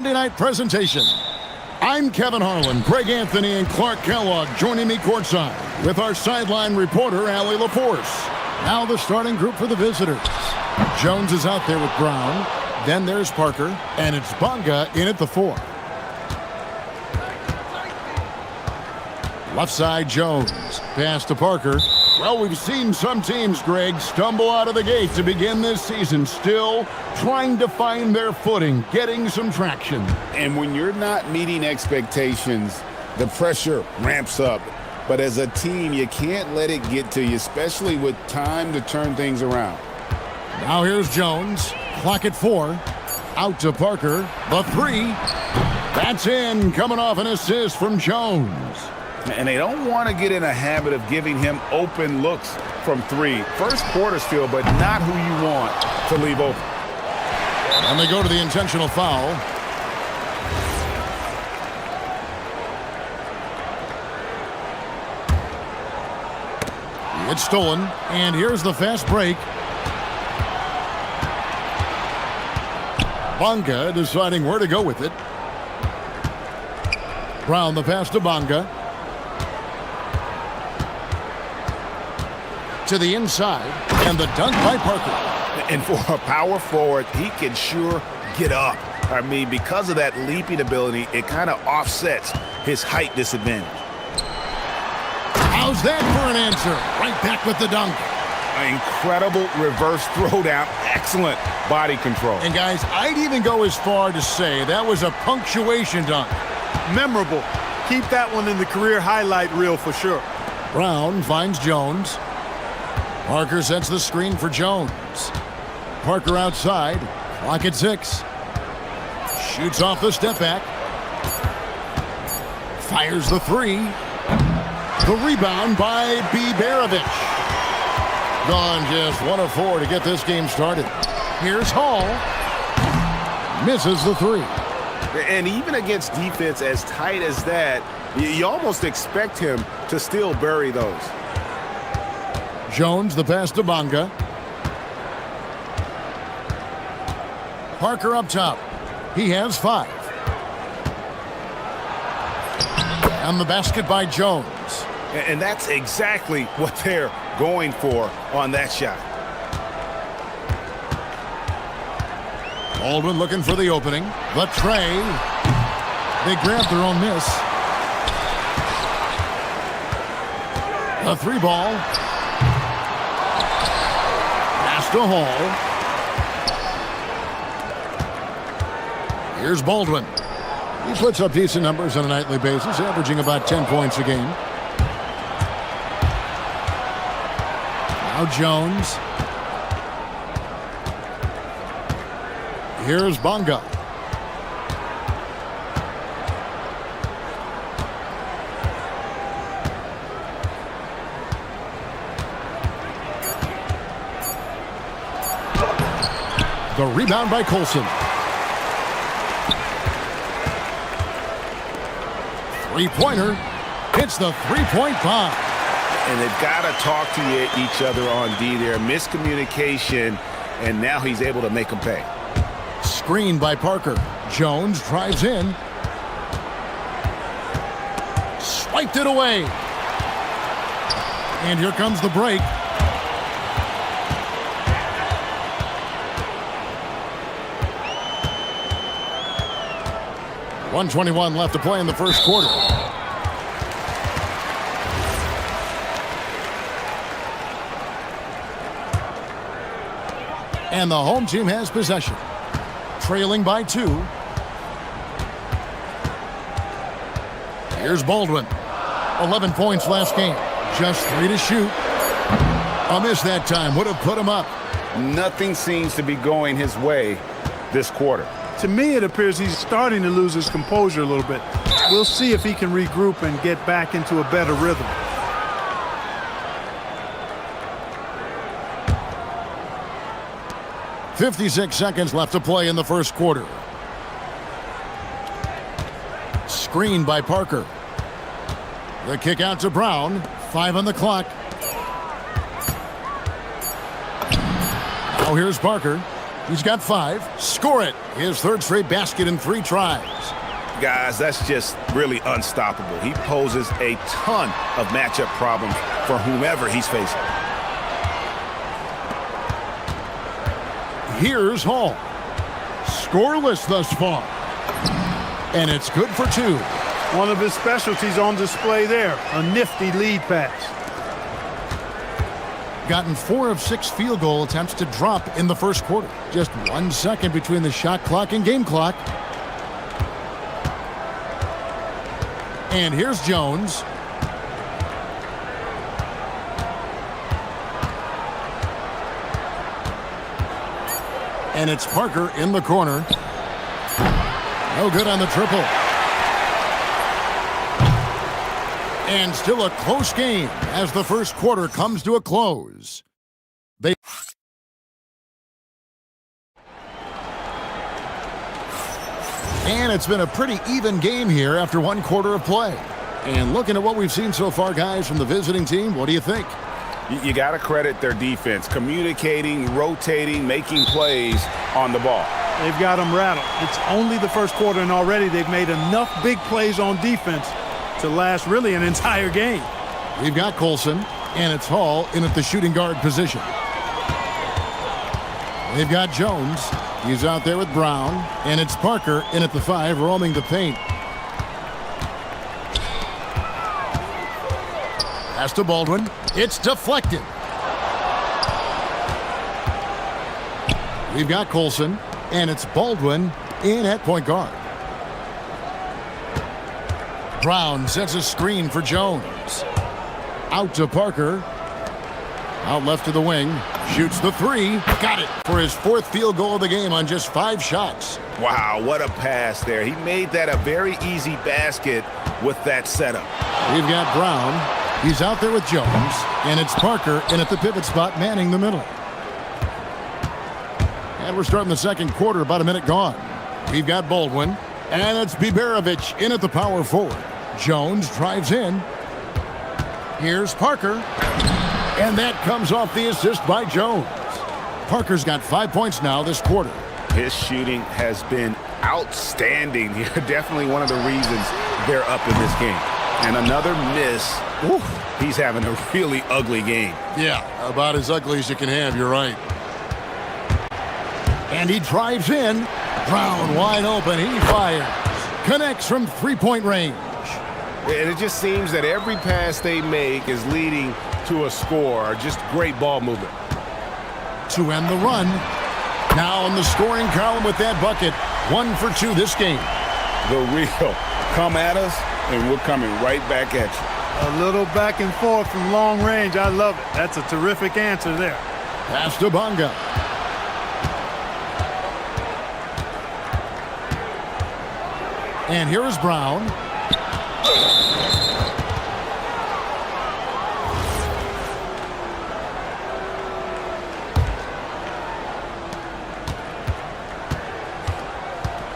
Monday night presentation. I'm Kevin Harlan, Greg Anthony, and Clark Kellogg joining me courtside with our sideline reporter, Allie LaForce. Now the starting group for the visitors. Jones is out there with Brown. Then there's Parker, and it's Bonga in at the 4. Left side, Jones. Pass to Parker. Well, we've seen some teams, Greg, stumble out of the gate to begin this season, still trying to find their footing, getting some traction. And when you're not meeting expectations, the pressure ramps up. But as a team, you can't let it get to you, especially with time to turn things around. Now here's Jones. Clock at 4. Out to Parker. The 3. That's in, coming off an assist from Jones. And they don't want to get in a habit of giving him open looks from 3. First quarter's feel, but not who you want to leave open. And they go to the intentional foul. It's stolen, and here's the fast break. Bonga deciding where to go with it. Brown the pass to Bonga. To the inside, and the dunk by Parker. And for a power forward, he can sure get up. I mean, because of that leaping ability, it kind of offsets his height disadvantage. How's that for an answer? Right back with the dunk. An incredible reverse throwdown. Excellent body control. And guys, I'd even go as far to say that was a punctuation dunk. Memorable. Keep that one in the career highlight reel for sure. Brown finds Jones. Parker sets the screen for Jones. Parker outside. Clock at 6. Shoots off the step back. Fires the 3. The rebound by Biberovic. Gone just 1 of 4 to get this game started. Here's Hall. Misses the 3. And even against defense as tight as that, you almost expect him to still bury those. Jones, the pass to Bonga. Parker up top. He has 5. And the basket by Jones. And that's exactly what they're going for on that shot. Baldwin looking for the opening. The tray. They grab their own miss. A 3 ball. Pass to Hall. Here's Baldwin. He puts up decent numbers on a nightly basis, averaging about 10 points a game. Now Jones. Here's Bonga. The rebound by Colson. 3-pointer. Hits the 3-point bomb. And they've got to talk to each other on D there. Miscommunication, and now he's able to make them pay. Screen by Parker. Jones drives in. Swiped it away. And here comes the break. .121 left to play in the first quarter. And the home team has possession. Trailing by 2. Here's Baldwin. 11 points last game. Just 3 to shoot. A miss that time would have put him up. Nothing seems to be going his way this quarter. To me, it appears he's starting to lose his composure a little bit. We'll see if he can regroup and get back into a better rhythm. .56 seconds left to play in the first quarter. Screen by Parker. The kick out to Brown. 5 on the clock. Now here's Parker. He's got 5. Score it. His third straight basket in 3 tries. Guys, that's just really unstoppable. He poses a ton of matchup problems for whomever he's facing. Here's Hall. Scoreless thus far. And it's good for 2. One of his specialties on display there, a nifty lead pass. Gotten 4 of 6 field goal attempts to drop in the first quarter. Just 1 second between the shot clock and game clock. And here's Jones. And it's Parker in the corner. No good on the triple. And still a close game as the first quarter comes to a close. And it's been a pretty even game here after 1 quarter of play. And looking at what we've seen so far, guys, from the visiting team, what do you think? You got to credit their defense, communicating, rotating, making plays on the ball. They've got them rattled. It's only the first quarter, and already they've made enough big plays on defense to last really an entire game. We've got Colson, and it's Hall in at the shooting guard position. They've got Jones. He's out there with Brown, and it's Parker in at the 5, roaming the paint. Pass to Baldwin. It's deflected. We've got Colson, and it's Baldwin in at point guard. Brown sets a screen for Jones. Out to Parker. Out left to the wing. Shoots the 3. Got it for his 4th field goal of the game on just 5 shots. Wow, what a pass there. He made that a very easy basket with that setup. We've got Brown. He's out there with Jones. And it's Parker in at the pivot spot, manning the middle. And we're starting the second quarter, about a minute gone. We've got Baldwin. And it's Biberovic in at the power forward. Jones drives in. Here's Parker. And that comes off the assist by Jones. Parker's got 5 points now this quarter. His shooting has been outstanding. Definitely one of the reasons they're up in this game. And another miss. Oof, he's having a really ugly game. Yeah, about as ugly as you can have, you're right. And he drives in. Brown wide open. He fires. Connects from 3-point range. And it just seems that every pass they make is leading to a score. Just great ball movement. To end the run. Now in the scoring column with that bucket. 1 for 2 this game. The real. Come at us, and we're coming right back at you. A little back and forth from long range. I love it. That's a terrific answer there. Pass to Bonga. And here is Brown.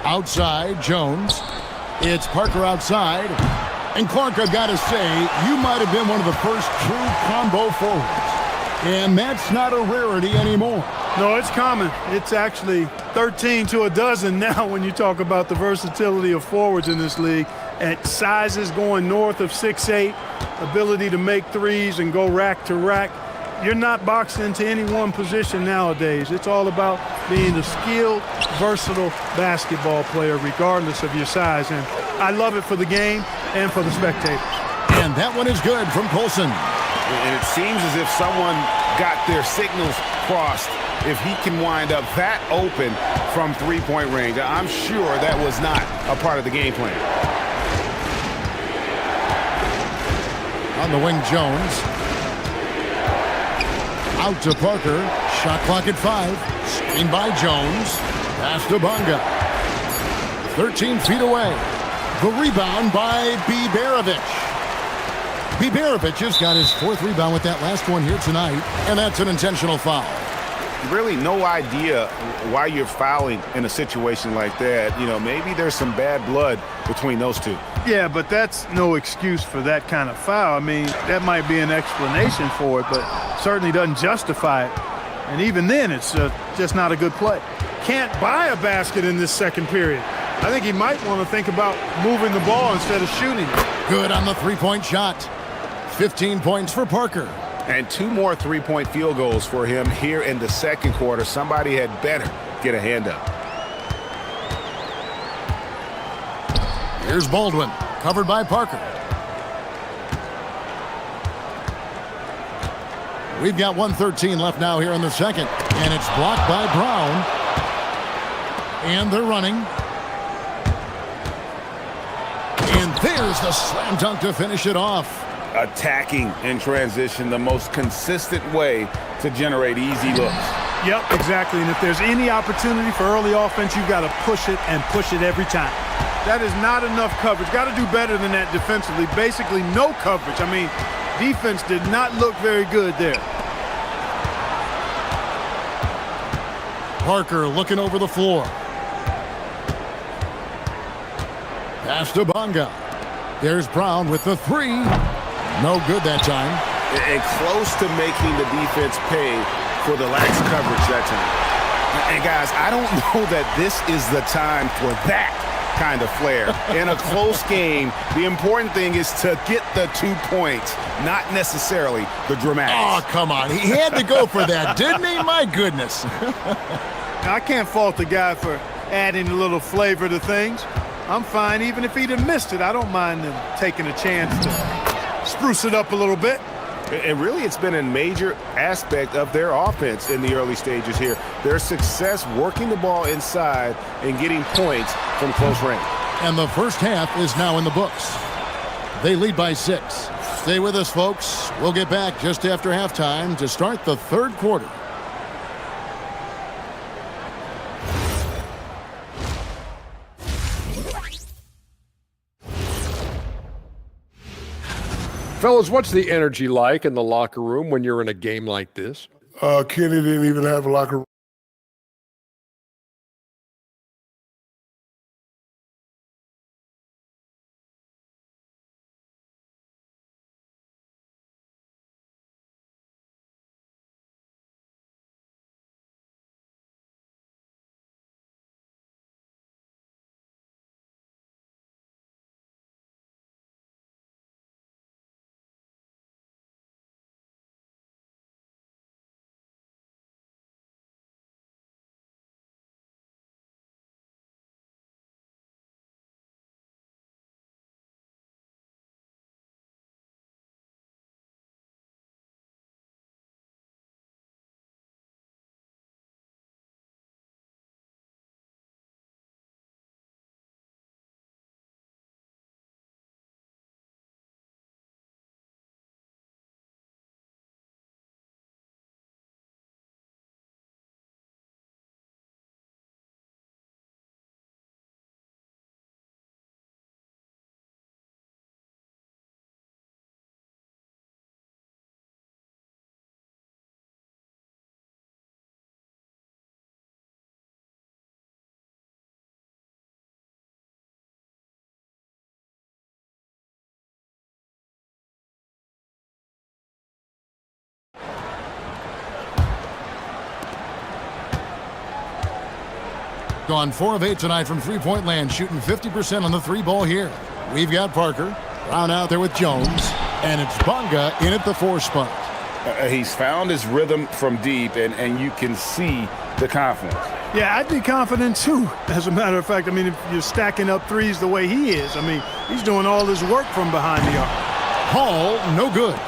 Outside, Jones. It's Parker outside. And Clark, I've got to say, you might have been one of the first true combo forwards. And that's not a rarity anymore. No, it's common. It's actually 13 to a dozen now when you talk about the versatility of forwards in this league. At sizes going north of 6'8", ability to make threes and go rack to rack. You're not boxed into any one position nowadays. It's all about being a skilled, versatile basketball player regardless of your size. And I love it for the game and for the spectators. And that one is good from Colson. And it seems as if someone got their signals crossed. If he can wind up that open from 3-point range, I'm sure that was not a part of the game plan. On the wing, Jones. Out to Parker. Shot clock at 5. Screen by Jones. Pass to Bonga. 13 feet away. The rebound by Biberovic. Biberovic has got his 4th rebound with that last one here tonight, and that's an intentional foul. Really no idea why you're fouling in a situation like that. You know, maybe there's some bad blood between those two. Yeah, but that's no excuse for that kind of foul. I mean, that might be an explanation for it, but certainly doesn't justify it. And even then, it's just not a good play. Can't buy a basket in this second period. I think he might want to think about moving the ball instead of shooting it. Good on the three-point shot. 15 points for Parker. And 2 more three-point field goals for him here in the second quarter. Somebody had better get a hand up. Here's Baldwin, covered by Parker. We've got 1:13 left now here in the second, and it's blocked by Brown. And they're running. And there's the slam dunk to finish it off. Attacking in transition, the most consistent way to generate easy looks. Yep, exactly. And if there's any opportunity for early offense, you've got to push it and push it every time. That is not enough coverage. Got to do better than that defensively. Basically, no coverage. I mean, defense did not look very good there. Parker looking over the floor. Pass to Bonga. There's Brown with the three. No good that time. And close to making the defense pay for the lax coverage that time. And guys, I don't know that this is the time for that kind of flair. In a close game, the important thing is to get the 2 points, not necessarily the dramatics. Oh, come on. He had to go for that, didn't he? My goodness. I can't fault the guy for adding a little flavor to things. I'm fine even if he'd have missed it. I don't mind him taking a chance to spruce it up a little bit. And really, it's been a major aspect of their offense in the early stages here. Their success working the ball inside and getting points from close range. And the first half is now in the books. They lead by 6. Stay with us, folks. We'll get back just after halftime to start the third quarter. Fellas, what's the energy like in the locker room when you're in a game like this? Kenny didn't even have a locker room. Gone 4 of 8 tonight from three-point land, shooting 50% on the three ball here. We've got Parker, Brown out there with Jones, and it's Bonga in at the 4 spot. He's found his rhythm from deep, and you can see the confidence. Yeah, I'd be confident too, as a matter of fact. I mean, if you're stacking up threes the way he is, I mean, he's doing all his work from behind the arc. Hall, no good.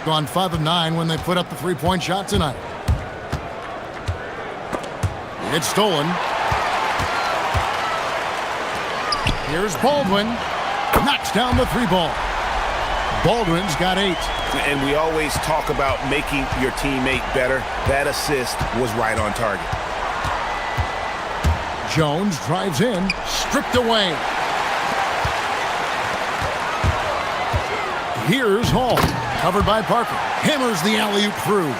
Gone 5 of 9 when they put up the three-point shot tonight. It's stolen. Here's Baldwin. Knocks down the three ball. Baldwin's got 8. And we always talk about making your teammate better. That assist was right on target. Jones drives in, stripped away. Here's Hall, covered by Parker. Hammers the alley-oop through.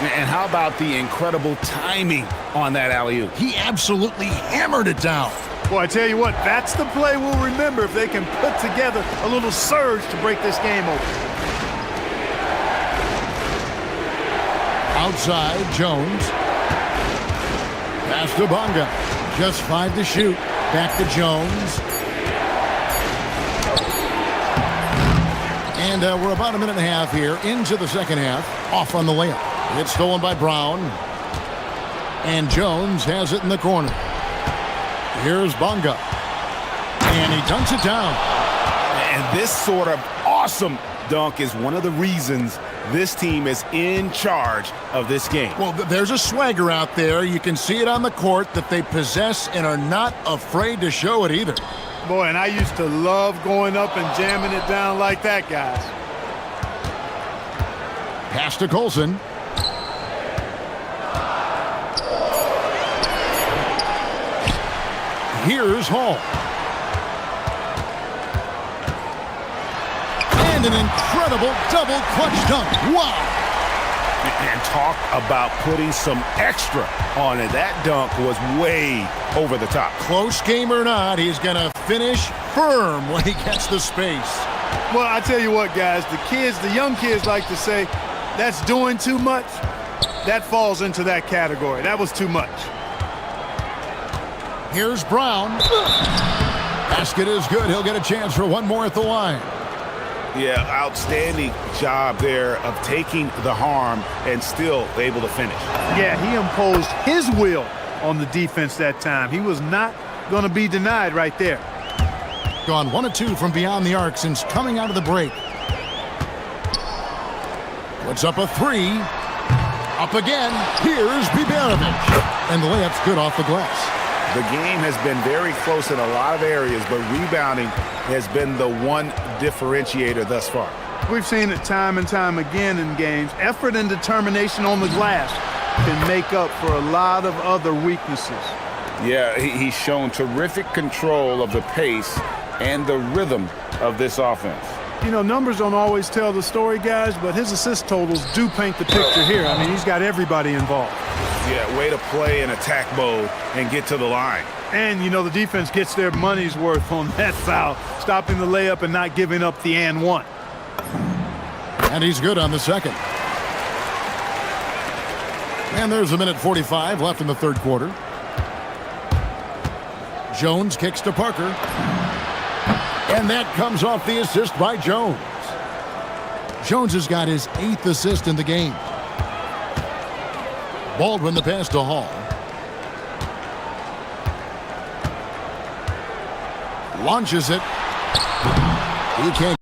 And how about the incredible timing on that alley-oop? He absolutely hammered it down. Boy, I tell you what, that's the play we'll remember if they can put together a little surge to break this game open. Outside, Jones. Pass to Bonga. Just 5 to shoot. Back to Jones. And we're about a minute and a half here into the second half. Off on the layup. It's stolen by Brown. And Jones has it in the corner. Here's Bonga. And he dunks it down. And this sort of awesome dunk is one of the reasons this team is in charge of this game. Well, there's a swagger out there. You can see it on the court that they possess and are not afraid to show it either. Boy, and I used to love going up and jamming it down like that, guys. Pass to Colson. Here's Hall. And an incredible double clutch dunk. Wow. And talk about putting some extra on it. That dunk was way over the top. Close game or not, he's going to finish firm when he gets the space. Well, I tell you what, guys, the young kids like to say, that's doing too much. That falls into that category. That was too much. Here's Brown. Basket is good. He'll get a chance for one more at the line. Yeah, outstanding job there of taking the harm and still able to finish. Yeah, he imposed his will on the defense that time. He was not going to be denied right there. Gone 1 of 2 from beyond the arc since coming out of the break. Puts up a 3. Up again. Here's Bibanovic. And the layup's good off the glass. The game has been very close in a lot of areas, but rebounding has been the one differentiator thus far. We've seen it time and time again in games. Effort and determination on the glass can make up for a lot of other weaknesses. Yeah, he's shown terrific control of the pace and the rhythm of this offense. You know, numbers don't always tell the story, guys, but his assist totals do paint the picture here. I mean, he's got everybody involved. Yeah, way to play in attack mode and get to the line. And, you know, the defense gets their money's worth on that foul, stopping the layup and not giving up the and one. And he's good on the second. And there's a minute 45 left in the third quarter. Jones kicks to Parker. And that comes off the assist by Jones. Jones has got his 8th assist in the game. Baldwin the pass to Hall. Launches it. He can't.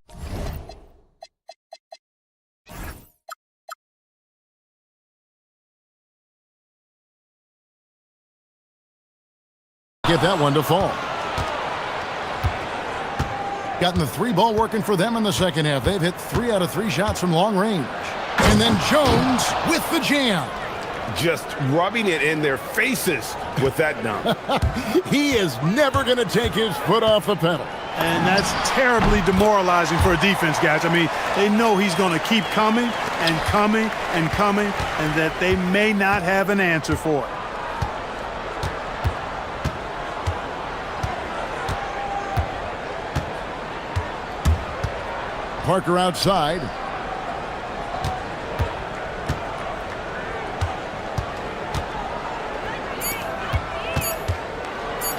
Get that one to fall. Gotten the 3 ball working for them in the second half. They've hit 3 out of 3 shots from long range. And then Jones with the jam. Just rubbing it in their faces with that dunk. He is never going to take his foot off the pedal. And that's terribly demoralizing for a defense, guys. I mean, they know he's going to keep coming and coming and coming, and that they may not have an answer for it. Parker outside.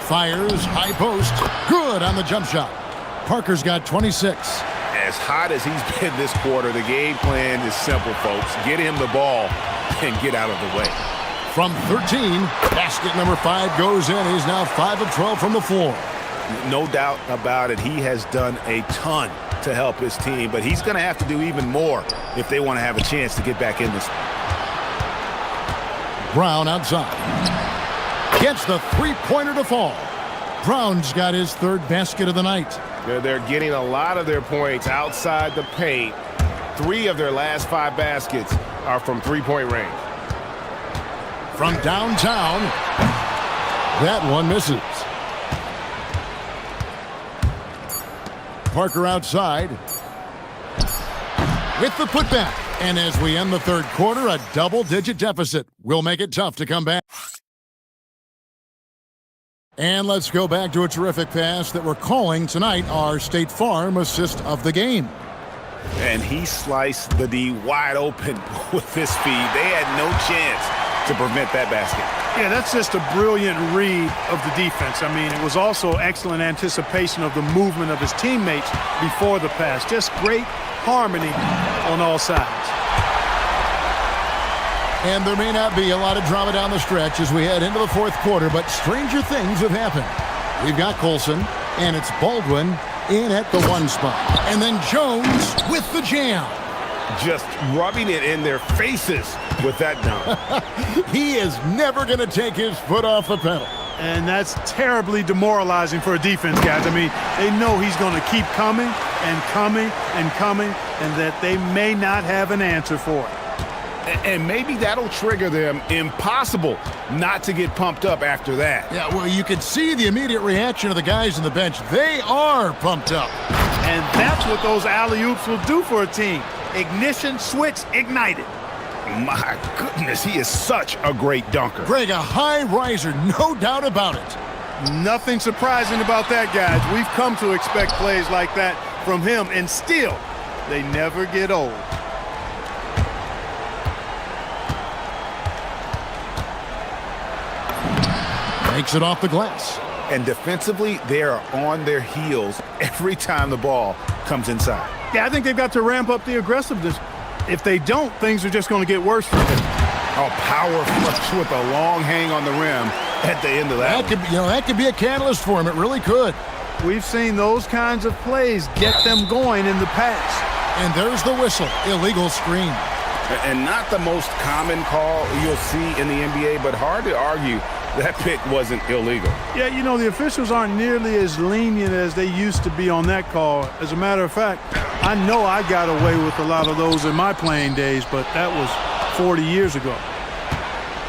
Fires, high post. Good on the jump shot. Parker's got 26. As hot as he's been this quarter, the game plan is simple, folks. Get him the ball and get out of the way. From 13, basket number 5 goes in. He's now 5 of 12 from the floor. No doubt about it. He has done a ton to help his team, but he's going to have to do even more if they want to have a chance to get back in this. Brown outside. Gets the 3-pointer to fall. Brown's got his 3rd basket of the night. They're getting a lot of their points outside the paint. 3 of their last 5 baskets are from 3-point range. From downtown, that one misses. Parker outside with the putback. And as we end the third quarter, a double-digit deficit will make it tough to come back. And let's go back to a terrific pass that we're calling tonight our State Farm assist of the game. And he sliced the D wide open with his speed. They had no chance to prevent that basket. Yeah, that's just a brilliant read of the defense. I mean, it was also excellent anticipation of the movement of his teammates before the pass. Just great harmony on all sides. And there may not be a lot of drama down the stretch as we head into the fourth quarter, but stranger things have happened. We've got Colson, and it's Baldwin in at the one spot. And then Jones with the jam. Just rubbing it in their faces with that dunk. He is never going to take his foot off the pedal. And that's terribly demoralizing for a defense, guys. I mean, they know he's going to keep coming and coming and coming, and that they may not have an answer for it. And maybe that'll trigger them. Impossible not to get pumped up after that. Yeah, well, you can see the immediate reaction of the guys on the bench. They are pumped up. And that's what those alley-oops will do for a team. Ignition, switch, ignited. My goodness, he is such a great dunker. Greg, a high riser, no doubt about it. Nothing surprising about that, guys. We've come to expect plays like that from him, and still, they never get old. Takes it off the glass. And defensively, they are on their heels every time the ball comes inside. Yeah, I think they've got to ramp up the aggressiveness. If they don't, things are just going to get worse for them. A power flush with a long hang on the rim at the end of that. That could be a catalyst for him. It really could. We've seen those kinds of plays get them going in the past. And there's the whistle. Illegal screen. And not the most common call you'll see in the NBA, but hard to argue that pick wasn't illegal. Yeah, you know, the officials aren't nearly as lenient as they used to be on that call. As a matter of fact, I know I got away with a lot of those in my playing days, but that was 40 years ago.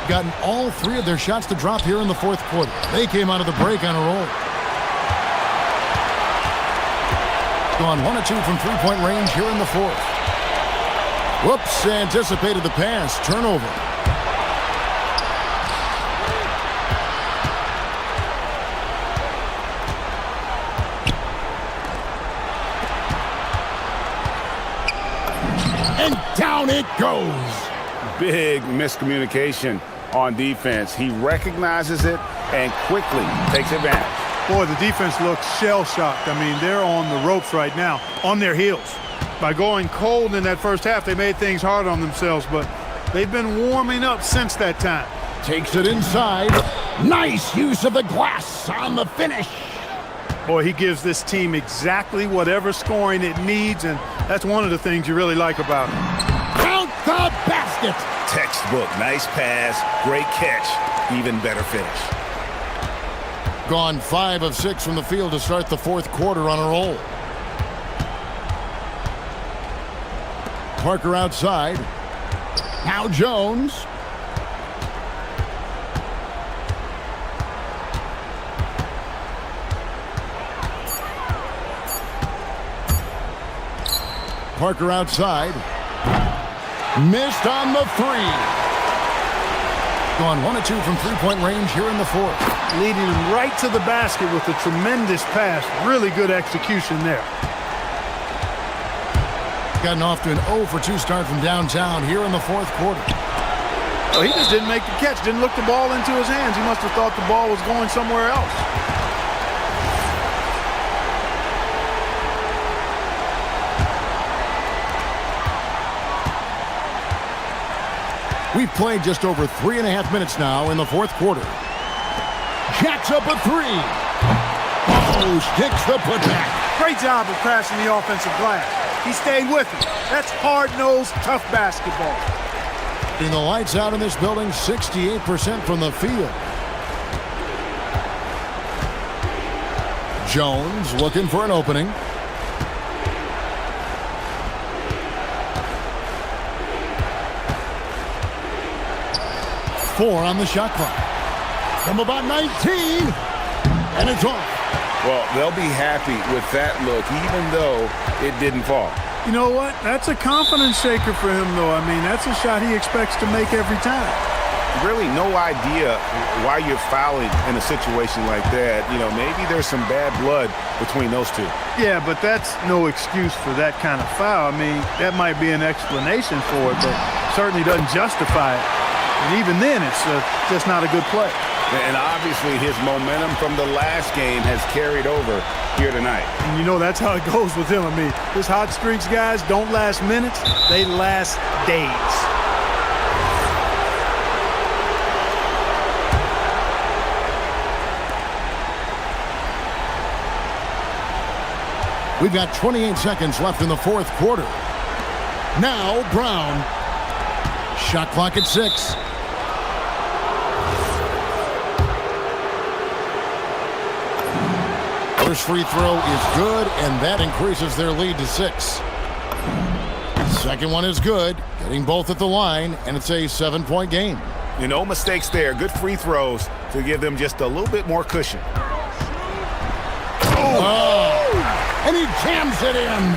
Gotten all three of their shots to drop here in the fourth quarter. They came out of the break on a roll. Gone 1 of 2 from three-point range here in the fourth. Whoops, anticipated the pass. Turnover. And down it goes. Big miscommunication on defense. He recognizes it and quickly takes advantage. Boy, the defense looks shell-shocked. I mean, they're on the ropes right now, on their heels. By going cold in that first half, they made things hard on themselves, but they've been warming up since that time. Takes it inside. Nice use of the glass on the finish. Boy, he gives this team exactly whatever scoring it needs, and that's one of the things you really like about him. Count the basket. Textbook, nice pass, great catch, even better finish. Gone 5 of 6 from the field to start the fourth quarter on a roll. Parker outside. Now Jones. Parker outside. Missed on the three. Gone 1 of 2 from three-point range here in the fourth. Leading him right to the basket with a tremendous pass. Really good execution there. Gotten off to an 0 for 2 start from downtown here in the fourth quarter. Oh, he just didn't make the catch, didn't look the ball into his hands. He must have thought the ball was going somewhere else. We've played just over 3.5 minutes now in the fourth quarter. Jacks up a three. Oh, sticks the putback. Great job of crashing the offensive glass. He stayed with it. That's hard-nosed, tough basketball. In the lights out in this building, 68% from the field. Jones looking for an opening. Four on the shot clock. From about 19, and it's off. Well, they'll be happy with that look, even though it didn't fall. You know what? That's a confidence shaker for him, though. I mean, that's a shot he expects to make every time. really no idea why you're fouling in a situation like that. You know, maybe there's some bad blood between those two. Yeah, but that's no excuse for that kind of foul. I mean, that might be an explanation for it, but certainly doesn't justify it. And even then, it's just not a good play. And obviously his momentum from the last game has carried over here tonight. And you know, that's how it goes with him. I mean, his hot streaks, guys, don't last minutes. They last days. We've got 28 seconds left in the fourth quarter. Now Brown. Shot clock at 6. First free throw is good, and that increases their lead to 6. Second one is good, getting both at the line, and it's a 7-point game. You know, mistakes there. Good free throws to give them just a little bit more cushion. Oh! And he jams it in.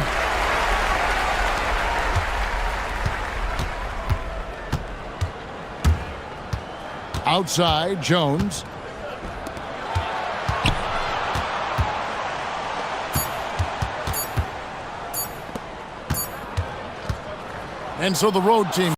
Outside, Jones. And so the road team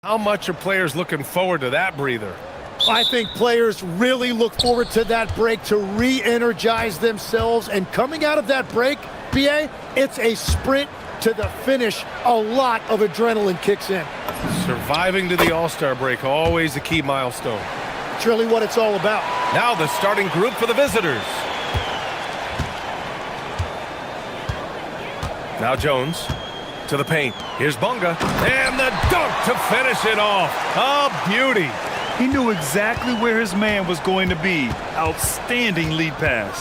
How much are players looking forward to that breather? I think players really look forward to that break to re-energize themselves. And coming out of that break, BA, it's a sprint to the finish. A lot of adrenaline kicks in. Surviving to the All-Star break, always a key milestone. It's really what it's all about. Now the starting group for the visitors. Now Jones to the paint. Here's Bunga. And the dunk to finish it off. A beauty. He knew exactly where his man was going to be. Outstanding lead pass.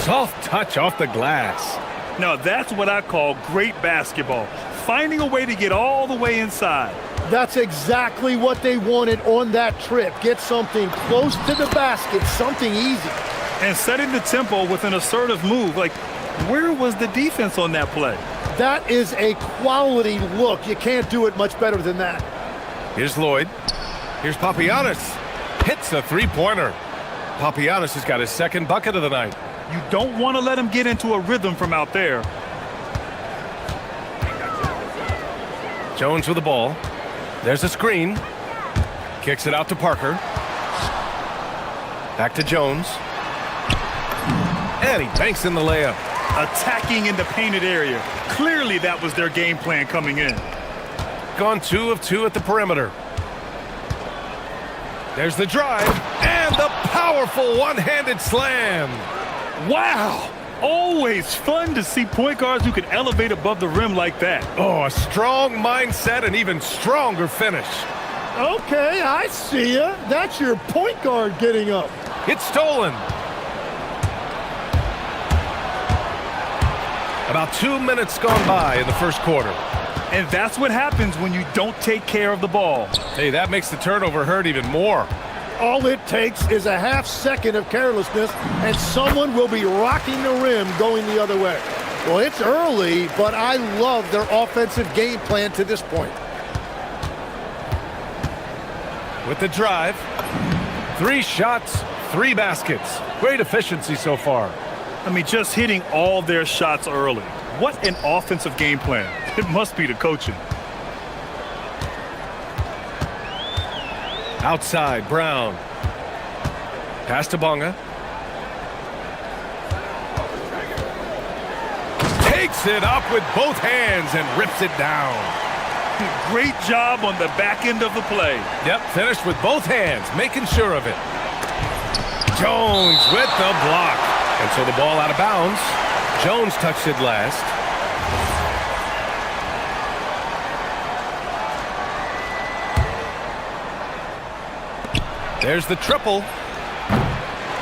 Soft touch off the glass. Now that's what I call great basketball. Finding a way to get all the way inside. That's exactly what they wanted on that trip. Get something close to the basket, something easy. And setting the tempo with an assertive move. Like, where was the defense on that play? That is a quality look. You can't do it much better than that. Here's Lloyd. Here's Papagiannis. Hits a three-pointer. Papagiannis has got his second bucket of the night. You don't want to let him get into a rhythm from out there. Jones with the ball. There's a screen. Kicks it out to Parker. Back to Jones. And he banks in the layup. Attacking in the painted area. Clearly that was their game plan coming in. Gone 2 of 2 at the perimeter. There's the drive. And the powerful one-handed slam. Wow! Always fun to see point guards who can elevate above the rim like that. Oh, a strong mindset and even stronger finish. Okay, I see ya. That's your point guard getting up. It's stolen. About 2 minutes gone by in the first quarter. And that's what happens when you don't take care of the ball. Hey, that makes the turnover hurt even more. All it takes is a half second of carelessness, and someone will be rocking the rim going the other way. Well, it's early, but I love their offensive game plan to this point. With the drive, 3 shots, 3 baskets. Great efficiency so far. I mean, just hitting all their shots early. What an offensive game plan. It must be the coaching. Outside, Brown. Pass to Bunga. Takes it up with both hands and rips it down. Great job on the back end of the play. Yep, finished with both hands, making sure of it. Jones with the block. And so the ball out of bounds. Jones touched it last. There's the triple.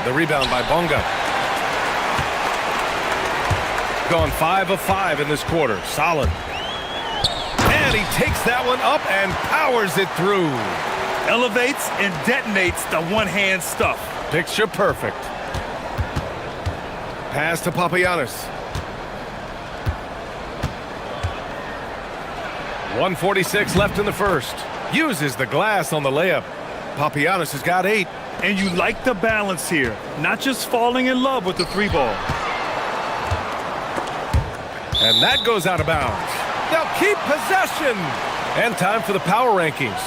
The rebound by Bunga. Gone 5 of 5 in this quarter. Solid. And he takes that one up and powers it through. Elevates and detonates the one-hand stuff. Picture perfect. Pass to Papagiannis. 1:46 left in the first. Uses the glass on the layup. Papagiannis has got 8. And you like the balance here. Not just falling in love with the 3 ball. And that goes out of bounds. They'll keep possession. And time for the power rankings.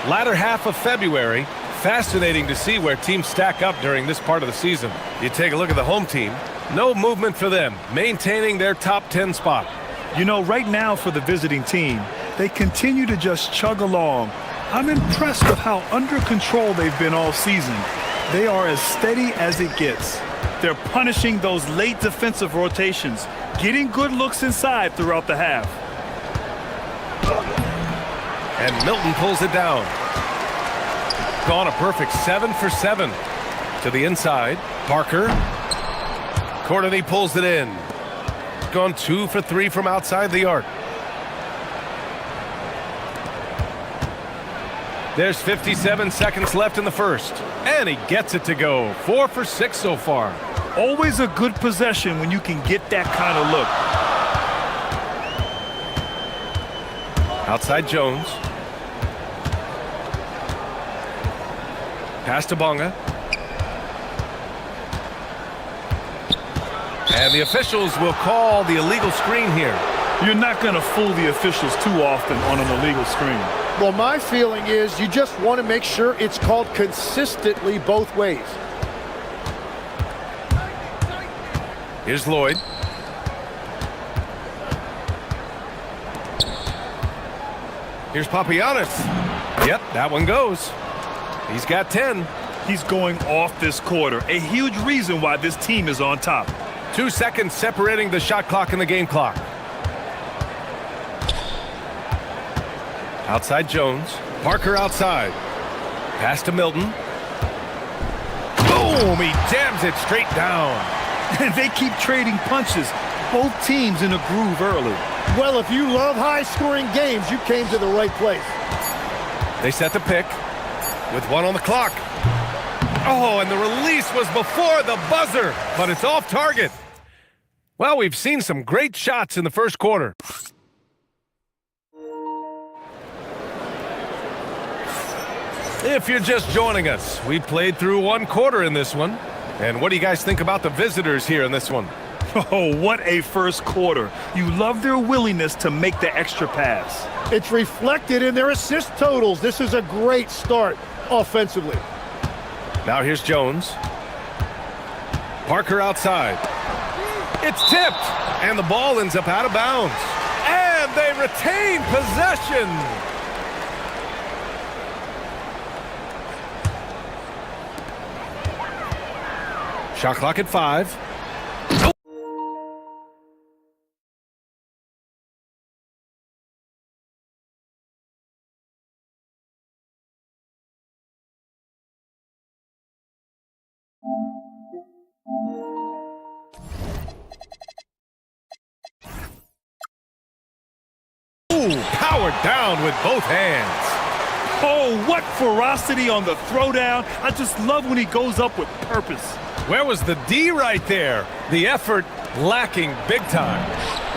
Latter half of February. Fascinating to see where teams stack up during this part of the season. You take a look at the home team. No movement for them, maintaining their top 10 spot. You know, right now for the visiting team, they continue to just chug along. I'm impressed with how under control they've been all season. They are as steady as it gets. They're punishing those late defensive rotations, getting good looks inside throughout the half. And Milton pulls it down. Gone a perfect 7 for 7. To the inside, Parker. Courtney pulls it in. Gone 2 for 3 from outside the arc. There's 57 seconds left in the first. And he gets it to go. 4 for 6 so far. Always a good possession when you can get that kind of look. Outside Jones. Pass to Bunga. And the officials will call the illegal screen here. You're not going to fool the officials too often on an illegal screen. Well, my feeling is you just want to make sure it's called consistently both ways. Here's Lloyd. Here's Papagiannis. Yep, that one goes. He's got 10. He's going off this quarter. A huge reason why this team is on top. 2 seconds separating the shot clock and the game clock. Outside Jones. Parker outside. Pass to Milton. Boom! He jams it straight down. And they keep trading punches. Both teams in a groove early. Well, if you love high-scoring games, you came to the right place. They set the pick with 1 on the clock. Oh, and the release was before the buzzer, but it's off target. Well, we've seen some great shots in the first quarter. If you're just joining us, we played through 1 quarter in this one. And what do you guys think about the visitors here in this one? Oh, what a first quarter. You love their willingness to make the extra pass. It's reflected in their assist totals. This is a great start offensively. Now here's Jones. Parker outside. It's tipped, and the ball ends up out of bounds. And they retain possession. Shot clock at 5. Ooh, powered down with both hands. Oh, what ferocity on the throwdown. I just love when he goes up with purpose. Where was the D right there? The effort lacking big time.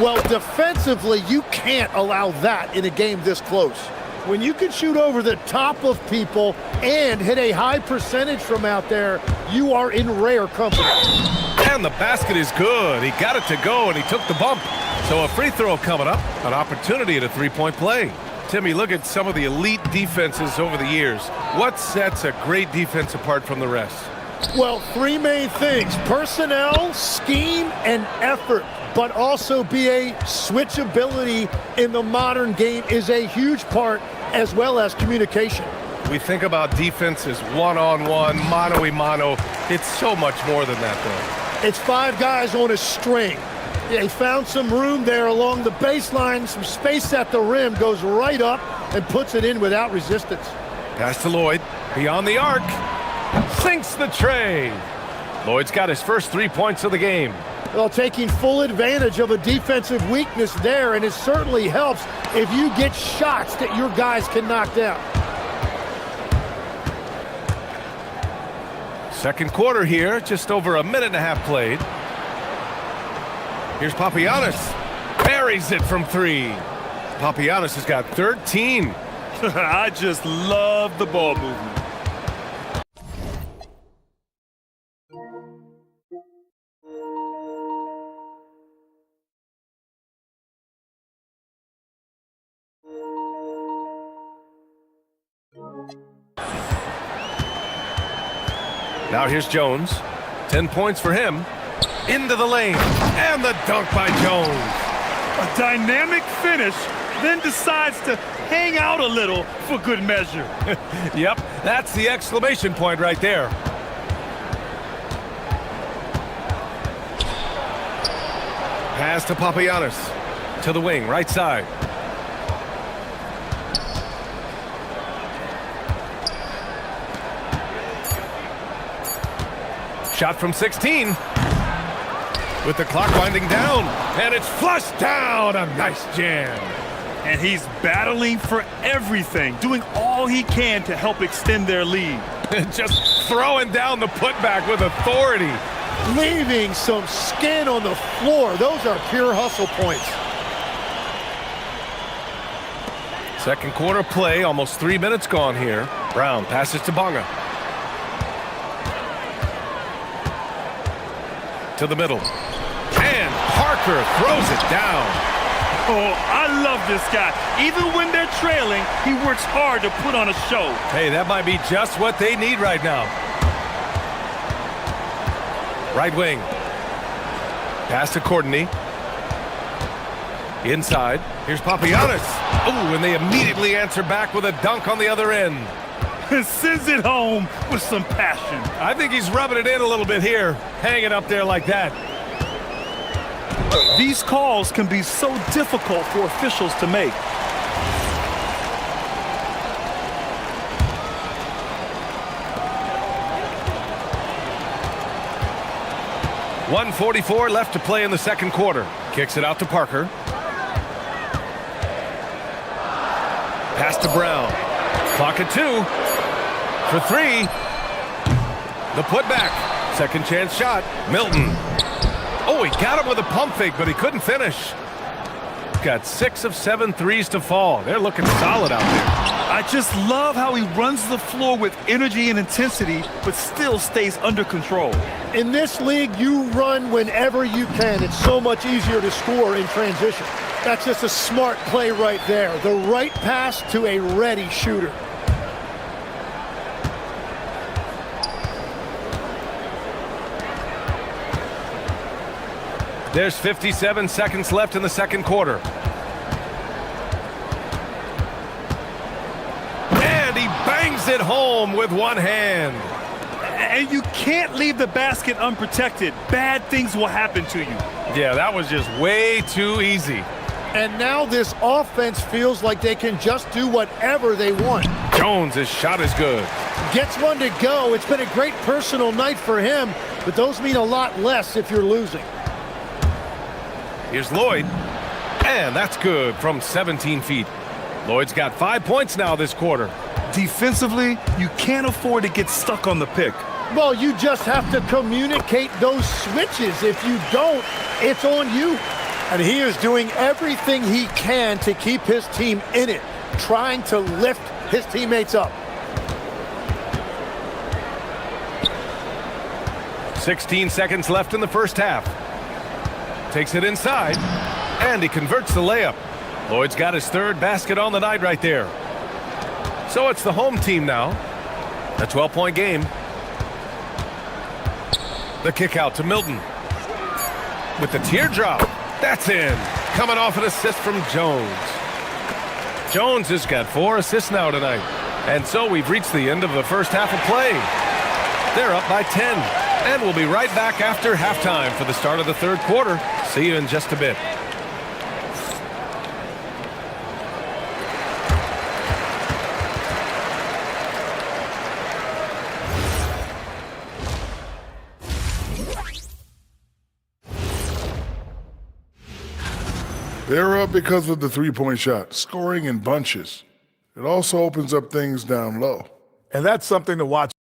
Well, defensively, you can't allow that in a game this close. When you can shoot over the top of people and hit a high percentage from out there, you are in rare company. And the basket is good. He got it to go, and he took the bump. So a free throw coming up, an opportunity at a three-point play. Timmy, look at some of the elite defenses over the years. What sets a great defense apart from the rest? Well, 3 main things: personnel, scheme, and effort. But also BA, switchability in the modern game is a huge part, as well as communication. We think about defense as one-on-one, mano-a-mano. It's so much more than that, though. It's 5 guys on a string. They found some room there along the baseline, some space at the rim, goes right up and puts it in without resistance. Pass to Lloyd, beyond the arc, sinks the tray. Lloyd's got his first 3 points of the game. Well, taking full advantage of a defensive weakness there, and it certainly helps if you get shots that your guys can knock down. Second quarter here, just over a minute and a half played. Here's Papagiannis. Buries it from 3. Papagiannis has got 13. I just love the ball movement. Now here's Jones. 10 points for him. Into the lane. And the dunk by Jones. A dynamic finish, then decides to hang out a little for good measure. Yep, that's the exclamation point right there. Pass to Papagiannis. To the wing, right side. Shot from 16. With the clock winding down. And it's flushed down. A nice jam. And he's battling for everything, doing all he can to help extend their lead. Just throwing down the putback with authority. Leaving some skin on the floor. Those are pure hustle points. Second quarter play, almost 3 minutes gone here. Brown passes to Bonga. To the middle. And Parker throws it down. Oh, I love this guy. Even when they're trailing, he works hard to put on a show. Hey, that might be just what they need right now. Right wing. Pass to Courtney. Inside. Here's Papagiannis. Oh, and they immediately answer back with a dunk on the other end. Sends it home with some passion. I think he's rubbing it in a little bit here, hanging up there like that. These calls can be so difficult for officials to make. .144 left to play in the second quarter. Kicks it out to Parker. Pass to Brown. Clock at 2. For 3. The putback. Second chance shot. Milton. Oh, he got him with a pump fake, but he couldn't finish. Got 6 of 7 threes to fall. They're looking solid out there. I just love how he runs the floor with energy and intensity, but still stays under control. In this league, you run whenever you can. It's so much easier to score in transition. That's just a smart play right there. The right pass to a ready shooter. There's 57 seconds left in the second quarter. And he bangs it home with one hand. And you can't leave the basket unprotected. Bad things will happen to you. Yeah, that was just way too easy. And now this offense feels like they can just do whatever they want. Jones, his shot is good. Gets one to go. It's been a great personal night for him, but those mean a lot less if you're losing. Here's Lloyd. And that's good from 17 feet. Lloyd's got 5 points now this quarter. Defensively, you can't afford to get stuck on the pick. Well, you just have to communicate those switches. If you don't, it's on you. And he is doing everything he can to keep his team in it, trying to lift his teammates up. 16 seconds left in the first half. Takes it inside, and he converts the layup. Lloyd's got his third basket on the night right there. So it's the home team now. A 12-point game. The kick out to Milton. With the teardrop. That's in. Coming off an assist from Jones. Jones has got 4 assists now tonight. And so we've reached the end of the first half of play. They're up by 10. And we'll be right back after halftime for the start of the third quarter. See you in just a bit. They're up because of the three-point shot, scoring in bunches. It also opens up things down low. And that's something to watch.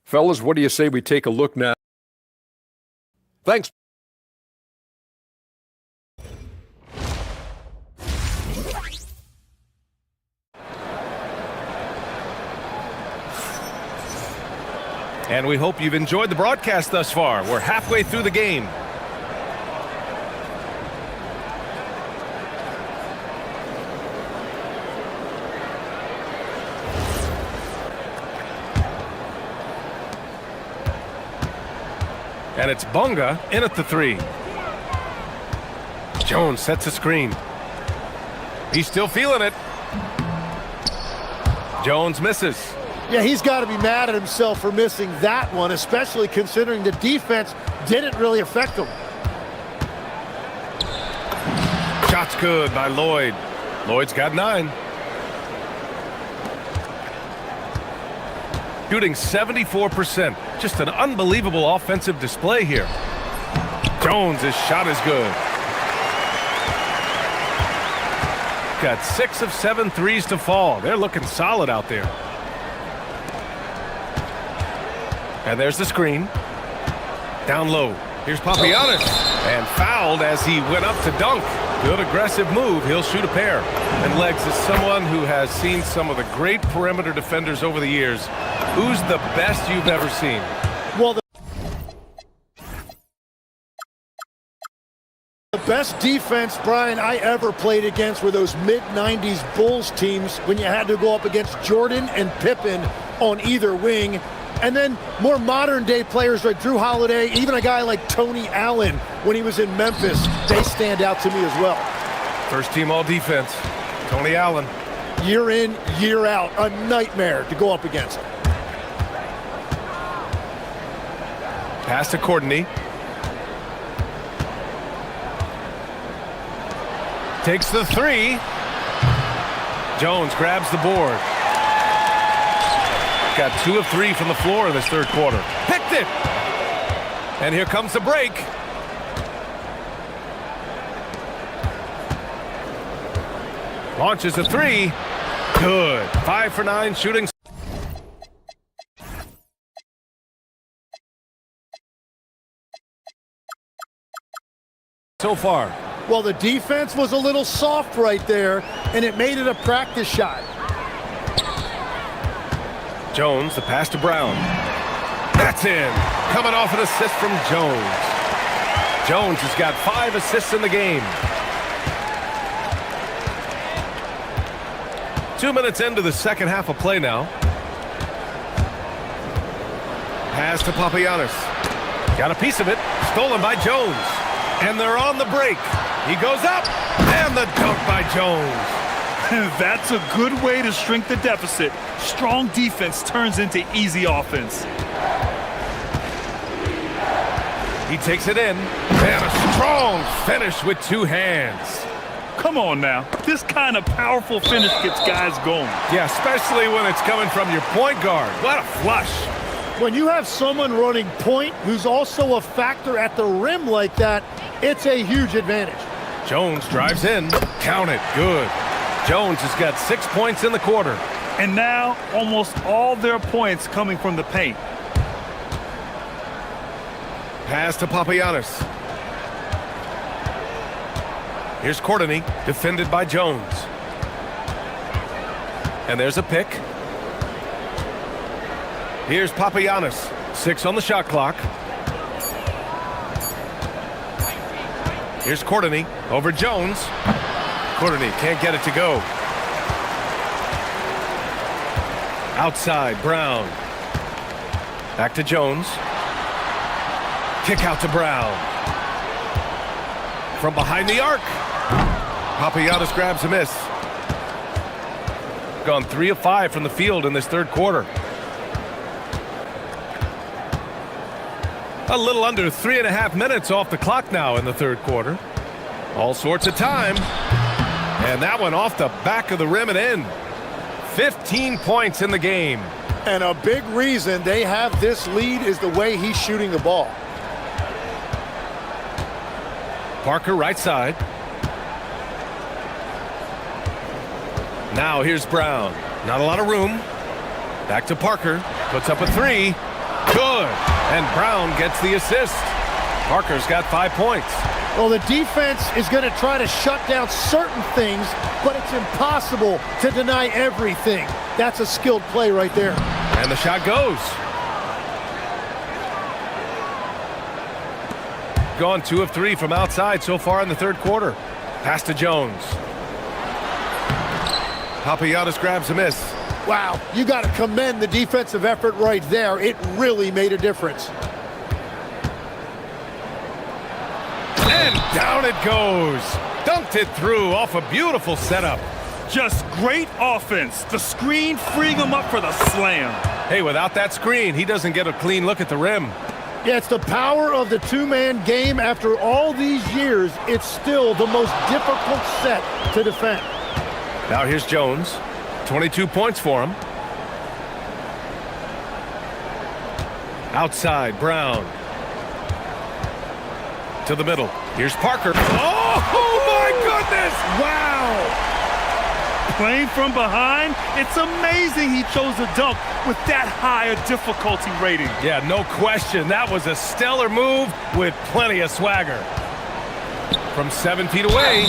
Fellas, what do you say we take a look now? Thanks. And we hope you've enjoyed the broadcast thus far. We're halfway through the game. And it's Bonga in at the 3. Jones sets a screen. He's still feeling it. Jones misses. Yeah, he's got to be mad at himself for missing that one, especially considering the defense didn't really affect him. Shot's good by Lloyd. Lloyd's got 9. Shooting 74%. Just an unbelievable offensive display here. Jones, his shot is good. Got 6 of 7 threes to fall. They're looking solid out there. And there's the screen. Down low. Here's Papagiannis. And fouled as he went up to dunk. Good aggressive move. He'll shoot a pair. And Legs is someone who has seen some of the great perimeter defenders over the years. Who's the best you've ever seen? Well, The best defense, Brian, I ever played against were those mid-90s Bulls teams when you had to go up against Jordan and Pippen on either wing. And then more modern-day players like Drew Holiday, even a guy like Tony Allen when he was in Memphis, they stand out to me as well. First team all defense, Tony Allen. Year in, year out, a nightmare to go up against. Pass to Courtney. Takes the three. Jones grabs the board. Got 2 of 3 from the floor in this third quarter. Picked it! And here comes the break. Launches a three. Good. 5 for 9 shooting. So far. Well, the defense was a little soft right there, and it made it a practice shot. Jones, the pass to Brown. That's in. Coming off an assist from Jones. Jones has got 5 assists in the game. 2 minutes into the second half of play now. Pass to Papagiannis. Got a piece of it. Stolen by Jones. And they're on the break. He goes up. And the dunk by Jones. That's a good way to shrink the deficit. Strong defense turns into easy offense. He takes it in. And a strong finish with 2 hands. Come on now. This kind of powerful finish gets guys going. Yeah, especially when it's coming from your point guard. What a flush. When you have someone running point who's also a factor at the rim like that, it's a huge advantage. Jones drives in. Count it. Good. Jones has got 6 points in the quarter. And now almost all their points coming from the paint. Pass to Papagiannis. Here's Courtney, defended by Jones. And there's a pick. Here's Papagiannis. 6 on the shot clock. Here's Courtney over Jones. Courtney can't get it to go. Outside, Brown. Back to Jones. Kick out to Brown. From behind the arc. Papagiannis grabs a miss. Gone 3 of 5 from the field in this third quarter. A little under 3.5 minutes off the clock now in the third quarter. All sorts of time. And that one off the back of the rim and in. 15 points in the game. And a big reason they have this lead is the way he's shooting the ball. Parker right side. Now here's Brown. Not a lot of room. Back to Parker. Puts up a 3. Good. And Brown gets the assist. Parker's got 5 points. Well, the defense is going to try to shut down certain things, but it's impossible to deny everything. That's a skilled play right there. And the shot goes. Gone 2 of 3 from outside so far in the third quarter. Pass to Jones. Papagiannis grabs a miss. Wow, you got to commend the defensive effort right there. It really made a difference. And down it goes. Dunked it through off a beautiful setup. Just great offense. The screen freeing him up for the slam. Hey, without that screen, he doesn't get a clean look at the rim. Yeah, it's the power of the two-man game. After all these years, it's still the most difficult set to defend. Now here's Jones. 22 points for him. Outside, Brown. To the middle. Here's Parker. Oh my goodness! Wow! Playing from behind, it's amazing he chose a dunk with that higher difficulty rating. Yeah, no question. That was a stellar move with plenty of swagger. From 7 feet away,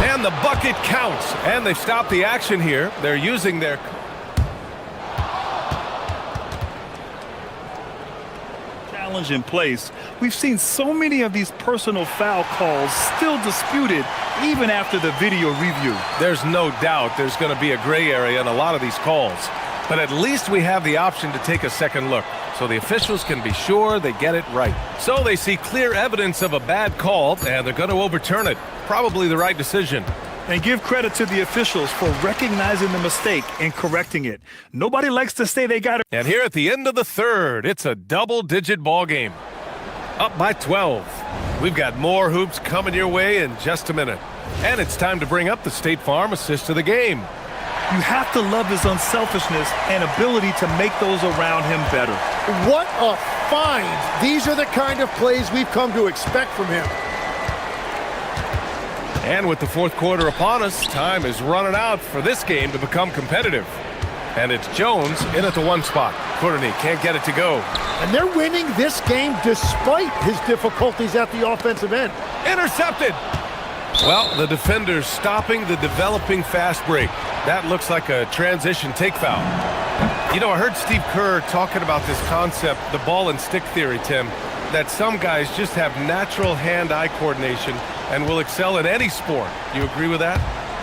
and the bucket counts. And they've stopped the action here. They're using their... challenge in place, we've seen so many of these personal foul calls still disputed even after the video review. There's no doubt there's going to be a gray area in a lot of these calls. But at least we have the option to take a second look, so the officials can be sure they get it right. So they see clear evidence of a bad call, and they're going to overturn it. Probably the right decision. And give credit to the officials for recognizing the mistake and correcting it. Nobody likes to say they got it. And here at the end of the third, it's a double-digit ball game. Up by 12. We've got more hoops coming your way in just a minute. And it's time to bring up the State Farm assist of the game. You have to love his unselfishness and ability to make those around him better. What a find. These are the kind of plays we've come to expect from him. And with the fourth quarter upon us, time is running out for this game to become competitive. And it's Jones in at the one spot. Courtney can't get it to go. And they're winning this game despite his difficulties at the offensive end. Intercepted! Well, the defender's stopping the developing fast break. That looks like a transition take foul. You know, I heard Steve Kerr talking about this concept, the ball and stick theory, Tim, that some guys just have natural hand-eye coordination and will excel in any sport. You agree with that?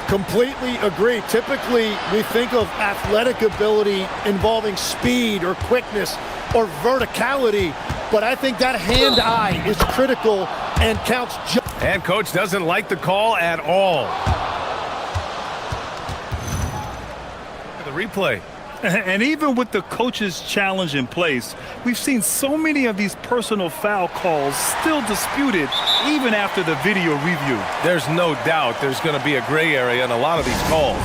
Completely agree. Typically, we think of athletic ability involving speed or quickness or verticality, but I think that hand-eye is critical and counts. And coach doesn't like the call at all. The replay. And even with the coach's challenge in place, we've seen so many of these personal foul calls still disputed even after the video review. There's no doubt there's going to be a gray area in a lot of these calls.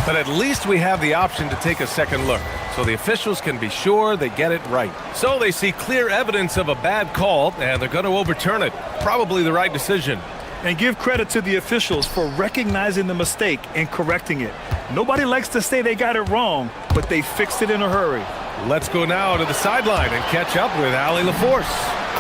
But at least we have the option to take a second look, so the officials can be sure they get it right. So they see clear evidence of a bad call, and they're going to overturn it. Probably the right decision. And give credit to the officials for recognizing the mistake and correcting it. Nobody likes to say they got it wrong, but they fixed it in a hurry. Let's go now to the sideline and catch up with Allie LaForce.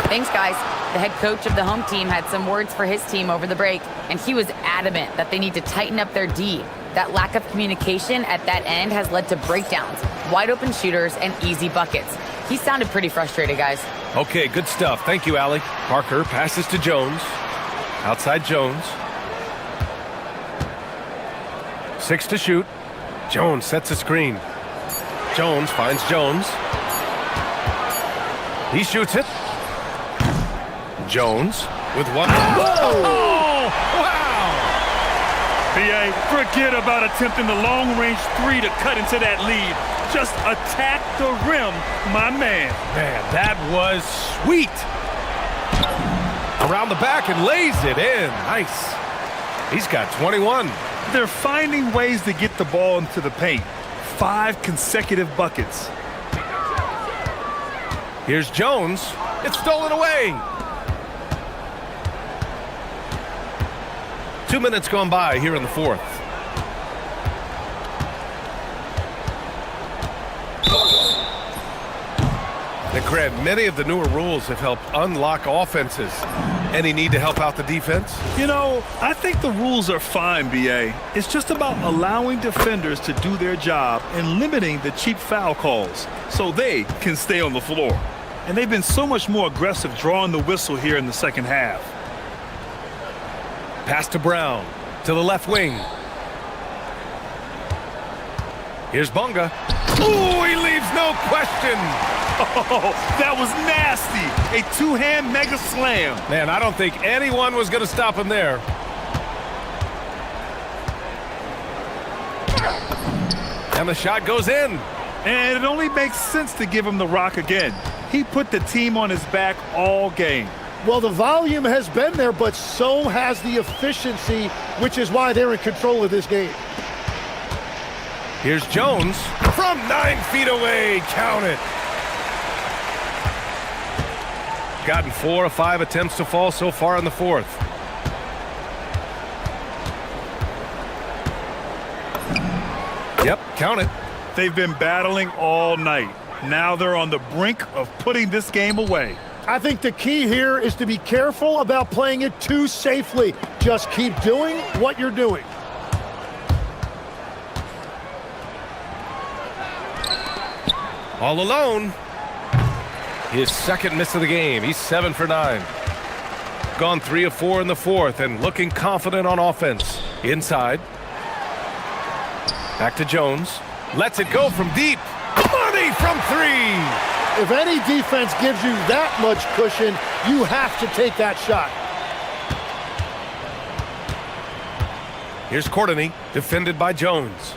Thanks, guys. The head coach of the home team had some words for his team over the break, and he was adamant that they need to tighten up their D. That lack of communication at that end has led to breakdowns, wide open shooters, and easy buckets. He sounded pretty frustrated, guys. Okay, good stuff. Thank you, Allie. Parker passes to Jones. Outside Jones. 6 to shoot. Jones sets a screen. Jones finds Jones. He shoots it. Jones with one. Oh! Wow! PA, forget about attempting the long-range three to cut into that lead. Just attack the rim, my man. Man, that was sweet. Around the back and lays it in. Nice. He's got 21. They're finding ways to get the ball into the paint. 5 consecutive buckets. Here's Jones. It's stolen away. 2 minutes gone by here in the fourth. And Craig, many of the newer rules have helped unlock offenses. Any need to help out the defense? You know, I think the rules are fine, BA. It's just about allowing defenders to do their job and limiting the cheap foul calls so they can stay on the floor. And they've been so much more aggressive drawing the whistle here in the second half. Pass to Brown, to the left wing. Here's Bunga. Ooh, he leaves no question. Oh, that was nasty. A two-hand mega slam. Man, I don't think anyone was going to stop him there. And the shot goes in. And it only makes sense to give him the rock again. He put the team on his back all game. Well, the volume has been there, but so has the efficiency, which is why they're in control of this game. Here's Jones from 9 feet away. Count it. Gotten 4 of 5 attempts to fall so far in the fourth. Yep, count it. They've been battling all night. Now they're on the brink of putting this game away. I think the key here is to be careful about playing it too safely. Just keep doing what you're doing. All alone. His second miss of the game. He's 7 for 9. Gone 3 of 4 in the fourth and looking confident on offense. Inside. Back to Jones. Lets it go from deep. Money from 3. If any defense gives you that much cushion, you have to take that shot. Here's Courtney, defended by Jones.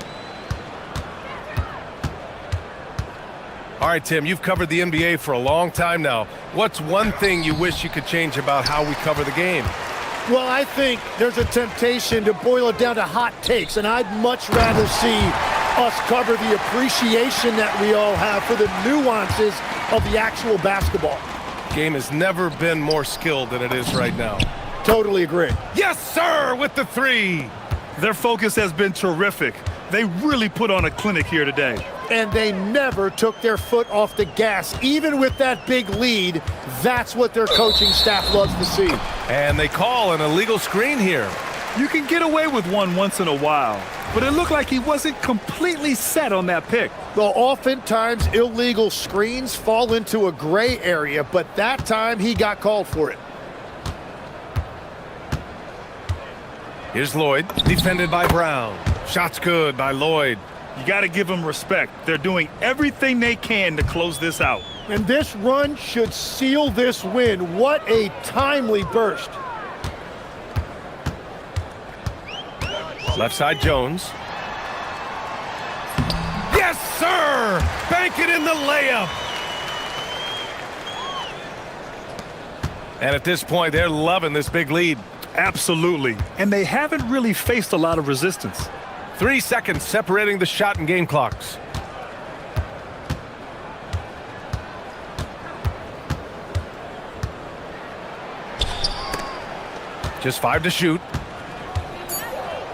All right, Tim, you've covered the NBA for a long time now. What's one thing you wish you could change about how we cover the game? Well, I think there's a temptation to boil it down to hot takes, and I'd much rather see us cover the appreciation that we all have for the nuances of the actual basketball. Game has never been more skilled than it is right now. Totally agree. Yes, sir, with the 3. Their focus has been terrific. They really put on a clinic here today. And they never took their foot off the gas. Even with that big lead, that's what their coaching staff loves to see. And they call an illegal screen here. You can get away with one once in a while, but it looked like he wasn't completely set on that pick. Well, oftentimes illegal screens fall into a gray area, but that time he got called for it. Here's Lloyd, defended by Brown. Shot's good by Lloyd. You got to give them respect. They're doing everything they can to close this out. And this run should seal this win. What a timely burst. Left side, Jones. Yes, sir! Bank it in the layup. And at this point, they're loving this big lead. Absolutely. And they haven't really faced a lot of resistance. 3 seconds separating the shot and game clocks. Just 5 to shoot.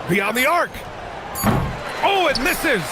Beyond the arc. Oh, it misses.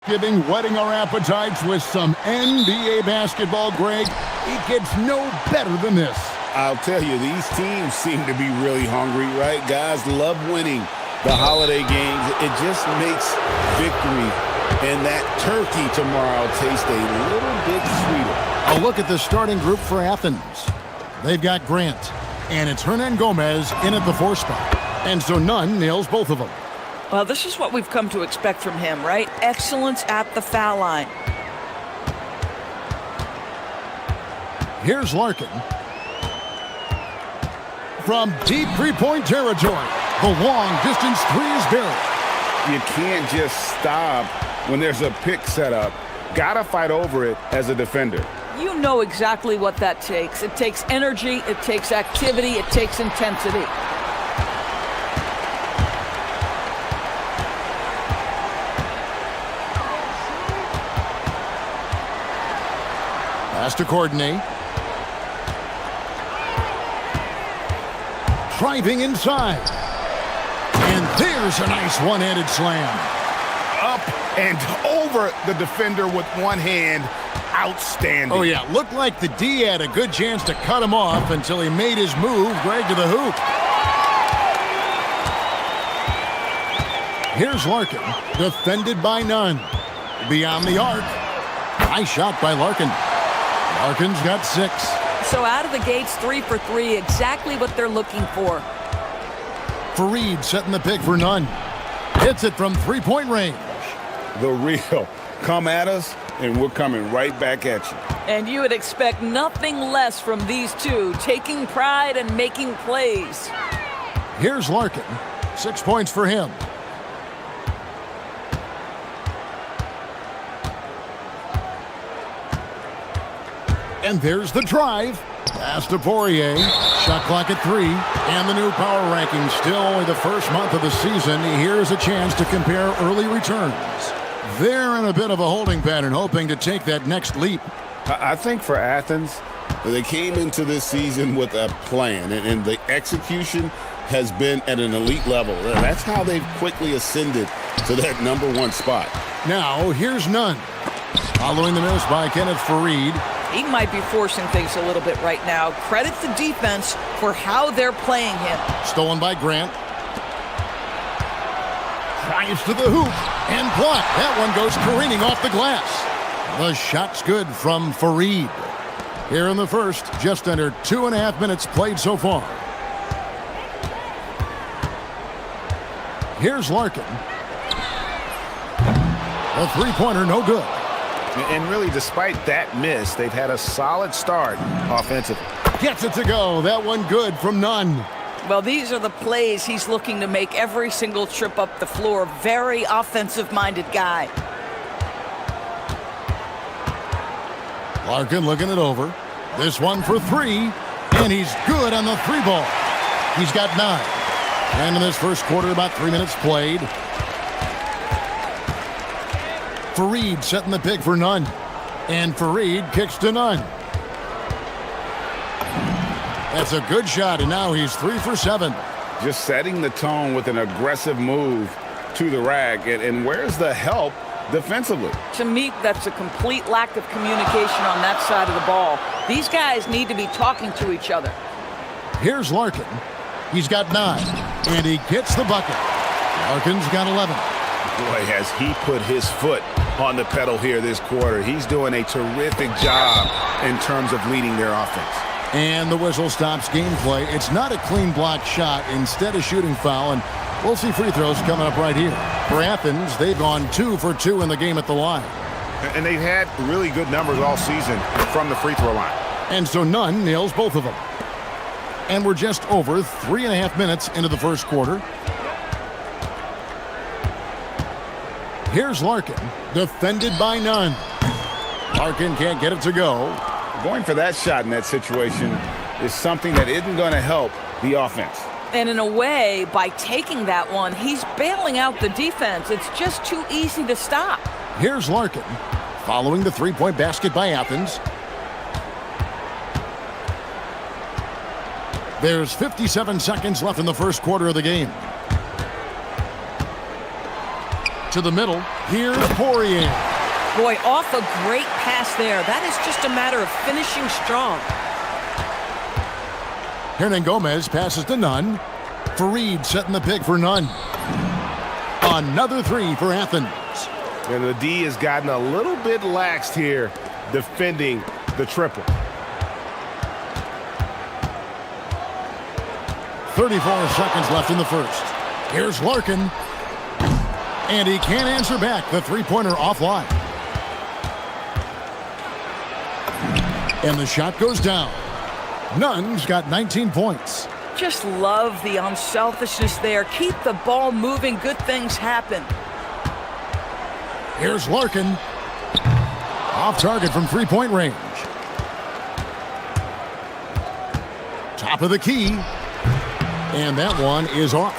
Whetting our appetites with some NBA basketball, Greg. It gets no better than this. I'll tell you, these teams seem to be really hungry, right? Guys love winning the holiday games. It just makes victory and that turkey tomorrow taste a little bit sweeter. A look at the starting group for Athens. They've got Grant, and it's Hernan Gomez in at the 4 spot. And so Nunn nails both of them. Well, this is what we've come to expect from him, right? Excellence at the foul line. Here's Larkin. From deep three-point territory, the long-distance three is buried. You can't just stop when there's a pick set up. Gotta fight over it as a defender. You know exactly what that takes. It takes energy, it takes activity, it takes intensity. Pass to Courtney. Driving inside. And there's a nice one-handed slam. Up and over the defender with one hand. Outstanding. Oh, yeah. Looked like the D had a good chance to cut him off until he made his move, Greg, to the hoop. Here's Larkin, defended by Nunn. Beyond the arc. Nice shot by Larkin. Larkin's got 6. So out of the gates, 3 for 3, exactly what they're looking for. Fareed setting the pick for Nunn. Hits it from three-point range. The real. Come at us, and we're coming right back at you. And you would expect nothing less from these two, taking pride and making plays. Here's Larkin. 6 points for him. And there's the drive. Pass to Poirier. Shot clock at 3. And the new power ranking, still only the first month of the season. Here's a chance to compare early returns. They're in a bit of a holding pattern, hoping to take that next leap. I think for Athens, they came into this season with a plan, and the execution has been at an elite level. That's how they've quickly ascended to that #1 spot. Now, here's Nunn. Following the miss by Kenneth Fareed. He might be forcing things a little bit right now. Credit the defense for how they're playing him. Stolen by Grant. Drives to the hoop and blocked. That one goes careening off the glass. The shot's good from Fareed. Here in the first, just under 2.5 minutes played so far. Here's Larkin. A three-pointer, no good. And really, despite that miss, they've had a solid start offensively. Gets it to go. That one good from Nunn. Well, these are the plays he's looking to make every single trip up the floor. Very offensive-minded guy. Larkin looking it over. This one for 3, and he's good on the 3 ball. He's got 9. And in this first quarter, about 3 minutes played. Fareed setting the pick for Nunn. And Fareed kicks to Nunn. That's a good shot, and now he's 3 for 7. Just setting the tone with an aggressive move to the rack. And where's the help defensively? To me, that's a complete lack of communication on that side of the ball. These guys need to be talking to each other. Here's Larkin. He's got 9, and he gets the bucket. Larkin's got 11. Boy, has he put his foot on the pedal here this quarter. He's doing a terrific job in terms of leading their offense. And the whistle stops gameplay. It's not a clean block shot, instead a shooting foul, and we'll see free throws coming up right here. For Athens, they've gone 2 for 2 in the game at the line. And they've had really good numbers all season from the free throw line. And so Nunn nails both of them. And we're just over 3.5 minutes into the first quarter. Here's Larkin, defended by Nunn. Larkin can't get it to go. Going for that shot in that situation is something that isn't going to help the offense. And in a way, by taking that one, he's bailing out the defense. It's just too easy to stop. Here's Larkin, following the three-point basket by Athens. There's 57 seconds left in the first quarter of the game. To the middle, Here's Poirier. Boy, off a great pass there. That is just a matter of finishing strong. Hernan Gomez passes to Nunn. Fareed setting the pick for Nunn. Another three for Athens. And the D has gotten a little bit laxed here defending the triple. 34 seconds left in the first. Here's Larkin. And he can't answer back. The three-pointer offline. And the shot goes down. Nunn's got 19 points. Just love the unselfishness there. Keep the ball moving. Good things happen. Here's Larkin. Off target from three-point range. Top of the key. And that one is off.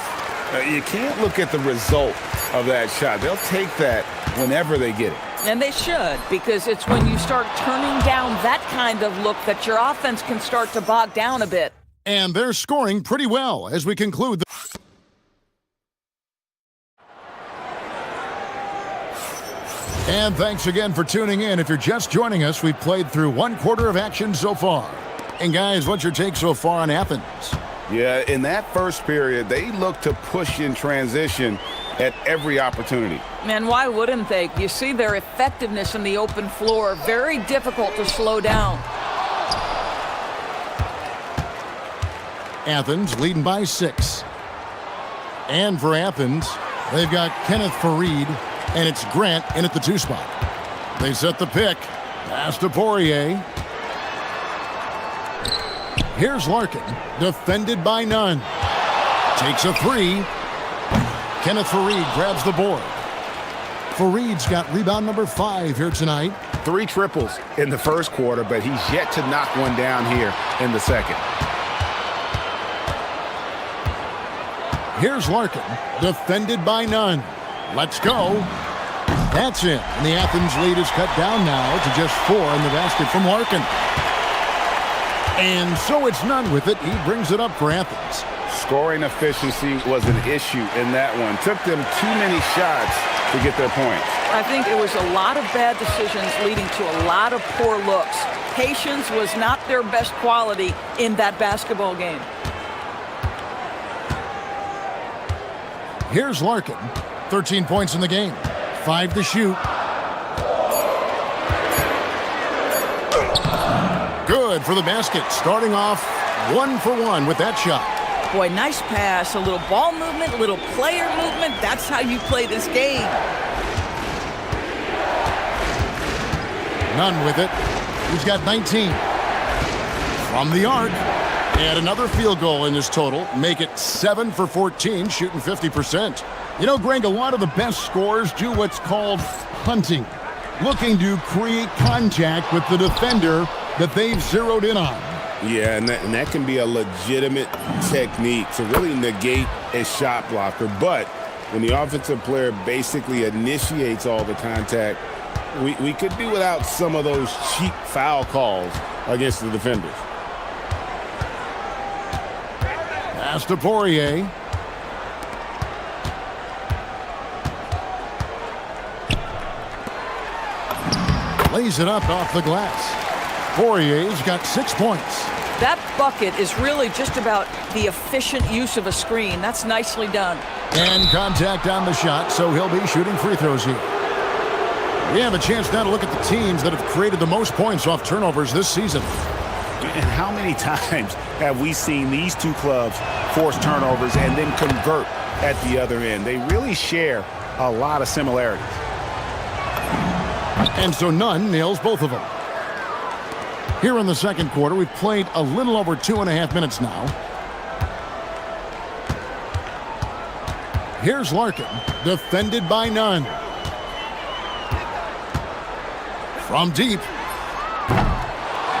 You can't look at the result of that shot. They'll take that whenever they get it. And they should, because it's when you start turning down that kind of look that your offense can start to bog down a bit. And they're scoring pretty well as we conclude. And thanks again for tuning in. If you're just joining us, we've played through one quarter of action so far. And guys, what's your take so far on Athens? Yeah, in that first period, they looked to push in transition at every opportunity. And why wouldn't they? You see their effectiveness in the open floor. Very difficult to slow down. Athens leading by 6. And for Athens, they've got Kenneth Fareed, and it's Grant in at the 2 spot. They set the pick. Pass to Poirier. Here's Larkin, defended by Nunn. Takes a 3. Kenneth Fareed grabs the board. Fareed's got rebound number 5 here tonight. 3 triples in the first quarter, but he's yet to knock one down here in the second. Here's Larkin, defended by Nunn. Let's go. That's it. And the Athens lead is cut down now to just 4 in the basket from Larkin. And so it's Nunn with it. He brings it up for Athens. Scoring efficiency was an issue in that one. Took them too many shots to get their points. I think it was a lot of bad decisions leading to a lot of poor looks. Patience was not their best quality in that basketball game. Here's Larkin. 13 points in the game. 5 to shoot. Good for the basket. Starting off 1 for 1 with that shot. Boy, nice pass. A little ball movement, a little player movement. That's how you play this game. Nunn with it. He's got 19. From the arc. And another field goal in his total. Make it 7 for 14, shooting 50%. You know, Greg, a lot of the best scorers do what's called hunting. Looking to create contact with the defender that they've zeroed in on. Yeah, and that can be a legitimate technique to really negate a shot blocker. But when the offensive player basically initiates all the contact, we could do without some of those cheap foul calls against the defenders. Pass to Poirier. Lays it up off the glass. Poirier's got 6 points. That bucket is really just about the efficient use of a screen. That's nicely done. And contact on the shot, so he'll be shooting free throws here. We have a chance now to look at the teams that have created the most points off turnovers this season. And how many times have we seen these two clubs force turnovers and then convert at the other end? They really share a lot of similarities. And so Nunn nails both of them. Here in the second quarter, we've played a little over 2.5 minutes now. Here's Larkin, defended by Nunn. From deep.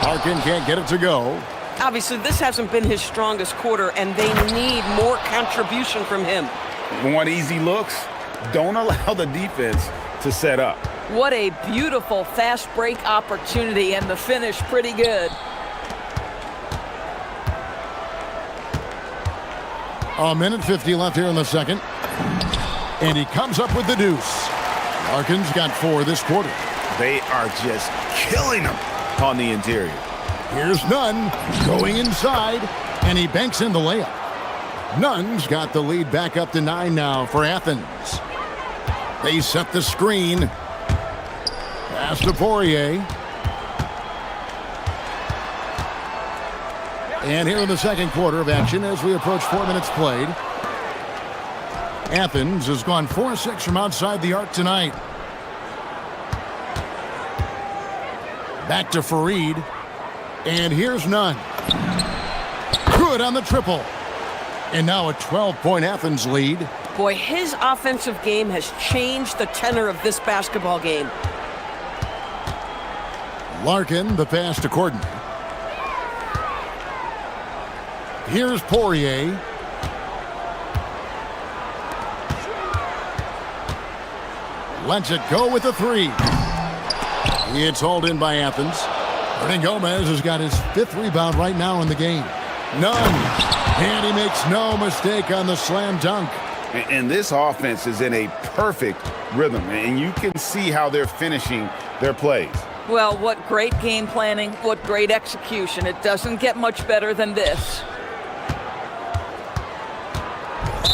Larkin can't get it to go. Obviously, this hasn't been his strongest quarter, and they need more contribution from him. Want easy looks? Don't allow the defense to set up. What a beautiful fast break opportunity, and the finish pretty good. A minute 50 left here in the second. And he comes up with the deuce. Larkin's got 4 this quarter. They are just killing them on the interior. Here's Nunn going inside, and he banks in the layup. Nunn's got the lead back up to 9 now for Athens. They set the screen. Pass to Poirier. And here in the second quarter of action as we approach 4 minutes played. Athens has gone 4-6 from outside the arc tonight. Back to Fareed. And here's Nunn. Good on the triple. And now a 12-point Athens lead. Boy, his offensive game has changed the tenor of this basketball game. Larkin, the pass to Corden. Here's Poirier. Lets it go with the 3. It's hauled in by Athens. Hernan Gomez has got his 5th rebound right now in the game. Nunn. And he makes no mistake on the slam dunk. And this offense is in a perfect rhythm, and you can see how they're finishing their plays. Well, what great game planning, what great execution. It doesn't get much better than this.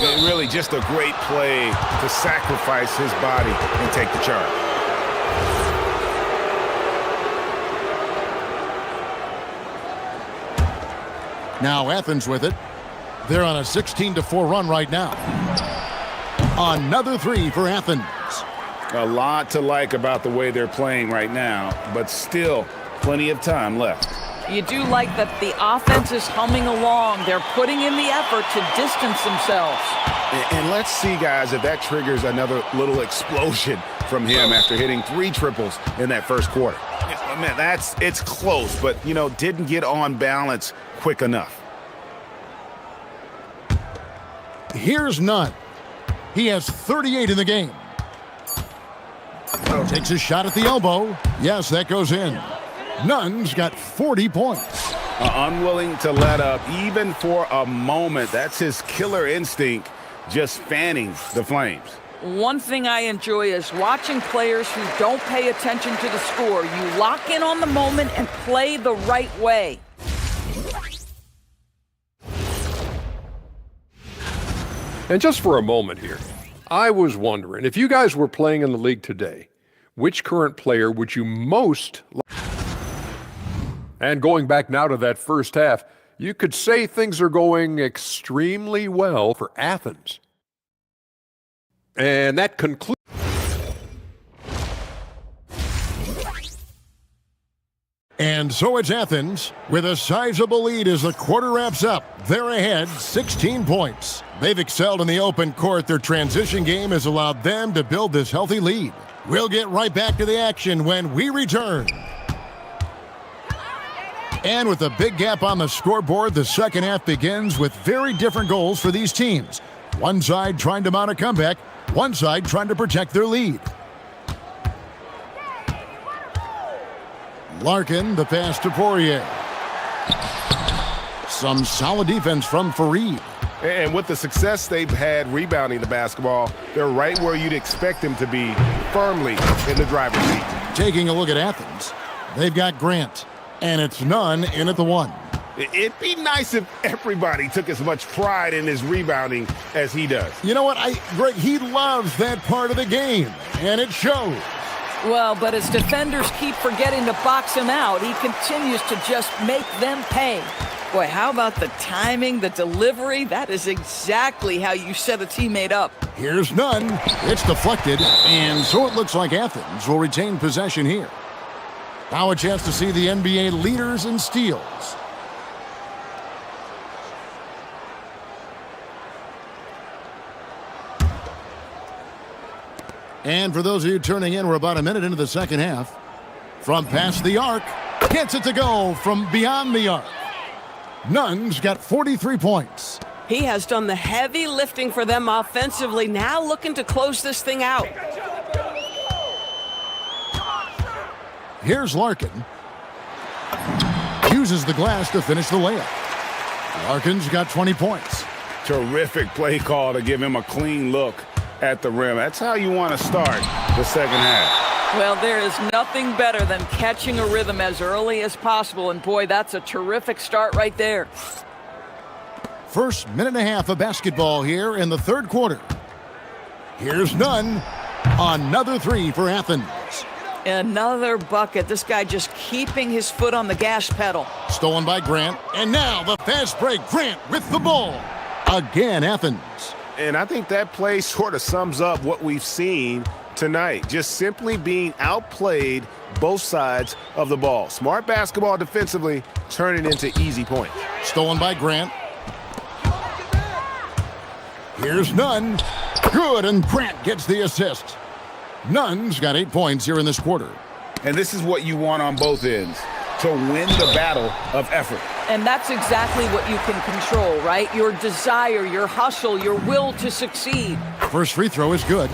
And really just a great play to sacrifice his body and take the charge. Now Athens with it. They're on a 16-4 run right now. Another 3 for Athens. A lot to like about the way they're playing right now, but still plenty of time left. You do like that the offense is humming along. They're putting in the effort to distance themselves. And let's see, guys, if that triggers another little explosion from him after hitting 3 triples in that first quarter. Man, it's close, but, you know, didn't get on balance quick enough. Here's Nunn. He has 38 in the game. Takes a shot at the elbow. Yes, that goes in. Nunn's got 40 points. Unwilling to let up even for a moment. That's his killer instinct, just fanning the flames. One thing I enjoy is watching players who don't pay attention to the score. You lock in on the moment and play the right way. And just for a moment here, I was wondering, if you guys were playing in the league today, which current player would you most like? And going back now to that first half, you could say things are going extremely well for Athens. And that concludes. And so it's Athens with a sizable lead as the quarter wraps up. They're ahead 16 points. They've excelled in the open court. Their transition game has allowed them to build this healthy lead. We'll get right back to the action when we return. And with a big gap on the scoreboard, the second half begins with very different goals for these teams. One side trying to mount a comeback, one side trying to protect their lead. Larkin, the pass to Poirier. Some solid defense from Fareed. And with the success they've had rebounding the basketball, they're right where you'd expect them to be, firmly in the driver's seat. Taking a look at Athens, they've got Grant, and it's Nunn in at the 1. It'd be nice if everybody took as much pride in his rebounding as he does. You know what? Greg, he loves that part of the game, and it shows. Well, but as defenders keep forgetting to box him out, he continues to just make them pay. Boy, how about the timing, the delivery? That is exactly how you set a teammate up. Here's Nunn. It's deflected, and so it looks like Athens will retain possession here. Now a chance to see the NBA leaders in steals. And for those of you turning in, we're about a minute into the second half. From past the arc, gets it to go from beyond the arc. Nunn's got 43 points. He has done the heavy lifting for them offensively, now looking to close this thing out. Here's Larkin. Uses the glass to finish the layup. Larkin's got 20 points. Terrific play call to give him a clean look at the rim. That's how you want to start the second half. Well, there is nothing better than catching a rhythm as early as possible, and boy, that's a terrific start right there. First minute and a half of basketball here in the third quarter. Here's Nunn. Another three for Athens. Another bucket. This guy just keeping his foot on the gas pedal. Stolen by Grant. And now the fast break. Grant with the ball. Again, Athens. And I think that play sort of sums up what we've seen tonight. Just simply being outplayed both sides of the ball. Smart basketball defensively, turning into easy points. Stolen by Grant. Here's Nunn. Good, and Grant gets the assist. Nunn's got 8 points here in this quarter. And this is what you want on both ends, to win the battle of effort. And that's exactly what you can control, right? Your desire, your hustle, your will to succeed. First free throw is good.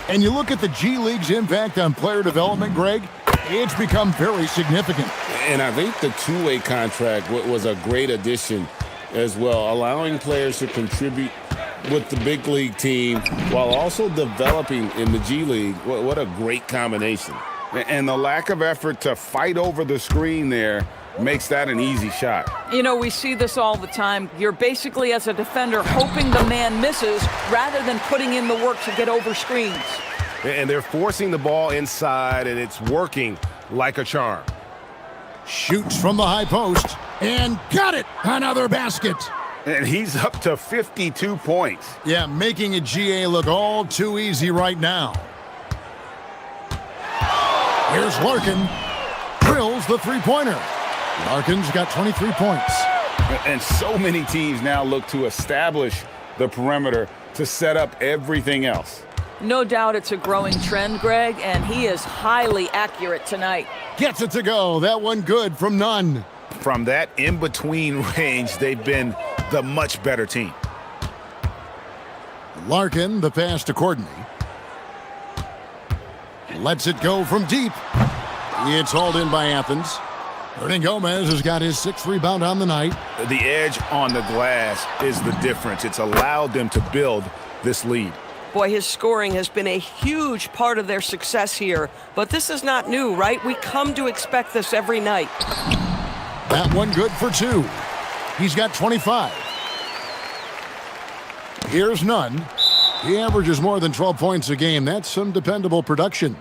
And you look at the G League's impact on player development, Greg, it's become very significant. And I think the two-way contract was a great addition as well, allowing players to contribute with the big league team while also developing in the G League. What a great combination. And the lack of effort to fight over the screen there makes that an easy shot. You know, we see this all the time. You're basically, as a defender, hoping the man misses rather than putting in the work to get over screens. And they're forcing the ball inside, and it's working like a charm. Shoots from the high post and got it. Another basket. And he's up to 52 points. Yeah, making a GA look all too easy right now. Here's Larkin. Drills the three-pointer. Larkin's got 23 points. And so many teams now look to establish the perimeter to set up everything else. No doubt it's a growing trend, Greg, and he is highly accurate tonight. Gets it to go. That one good from Nunn. From that in-between range, they've been the much better team. Larkin, the pass to Courtney. Lets it go from deep. It's hauled in by Athens. Hernan Gomez has got his 6th rebound on the night. The edge on the glass is the difference. It's allowed them to build this lead. Boy, his scoring has been a huge part of their success here. But this is not new, right? We come to expect this every night. That one good for 2. He's got 25. Here's Nunn. He averages more than 12 points a game. That's some dependable production.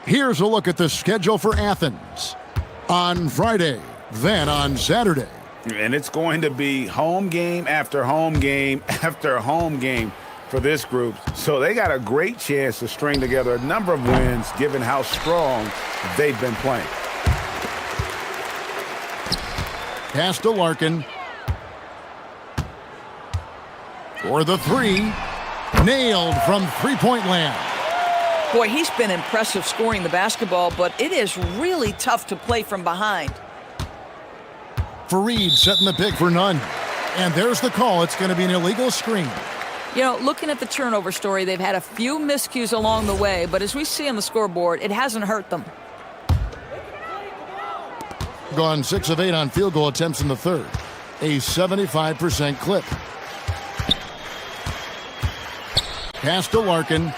Here's a look at the schedule for Athens. On Friday, then on Saturday. And it's going to be home game after home game after home game for this group. So they got a great chance to string together a number of wins given how strong they've been playing. Pass to Larkin. For the 3. Nailed from three-point land. Boy, he's been impressive scoring the basketball, but it is really tough to play from behind. Fareed setting the pick for Nunn. And there's the call. It's going to be an illegal screen. You know, looking at the turnover story, they've had a few miscues along the way, but as we see on the scoreboard, it hasn't hurt them. Gone 6 of 8 on field goal attempts in the third. A 75% clip. Pass to Larkin.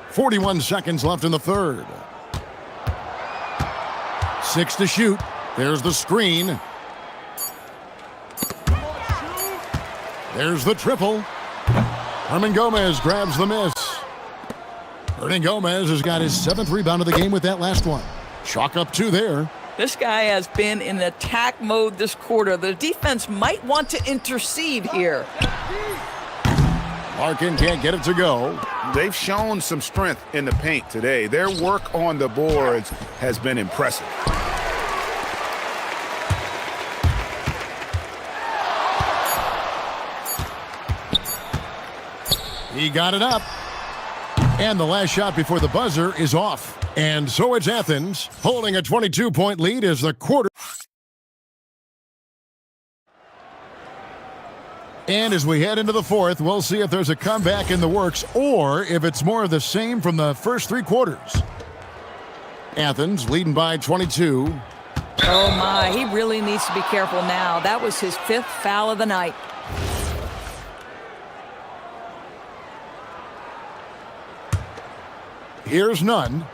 41 seconds left in the third. 6 to shoot. There's the screen. There's the triple. Hernan Gomez grabs the miss. Hernan Gomez has got his 7th rebound of the game with that last one. Chalk up 2 there. This guy has been in attack mode this quarter. The defense might want to intercede here. Larkin can't get it to go. They've shown some strength in the paint today. Their work on the boards has been impressive. He got it up. And the last shot before the buzzer is off. And so it's Athens holding a 22-point lead as the quarter. And as we head into the fourth, we'll see if there's a comeback in the works or if it's more of the same from the first 3 quarters. Athens leading by 22. Oh my, he really needs to be careful now. That was his 5th foul of the night. Here's none.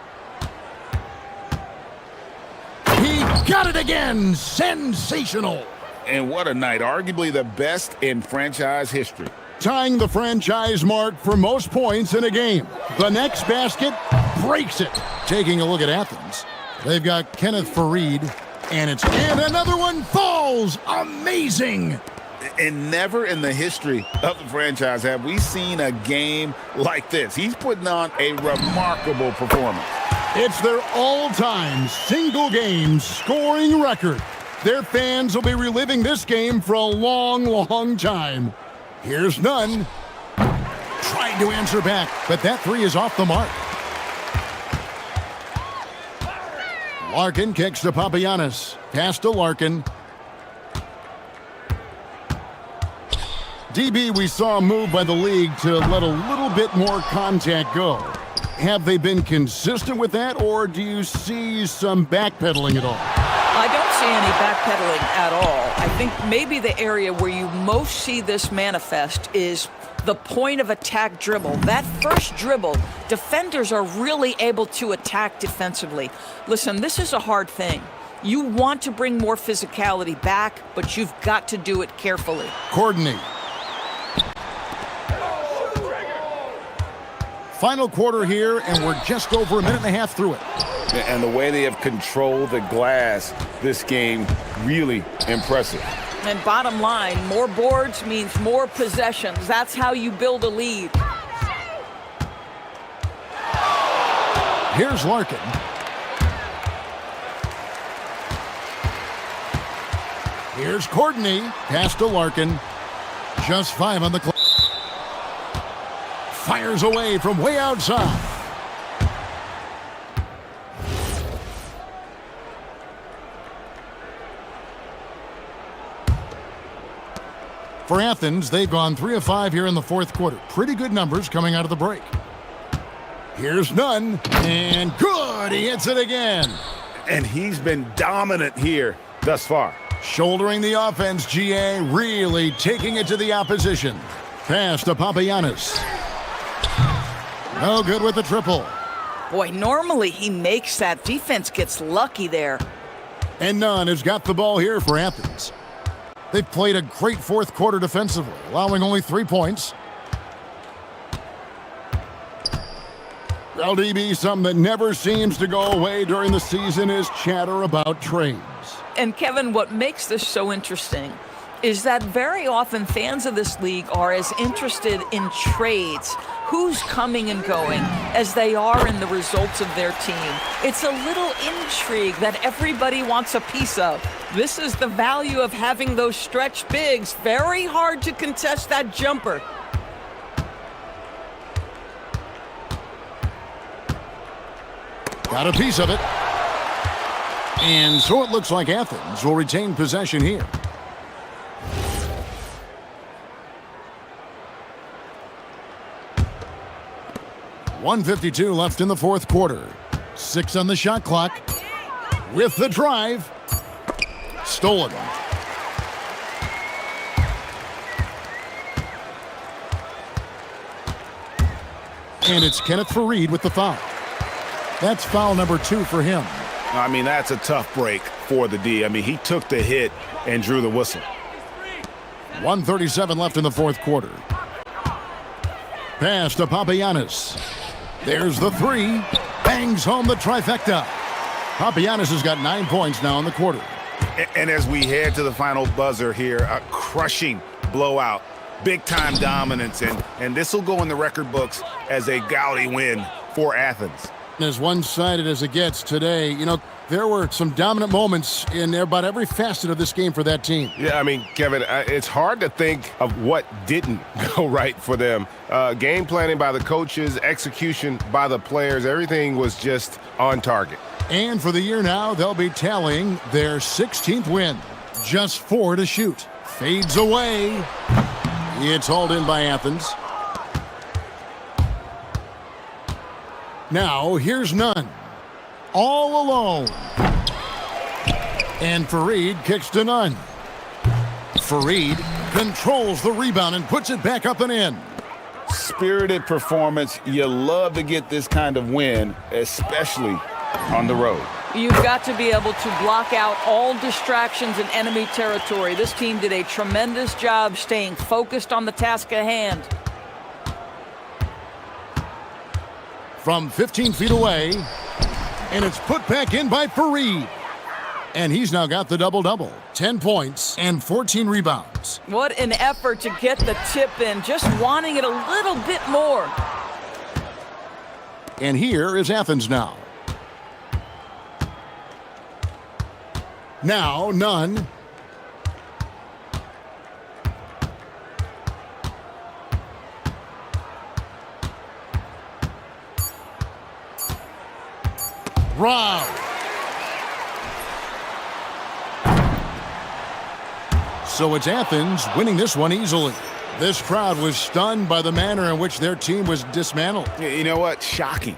He got it again. Sensational. And what a night. Arguably the best in franchise history. Tying the franchise mark for most points in a game. The next basket breaks it. Taking a look at Athens. They've got Kenneth Farid, and another one falls. Amazing. And never in the history of the franchise have we seen a game like this. He's putting on a remarkable performance. It's their all-time single-game scoring record. Their fans will be reliving this game for a long, long time. Here's none. Tried to answer back, but that three is off the mark. Larkin kicks to Papagiannis. Pass to Larkin. DB, we saw a move by the league to let a little bit more contact go. Have they been consistent with that, or do you see some backpedaling at all? I don't see any backpedaling at all. I think maybe the area where you most see this manifest is the point of attack dribble. That first dribble, defenders are really able to attack defensively. Listen, this is a hard thing. You want to bring more physicality back, but you've got to do it carefully. Courtney. Final quarter here, and we're just over a minute and a half through it. And the way they have controlled the glass this game, really impressive. And bottom line, more boards means more possessions. That's how you build a lead. Here's Larkin. Here's Courtney. Pass to Larkin. Just 5 on the clock. Fires away from way outside. For Athens, they've gone 3 of 5 here in the fourth quarter. Pretty good numbers coming out of the break. Here's none, and good, he hits it again. And he's been dominant here thus far. Shouldering the offense, GA, really taking it to the opposition. Pass to Papagiannis. No good with the triple. Boy, normally he makes that. Defense gets lucky there. And Nunn has got the ball here for Athens. They've played a great fourth quarter defensively, allowing only 3 points. LDB, something that never seems to go away during the season is chatter about trades. And Kevin, what makes this so interesting is that very often fans of this league are as interested in trades, who's coming and going, as they are in the results of their team. It's a little intrigue that everybody wants a piece of. This is the value of having those stretch bigs. Very hard to contest that jumper. Got a piece of it. And so it looks like Athens will retain possession here. .152 left in the fourth quarter. 6 on the shot clock. With the drive. Stolen. And it's Kenneth Farid with the foul. That's foul number 2 for him. I mean, that's a tough break for the D. I mean, he took the hit and drew the whistle. 1:37 left in the fourth quarter. Pass to Papagiannis. There's the 3. Bangs home the trifecta. Papagiannis has got 9 points now in the quarter. And as we head to the final buzzer here, a crushing blowout. Big-time dominance, and this will go in the record books as a gaudy win for Athens. As one-sided as it gets today, you know, there were some dominant moments in about every facet of this game for that team. Yeah, I mean, Kevin, it's hard to think of what didn't go right for them. Game planning by the coaches, execution by the players, everything was just on target. And for the year now, they'll be tallying their 16th win. Just 4 to shoot. Fades away. It's hauled in by Athens. Now, here's Nunn. All alone. And Farid kicks to Nunn. Farid controls the rebound and puts it back up and in. spirited performance. You love to get this kind of win, especially on the road. You've got to be able to block out all distractions in enemy territory. This team did a tremendous job staying focused on the task at hand. From 15 feet away, and it's put back in by Fareed. And he's now got the double-double, 10 points and 14 rebounds. What an effort to get the tip in, just wanting it a little bit more. And here is Athens now. Now, Nunn. Rob. So it's Athens winning this one easily. This crowd was stunned by the manner in which their team was dismantled. You know what? Shocking.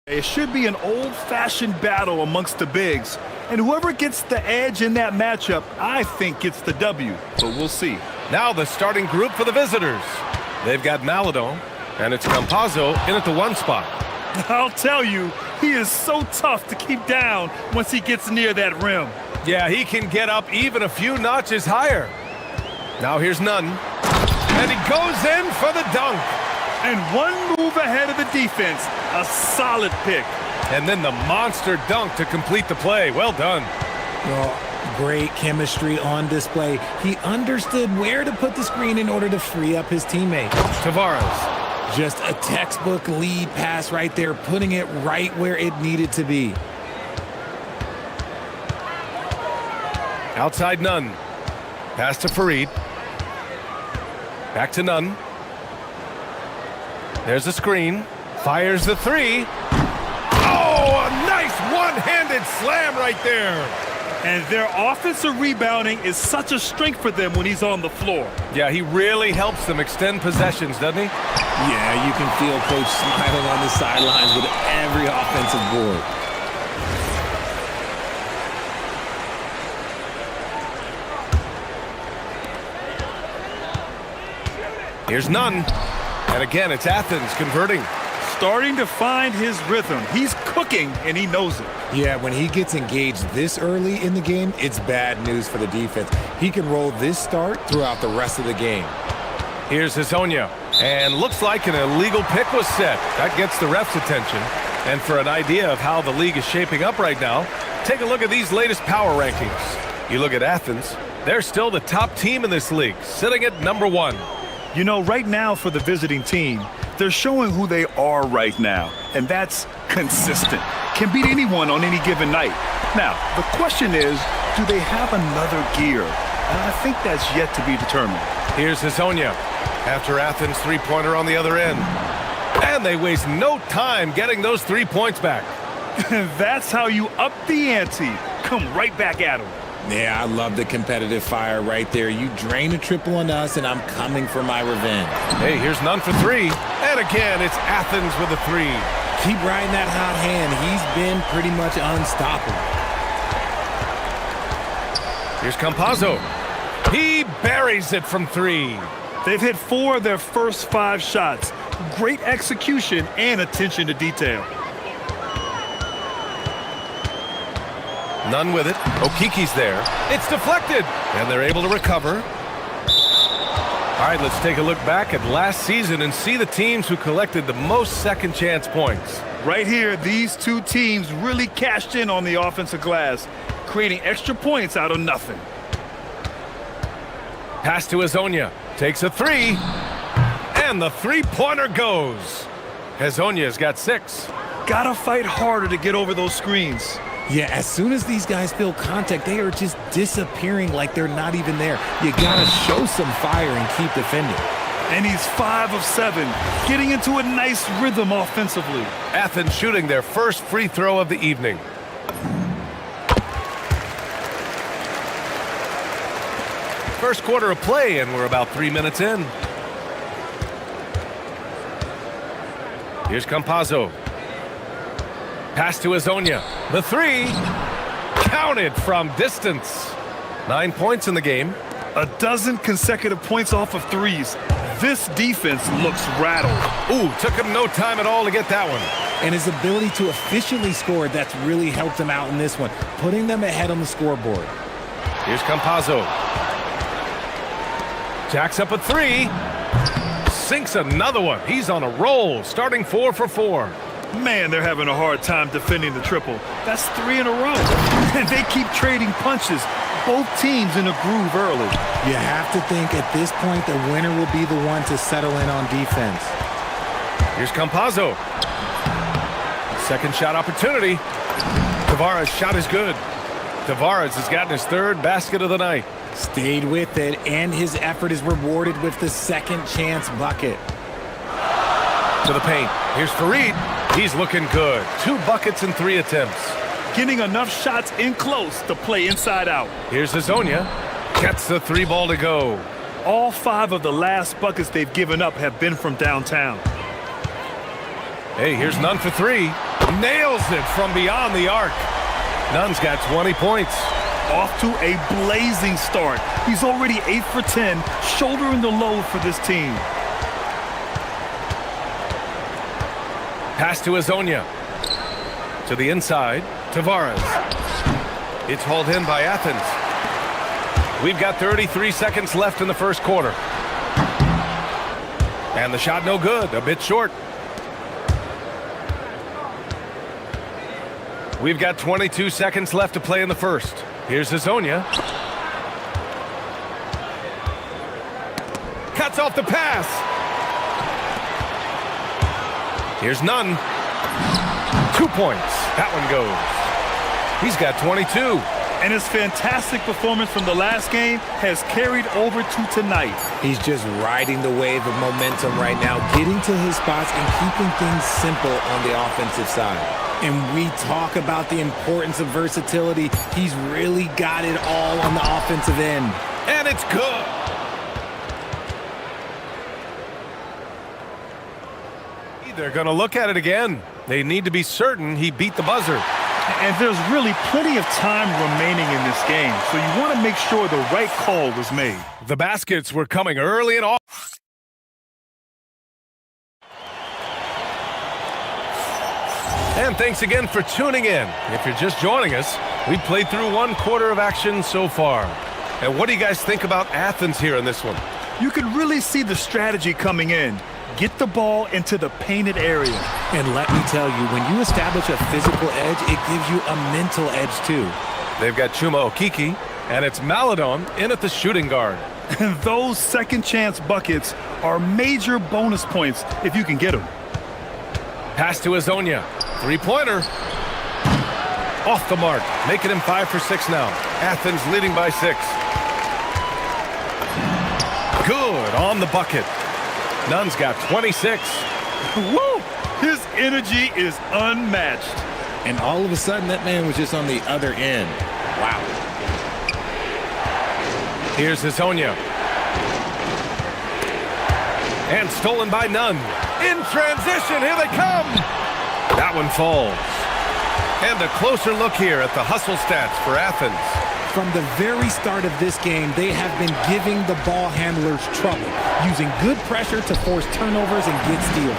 It should be an old-fashioned battle amongst the bigs. And whoever gets the edge in that matchup, I think gets the W. But we'll see. Now the starting group for the visitors. They've got Maladon, and it's Campazzo in at the 1 spot. I'll tell you, he is so tough to keep down once he gets near that rim. Yeah, he can get up even a few notches higher. Now here's Nunn, and he goes in for the dunk. And one move ahead of the defense, a solid pick. And then the monster dunk to complete the play. Well done. Well, great chemistry on display. He understood where to put the screen in order to free up his teammate. Tavares. Just a textbook lead pass right there, putting it right where it needed to be. Outside Nunn. Pass to Farid. Back to Nunn. There's a screen. Fires the 3. Oh, a nice one-handed slam right there. And their offensive rebounding is such a strength for them when he's on the floor. Yeah, he really helps them extend possessions, doesn't he? Yeah, you can feel Coach smiling on the sidelines with every offensive board. Here's Nunn. And again, it's Athens converting. Starting to find his rhythm. He's cooking, and he knows it. Yeah, when he gets engaged this early in the game, it's bad news for the defense. He can roll this start throughout the rest of the game. Here's Hezonja. And looks like an illegal pick was set. That gets the ref's attention. And for an idea of how the league is shaping up right now, take a look at these latest power rankings. You look at Athens, they're still the top team in this league, sitting at number 1. You know, right now for the visiting team, they're showing who they are right now, and that's consistent. Can beat anyone on any given night. Now, the question is, do they have another gear? And I think that's yet to be determined. Here's Hezonja after Athens' three-pointer on the other end. And they waste no time getting those 3 points back. That's how you up the ante. Come right back at them. Yeah, I love the competitive fire right there. You drain a triple on us, and I'm coming for my revenge. Hey, here's Nunn for 3. And again, it's Athens with a 3. Keep riding that hot hand. He's been pretty much unstoppable. Here's Campazzo. He buries it from 3. They've hit 4 of their first 5 shots. Great execution and attention to detail. Nunn with it. Okiki's there. It's deflected. And they're able to recover. All right, let's take a look back at last season and see the teams who collected the most second chance points. Right here, these two teams really cashed in on the offensive glass, creating extra points out of nothing. Pass to Hezonja. Takes a 3. And the three-pointer goes. Hezonja's got 6. Gotta fight harder to get over those screens. Yeah, as soon as these guys feel contact, they are just disappearing like they're not even there. You gotta show some fire and keep defending. And he's 5 of 7, getting into a nice rhythm offensively. Athens shooting their first free throw of the evening. First quarter of play, and we're about 3 minutes in. Here's Campazzo. Pass to Hezonja. The 3. Counted from distance. 9 points in the game. A dozen consecutive points off of threes. This defense looks rattled. Ooh, took him no time at all to get that one. And his ability to efficiently score, that's really helped him out in this one, putting them ahead on the scoreboard. Here's Campazzo. Jacks up a 3. Sinks another one. He's on a roll, starting 4 for 4. Man, they're having a hard time defending the triple. That's 3 in a row. And they keep trading punches. Both teams in a groove early. You have to think at this point the winner will be the one to settle in on defense. Here's Campazzo. Second shot opportunity. Tavares' shot is good. Tavares has gotten his 3rd basket of the night. Stayed with it, and his effort is rewarded with the second chance bucket. To the paint. Here's Farid. He's looking good. 2 buckets in 3 attempts. Getting enough shots in close to play inside out. Here's Hezonja. Gets the 3 ball to go. All 5 of the last buckets they've given up have been from downtown. Hey, here's Nunn for 3. Nails it from beyond the arc. Nunn's got 20 points. Off to a blazing start. He's already 8 for 10, shouldering the load for this team. Pass to Azonia. To the inside, Tavares. It's hauled in by Athens. We've got 33 seconds left in the first quarter. And the shot no good, a bit short. We've got 22 seconds left to play in the first. Here's Azonia. Cuts off the pass. Here's Nunn. 2 points. That one goes. He's got 22. And his fantastic performance from the last game has carried over to tonight. He's just riding the wave of momentum right now, getting to his spots and keeping things simple on the offensive side. And we talk about the importance of versatility. He's really got it all on the offensive end. And it's good. They're going to look at it again. They need to be certain he beat the buzzer. And there's really plenty of time remaining in this game, so you want to make sure the right call was made. The baskets were coming early and often. And thanks again for tuning in. If you're just joining us, we played through 1 quarter of action so far. And what do you guys think about Athens here in this one? You can really see the strategy coming in. Get the ball into the painted area. And let me tell you, when you establish a physical edge, it gives you a mental edge too. They've got Chuma Okiki, and it's Maladon in at the shooting guard. And those second chance buckets are major bonus points if you can get them. Pass to Azonia. 3-pointer. Off the mark, making him 5 for 6 now. Athens leading by 6. Good on the bucket. Nunn's got 26. Woo! His energy is unmatched. And all of a sudden, that man was just on the other end. Wow. Here's Azonia. And stolen by Nunn. In transition, here they come. That one falls. And a closer look here at the hustle stats for Athens. From the very start of this game, they have been giving the ball handlers trouble, using good pressure to force turnovers and get steals.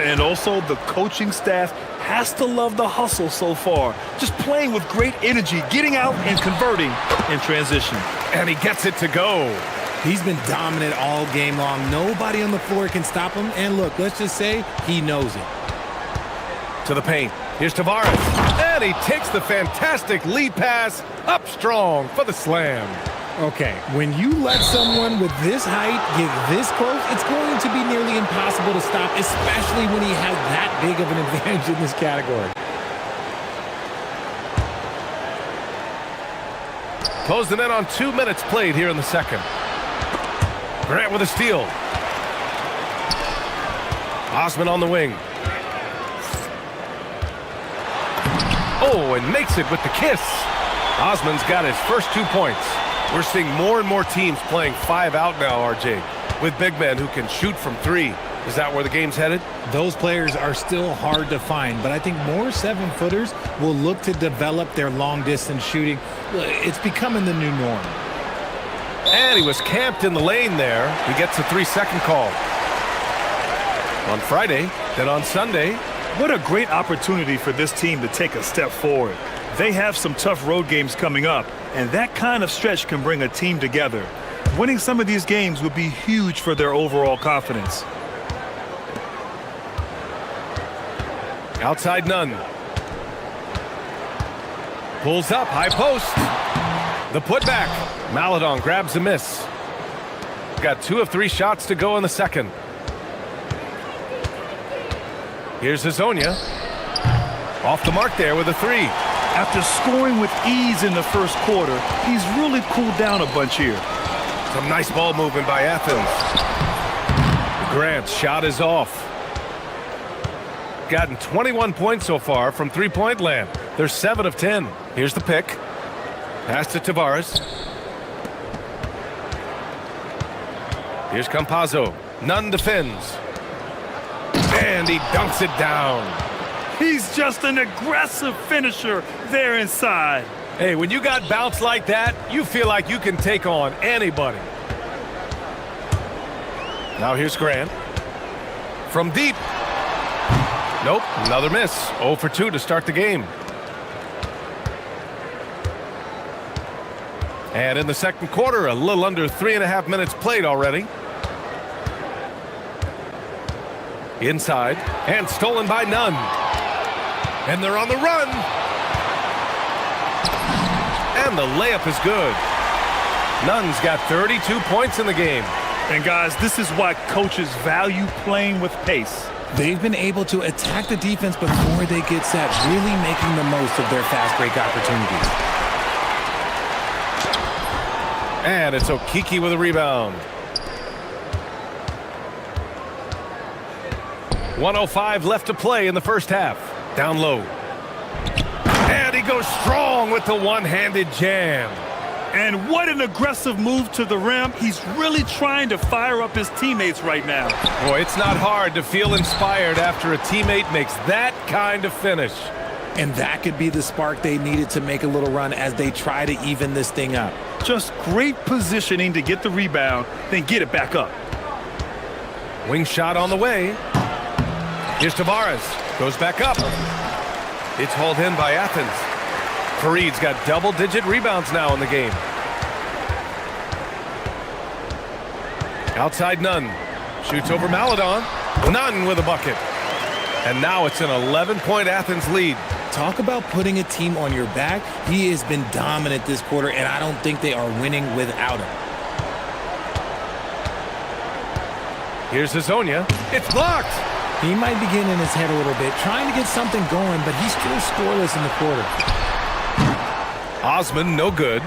And also, the coaching staff has to love the hustle so far. Just playing with great energy, getting out and converting in transition. And he gets it to go. He's been dominant all game long. Nobody on the floor can stop him. And look, let's just say he knows it. To the paint. Here's Tavares. And he takes the fantastic lead pass up strong for the slam. Okay, when you let someone with this height get this close, it's going to be nearly impossible to stop, especially when he has that big of an advantage in this category. Closing in on 2 minutes played here in the second. Grant with a steal. Osman on the wing. Oh, and makes it with the kiss. Osman's got his first 2 points. We're seeing more and more teams playing 5 out now, RJ, with big men who can shoot from 3. Is that where the game's headed? Those players are still hard to find, but I think more 7-footers will look to develop their long-distance shooting. It's becoming the new norm. And he was camped in the lane there. He gets a 3-second call. On Friday, then on Sunday. What a great opportunity for this team to take a step forward. They have some tough road games coming up, and that kind of stretch can bring a team together. Winning some of these games would be huge for their overall confidence. Outside Nunn. Pulls up, high post. The putback. Maladon grabs a miss. Got 2 of 3 shots to go in the second. Here's Azonia. Off the mark there with a 3. After scoring with ease in the first quarter, he's really cooled down a bunch here. Some nice ball movement by Athens. Grant's shot is off. Gotten 21 points so far from 3-point land. They're 7 of 10. Here's the pick. Pass to Tavares. Here's Campazzo. Nunn defends. And he dunks it down. He's just an aggressive finisher there inside. Hey, when you got bounce like that, you feel like you can take on anybody. Now here's Grant. From deep. Nope, another miss. 0 for 2 to start the game. And in the second quarter, a little under 3.5 minutes played already. Inside, and stolen by Nunn. And they're on the run. And the layup is good. Nunn's got 32 points in the game. And guys, this is why coaches value playing with pace. They've been able to attack the defense before they get set, really making the most of their fast break opportunities. And it's Okiki with a rebound. 1:05 left to play in the first half. Down low. And he goes strong with the one-handed jam. And what an aggressive move to the rim. He's really trying to fire up his teammates right now. Boy, it's not hard to feel inspired after a teammate makes that kind of finish. And that could be the spark they needed to make a little run as they try to even this thing up. Just great positioning to get the rebound, then get it back up. Wing shot on the way. Here's Tavares. Goes back up. It's hauled in by Athens. Fareed's got double-digit rebounds now in the game. Outside Nunn. Shoots over Maledon. Nunn with a bucket. And now it's an 11-point Athens lead. Talk about putting a team on your back. He has been dominant this quarter, and I don't think they are winning without him. Here's Hazonia. It's blocked. He might be getting in his head a little bit, trying to get something going, but he's still scoreless in the quarter. Osman, no good.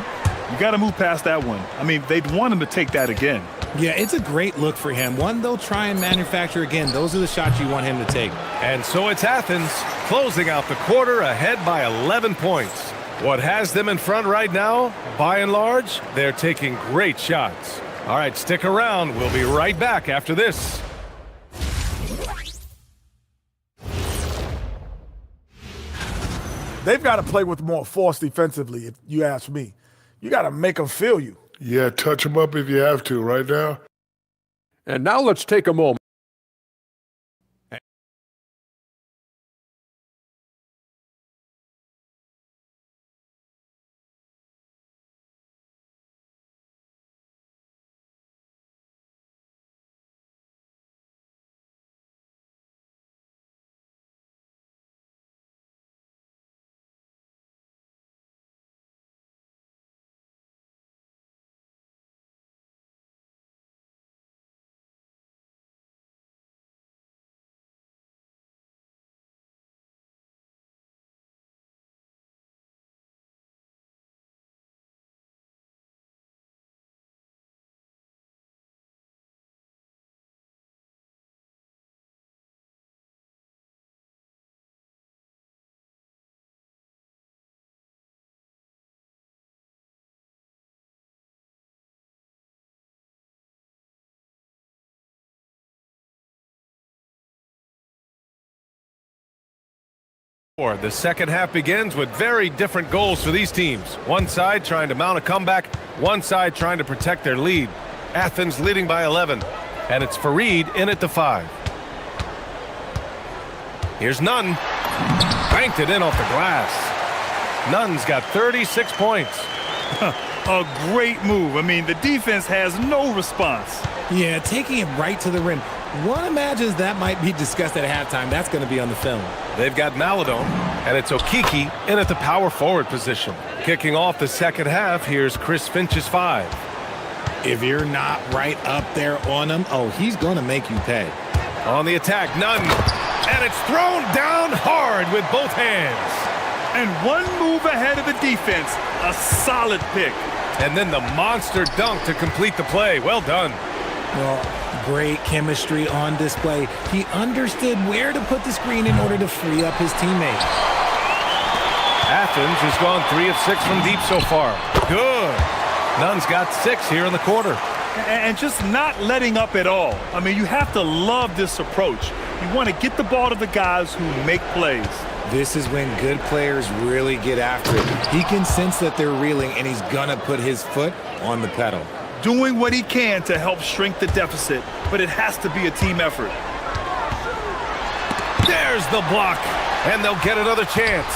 You got to move past that one. I mean, they'd want him to take that again. Yeah, it's a great look for him. One they'll try and manufacture again. Those are the shots you want him to take. And so it's Athens closing out the quarter ahead by 11 points. What has them in front right now? By and large, they're taking great shots. All right, stick around. We'll be right back after this. They've got to play with more force defensively, if you ask me. You got to make them feel you. Yeah, touch them up if you have to right now. And now let's take a moment. The second half begins with very different goals for these teams. One side trying to mount a comeback, one side trying to protect their lead. Athens leading by 11, and it's Fareed in at the 5. Here's Nunn. Banked it in off the glass. Nunn's got 36 points. A great move. I mean, the defense has no response. Yeah, taking it right to the rim. One imagines that might be discussed at halftime. That's going to be on the film. They've got Maledon, and it's Okiki in at the power forward position. Kicking off the second half, here's Chris Finch's 5. If you're not right up there on him, oh, he's going to make you pay. On the attack, Nunn, and it's thrown down hard with both hands. And one move ahead of the defense, a solid pick. And then the monster dunk to complete the play. Well done. Well, great chemistry on display. He understood where to put the screen in order to free up his teammate. Athens has gone 3 of 6 from deep so far. Good. Nunn's got 6 here in the quarter. And just not letting up at all. I mean, you have to love this approach. You want to get the ball to the guys who make plays. This is when good players really get after it. He can sense that they're reeling, and he's going to put his foot on the pedal. Doing what he can to help shrink the deficit, but it has to be a team effort. There's the block, and they'll get another chance.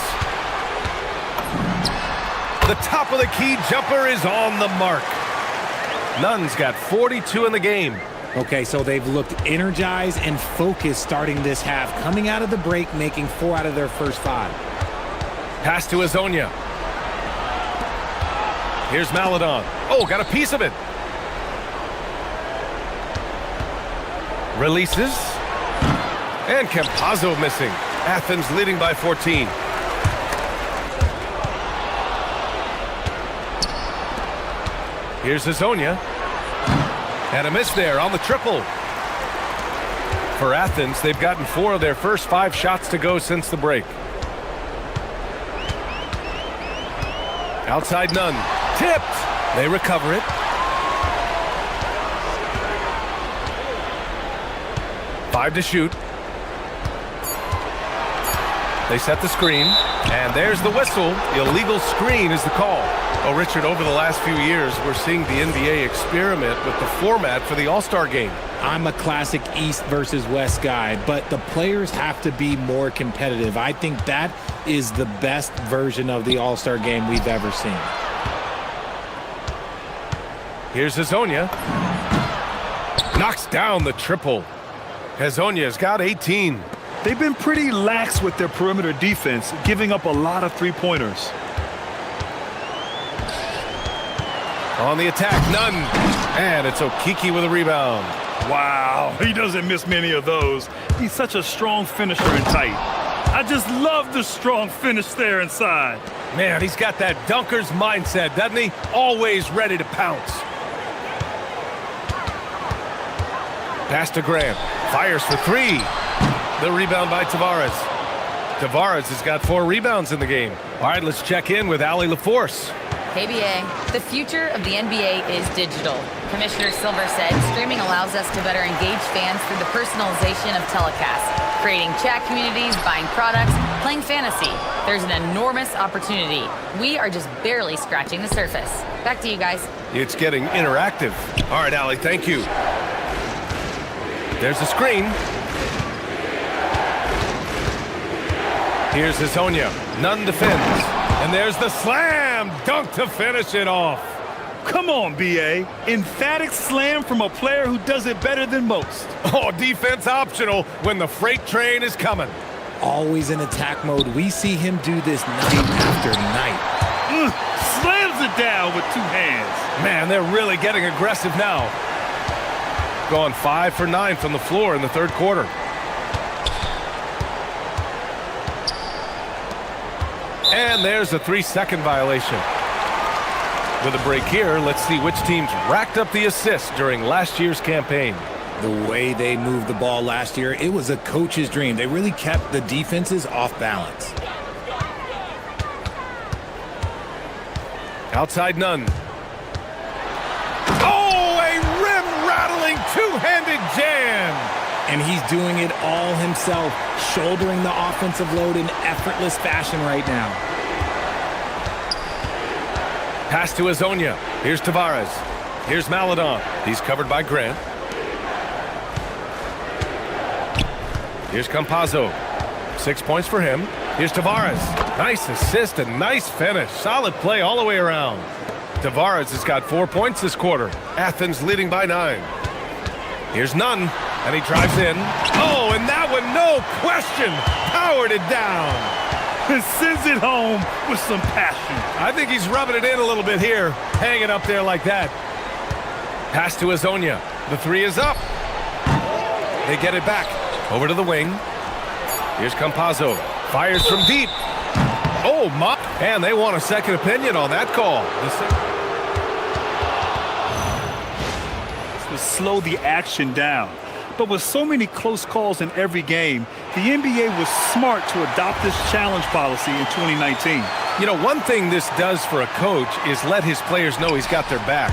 The top of the key jumper is on the mark. Nunn's got 42 in the game. Okay, so they've looked energized and focused starting this half, coming out of the break, making 4 out of their first 5. Pass to Azonia. Here's Maladon. Oh, got a piece of it. Releases. And Campazzo missing. Athens leading by 14. Here's Azonia. And a miss there on the triple. For Athens, they've gotten 4 of their first 5 shots to go since the break. Outside Nunn. Tipped. They recover it. 5 to shoot. They set the screen, and there's the whistle. Illegal screen is the call. Oh, Richard, over the last few years, we're seeing the NBA experiment with the format for the All-Star game. I'm a classic East versus West guy, but the players have to be more competitive. I think that is the best version of the All-Star game we've ever seen. Here's Azonia. Knocks down the triple. Azonia's got 18. They've been pretty lax with their perimeter defense, giving up a lot of three-pointers. On the attack, Nunn. And it's Okiki with a rebound. Wow, he doesn't miss many of those. He's such a strong finisher and tight. I just love the strong finish there inside. Man, he's got that dunker's mindset, doesn't he? Always ready to pounce. Pass to Grant. Fires for 3. The rebound by Tavares. Tavares has got 4 rebounds in the game. All right, let's check in with Allie LaForce. Hey, BA. The future of the NBA is digital. Commissioner Silver said streaming allows us to better engage fans through the personalization of telecasts, creating chat communities, buying products, playing fantasy. There's an enormous opportunity. We are just barely scratching the surface. Back to you guys. It's getting interactive. All right, Allie, thank you. There's the screen. Here's Azonia. Nunn defends. And there's the slam dunk to finish it off. Come on, BA. Emphatic slam from a player who does it better than most. Oh, defense optional when the freight train is coming. Always in attack mode. We see him do this night after night. Slams it down with 2 hands. Man, they're really getting aggressive now. Going 5 for 9 from the floor in the third quarter. And there's a 3-second violation. With a break here, let's see which teams racked up the assists during last year's campaign. The way they moved the ball last year, it was a coach's dream. They really kept the defenses off balance. Outside Nunn. Oh, a rim-rattling two-handed jam. And he's doing it all himself, shouldering the offensive load in effortless fashion right now. Pass to Azonia. Here's Tavares. Here's Maladon. He's covered by Grant. Here's Campazzo. 6 points for him. Here's Tavares. Nice assist and nice finish. Solid play all the way around. Tavares has got 4 points this quarter. Athens leading by 9. Here's Nunn. And he drives in. Oh, and that one, no question, powered it down. And sends it home with some passion. I think he's rubbing it in a little bit here, hanging up there like that. Pass to Azonia. The 3 is up. They get it back. Over to the wing. Here's Campazzo. Fires from deep. Oh, my. And they want a second opinion on that call. To slow the action down. But with so many close calls in every game, the NBA was smart to adopt this challenge policy in 2019. You know, one thing this does for a coach is let his players know he's got their back.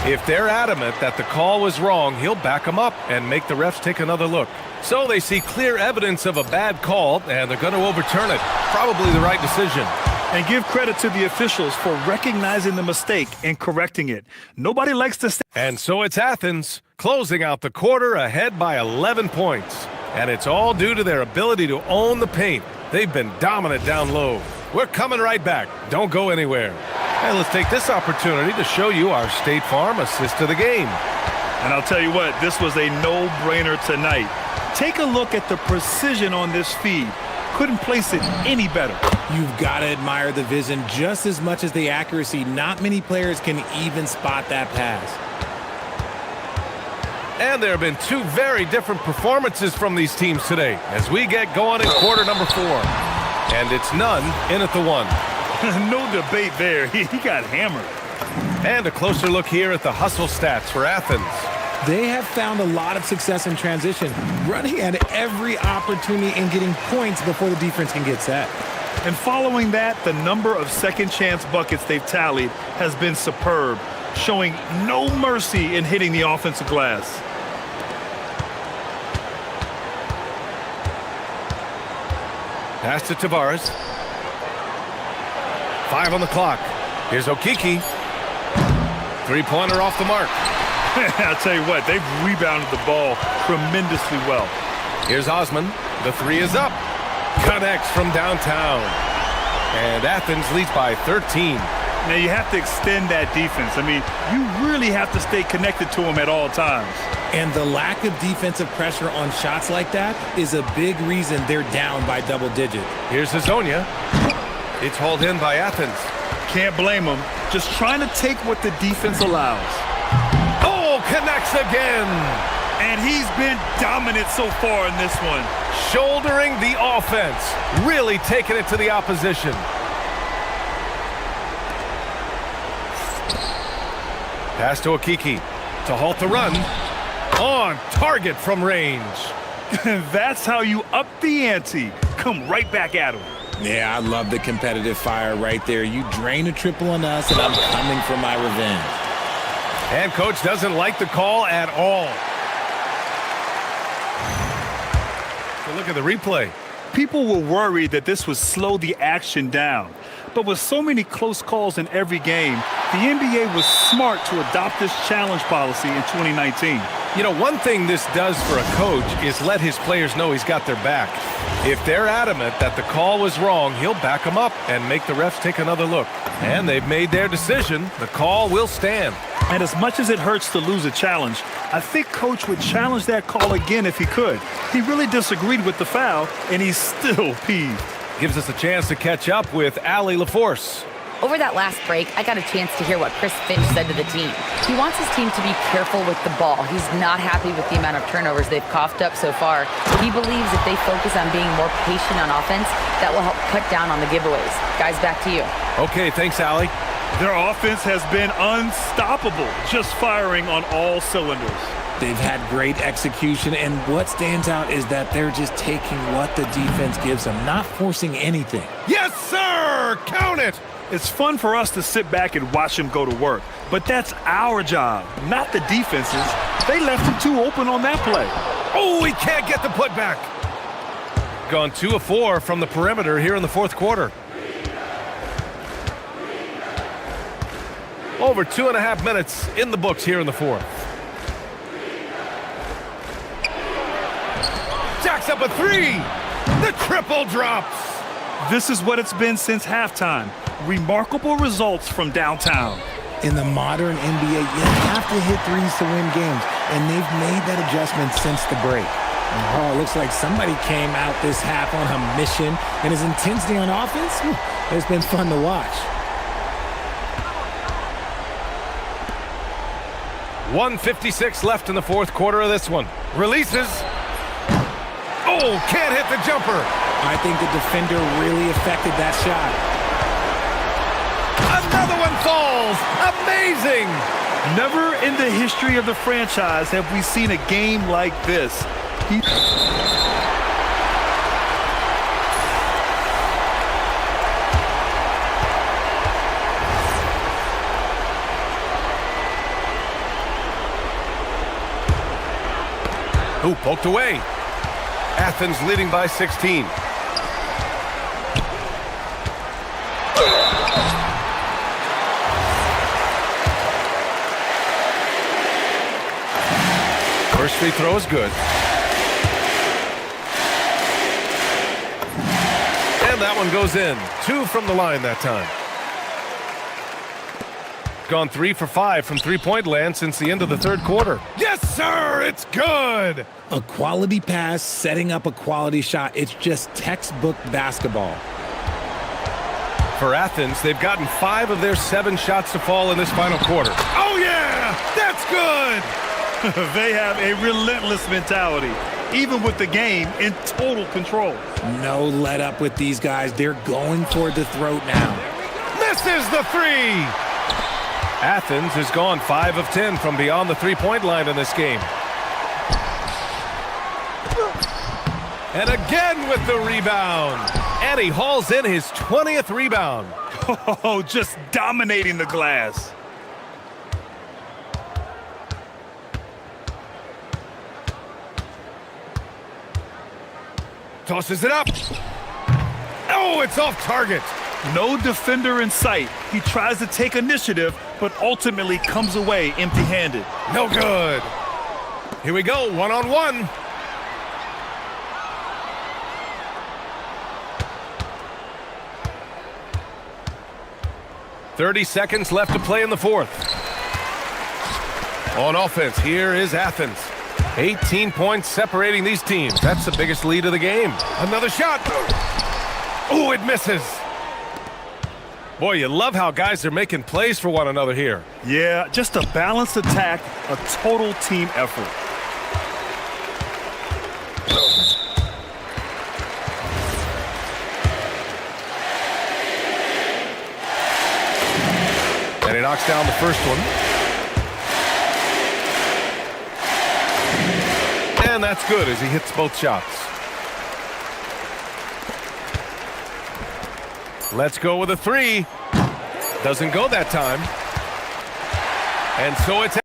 If they're adamant that the call was wrong, he'll back them up and make the refs take another look. So they see clear evidence of a bad call, and they're going to overturn it. Probably the right decision. And give credit to the officials for recognizing the mistake and correcting it. Nobody likes to stay. And so it's Athens, closing out the quarter ahead by 11 points. And it's all due to their ability to own the paint. They've been dominant down low. We're coming right back. Don't go anywhere. And let's take this opportunity to show you our State Farm assist of the game. And I'll tell you what, this was a no-brainer tonight. Take a look at the precision on this feed. Couldn't place it any better. You've got to admire the vision just as much as the accuracy. Not many players can even spot that pass. And there have been two very different performances from these teams today as we get going in quarter number 4. And it's none in at the 1. No debate there. He got hammered. And a closer look here at the hustle stats for Athens. They have found a lot of success in transition, running at every opportunity and getting points before the defense can get set. And following that, the number of second chance buckets they've tallied has been superb, showing no mercy in hitting the offensive glass. Pass to Tavares. 5 on the clock. Here's Okiki. Three-pointer off the mark. I'll tell you what, they've rebounded the ball tremendously well. Here's Osman. The 3 is up. Connects from downtown. And Athens leads by 13. Now you have to extend that defense. I mean, you really have to stay connected to them at all times. And the lack of defensive pressure on shots like that is a big reason they're down by double digit. Here's Hazonia. It's hauled in by Athens. Can't blame them. Just trying to take what the defense allows. Oh, connects again. And he's been dominant so far in this one. Shouldering the offense. Really taking it to the opposition. Pass to Okiki to halt the run. On target from range. That's how you up the ante. Come right back at him. Yeah, I love the competitive fire right there. You drain a triple on us, and I'm coming for my revenge. And coach doesn't like the call at all. So look at the replay. People were worried that this would slow the action down. But with so many close calls in every game, the NBA was smart to adopt this challenge policy in 2019. You know, one thing this does for a coach is let his players know he's got their back. If they're adamant that the call was wrong, he'll back them up and make the refs take another look. And they've made their decision. The call will stand. And as much as it hurts to lose a challenge, I think Coach would challenge that call again if he could. He really disagreed with the foul, and he's still peeved. Gives us a chance to catch up with Allie LaForce. Over that last break, I got a chance to hear what Chris Finch said to the team. He wants his team to be careful with the ball. He's not happy with the amount of turnovers they've coughed up so far. He believes if they focus on being more patient on offense, that will help cut down on the giveaways. Guys, back to you. Okay, thanks, Allie. Their offense has been unstoppable, just firing on all cylinders. They've had great execution, and what stands out is that they're just taking what the defense gives them, not forcing anything. Yes, sir! Count it! It's fun for us to sit back and watch them go to work, but that's our job, not the defense's. They left him too open on that play. Oh, he can't get the putback. Gone 2 of 4 from the perimeter here in the fourth quarter. Over 2.5 minutes in the books here in the fourth. Jacks up a 3. The triple drops. This is what it's been since halftime. Remarkable results from downtown. In the modern NBA, you have to hit threes to win games, and they've made that adjustment since the break. Oh, it looks like somebody came out this half on a mission, and his intensity on offense, it's been fun to watch. 1:56 left in the fourth quarter of this one. Releases. Oh, can't hit the jumper. I think the defender really affected that shot. Another one falls. Amazing. Never in the history of the franchise have we seen a game like this. Ooh, poked away. Athens leading by 16. First free throw is good. And that one goes in. 2 from the line that time. Gone 3 for 5 from three-point land since the end of the third quarter. Yes, sir! It's good! A quality pass, setting up a quality shot. It's just textbook basketball. For Athens, they've gotten 5 of their 7 shots to fall in this final quarter. Oh, yeah! That's good! They have a relentless mentality, even with the game in total control. No let up with these guys. They're going for the throat now. Misses the 3! Athens has gone 5 of 10 from beyond the three-point line in this game. And again with the rebound. And he hauls in his 20th rebound. Oh, just dominating the glass. Tosses it up. Oh, it's off target. No defender in sight. He tries to take initiative, but ultimately comes away empty-handed. No good. Here we go, one-on-one. .30 seconds left to play in the fourth. On offense, here is Athens. 18 points separating these teams. That's the biggest lead of the game. Another shot. Oh, it misses. Boy, you love how guys are making plays for one another here. Yeah, just a balanced attack, a total team effort. And he knocks down the first one. And that's good as he hits both shots. Let's go with a 3. Doesn't go that time. And so it's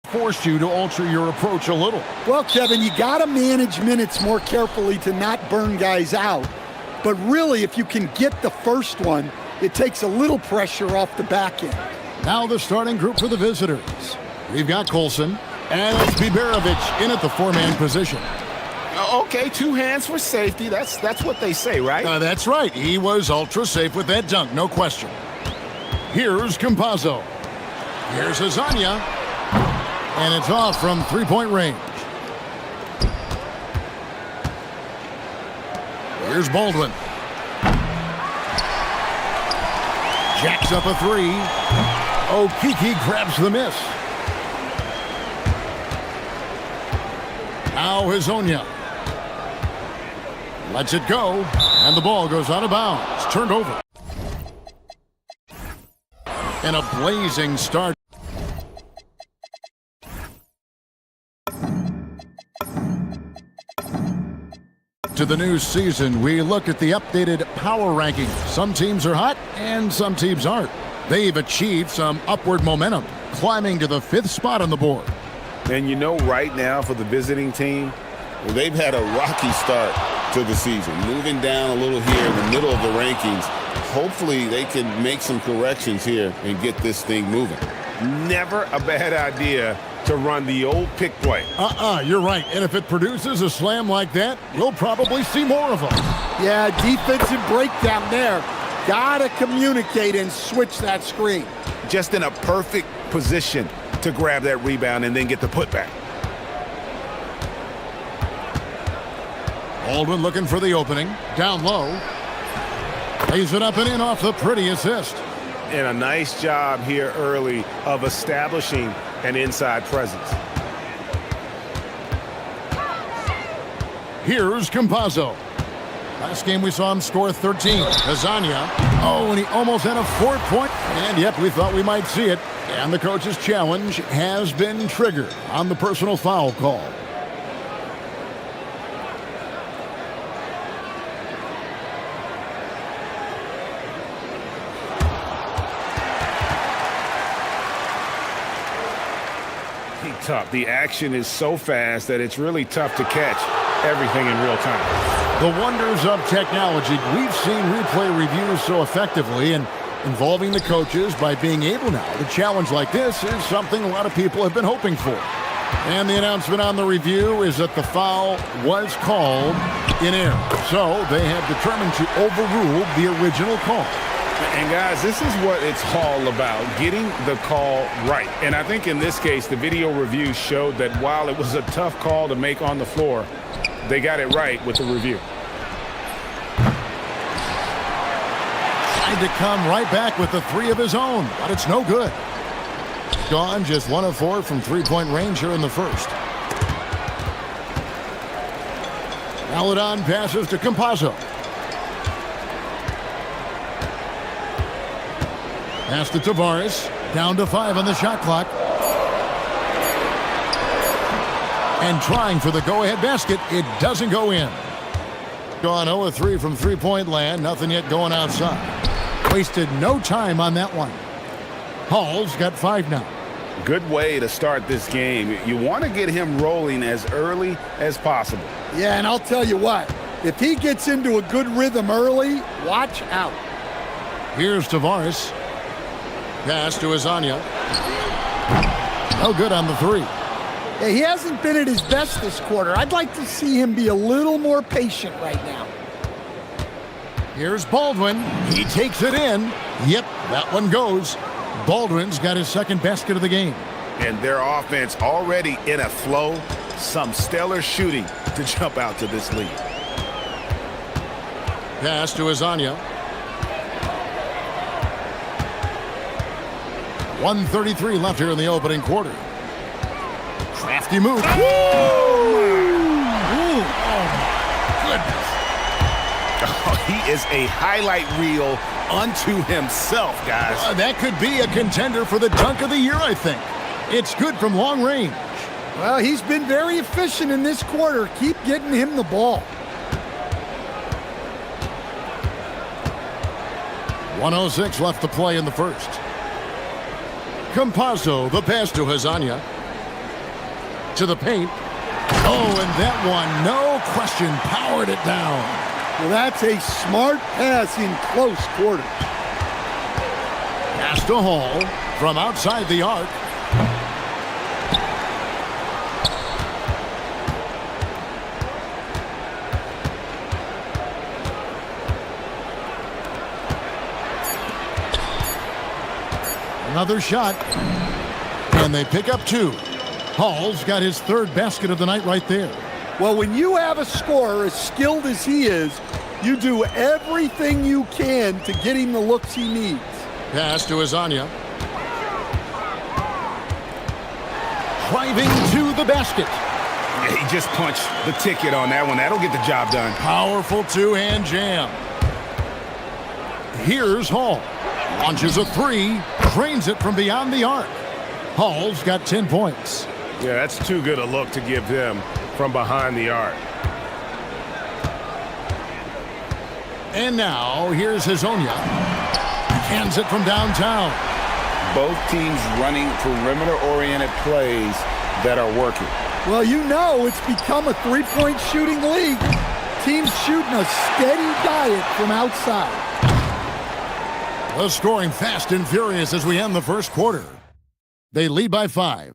forced you to alter your approach a little. Well, Kevin, you got to manage minutes more carefully to not burn guys out. But really, if you can get the first one, it takes a little pressure off the back end. Now the starting group for the visitors. We've got Colson and it's Biberovic in at the four-man position. Okay, 2 hands for safety. That's what they say, right? That's right. He was ultra safe with that dunk, no question. Here's Campazzo. Here's Azania. And it's off from three-point range. Here's Baldwin. Jacks up a three. Okiki grabs the miss. Now Hazonia. Lets it go, and the ball goes out of bounds. Turned over. And a blazing start. To the new season, we look at the updated power rankings. Some teams are hot, and some teams aren't. They've achieved some upward momentum, climbing to the 5th spot on the board. And you know, right now for the visiting team, well, they've had a rocky start to the season, moving down a little here in the middle of the rankings. Hopefully they can make some corrections here and get this thing moving. Never a bad idea to run the old pick play. You're right. And if it produces a slam like that, we'll probably see more of them. Yeah, defensive breakdown there. Gotta communicate and switch that screen. Just in a perfect position to grab that rebound and then get the putback. Baldwin looking for the opening. Down low. Lays it up and in off the pretty assist. And a nice job here early of establishing an inside presence. Here's Campazzo. Last game we saw him score 13. Hazonia. Oh, and he almost had a 4-point. And yep, we thought we might see it. And the coach's challenge has been triggered on the personal foul call. Tough. The action is so fast that it's really tough to catch everything in real time. The wonders of technology. We've seen replay reviews so effectively, and involving the coaches by being able now to challenge like this is something a lot of people have been hoping for. And the announcement on the review is that the foul was called in error. So they have determined to overrule the original call. And guys, this is what it's all about, getting the call right. And I think in this case, the video review showed that while it was a tough call to make on the floor, they got it right with the review. Tried to come right back with the three of his own, but it's no good. Gone just 1 of 4 from three-point range here in the first. Maladon passes to Campazzo. Pass to Tavares. Down to 5 on the shot clock. And trying for the go-ahead basket. It doesn't go in. Gone 0 of 3 from three-point land. Nothing yet going outside. Wasted no time on that one. Hall's got 5 now. Good way to start this game. You want to get him rolling as early as possible. Yeah, and I'll tell you what. If he gets into a good rhythm early, watch out. Here's Tavares. Pass to Azania. No good on the 3. Yeah, he hasn't been at his best this quarter. I'd like to see him be a little more patient right now. Here's Baldwin. He takes it in. Yep, that one goes. Baldwin's got his second basket of the game. And their offense already in a flow. Some stellar shooting to jump out to this lead. Pass to Azania. 1:33 left here in the opening quarter. Crafty move. Ooh, oh my goodness. Oh, he is a highlight reel unto himself, guys. That could be a contender for the dunk of the year, I think. It's good from long range. Well, he's been very efficient in this quarter. Keep getting him the ball. 1:06 left to play in the first. Campazzo, the pass to Hazonia. To the paint. Oh, and that one, no question, powered it down. Well, that's a smart pass in close quarters. Pass to Hall from outside the arc. Another shot, and they pick up 2. Hall's got his 3rd basket of the night right there. Well, when you have a scorer as skilled as he is, you do everything you can to get him the looks he needs. Pass to Azania. Driving to the basket. Yeah, he just punched the ticket on that one. That'll get the job done. Powerful two-hand jam. Here's Hall. Launches a 3, drains it from beyond the arc. Hall's got 10 points. Yeah, that's too good a look to give him from behind the arc. And now, here's Hazonia. Hands it from downtown. Both teams running perimeter-oriented plays that are working. Well, you know it's become a three-point shooting league. Teams shooting a steady diet from outside. The scoring fast and furious as we end the first quarter. They lead by 5.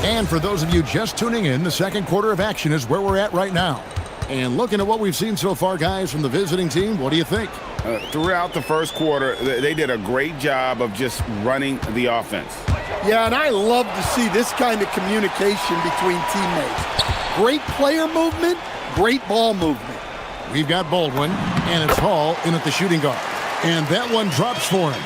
And for those of you just tuning in, the second quarter of action is where we're at right now. And looking at what we've seen so far, guys, from the visiting team, what do you think? Throughout the first quarter, they did a great job of just running the offense. Yeah, and I love to see this kind of communication between teammates. Great player movement, great ball movement. We've got Baldwin, and it's Hall in at the shooting guard. And that one drops for him.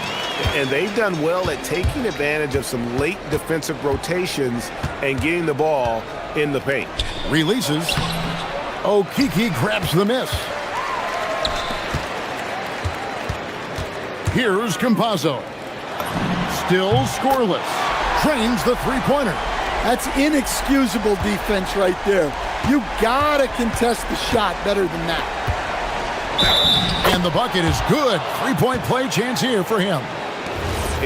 And they've done well at taking advantage of some late defensive rotations and getting the ball in the paint. Releases. Okiki grabs the miss. Here's Campazzo. Still scoreless. Trains the three-pointer. That's inexcusable defense right there. You gotta contest the shot better than that. And the bucket is good. Three-point play chance here for him.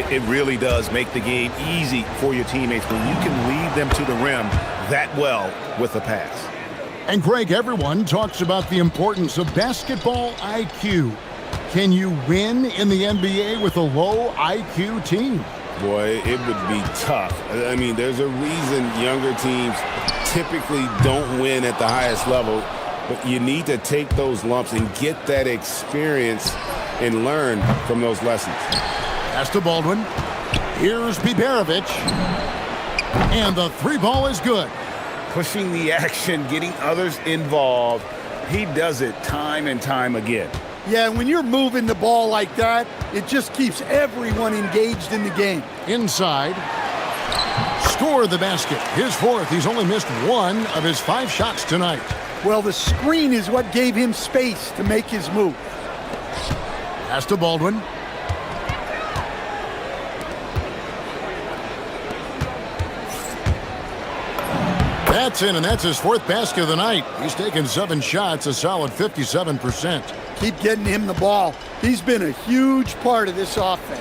It really does make the game easy for your teammates when you can lead them to the rim that well with a pass. And Greg, everyone talks about the importance of basketball IQ. Can you win in the NBA with a low IQ team? Boy, it would be tough. I mean, there's a reason younger teams typically don't win at the highest level, but you need to take those lumps and get that experience and learn from those lessons. Pass to Baldwin. Here's Biberovic. And the three ball is good. Pushing the action, getting others involved. He does it time and time again. Yeah, when you're moving the ball like that, it just keeps everyone engaged in the game. Inside. Score the basket. His 4th. He's only missed 1 of his 5 shots tonight. Well, the screen is what gave him space to make his move. Pass to Baldwin. That's in, and that's his 4th basket of the night. He's taken 7 shots, a solid 57%. Keep getting him the ball. He's been a huge part of this offense.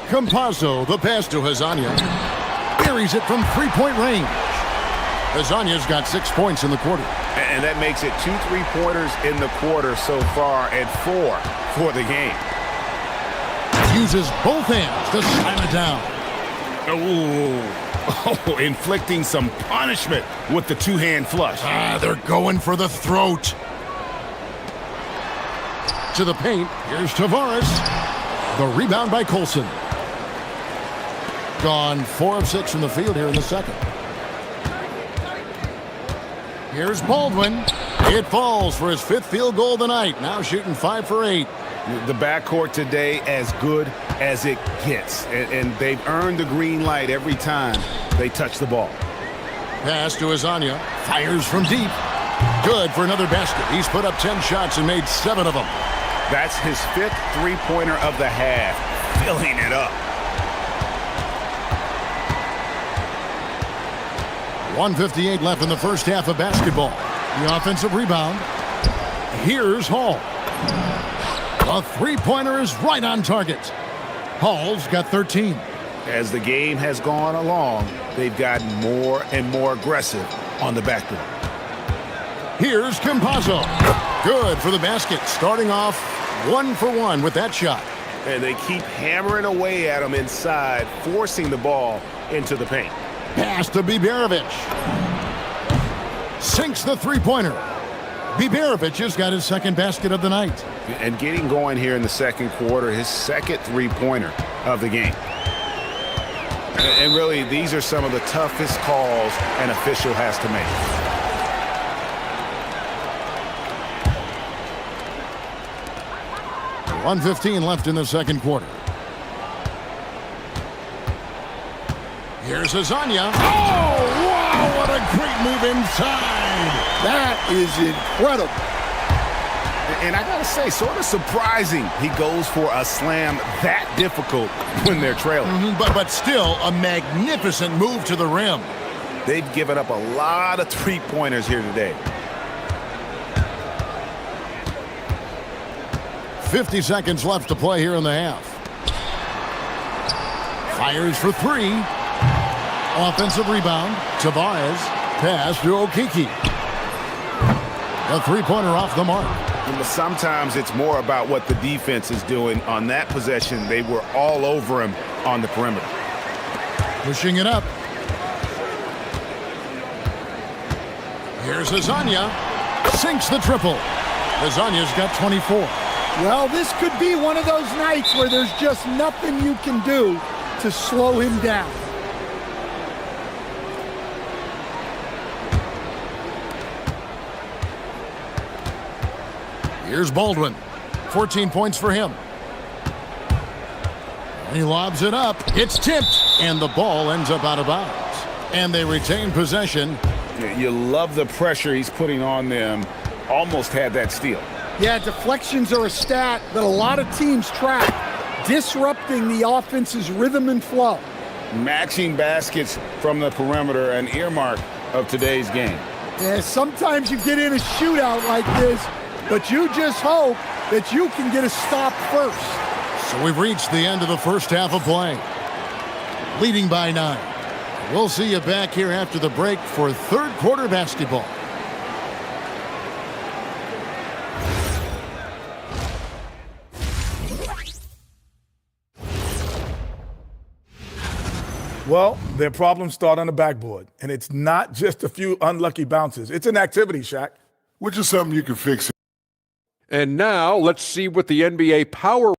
Campazzo, the pass to Hazonia. Buries it from three-point range. Hazania's got 6 points in the quarter. And that makes it 2 3-pointers in the quarter so far and 4 for the game. Uses both hands to slam it down. Oh, inflicting some punishment with the 2-hand flush. They're going for the throat. To the paint. Here's Tavares. The rebound by Colson. Gone 4 of 6 from the field here in the second. Here's Baldwin. It falls for his 5th field goal of the night. Now shooting 5 for 8. The backcourt today as good as it gets. And they've earned the green light every time they touch the ball. Pass to Azania. Fires from deep. Good for another basket. He's put up 10 shots and made 7 of them. That's his 5th three-pointer of the half. Filling it up. 1:58 left in the first half of basketball. The offensive rebound. Here's Hall. A three-pointer is right on target. Hall's got 13. As the game has gone along, they've gotten more and more aggressive on the backboard. Here's Campazzo. Good for the basket, starting off 1 for 1 with that shot. And they keep hammering away at him inside, forcing the ball into the paint. Pass to Biberovic. Sinks the three-pointer. Biberovic has got his second basket of the night. And getting going here in the second quarter, his second three-pointer of the game. And really, these are some of the toughest calls an official has to make. .115 left in the second quarter. Here's Azania. Oh, wow, what a great move inside. That is incredible. And I gotta say, sort of surprising he goes for a slam that difficult when they're trailing. But still a magnificent move to the rim. They've given up a lot of three-pointers here today. 50 seconds left to play here in the half. Fires for three. Offensive rebound. Tavares. Pass to Okiki. A three-pointer off the mark. But sometimes it's more about what the defense is doing. On that possession, they were all over him on the perimeter. Pushing it up. Here's Azania. Sinks the triple. Azania's got 24. Well, this could be one of those nights where there's just nothing you can do to slow him down. Here's Baldwin. 14 points for him. He lobs it up. It's tipped, and the ball ends up out of bounds. And they retain possession. You love the pressure he's putting on them. Almost had that steal. Yeah, deflections are a stat that a lot of teams track, disrupting the offense's rhythm and flow. Matching baskets from the perimeter, an earmark of today's game. Yeah, sometimes you get in a shootout like this, but you just hope that you can get a stop first. So we've reached the end of the first half of play. Leading by 9. We'll see you back here after the break for third quarter basketball. Well, their problems start on the backboard, and it's not just a few unlucky bounces. It's an activity, Shaq. Which is something you can fix. And now let's see what the NBA Power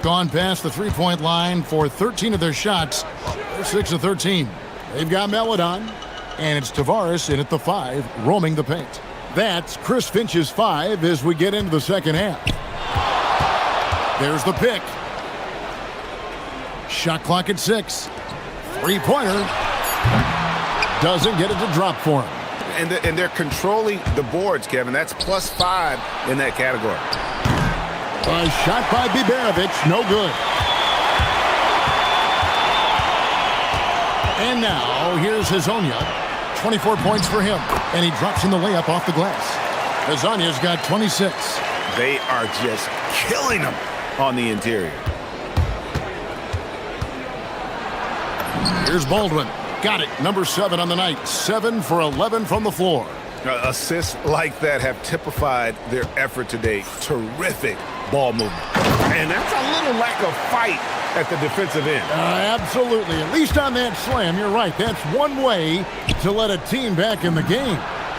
gone past the three-point line for 13 of their shots. They're 6 of 13. They've got Meladon, and it's Tavares in at the 5, roaming the paint. That's Chris Finch's 5 as we get into the second half. There's the pick. Shot clock at 6. Three-pointer. Doesn't get it to drop for him. And they're controlling the boards, Kevin. That's +5 in that category. A shot by Biberovic, no good. And now, here's Hazonia. 24 points for him, and he drops in the layup off the glass. Hazonia's got 26. They are just killing them on the interior. Here's Baldwin. Got it. Number 7 on the night. 7 for 11 from the floor. Assists like that have typified their effort today. Terrific ball movement. And that's a little lack of fight at the defensive end. Absolutely. At least on that slam, you're right. That's one way to let a team back in the game.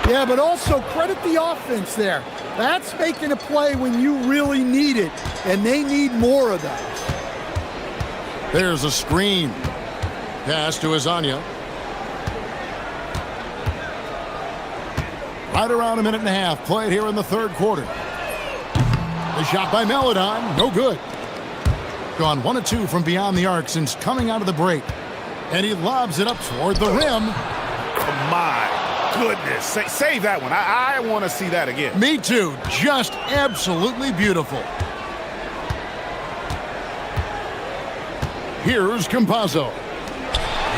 Yeah, but also credit the offense there. That's making a play when you really need it, and they need more of that. There's a screen. Pass to Azania. Right around a minute and a half played here in the third quarter. The shot by Melodon, no good. Gone 1 of 2 from beyond the arc since coming out of the break. And he lobs it up toward the rim. My goodness. Save that one. I want to see that again. Me too. Just absolutely beautiful. Here's Campazzo.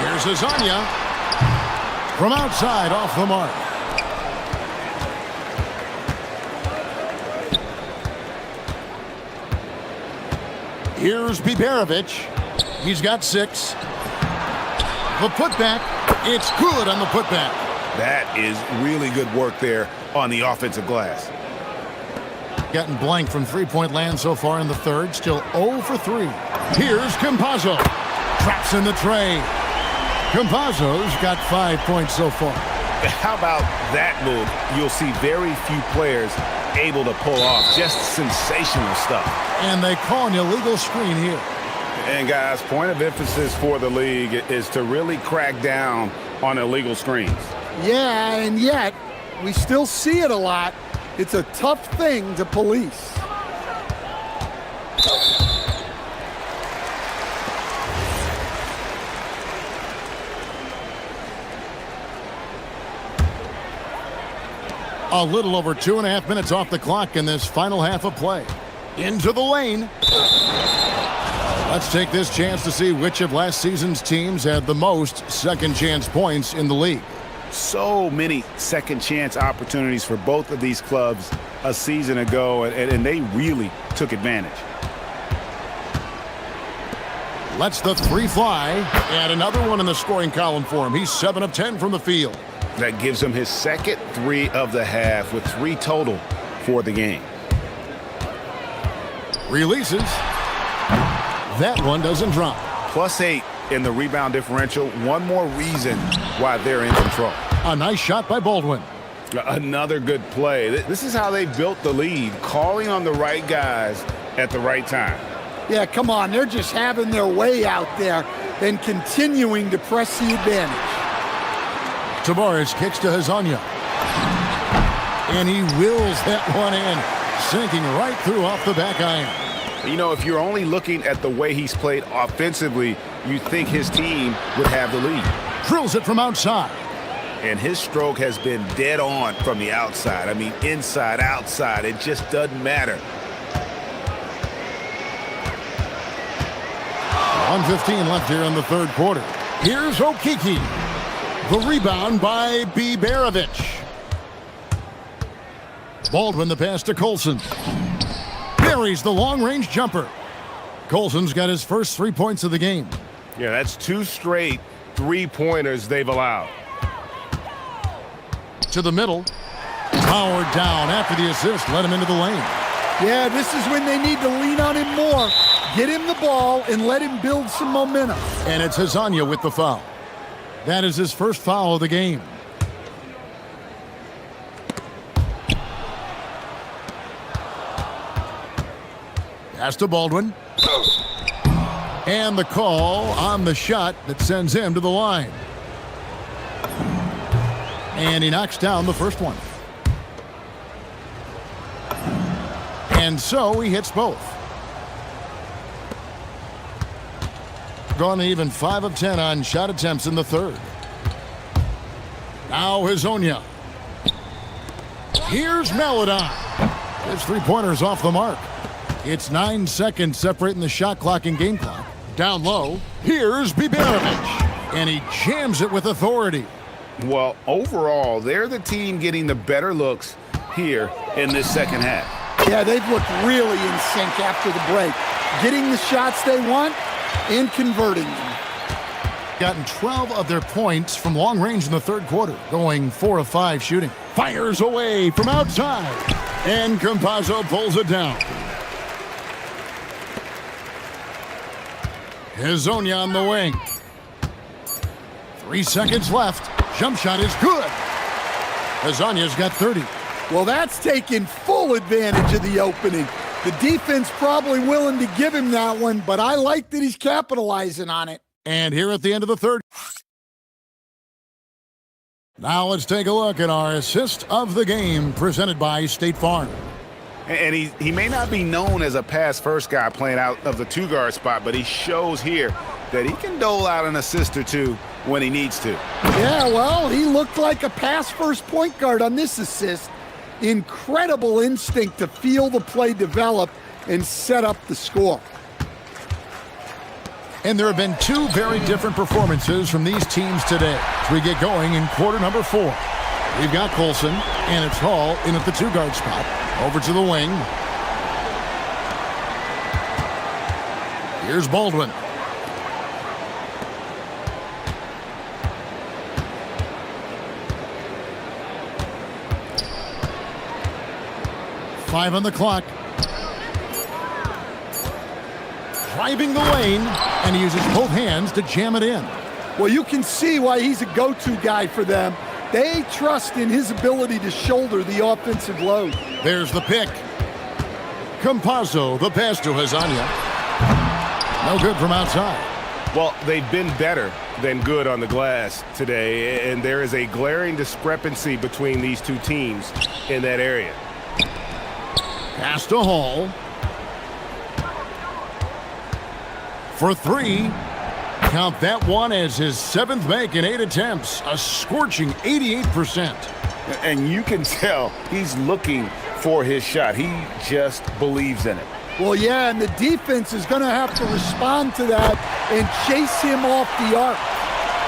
Here's Azania. From outside, off the mark. Here's Biberovic. He's got 6. The putback. It's good on the putback. That is really good work there on the offensive glass. Gotten blank from three-point land so far in the third. Still 0 for 3. Here's Campazzo. Traps in the tray. Campazzo's got 5 points so far. How about that move? You'll see very few players able to pull off just sensational stuff. And they call an illegal screen here. And guys, point of emphasis for the league is to really crack down on illegal screens. Yeah, and yet we still see it a lot. It's a tough thing to police. A little over 2.5 minutes off the clock in this final half of play. Into the lane. Let's take this chance to see which of last season's teams had the most second chance points in the league. So many second chance opportunities for both of these clubs a season ago, and they really took advantage. Lets the 3 fly, and another one in the scoring column for him. He's 7 of 10 from the field. That gives him his second 3 of the half with 3 total for the game. Releases. That one doesn't drop. +8 in the rebound differential. One more reason why they're in control. A nice shot by Baldwin. Another good play. This is how they built the lead, calling on the right guys at the right time. Yeah, come on. They're just having their way out there and continuing to press the advantage. Tavares kicks to Hazanya. And he wills that one in, sinking right through off the back iron. You know, if you're only looking at the way he's played offensively, you think his team would have the lead. Drills it from outside. And his stroke has been dead on from the outside. I mean, inside, outside, it just doesn't matter. 1:15 left here in the third quarter. Here's Okiki. The rebound by Biberovic. Baldwin the pass to Colson. Buries the long-range jumper. Colson's got his first 3 points of the game. Yeah, that's 2 straight 3-pointers they've allowed. To the middle. Powered down after the assist. Let him into the lane. Yeah, this is when they need to lean on him more. Get him the ball and let him build some momentum. And it's Hazanya with the foul. That is his first foul of the game. Pass to Baldwin. And the call on the shot that sends him to the line. And he knocks down the first one. And so he hits both. Gone even 5 of 10 on shot attempts in the third. Now Hazonia. Here's Melodon. His 3-pointer's off the mark. It's 9 seconds separating the shot clock and game clock. Down low. Here's Biberovic. And he jams it with authority. Well, overall, they're the team getting the better looks here in this second half. Yeah, they've looked really in sync after the break. Getting the shots they want and converting them. Gotten 12 of their points from long range in the third quarter, going 4 of 5 shooting. Fires away from outside, and Campazzo pulls it down. Hezonja on the wing. 3 seconds left. Jump shot is good. Hezonja's got 30. Well, that's taken full advantage of the opening. The defense probably willing to give him that one, but I like that he's capitalizing on it. And here at the end of the third. Now let's take a look at our assist of the game presented by State Farm. And he may not be known as a pass-first guy playing out of the two-guard spot, but he shows here that he can dole out an assist or two when he needs to. Yeah, well, he looked like a pass-first point guard on this assist. Incredible instinct to feel the play develop and set up the score. And there have been 2 very different performances from these teams today as we get going in quarter number 4. We've got Colson, and it's Hall in at the two-guard spot. Over to the wing. Here's Baldwin. Five on the clock. Driving the lane, and he uses both hands to jam it in. Well, you can see why he's a go-to guy for them. They trust in his ability to shoulder the offensive load. There's the pick. Campazzo, the pass to Hezonja. No good from outside. Well, they've been better than good on the glass today, and there is a glaring discrepancy between these two teams in that area. Pass to Hall. For 3. Count that one as his 7th make in 8 attempts. A scorching 88%. And you can tell he's looking for his shot. He just believes in it. Well, yeah, and the defense is going to have to respond to that and chase him off the arc.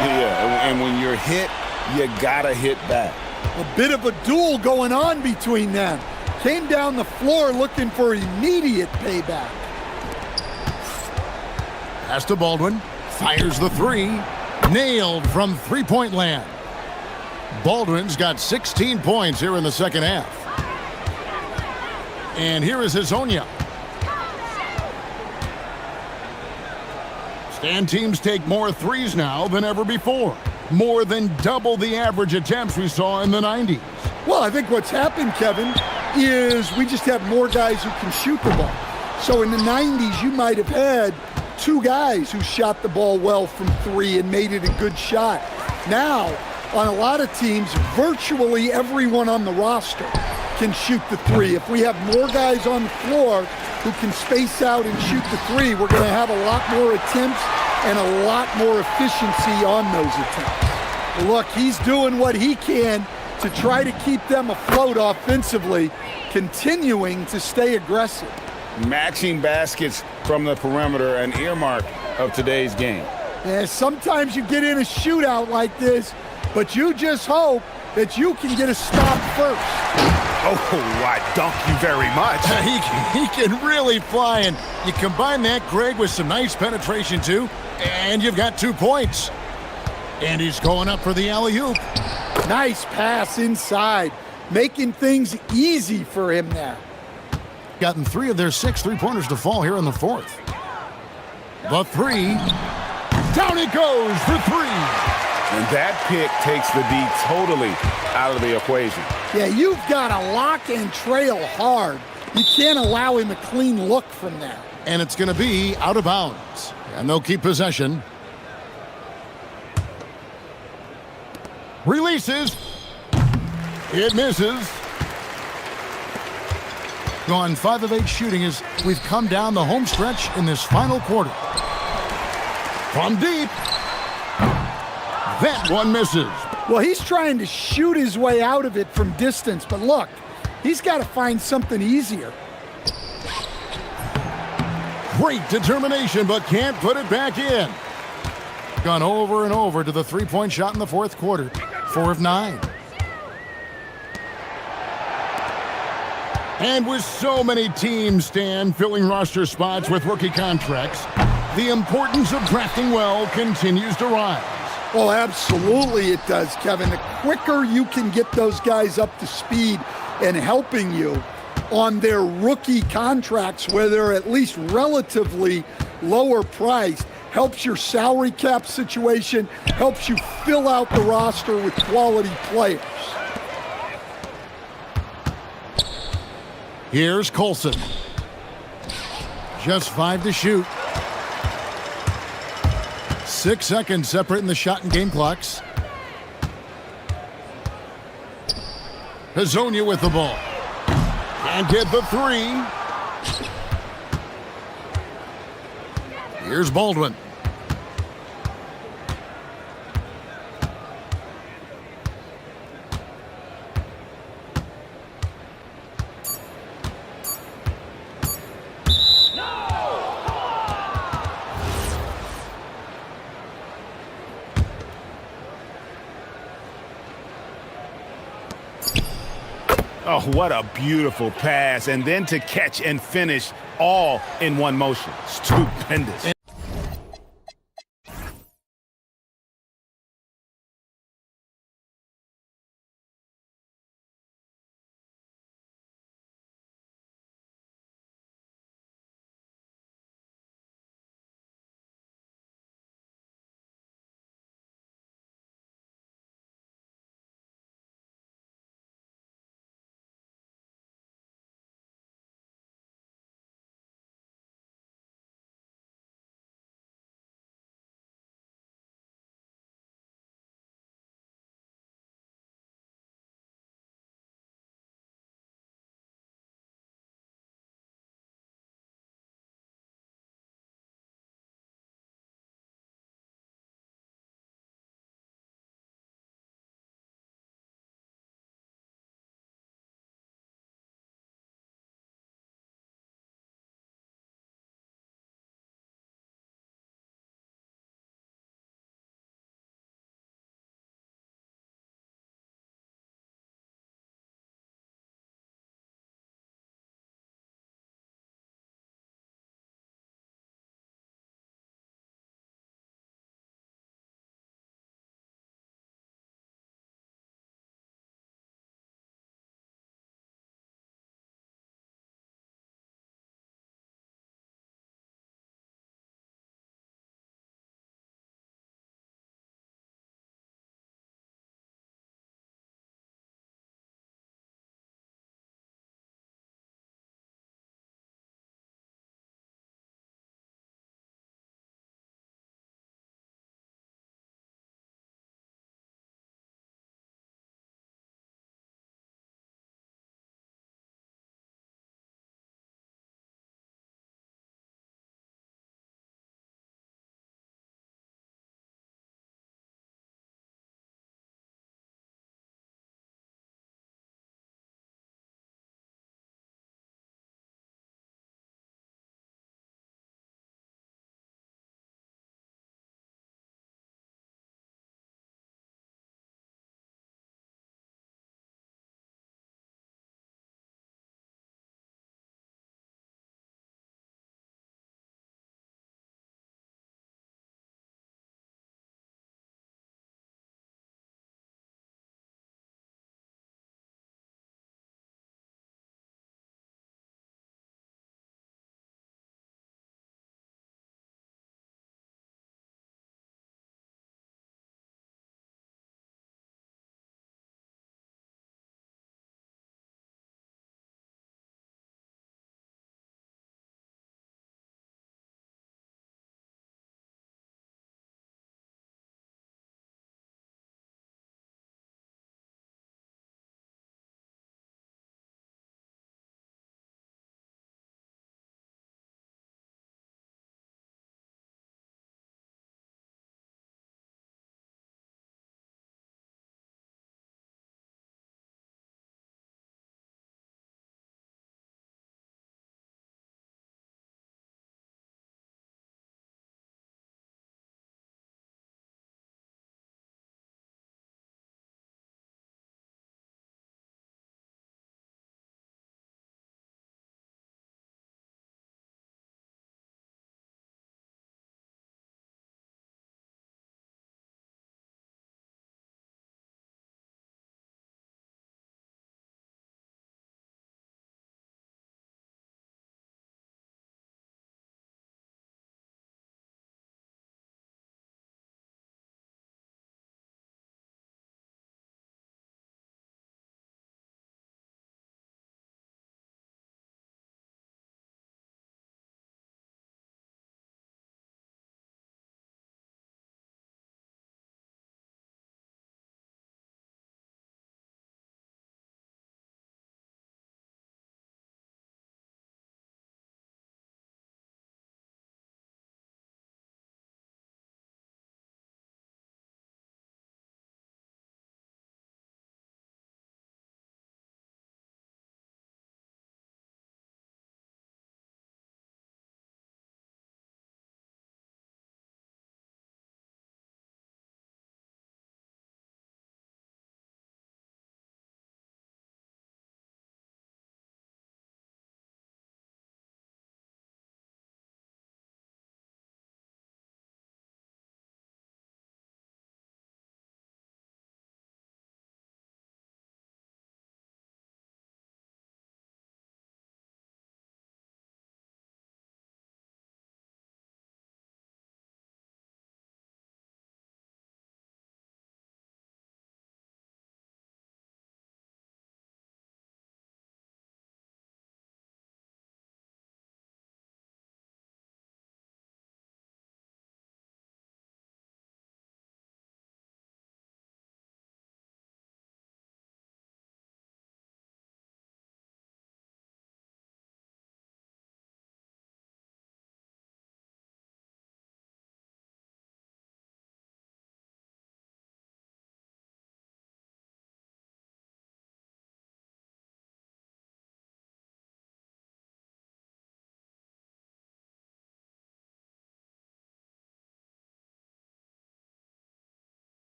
Yeah, and when you're hit, you got to hit back. A bit of a duel going on between them. Came down the floor looking for immediate payback. Pass to Baldwin. Fires the 3. Nailed from three-point land. Baldwin's got 16 points here in the second half. And here is Hezonja. Stan teams take more threes now than ever before. More than double the average attempts we saw in the 90s. Well, I think what's happened, Kevin, is we just have more guys who can shoot the ball. So in the 90s, you might have had 2 guys who shot the ball well from 3 and made it a good shot. Now, on a lot of teams, virtually everyone on the roster can shoot the 3. If we have more guys on the floor who can space out and shoot the 3, we're going to have a lot more attempts and a lot more efficiency on those attempts. Look, he's doing what he can to try to keep them afloat offensively, continuing to stay aggressive. Matching baskets from the perimeter, an earmark of today's game. Yeah, sometimes you get in a shootout like this, but you just hope that you can get a stop first. Oh, I dunk you very much. He can really fly, and you combine that, Greg, with some nice penetration, too, and you've got 2 points. And he's going up for the alley-oop. Nice pass inside, making things easy for him there. Gotten 3 of their 6 three-pointers to fall here in the 4th. The 3. Down it goes for 3. And that pick takes the D totally out of the equation. Yeah, you've got to lock and trail hard. You can't allow him a clean look from there. And it's going to be out of bounds. And they'll keep possession. Releases. It misses. Gone 5 of 8 shooting as we've come down the home stretch in this final quarter. From deep. That one misses. Well, he's trying to shoot his way out of it from distance, but look, he's got to find something easier. Great determination, but can't put it back in. Gone over and over to the three-point shot in the 4th quarter. 4 of 9. And with so many teams, Stan, filling roster spots with rookie contracts, the importance of drafting well continues to rise. Well, absolutely it does, Kevin. The quicker you can get those guys up to speed and helping you on their rookie contracts, where they're at least relatively lower priced, helps your salary cap situation, helps you fill out the roster with quality players. Here's Colson. Just 5 to shoot. 6 seconds separating the shot and game clocks. Hazonia with the ball. And get the 3. Here's Baldwin. Oh, what a beautiful pass. And then to catch and finish all in one motion. Stupendous.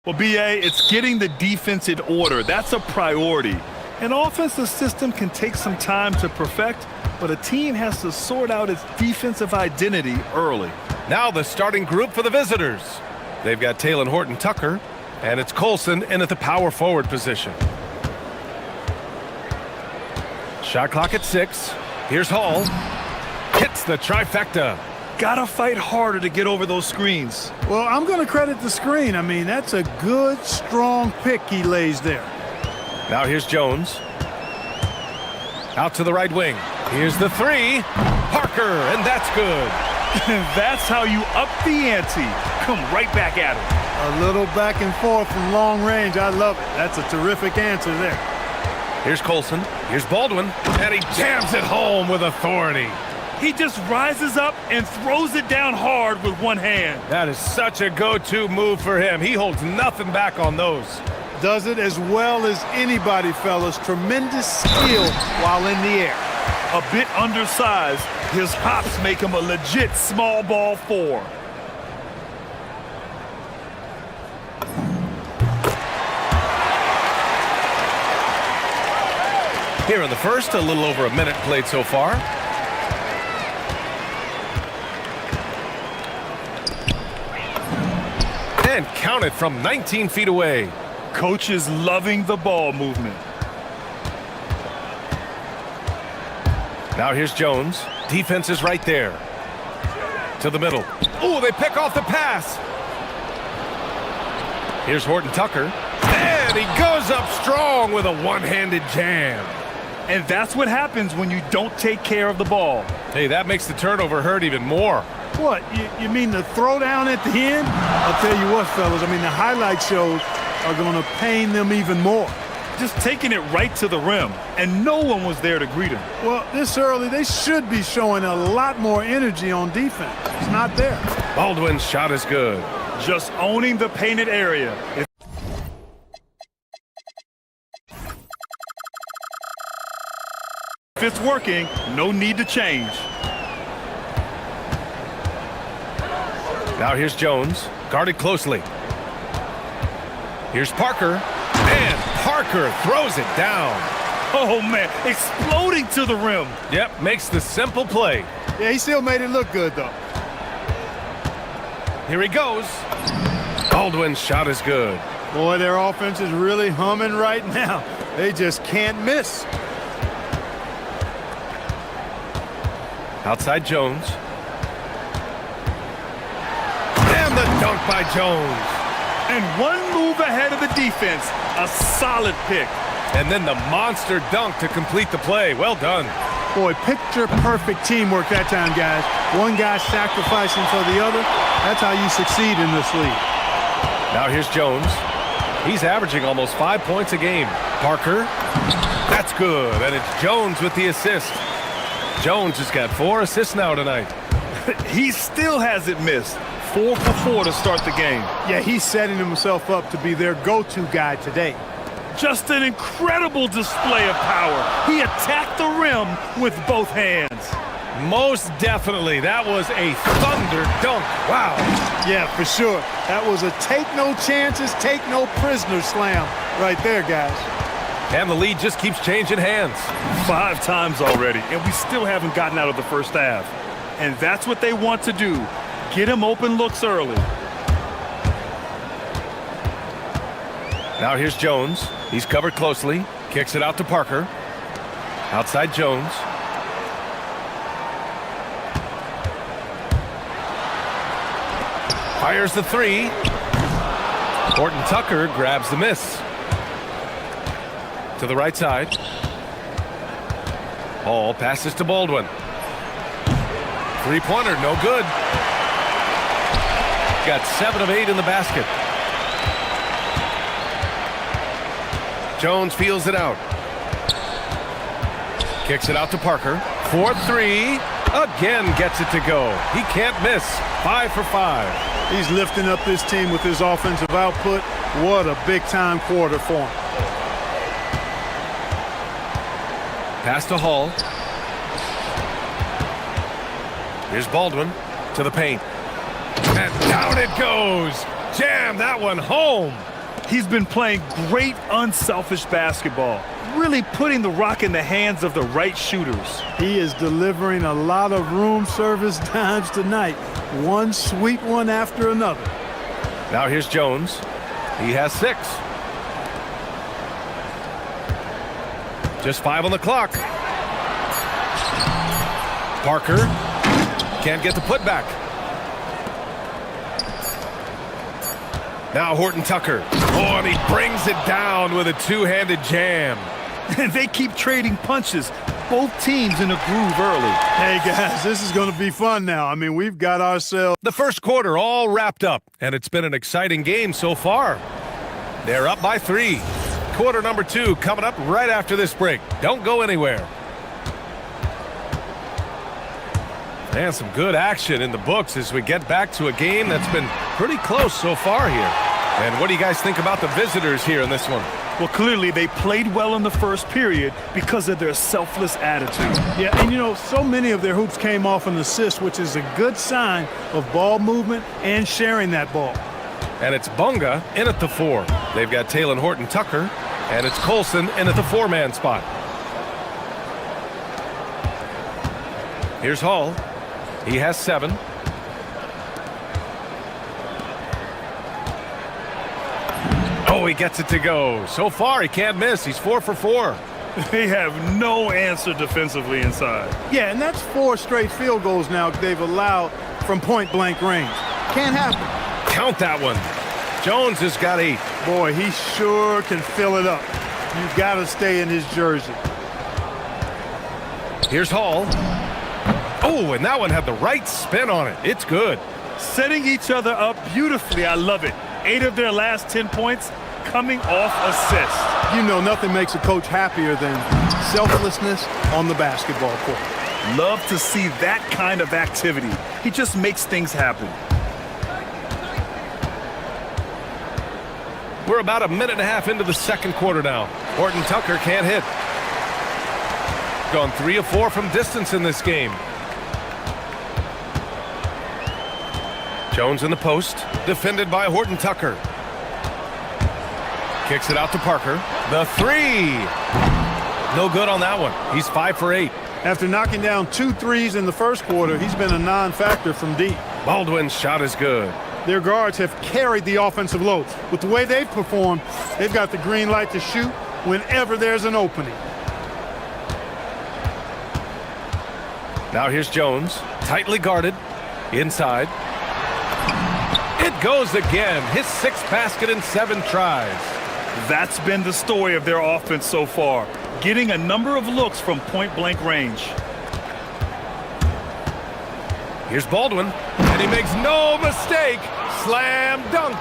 Well, BA, it's getting the defense in order. That's a priority. An offensive system can take some time to perfect, but a team has to sort out its defensive identity early. Now the starting group for the visitors. They've got Taylor Horton-Tucker, and it's Colson in at the power forward position. Shot clock at 6. Here's Hall. Hits the trifecta. Gotta fight harder to get over those screens. Well, I'm going to credit the screen. I mean, that's a good, strong pick he lays there. Now here's Jones. Out to the right wing. Here's the 3. Parker, and that's good. That's how you up the ante. Come right back at him. A little back and forth from long range. I love it. That's a terrific answer there. Here's Colson. Here's Baldwin. And he jams it home with authority. He just rises up and throws it down hard with one hand. That is such a go-to move for him. He holds nothing back on those. Does it as well as anybody, fellas. Tremendous skill while in the air. A bit undersized, his hops make him a legit small ball 4. Here in the first, a little over a minute played so far. And counted from 19 feet away. Coach is loving the ball movement. Now here's Jones. Defense is right there. To the middle. Oh, they pick off the pass. Here's Horton-Tucker. And he goes up strong with a one-handed jam. And that's what happens when you don't take care of the ball. Hey, that makes the turnover hurt even more. What, you mean the throwdown at the end? I'll tell you what, fellas, I mean, the highlight shows are going to pain them even more. Just taking it right to the rim, and no one was there to greet him. Well, this early, they should be showing a lot more energy on defense. It's not there. Baldwin's shot is good. Just owning the painted area. If it's working, no need to change. Now here's Jones, guarded closely. Here's Parker, and Parker throws it down. Oh, man, exploding to the rim. Yep, makes the simple play. Yeah, he still made it look good, though. Here he goes. Baldwin's shot is good. Boy, their offense is really humming right now. They just can't miss. Outside Jones. And the dunk by Jones. And one move ahead of the defense. A solid pick. And then the monster dunk to complete the play. Well done. Boy, picture-perfect teamwork that time, guys. One guy sacrificing for the other. That's how you succeed in this league. Now here's Jones. He's averaging almost 5 points a game. Parker. That's good. And it's Jones with the assist. Jones has got 4 assists now tonight. He still hasn't missed. 4 for 4 to start the game. Yeah, he's setting himself up to be their go-to guy today. Just an incredible display of power. He attacked the rim with both hands. Most definitely. That was a thunder dunk. Wow. Yeah, for sure. That was a take no chances, take no prisoner slam right there, guys. And the lead just keeps changing hands. 5 times already, and we still haven't gotten out of the first half. And that's what they want to do. Get him open looks early. Now here's Jones. He's covered closely. Kicks it out to Parker. Outside Jones. Fires the 3. Horton-Tucker grabs the miss. To the right side. Hall passes to Baldwin. 3-pointer, no good. Got 7 of 8 in the basket. Jones feels it out. Kicks it out to Parker. 4-3. Again gets it to go. He can't miss. 5 for 5. He's lifting up this team with his offensive output. What a big-time quarter for him. Pass to Hall. Here's Baldwin to the paint. And down it goes. Jam that one home. He's been playing great unselfish basketball, really putting the rock in the hands of the right shooters. He is delivering a lot of room service dimes tonight. One sweet one after another. Now here's Jones. He has 6. Just 5 on the clock. Parker can't get the putback. Now Horton Tucker. Oh, and he brings it down with a two-handed jam. And they keep trading punches. Both teams in a groove early. Hey, guys, this is going to be fun now. I mean, we've got ourselves... The first quarter all wrapped up, and it's been an exciting game so far. They're up by 3. Quarter number 2 coming up right after this break. Don't go anywhere. And some good action in the books as we get back to a game that's been pretty close so far here. And what do you guys think about the visitors here in this one? Well, clearly they played well in the first period because of their selfless attitude. Yeah, and you know, so many of their hoops came off an assist, which is a good sign of ball movement and sharing that ball. And it's Bunga in at the 4. They've got Talon Horton Tucker, and it's Colson in at the 4-man spot. Here's Hall. He has 7. Oh, he gets it to go. So far, he can't miss. He's 4 for 4. They have no answer defensively inside. Yeah, and that's 4 straight field goals now they've allowed from point-blank range. Can't happen. Count that one. Jones has got 8. Boy, he sure can fill it up. You've got to stay in his jersey. Here's Hall. Oh, and that one had the right spin on it. It's good. Setting each other up beautifully. I love it. 8 of their last 10 points coming off assists. You know, nothing makes a coach happier than selflessness on the basketball court. Love to see that kind of activity. He just makes things happen. We're about a minute and a half into the second quarter now. Horton Tucker can't hit. Gone 3 of 4 from distance in this game. Jones in the post, defended by Horton Tucker. Kicks it out to Parker. The 3. No good on that one. He's 5 for 8. After knocking down 2 threes in the first quarter, he's been a non-factor from deep. Baldwin's shot is good. Their guards have carried the offensive load. With the way they've performed, they've got the green light to shoot whenever there's an opening. Now here's Jones, tightly guarded, inside. It goes again, his 6th basket in 7 tries. That's been the story of their offense so far, getting a number of looks from point-blank range. Here's Baldwin, and he makes no mistake. Slam dunk.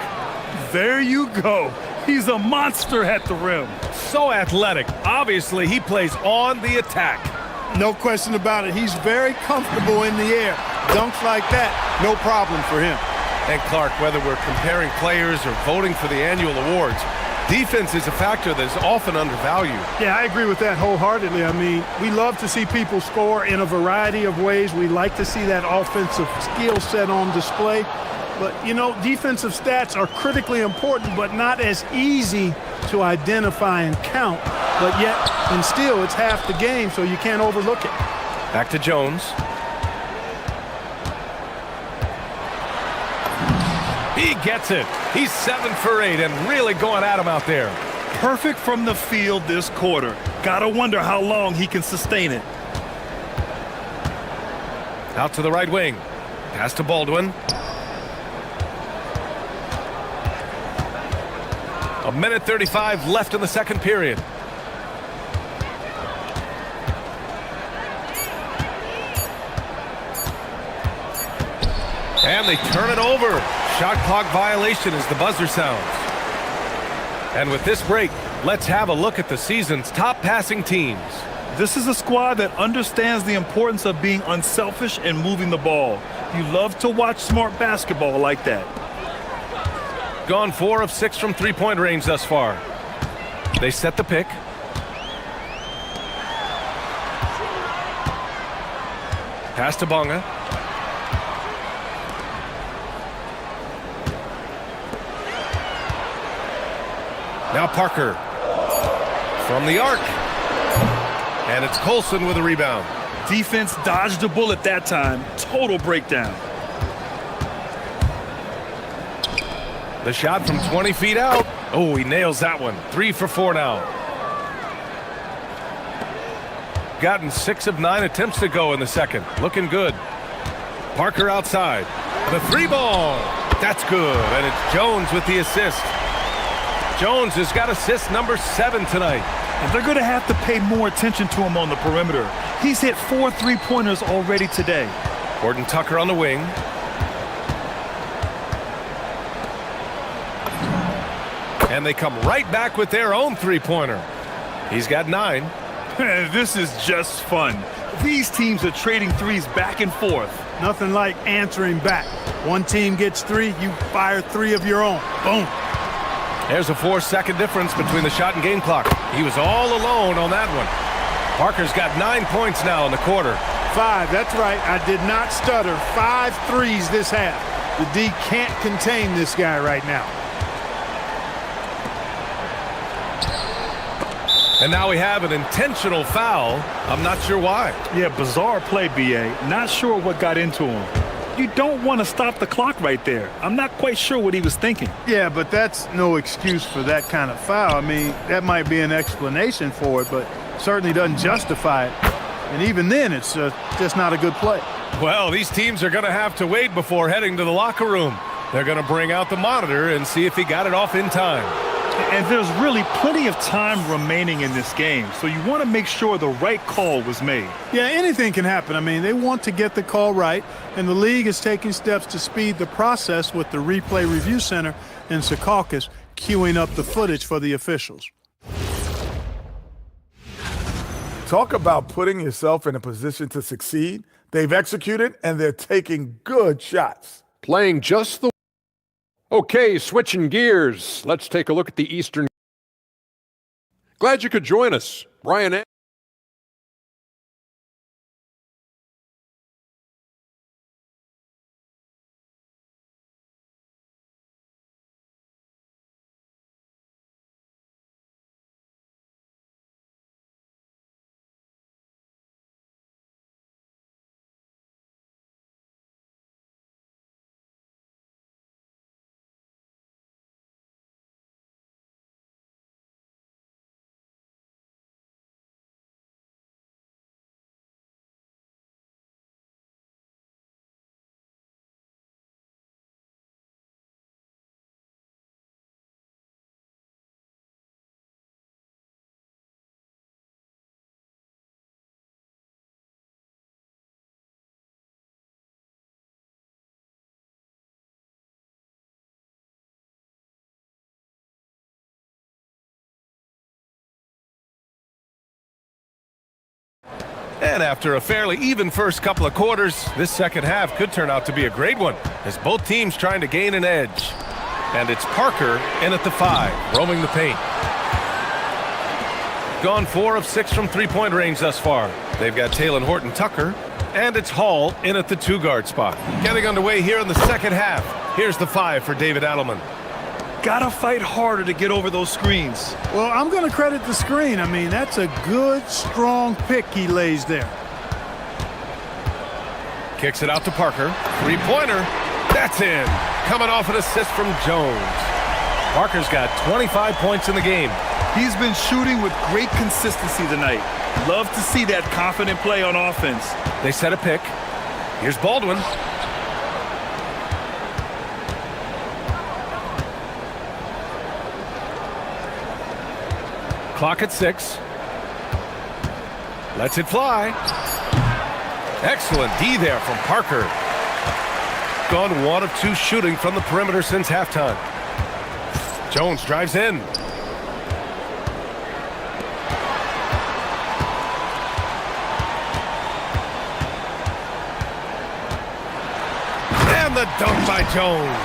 There you go. He's a monster at the rim. So athletic. Obviously, he plays on the attack. No question about it. He's very comfortable in the air. Dunks like that, no problem for him. And Clark, whether we're comparing players or voting for the annual awards, defense is a factor that is often undervalued. Yeah, I agree with that wholeheartedly. I mean, we love to see people score in a variety of ways. We like to see that offensive skill set on display. But, you know, defensive stats are critically important, but not as easy to identify and count. But yet, and still, it's half the game, so you can't overlook it. Back to Jones. He gets it. He's 7 for 8 and really going at him out there. Perfect from the field this quarter. Gotta wonder how long he can sustain it. Out to the right wing. Pass to Baldwin. A minute 35 left in the second period. And they turn it over. Shot clock violation as the buzzer sounds. And with this break, let's have a look at the season's top passing teams. This is a squad that understands the importance of being unselfish and moving the ball. You love to watch smart basketball like that. Gone 4 of 6 from three-point range thus far. They set the pick. Pass to Bunga. Now Parker from the arc. And it's Colson with a rebound. Defense dodged the bullet that time. Total breakdown. The shot from 20 feet out. Oh, he nails that one. 3 for 4 now. Gotten 6 of 9 attempts to go in the second. Looking good. Parker outside. The 3-ball. That's good. And it's Jones with the assist. Jones has got assist number 7 tonight. And they're going to have to pay more attention to him on the perimeter. He's hit 4 3-pointers already today. Gordon Tucker on the wing. And they come right back with their own 3-pointer. He's got 9. This is just fun. These teams are trading threes back and forth. Nothing like answering back. One team gets 3, you fire 3 of your own. Boom. There's a 4-second difference between the shot and game clock. He was all alone on that one. Parker's got 9 points now in the quarter. 5, that's right. I did not stutter. 5 threes this half. The D can't contain this guy right now. And now we have an intentional foul. I'm not sure why. Yeah, bizarre play, B.A. Not sure what got into him. You don't want to stop the clock right there. I'm not quite sure what he was thinking. Yeah, but that's no excuse for that kind of foul. I mean, that might be an explanation for it, but certainly doesn't justify it. And even then, it's just not a good play. Well, these teams are going to have to wait before heading to the locker room. They're going to bring out the monitor and see if he got it off in time. And there's really plenty of time remaining in this game, so you want to make sure the right call was made. Yeah, anything can happen. I mean, they want to get the call right, and the league is taking steps to speed the process with the Replay Review Center in Secaucus queuing up the footage for the officials. Talk about putting yourself in a position to succeed. They've executed, and they're taking good shots. Playing just the... Okay, switching gears. Let's take a look at the Eastern. Glad you could join us. Brian. And after a fairly even first couple of quarters, this second half could turn out to be a great one, as both teams trying to gain an edge. And it's Parker in at the 5, roaming the paint. Gone 4 of 6 from 3-point range thus far. They've got Taylor Horton Tucker, and it's Hall in at the 2-guard spot. Getting underway here in the second half. Here's the 5 for David Adelman. Gotta fight harder to get over those screens. Well, I'm going to credit the screen. I mean, that's a good, strong pick he lays there. Kicks it out to Parker. 3-pointer. That's in. Coming off an assist from Jones. Parker's got 25 points in the game. He's been shooting with great consistency tonight. Love to see that confident play on offense. They set a pick. Here's Baldwin. Clock at 6. Lets it fly. Excellent D there from Parker. Gone 1 of 2 shooting from the perimeter since halftime. Jones drives in. And the dunk by Jones.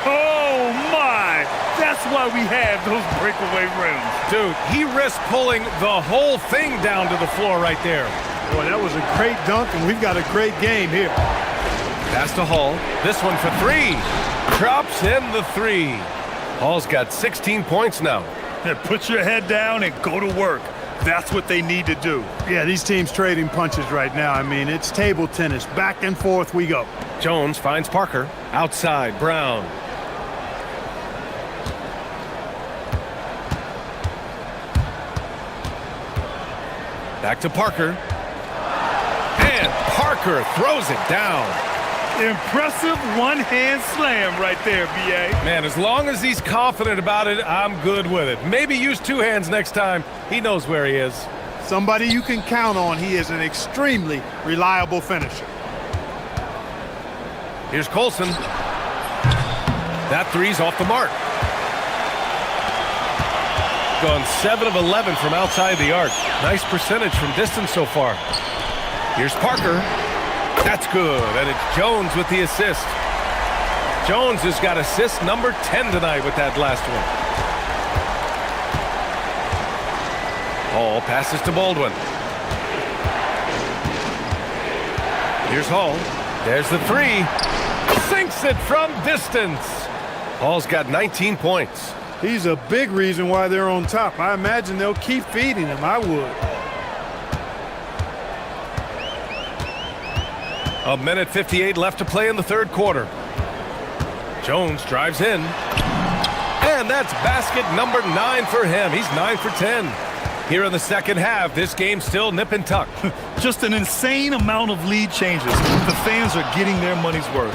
Oh, my! That's why we have those breakaway rims. Dude, he risked pulling the whole thing down to the floor right there. Boy, that was a great dunk, and we've got a great game here. Pass to Hall. This one for 3. Drops in the 3. Hall's got 16 points now. Put your head down and go to work. That's what they need to do. Yeah, these teams trading punches right now. I mean, it's table tennis. Back and forth we go. Jones finds Parker. Outside, Brown. Back to Parker. And Parker throws it down. Impressive one-hand slam right there, B.A. Man, as long as he's confident about it, I'm good with it. Maybe use two hands next time. He knows where he is. Somebody you can count on. He is an extremely reliable finisher. Here's Colson. That three's off the mark. Gone 7 of 11 from outside the arc. Nice percentage from distance so far. Here's Parker. That's good, and it's Jones with the assist. Jones has got assist number 10 tonight with that last one. Hall passes to Baldwin. Here's Hall. There's the three. Sinks it from distance. Hall's got 19 points. He's a big reason why they're on top. I imagine they'll keep feeding him. I would. A minute 58 left to play in the third quarter. Jones drives in. And that's basket number 9 for him. He's 9 for 10. Here in the second half, this game's still nip and tuck. Just an insane amount of lead changes. The fans are getting their money's worth.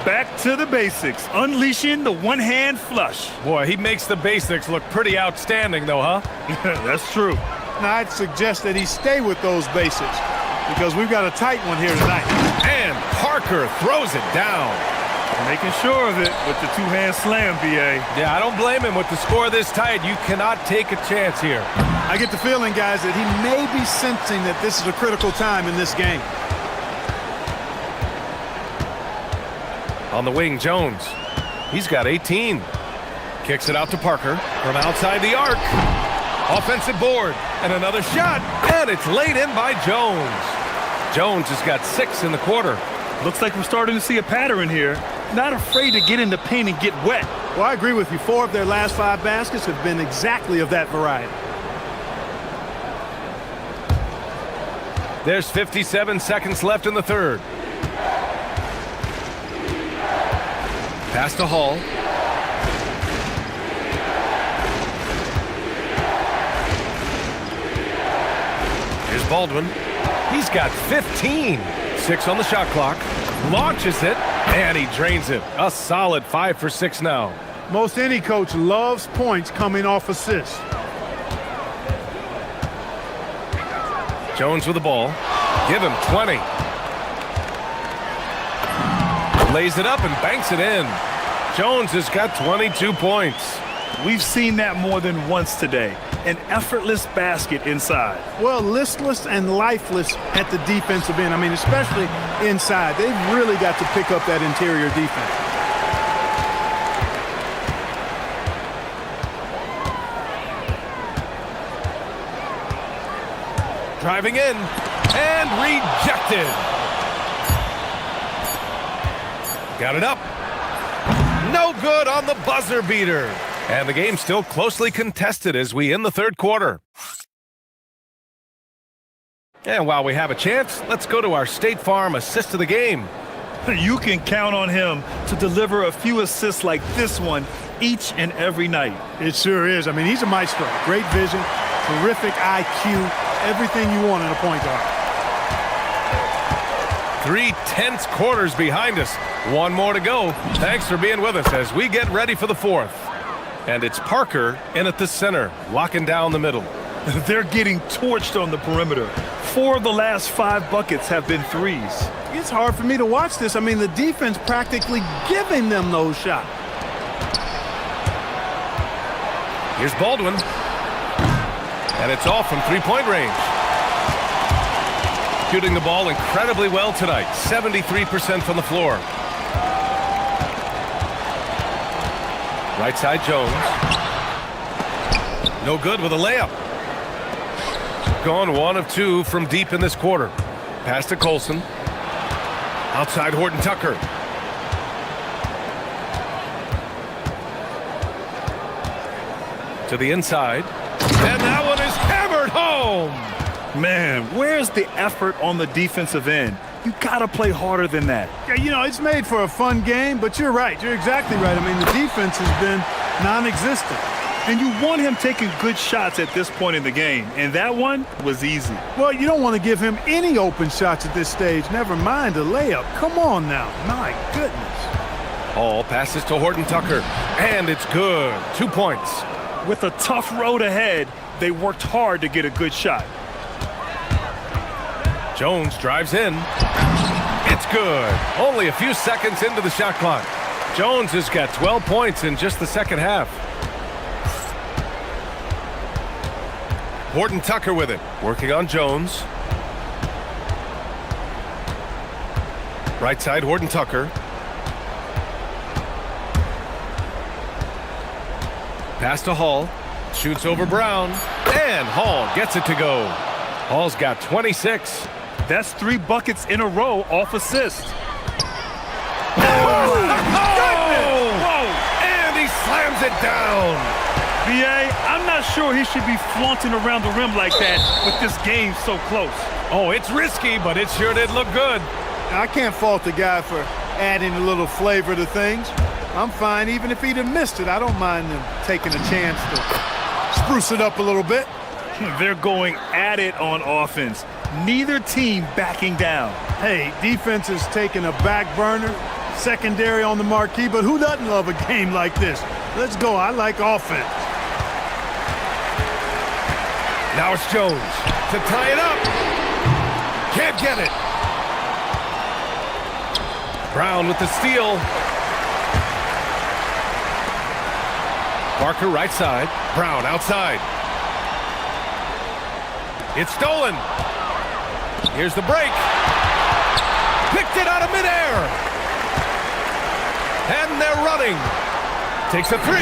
Back to the basics, unleashing the one-hand flush. Boy, he makes the basics look pretty outstanding, though, huh? That's true. Now, I'd suggest that he stay with those basics because we've got a tight one here tonight. And Parker throws it down. Making sure of it with the two-hand slam, B.A. Yeah, I don't blame him with the score this tight. You cannot take a chance here. I get the feeling, guys, that he may be sensing that this is a critical time in this game. On the wing, Jones. He's got 18. Kicks it out to Parker from outside the arc. Offensive board and another shot, and it's laid in by Jones. Jones has got 6 in the quarter. Looks like we're starting to see a pattern here. Not afraid to get in the paint and get wet. Well, I agree with you. 4 of their last 5 baskets have been exactly of that variety. There's 57 seconds left in the third. Pass to Hall. Here's Baldwin. He's got 15. 6 on the shot clock. Launches it, and he drains it. A solid 5 for 6 now. Most any coach loves points coming off assists. Jones with the ball. Give him 20. Lays it up and banks it in. Jones has got 22 points. We've seen that more than once today. An effortless basket inside. Well, listless and lifeless at the defensive end. I mean, especially inside. They've really got to pick up that interior defense. Driving in and rejected. Got it up. No good on the buzzer beater. And the game's still closely contested as we end the third quarter. And while we have a chance, let's go to our State Farm assist of the game. You can count on him to deliver a few assists like this one each and every night. It sure is. I mean, he's a maestro. Great vision, terrific IQ, everything you want in a point guard. 3 tense quarters behind us. 1 more to go. Thanks for being with us as we get ready for the fourth. And it's Parker in at the center, locking down the middle. They're getting torched on the perimeter. 4 of the last 5 buckets have been threes. It's hard for me to watch this. I mean, the defense practically giving them those shots. Here's Baldwin. And it's off from three-point range. Shooting the ball incredibly well tonight. 73% from the floor. Right side, Jones. No good with a layup. Gone 1 of 2 from deep in this quarter. Pass to Colson. Outside Horton Tucker. To the inside. And that one is hammered home. Man, where's the effort on the defensive end? You gotta play harder than that. Yeah, you know, it's made for a fun game, but you're right. You're exactly right. I mean, the defense has been non-existent. And you want him taking good shots at this point in the game, and that one was easy. Well, you don't want to give him any open shots at this stage, never mind a layup. Come on now. My goodness. Hall passes to Horton Tucker, and it's good. 2 points. With a tough road ahead, they worked hard to get a good shot. Jones drives in. It's good. Only a few seconds into the shot clock. Jones has got 12 points in just the second half. Horton Tucker with it. Working on Jones. Right side, Horton Tucker. Pass to Hall. Shoots over Brown. And Hall gets it to go. Hall's got 26. That's 3 buckets in a row off assist. Oh! And he slams it down. B.A., I'm not sure he should be flaunting around the rim like that with this game so close. Oh, it's risky, but it sure did look good. I can't fault the guy for adding a little flavor to things. I'm fine. Even if he'd have missed it, I don't mind him taking a chance to spruce it up a little bit. They're going at it on offense. Neither team backing down. Hey, defense is taking a back burner, secondary on the marquee, but who doesn't love a game like this? Let's go. I like offense. Now it's Jones to tie it up. Can't get it. Brown with the steal. Parker right side. Brown outside. It's stolen. Here's the break. Picked it out of midair. And they're running. Takes a 3.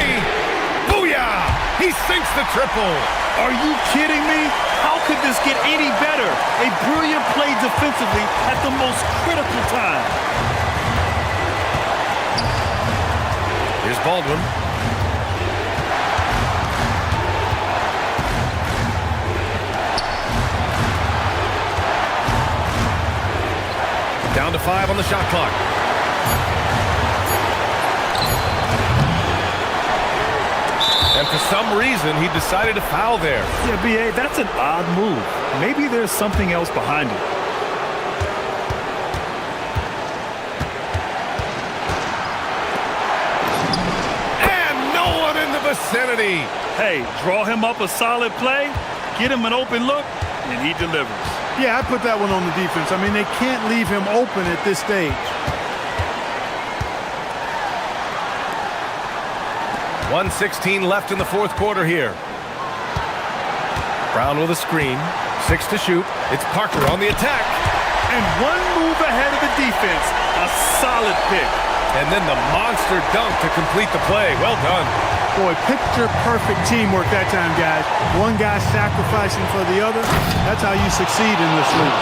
Booyah! He sinks the triple. Are you kidding me? How could this get any better? A brilliant play defensively at the most critical time. Here's Baldwin. Down to 5 on the shot clock. And for some reason, he decided to foul there. Yeah, B.A., that's an odd move. Maybe there's something else behind it. And no one in the vicinity. Hey, draw him up a solid play, get him an open look, and he delivers. Yeah, I put that one on the defense. I mean, they can't leave him open at this stage. 1:16 left in the fourth quarter here. Brown with a screen. 6 to shoot. It's Parker on the attack. And one move ahead of the defense. A solid pick. And then the monster dunk to complete the play. Well done. Boy, picture-perfect teamwork that time, guys. One guy sacrificing for the other. That's how you succeed in this league.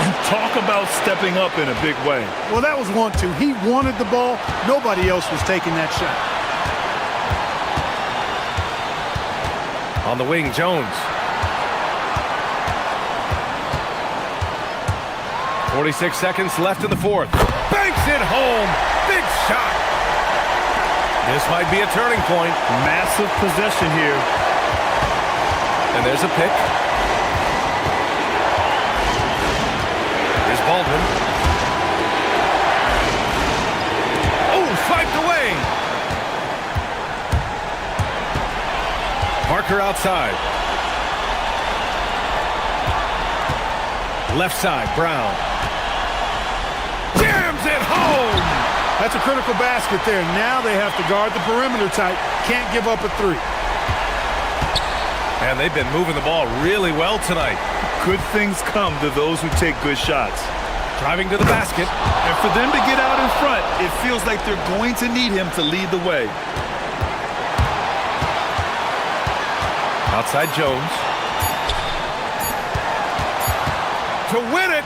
And talk about stepping up in a big way. Well, that was 1-2. He wanted the ball. Nobody else was taking that shot. On the wing, Jones. 46 seconds left in the fourth. Banks it home. Big shot. This might be a turning point. Massive possession here. And there's a pick. Here's Baldwin. Oh, swiped away. Parker outside. Left side, Brown. Jams it home. That's a critical basket there. Now they have to guard the perimeter tight. Can't give up a 3. And they've been moving the ball really well tonight. Good things come to those who take good shots. Driving to the basket. And for them to get out in front, it feels like they're going to need him to lead the way. Outside Jones. To win it.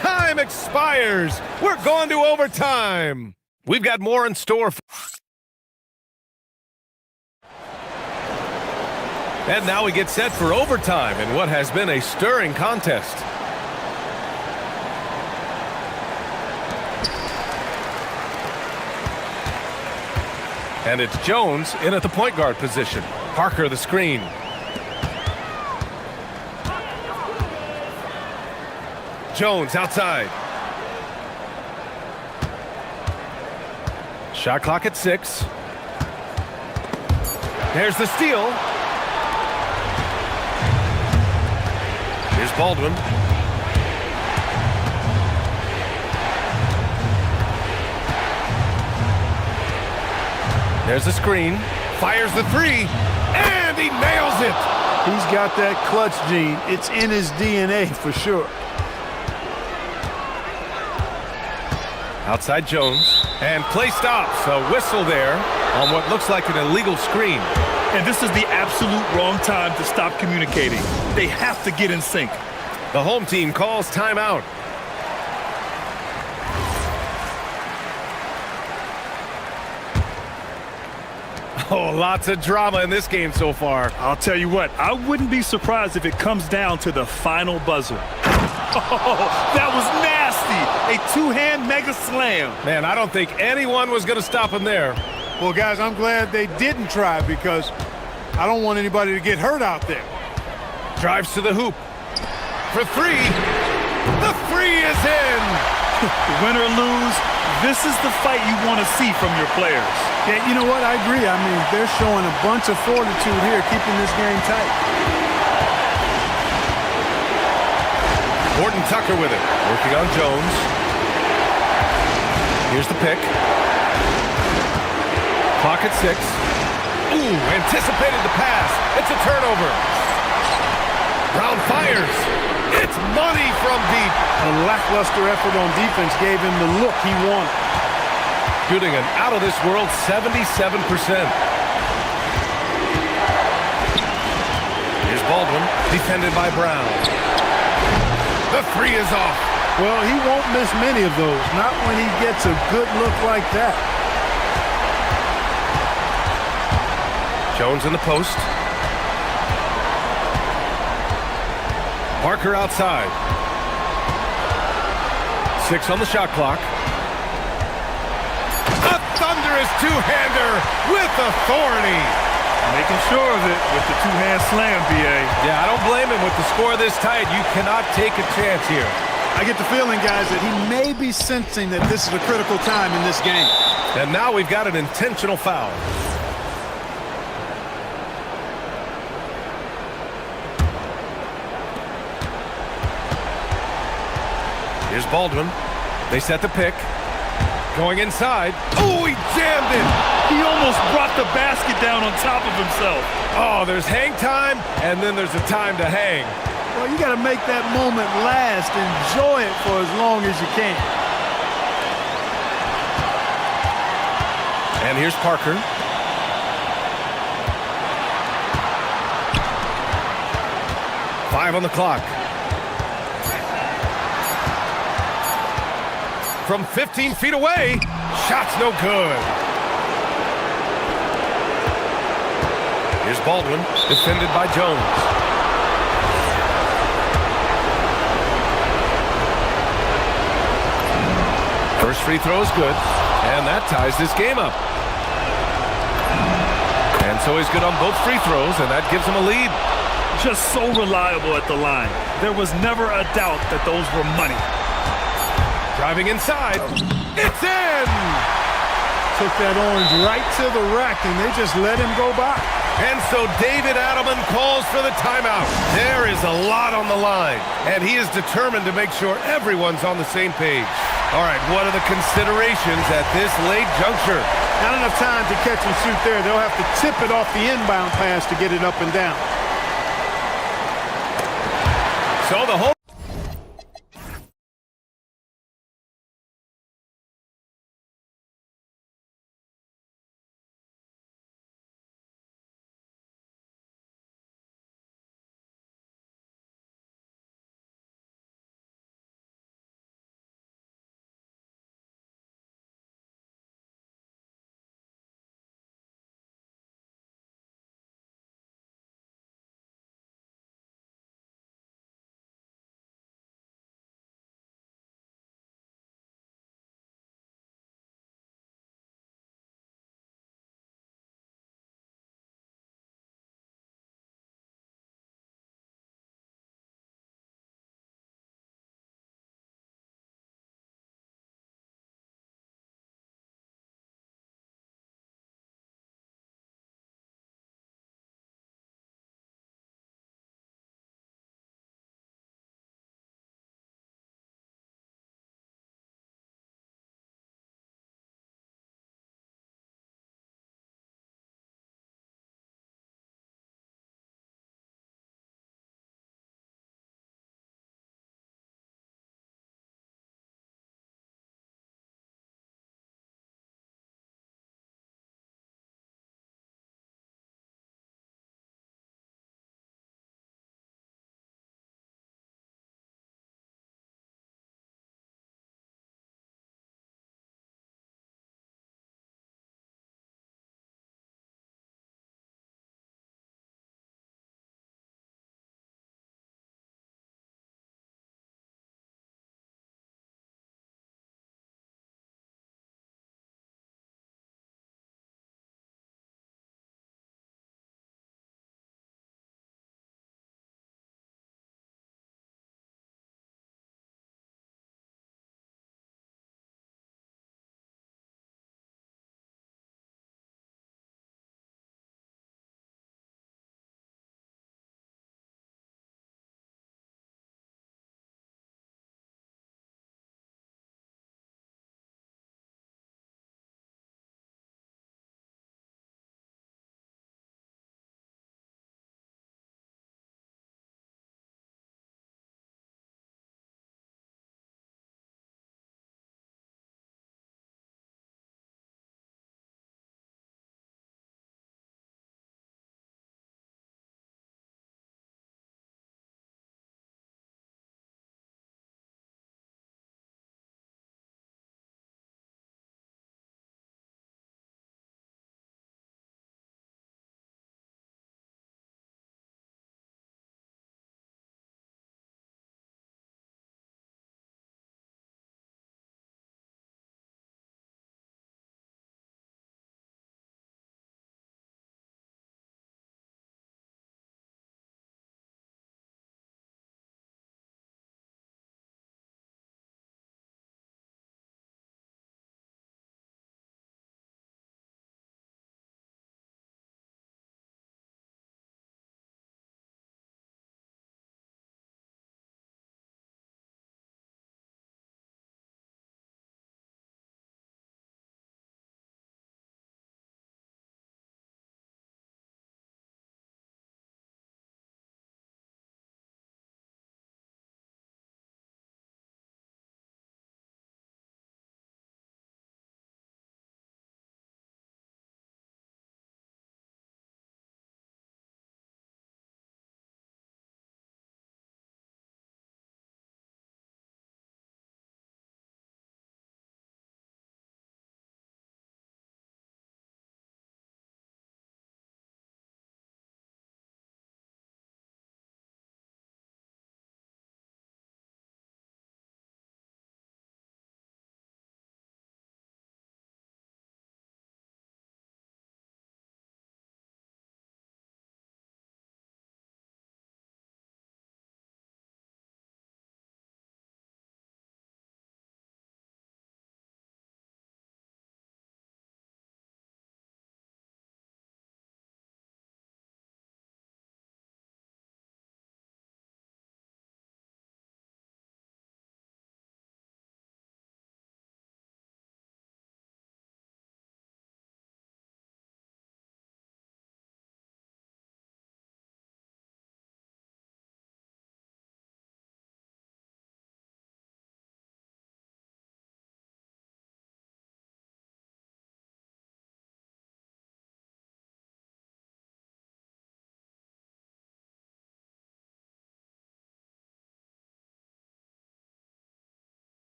Time expires. We're going to overtime. We've got more in store. And now we get set for overtime in what has been a stirring contest. And it's Jones in at the point guard position. Parker the screen. Jones outside. Shot clock at 6. There's the steal. Here's Baldwin. There's the screen. Fires the 3. And he nails it. He's got that clutch gene. It's in his DNA for sure. Outside Jones. And play stops. A whistle there on what looks like an illegal screen. And this is the absolute wrong time to stop communicating. They have to get in sync. The home team calls timeout. Oh, lots of drama in this game so far. I'll tell you what, I wouldn't be surprised if it comes down to the final buzzer. Oh, that was nasty. A two-hand mega slam. Man, I don't think anyone was going to stop him there. Well, guys, I'm glad they didn't try because I don't want anybody to get hurt out there. Drives to the hoop. For 3. The 3 is in. Win or lose, this is the fight you want to see from your players. Yeah, you know what? I agree. I mean, they're showing a bunch of fortitude here, keeping this game tight. Gordon Tucker with it, working on Jones. Here's the pick. Clock at 6. Ooh, anticipated the pass. It's a turnover. Brown fires. It's money from deep. A lackluster effort on defense gave him the look he wanted. Shooting an out-of-this-world 77%. Here's Baldwin, defended by Brown. The 3 is off. Well, he won't miss many of those, not when he gets a good look like that. Jones in the post. Parker outside. 6 on the shot clock. A thunderous two-hander with authority. Making sure of it with the two-hand slam, B.A. Yeah, I don't blame him with the score this tight. You cannot take a chance here. I get the feeling, guys, that he may be sensing that this is a critical time in this game. And now we've got an intentional foul. Here's Baldwin. They set the pick. Going inside. Oh, he jammed it. He almost brought the basket down on top of himself. Oh, there's hang time, and then there's a time to hang. Well, you got to make that moment last. Enjoy it for as long as you can. And here's Parker. Five on the clock. From 15 feet away, shot's no good. Here's Baldwin, defended by Jones. First free throw is good, and that ties this game up. And so he's good on both free throws, and that gives him a lead. Just so reliable at the line. There was never a doubt that those were money. Driving inside. It's in! Took that orange right to the rack, and they just let him go by. And so David Adelman calls for the timeout. There is a lot on the line, and he is determined to make sure everyone's on the same page. All right, what are the considerations at this late juncture? Not enough time to catch and shoot there. They'll have to tip it off the inbound pass to get it up and down. So the whole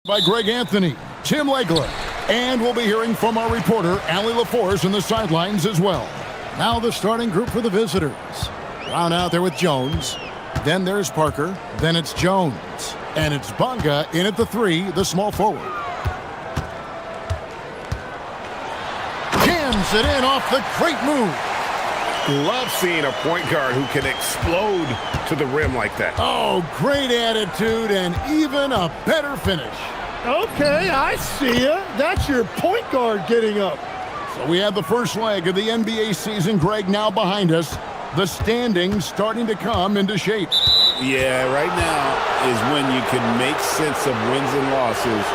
By Greg Anthony, Tim Legler, and we'll be hearing from our reporter, Allie LaForce, in the sidelines as well. Now the starting group for the visitors. Brown out there with Jones. Then there's Parker. Then it's Jones. And it's Bonga in at the 3, the small forward. Jams it in off the great move. Love seeing a point guard who can explode to the rim like that. Oh, great attitude and even a better finish. Okay, I see ya. That's your point guard getting up. So we have the first leg of the NBA season, Greg, now behind us. The standings starting to come into shape. Yeah, right now is when you can make sense of wins and losses.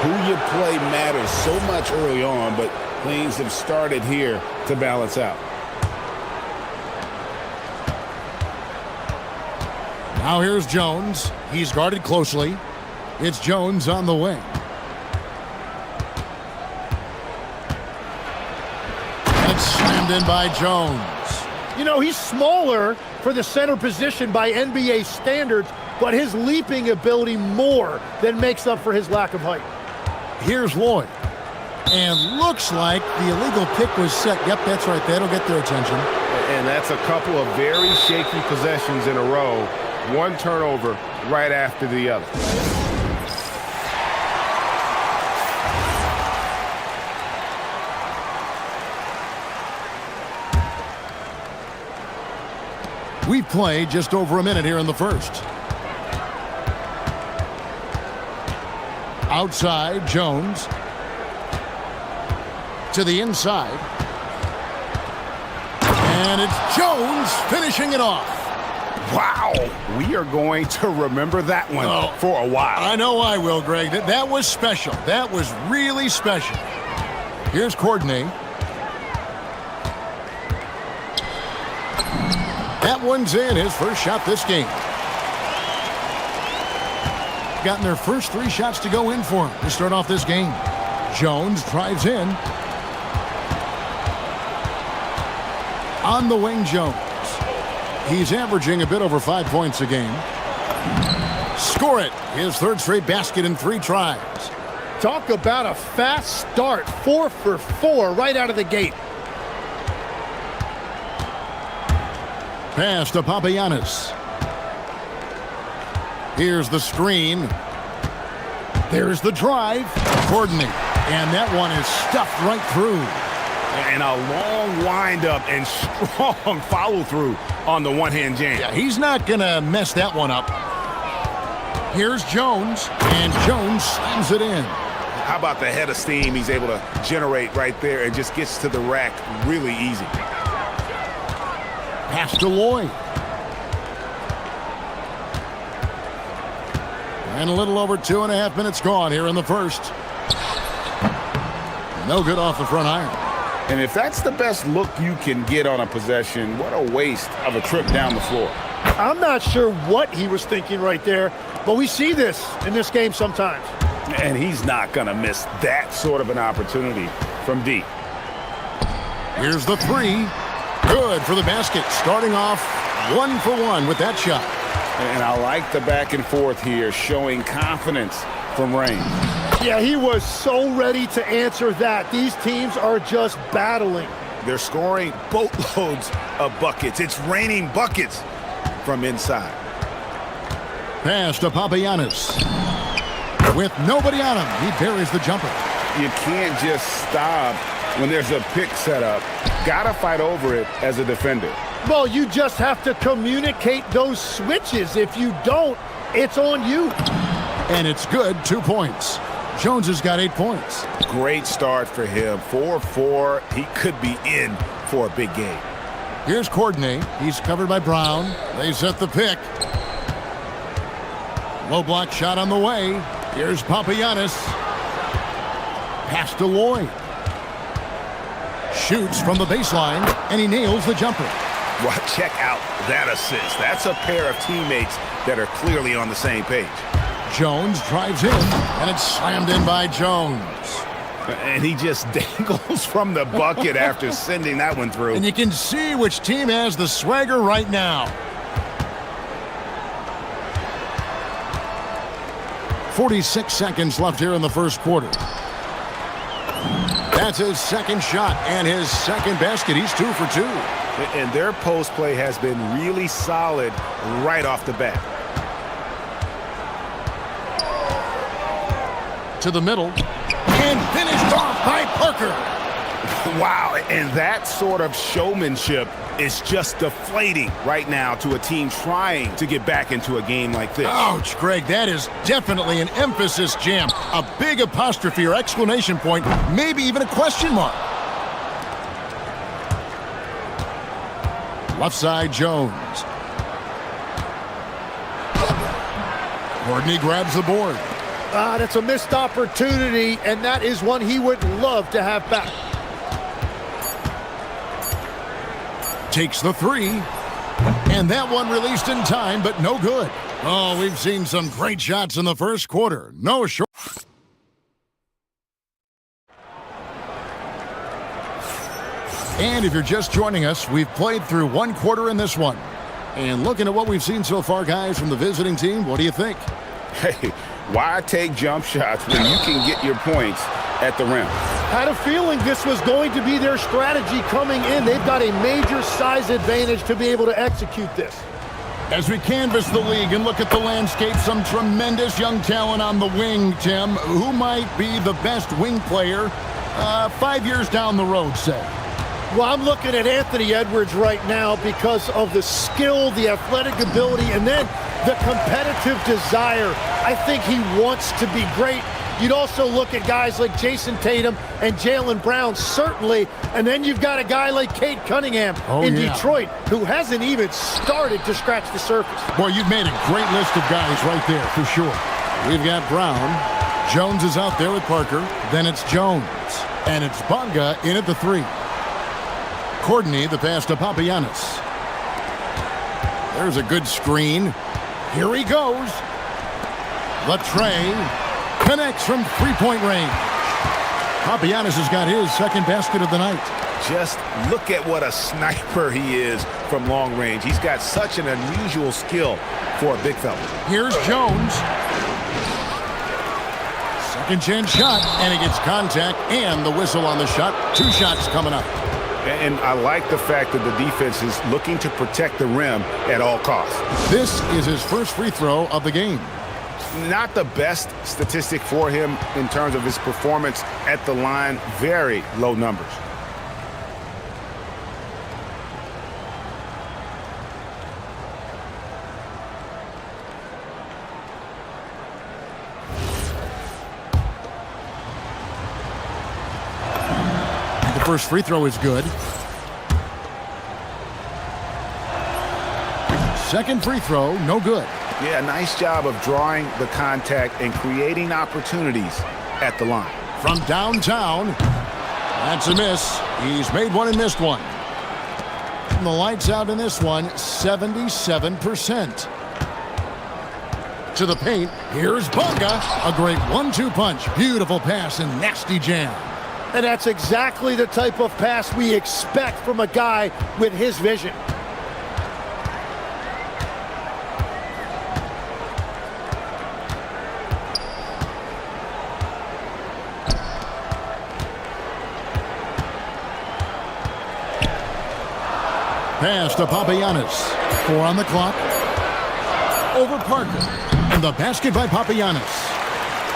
Who you play matters so much early on, but things have started here to balance out. Now here's Jones. He's guarded closely. It's Jones on the wing. And it's slammed in by Jones. You know, he's smaller for the center position by NBA standards, but his leaping ability more than makes up for his lack of height. Here's Lloyd. And looks like the illegal pick was set. Yep, that's right. That'll get their attention. And that's a couple of very shaky possessions in a row. One turnover right after the other. We've played just over a minute here in the first. Outside, Jones. To the inside. And it's Jones finishing it off. Wow, we are going to remember that one for a while. I know I will, Greg. That was special. That was really special. Here's Courtney. That one's in, his first shot this game. Gotten their first 3 shots to go in for him to start off this game. Jones drives in. On the wing, Jones. He's averaging a bit over 5 points a game. Score it. His third straight basket in 3 tries. Talk about a fast start. 4 for 4 right out of the gate. Pass to Papagiannis. Here's the screen. There's the drive. Courtney. And that one is stuffed right through. And a long windup and strong follow-through on the one-hand jam. Yeah, he's not going to mess that one up. Here's Jones, and Jones slams it in. How about the head of steam he's able to generate right there and just gets to the rack really easy. Pass to Lloyd. And a little over 2.5 minutes gone here in the first. No good off the front iron. And if that's the best look you can get on a possession, what a waste of a trip down the floor. I'm not sure what he was thinking right there, but we see this in this game sometimes. And he's not going to miss that sort of an opportunity from deep. Here's the 3. Good for the basket. Starting off 1 for 1 with that shot. And I like the back and forth here, showing confidence from Rain. Yeah, he was so ready to answer that. These teams are just battling. They're scoring boatloads of buckets. It's raining buckets from inside. Pass to Papagiannis. With nobody on him, he buries the jumper. You can't just stop when there's a pick set up. Gotta fight over it as a defender. Well, you just have to communicate those switches. If you don't, it's on you. And it's good, 2 points. Jones has got 8 points. Great start for him. 4-4. He could be in for a big game. Here's Courtney. He's covered by Brown. They set the pick. Low block shot on the way. Here's Papagiannis. Pass to Lloyd. Shoots from the baseline, and he nails the jumper. Well, check out that assist. That's a pair of teammates that are clearly on the same page. Jones drives in, and it's slammed in by Jones. And he just dangles from the bucket after sending that one through. And you can see which team has the swagger right now. 46 seconds left here in the first quarter. That's his second shot and his second basket. He's 2 for 2. And their post play has been really solid right off the bat. To the middle. And finished off by Parker. Wow, and that sort of showmanship is just deflating right now to a team trying to get back into a game like this. Ouch, Greg, that is definitely an emphasis jam. A big apostrophe or exclamation point, maybe even a question mark. Left side, Jones. Courtney grabs the board. That's a missed opportunity, and that is one he would love to have back. Takes the three, and that one released in time, but no good. Oh, we've seen some great shots in the first quarter. No short. And if you're just joining us, we've played through one quarter in this one. And looking at what we've seen so far, guys, from the visiting team, what do you think? Hey, why take jump shots when you can get your points at the rim? Had a feeling this was going to be their strategy coming in. They've got a major size advantage to be able to execute this. As we canvass the league and look at the landscape, some tremendous young talent on the wing, Tim. Who might be the best wing player 5 years down the road, say? Well, I'm looking at Anthony Edwards right now because of the skill, the athletic ability, and then the competitive desire. I think he wants to be great. You'd also look at guys like Jason Tatum and Jaylen Brown, certainly. And then you've got a guy like Cade Cunningham in Detroit, who hasn't even started to scratch the surface. Boy, you've made a great list of guys right there, for sure. We've got Brown. Jones is out there with Parker. Then it's Jones. And it's Bonga in at the three. Courtney, the pass to Papagiannis. There's a good screen. Here he goes. Latre connects from three-point range. Papagiannis has got his second basket of the night. Just look at what a sniper he is from long range. He's got such an unusual skill for a big fella. Here's Jones. Second chance shot, and he gets contact and the whistle on the shot. 2 shots coming up. And I like the fact that the defense is looking to protect the rim at all costs. This is his first free throw of the game. Not the best statistic for him in terms of his performance at the line. Very low numbers. The first free throw is good. Second free throw, no good. Yeah, nice job of drawing the contact and creating opportunities at the line. From downtown, that's a miss. He's made one and missed one. And the lights out in this one, 77%. To the paint, here's Bonga. A great 1-2 punch. Beautiful pass and nasty jam. And that's exactly the type of pass we expect from a guy with his vision. Pass to Papagiannis. 4 on the clock. Over Parker. And the basket by Papagiannis.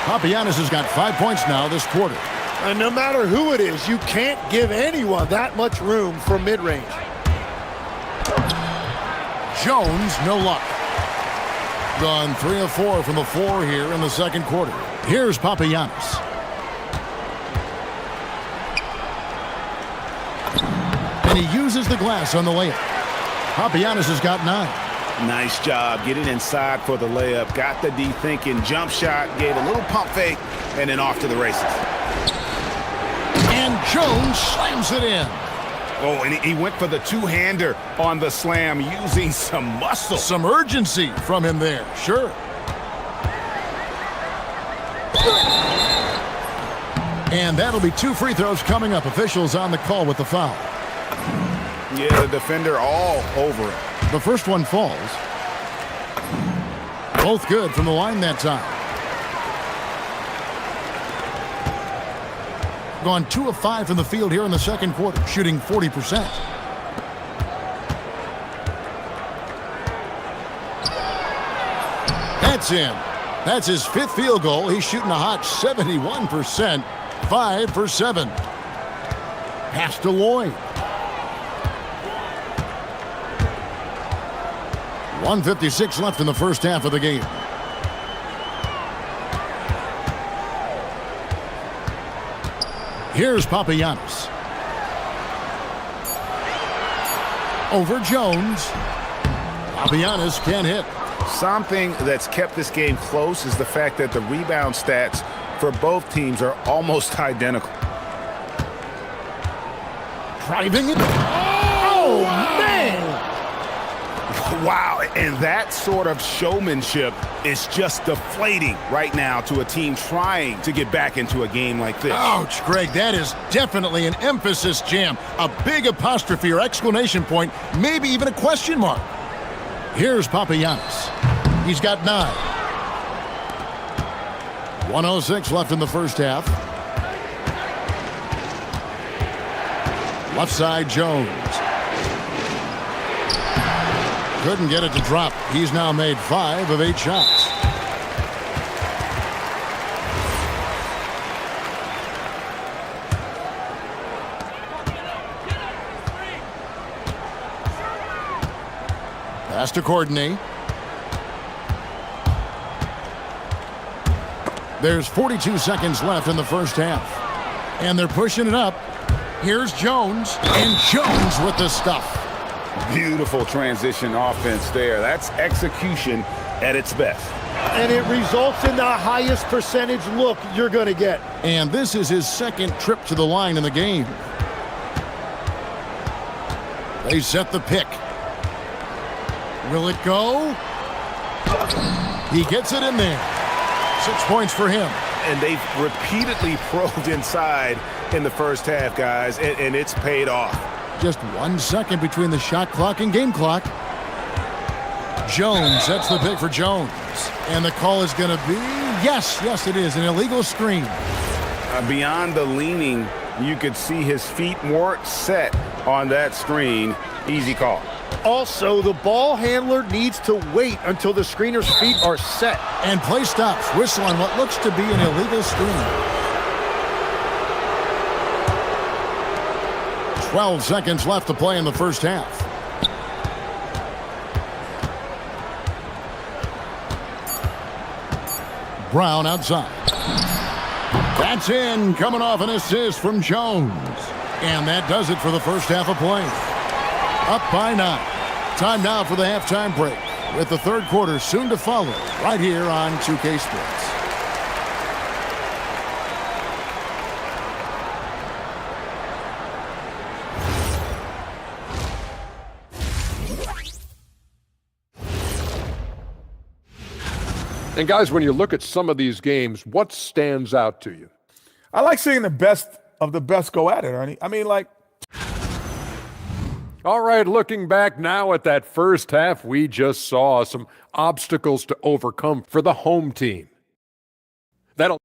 Papagiannis has got 5 points now this quarter. And no matter who it is, you can't give anyone that much room for mid-range. Jones, no luck. Gone 3 of 4 from the floor here in the second quarter. Here's Papagiannis. And he uses the glass on the layup. Papagiannis has got 9. Nice job getting inside for the layup. Got the D thinking. Jump shot, gave a little pump fake, and then off to the races. And Jones slams it in. Oh, and he went for the two-hander on the slam, using some muscle. Some urgency from him there, sure. And that'll be 2 free throws coming up. Officials on the call with the foul. Yeah, the defender all over it. The first one falls. Both good from the line that time. gone 2 of 5 from the field here in the second quarter, shooting 40%. That's in. That's his 5th field goal. He's shooting a hot 71%, 5 for 7. Pass to Lloyd. 1:56 left in the first half of the game. Here's Papagiannis. Over Jones. Papagiannis can't hit. Something that's kept this game close is the fact that the rebound stats for both teams are almost identical. Driving it. Oh, man! Wow, and that sort of showmanship is just deflating right now to a team trying to get back into a game like this. Ouch, Greg, that is definitely an emphasis jam. A big apostrophe or exclamation point, maybe even a question mark. Here's Papagiannis. He's got 9. 1:06 left in the first half. Left side, Jones. Couldn't get it to drop. He's now made 5 of 8 shots. Pass to Courtney. There's 42 seconds left in the first half. And they're pushing it up. Here's Jones. And Jones with the stuff. Beautiful transition offense there. That's execution at its best. And it results in the highest percentage look you're going to get. And this is his 2nd trip to the line in the game. They set the pick. Will it go? He gets it in there. 6 points for him. And they've repeatedly probed inside in the first half, guys, and it's paid off. Just 1 second between the shot clock and game clock. Jones, that's the pick for Jones. And the call is going to be, yes, it is, an illegal screen. Beyond the leaning, you could see his feet weren't set on that screen. Easy call. Also, the ball handler needs to wait until the screener's feet are set. And play stops. Whistle on what looks to be an illegal screen. 12 seconds left to play in the first half. Brown outside. That's in, coming off an assist from Jones. And that does it for the first half of play. Up by 9. Time now for the halftime break, with the third quarter soon to follow, right here on 2K Sports. And guys, when you look at some of these games, what stands out to you? I like seeing the best of the best go at it, Ernie. I mean, like... All right, looking back now at that first half, we just saw some obstacles to overcome for the home team. That'll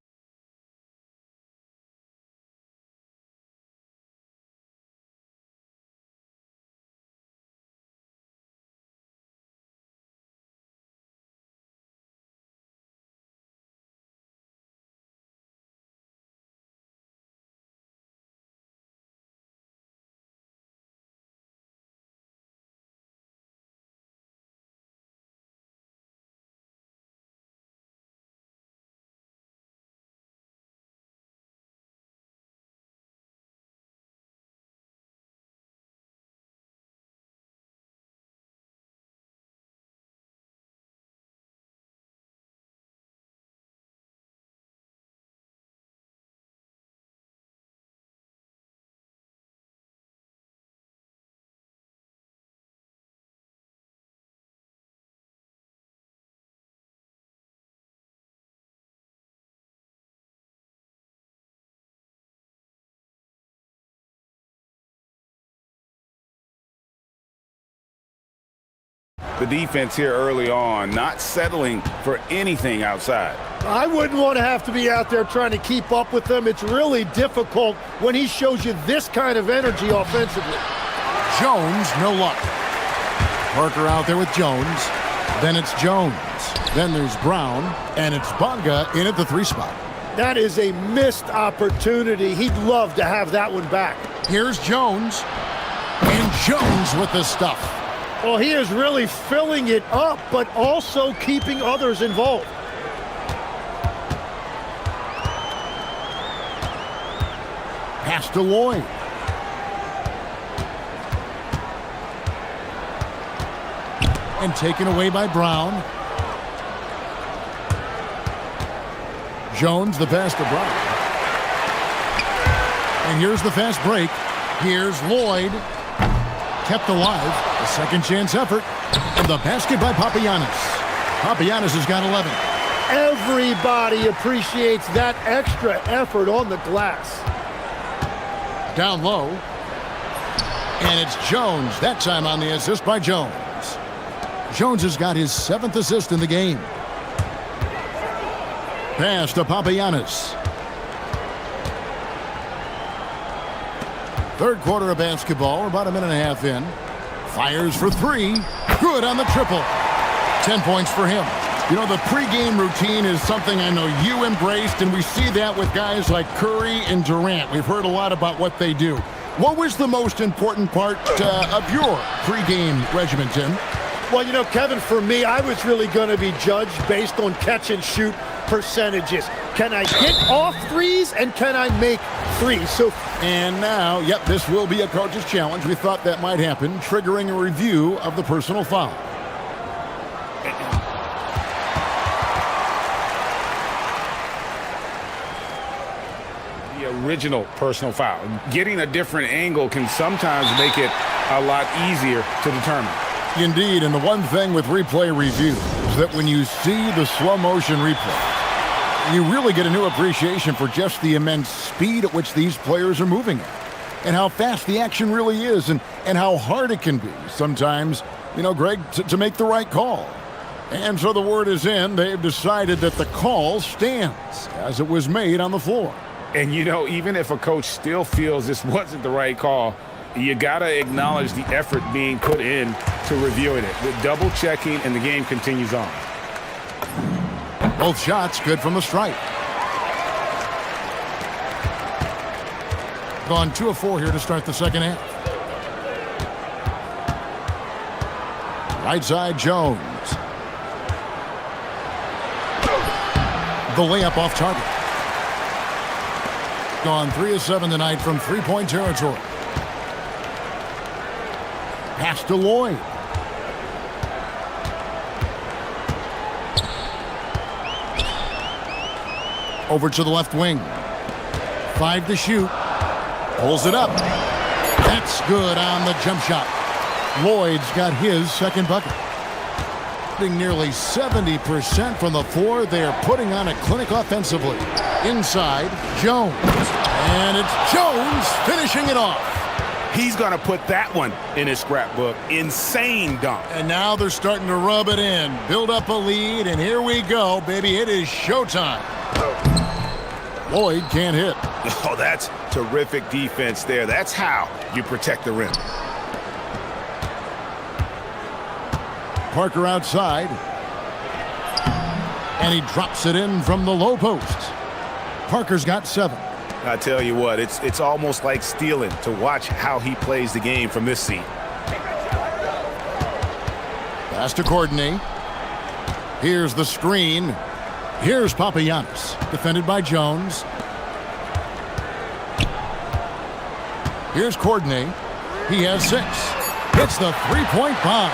The defense here early on, not settling for anything outside. I wouldn't want to have to be out there trying to keep up with them. It's really difficult when he shows you this kind of energy offensively. Jones, no luck. Parker out there with Jones. Then it's Jones. Then there's Brown. And it's Bonga in at the 3 spot. That is a missed opportunity. He'd love to have that one back. Here's Jones. And Jones with the stuff. Well, he is really filling it up, but also keeping others involved. Pass to Lloyd. And taken away by Brown. Jones, the pass to Brown. And here's the fast break. Here's Lloyd. Kept alive. A second chance effort. And the basket by Papagiannis. Papagiannis has got 11. Everybody appreciates that extra effort on the glass. Down low. And it's Jones. That time on the assist by Jones. Jones has got his 7th assist in the game. Pass to Papagiannis. Third quarter of basketball, about a minute and a half in. Fires for 3. Good on the triple. 10 points for him. You know, the pregame routine is something I know you embraced, and we see that with guys like Curry and Durant. We've heard a lot about what they do. What was the most important part of your pregame regimen, Tim? Well, you know, Kevin, for me, I was really going to be judged based on catch-and-shoot percentages. Can I get off threes, and can I make threes? And now, yep, this will be a coach's challenge. We thought that might happen, triggering a review of the personal foul. The original personal foul. Getting a different angle can sometimes make it a lot easier to determine. Indeed, and the one thing with replay review is that when you see the slow motion replay, you really get a new appreciation for just the immense speed at which these players are moving at, and how fast the action really is, and how hard it can be sometimes, you know, Greg, to make the right call. And so the word is in. They've decided that the call stands as it was made on the floor. And, you know, even if a coach still feels this wasn't the right call, you got to acknowledge the effort being put in to reviewing it. With double checking, and the game continues on. Both shots good from the stripe. Gone 2 of 4 here to start the second half. Right side, Jones. The layup off target. Gone 3 of 7 tonight from three-point territory. Pass to Lloyd. Over to the left wing. 5 to shoot. Pulls it up. That's good on the jump shot. Lloyd's got his second bucket. Nearly 70% from the floor. They are putting on a clinic offensively. Inside, Jones. And it's Jones finishing it off. He's going to put that one in his scrapbook. Insane dunk. And now they're starting to rub it in. Build up a lead, and here we go, baby. It is showtime. Lloyd can't hit. Oh, that's terrific defense there. That's how you protect the rim. Parker outside. And he drops it in from the low post. Parker's got 7. I tell you what, it's almost like stealing to watch how he plays the game from this seat. Pass to Courtney. Here's the screen. Here's Papagiannis, defended by Jones. Here's Courtney. He has 6. It's the three-point bomb.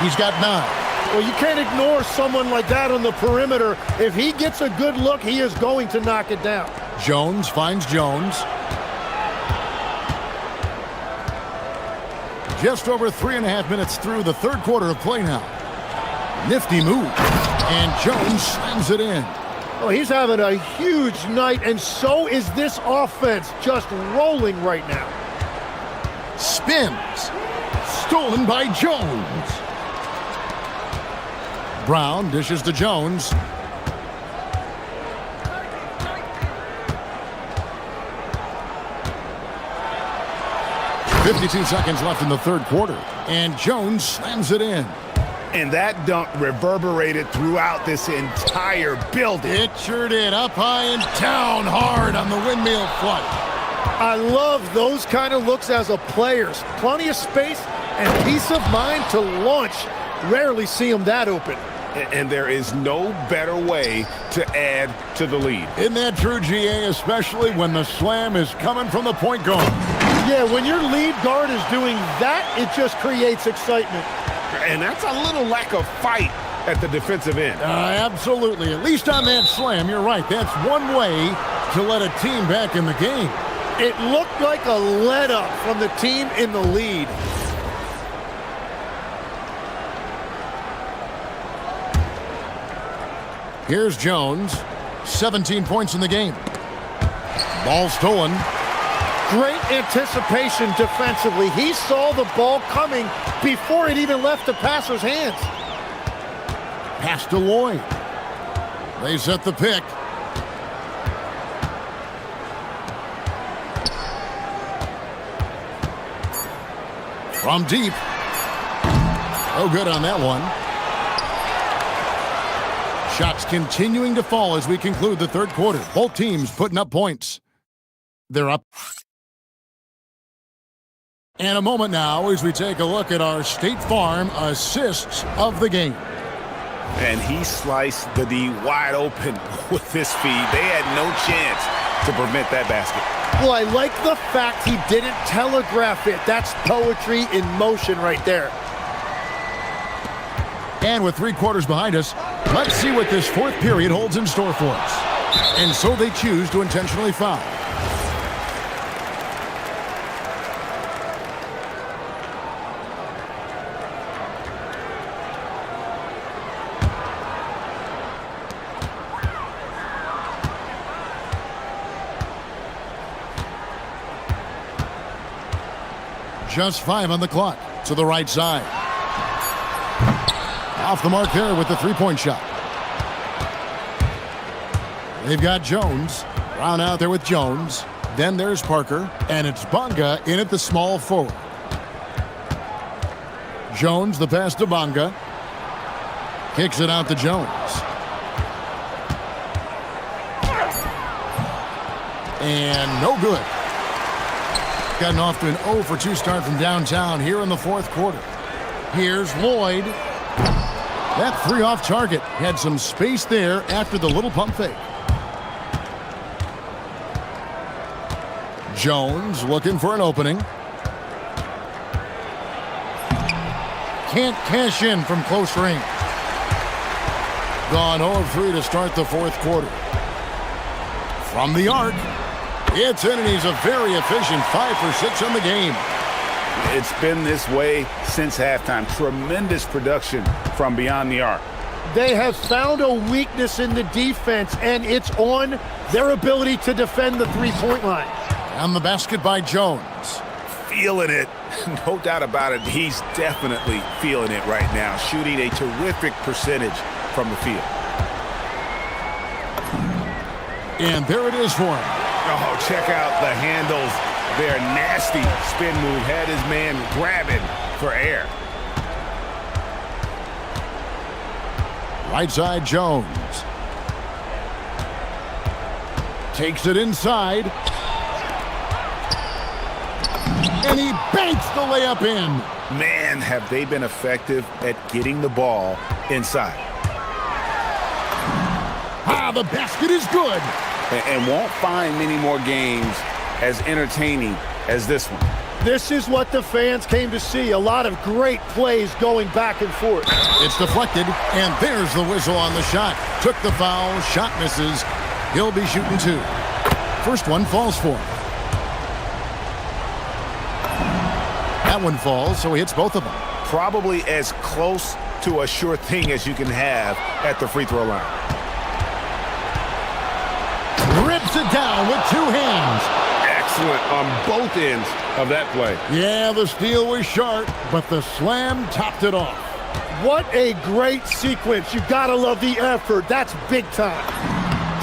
He's got 9. Well, you can't ignore someone like that on the perimeter. If he gets a good look, he is going to knock it down. Jones finds Jones. Just over 3.5 minutes through the third quarter of play now. Nifty move. And Jones slams it in. Oh, he's having a huge night, and so is this offense, just rolling right now. Spins. Stolen by Jones. Brown dishes to Jones. .52 seconds left in the third quarter, and Jones slams it in. And that dunk reverberated throughout this entire building. It sure did. Up high and down hard on the windmill flush. I love those kind of looks as a player. Plenty of space and peace of mind to launch. Rarely see them that open. And there is no better way to add to the lead. Isn't that true, GA, especially when the slam is coming from the point guard? Yeah, when your lead guard is doing that, it just creates excitement. And that's a little lack of fight at the defensive end. Absolutely. At least on that slam, you're right. That's one way to let a team back in the game. It looked like a let-up from the team in the lead. Here's Jones. 17 points in the game. Ball stolen. Great anticipation defensively. He saw the ball coming before it even left the passer's hands. Pass to Lloyd. They set the pick. From deep. No good on that one. Shots continuing to fall as we conclude the third quarter. Both teams putting up points. They're up. And a moment now as we take a look at our State Farm assists of the game. And he sliced the D wide open with this feed. They had no chance to prevent that basket. Well, I like the fact he didn't telegraph it. That's poetry in motion right there. And with 3 quarters behind us, let's see what this fourth period holds in store for us. And so they choose to intentionally foul. Just 5 on the clock to the right side. Off the mark there with the three-point shot. They've got Jones. Brown out there with Jones. Then there's Parker. And it's Bonga in at the small forward. Jones, the pass to Bonga. Kicks it out to Jones. And no good. Gotten off to an 0 for 2 start from downtown here in the fourth quarter. Here's Lloyd. That 3 off target. Had some space there after the little pump fake. Jones looking for an opening. Can't cash in from close range. Gone 0 of 3 to start the fourth quarter. From the arc. It's in, and he's a very efficient 5 for 6 on the game. It's been this way since halftime. Tremendous production from beyond the arc. They have found a weakness in the defense, and it's on their ability to defend the three-point line. And the basket by Jones. Feeling it. No doubt about it. He's definitely feeling it right now. Shooting a terrific percentage from the field. And there it is for him. Oh, check out the handles. Their nasty spin move had his man grabbing for air. Right side, Jones. Takes it inside. And he banks the layup in. Man, have they been effective at getting the ball inside. The basket is good. And won't find many more games as entertaining as this one. This is what the fans came to see. A lot of great plays going back and forth. It's deflected, and there's the whistle on the shot. Took the foul, shot misses. He'll be shooting 2. First one falls for him. That one falls, so he hits both of them. Probably as close to a sure thing as you can have at the free throw line. Rips it down with 2 hands. Excellent on both ends of that play. Yeah, the steal was sharp, but the slam topped it off. What a great sequence. You gotta love the effort. That's big time.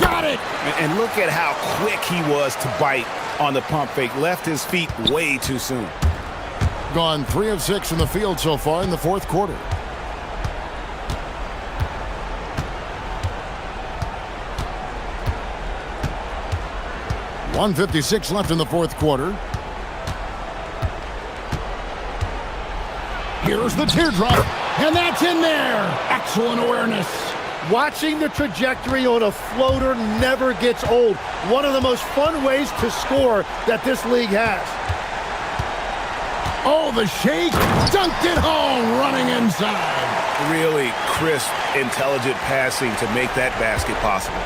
Got it! And look at how quick he was to bite on the pump fake. Left his feet way too soon. Gone 3 of 6 in the field so far in the fourth quarter. .156 left in the fourth quarter. Here's the teardrop, and that's in there. Excellent awareness. Watching the trajectory on a floater never gets old. One of the most fun ways to score that this league has. Oh, the shake. Dunked it home, running inside. Really crisp, intelligent passing to make that basket possible.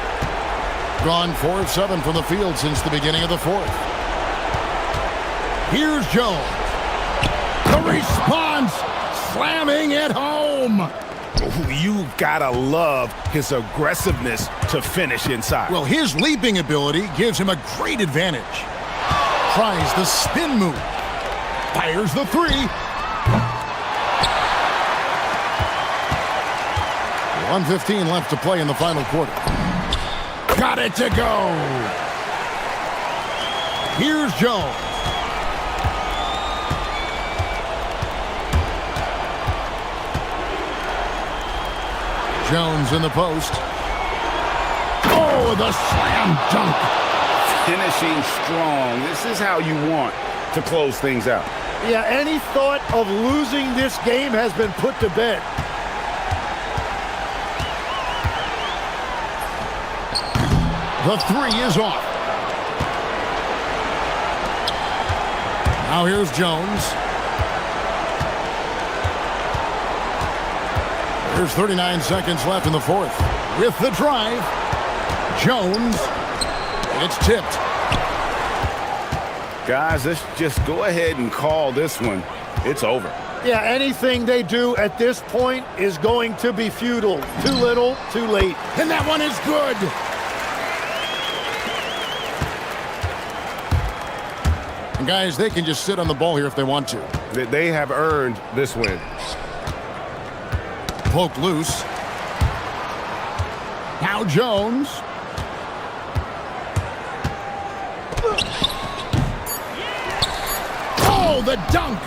Gone 4 of 7 from the field since the beginning of the fourth. Here's Jones. The response, slamming it home. You gotta love his aggressiveness to finish inside. Well, his leaping ability gives him a great advantage. Tries the spin move. Fires the 3. 1:15 left to play in the final quarter. Got it to go. Here's Jones. Jones in the post. Oh, the slam dunk. Finishing strong. This is how you want to close things out. Yeah, any thought of losing this game has been put to bed. The 3 is off. Now here's Jones. There's 39 seconds left in the fourth. With the drive, Jones. It's tipped. Guys, let's just go ahead and call this one. It's over. Yeah, anything they do at this point is going to be futile. Too little, too late. And that one is good. And guys, they can just sit on the ball here if they want to. They have earned this win. Poked loose. Now Jones. Oh, the dunk.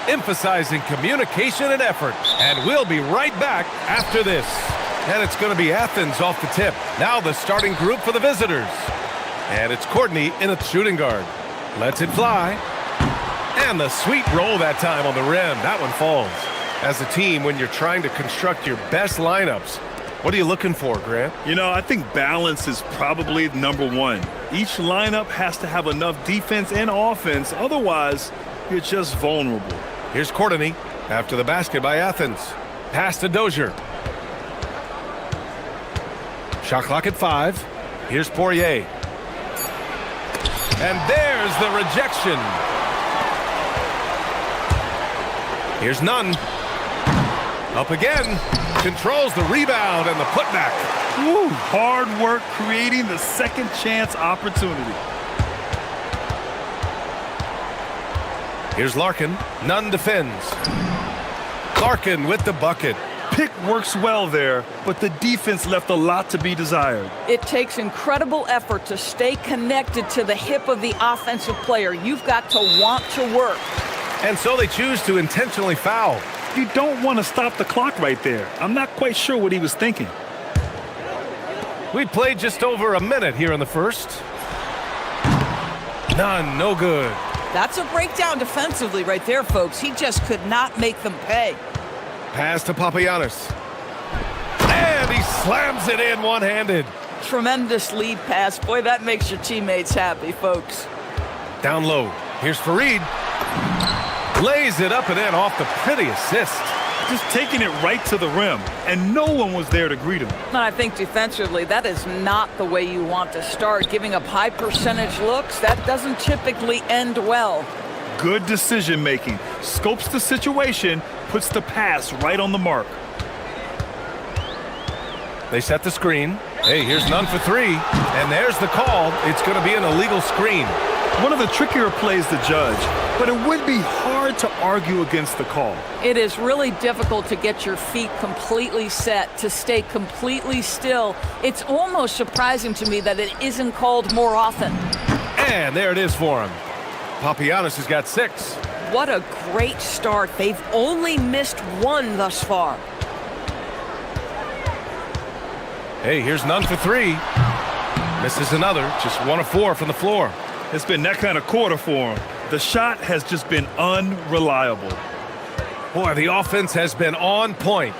emphasizing communication and effort. And we'll be right back after this. And it's going to be Athens off the tip. Now the starting group for the visitors. And it's Courtney in a shooting guard. Lets it fly. And the sweet roll that time on the rim. That one falls. As a team, when you're trying to construct your best lineups, what are you looking for, Grant? You know, I think balance is probably number one. Each lineup has to have enough defense and offense. Otherwise, you're just vulnerable. Here's Courtney after the basket by Athens. Pass to Dozier. Shot clock at 5. Here's Poirier. And there's the rejection. Here's Nunn. Up again. Controls the rebound and the putback. Woo, hard work creating the second chance opportunity. Here's Larkin. Nunn defends. Larkin with the bucket. Pick works well there, but the defense left a lot to be desired. It takes incredible effort to stay connected to the hip of the offensive player. You've got to want to work. And so they choose to intentionally foul. You don't want to stop the clock right there. I'm not quite sure what he was thinking. We played just over a minute here in the first. None, no good. That's a breakdown defensively right there, folks. He just could not make them pay. Pass to Papagiannis. And he slams it in one-handed. Tremendous lead pass. Boy, that makes your teammates happy, folks. Down low. Here's Fareed. Lays it up and in off the pretty assist. Just taking it right to the rim, and no one was there to greet him. And I think defensively, that is not the way you want to start. Giving up high percentage looks, that doesn't typically end well. Good decision making. Scopes the situation, puts the pass right on the mark. They set the screen. Hey, here's Nunn for 3. And there's the call. It's going to be an illegal screen. One of the trickier plays to judge, but it would be hard to argue against the call. It is really difficult to get your feet completely set, to stay completely still. It's almost surprising to me that it isn't called more often. And there it is for him. Papagiannis has got 6. What a great start. They've only missed 1 thus far. Hey, here's Nunn for 3. Misses another. Just 1 of 4 from the floor. It's been that kind of quarter for him. The shot has just been unreliable. Boy, the offense has been on point.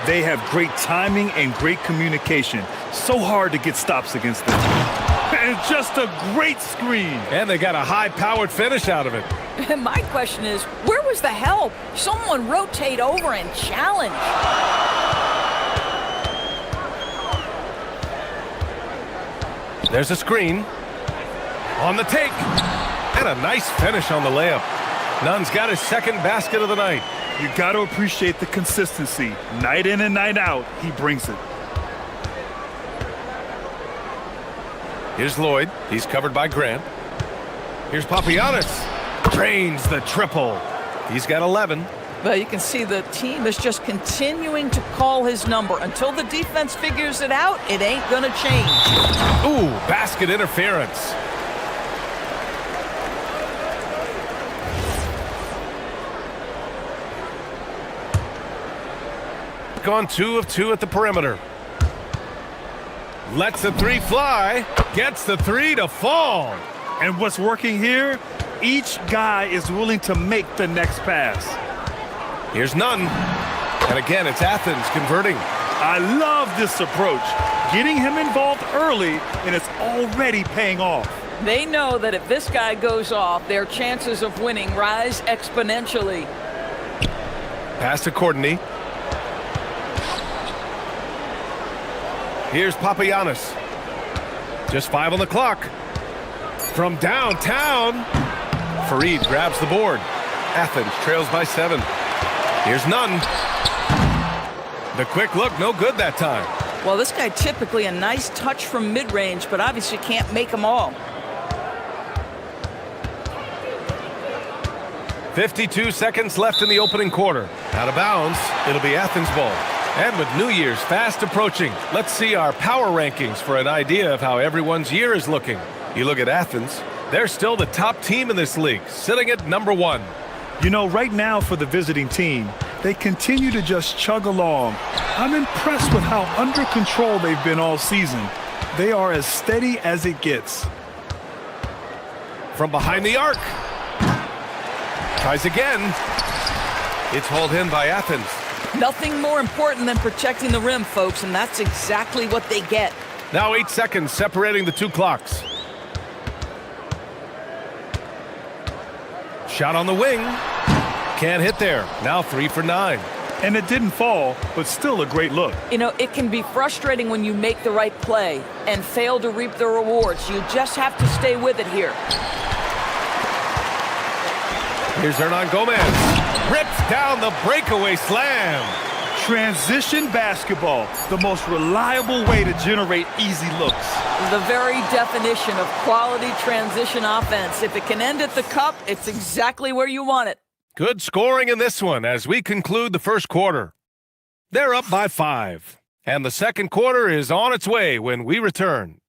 They have great timing and great communication. So hard to get stops against them. And just a great screen. And they got a high-powered finish out of it. And my question is, where was the help? Someone rotate over and challenge. There's a screen. On the take. And a nice finish on the layup. Nunn's got his second basket of the night. You got to appreciate the consistency. Night in and night out, he brings it. Here's Lloyd. He's covered by Grant. Here's Papagiannis. Drains the triple. He's got 11. Well, you can see the team is just continuing to call his number. Until the defense figures it out, it ain't going to change. Ooh, basket interference. Gone 2 of 2 at the perimeter. Lets the 3 fly. Gets the 3 to fall. And what's working here? Each guy is willing to make the next pass. Here's Nunn. And again, it's Athens converting. I love this approach. Getting him involved early, and it's already paying off. They know that if this guy goes off, their chances of winning rise exponentially. Pass to Courtney. Here's Papagiannis. Just 5 on the clock. From downtown, Fareed grabs the board. Athens trails by 7. Here's Nunn. The quick look, no good that time. Well, this guy typically a nice touch from mid-range, but obviously can't make them all. 52 seconds left in the opening quarter. Out of bounds, it'll be Athens ball. And with New Year's fast approaching, let's see our power rankings for an idea of how everyone's year is looking. You look at Athens, they're still the top team in this league, sitting at number 1. You know, right now for the visiting team, they continue to just chug along. I'm impressed with how under control they've been all season. They are as steady as it gets. From behind the arc. Tries again. It's hauled in by Athens. Nothing more important than protecting the rim, folks, and that's exactly what they get. Now 8 seconds separating the two clocks. Shot on the wing. Can't hit there. Now 3 for 9. And it didn't fall, but still a great look. You know, it can be frustrating when you make the right play and fail to reap the rewards. You just have to stay with it here. Here's Hernan Gomez. Rips down the breakaway slam. Transition basketball, the most reliable way to generate easy looks. The very definition of quality transition offense. If it can end at the cup, it's exactly where you want it. Good scoring in this one as we conclude the first quarter. They're up by 5. And the second quarter is on its way when we return.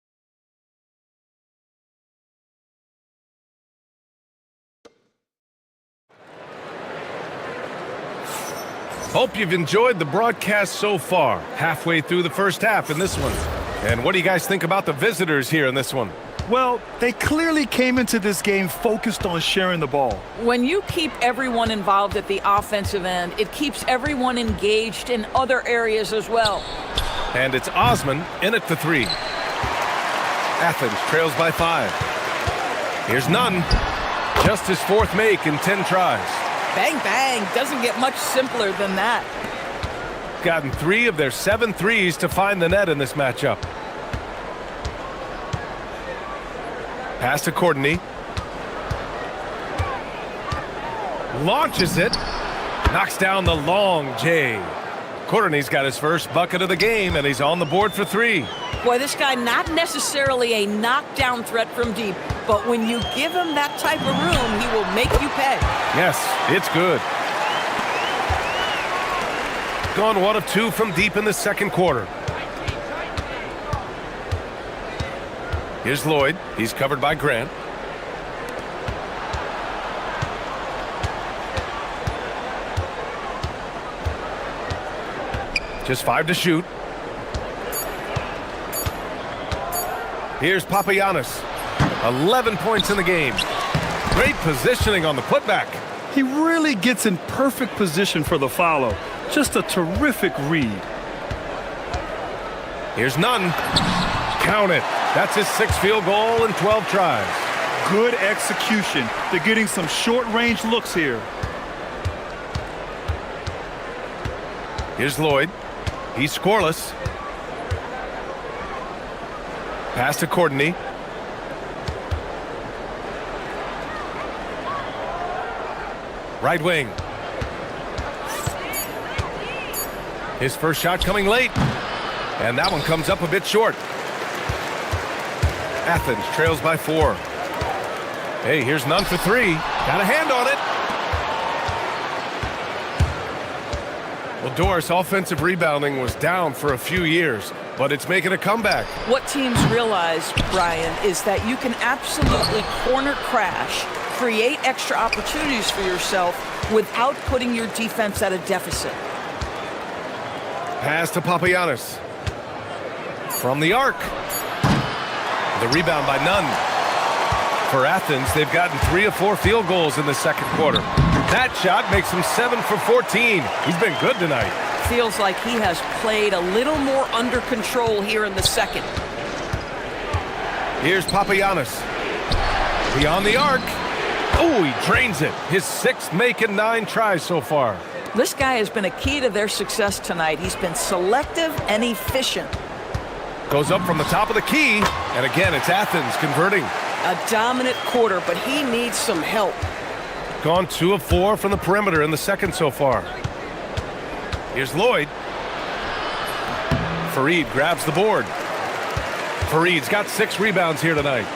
Hope you've enjoyed the broadcast so far. Halfway through the first half in this one. And what do you guys think about the visitors here in this one? Well, they clearly came into this game focused on sharing the ball. When you keep everyone involved at the offensive end, it keeps everyone engaged in other areas as well. And it's Osman in at the 3. Athens trails by 5. Here's Nunn. Just his 4th make in 10 tries. Bang, bang. Doesn't get much simpler than that. Gotten 3 of their 7 threes to find the net in this matchup. Pass to Courtney. Launches it. Knocks down the long J. Courtney's got his first bucket of the game, and he's on the board for 3. Boy, this guy not necessarily a knockdown threat from deep, but when you give him that type of room, he will make you pay. Yes, it's good. Gone 1 of 2 from deep in the second quarter. Here's Lloyd. He's covered by Grant. Just 5 to shoot. Here's Papagiannis. 11 points in the game. Great positioning on the putback. He really gets in perfect position for the follow. Just a terrific read. Here's Nunn. Count it. That's his 6th field goal in 12 tries. Good execution. They're getting some short-range looks here. Here's Lloyd. He's scoreless. Pass to Courtney. Right wing. His first shot coming late. And that one comes up a bit short. Athens trails by 4. Hey, here's Nunn for 3. Got a hand on it. Well, Doris, offensive rebounding was down for a few years, but it's making a comeback. What teams realize, Brian, is that you can absolutely corner crash, create extra opportunities for yourself without putting your defense at a deficit. Pass to Papagiannis. From the arc. The rebound by Nunn. For Athens, they've gotten 3 of 4 field goals in the second quarter. That shot makes him 7 for 14. He's been good tonight. Feels like he has played a little more under control here in the second. Here's Papagiannis. Beyond the arc. Oh, he drains it. His 6th make in 9 tries so far. This guy has been a key to their success tonight. He's been selective and efficient. Goes up from the top of the key. And again, it's Athens converting. A dominant quarter, but he needs some help. Gone 2 of 4 from the perimeter in the second so far. Here's Lloyd. Fareed grabs the board. Fareed's got 6 rebounds here tonight.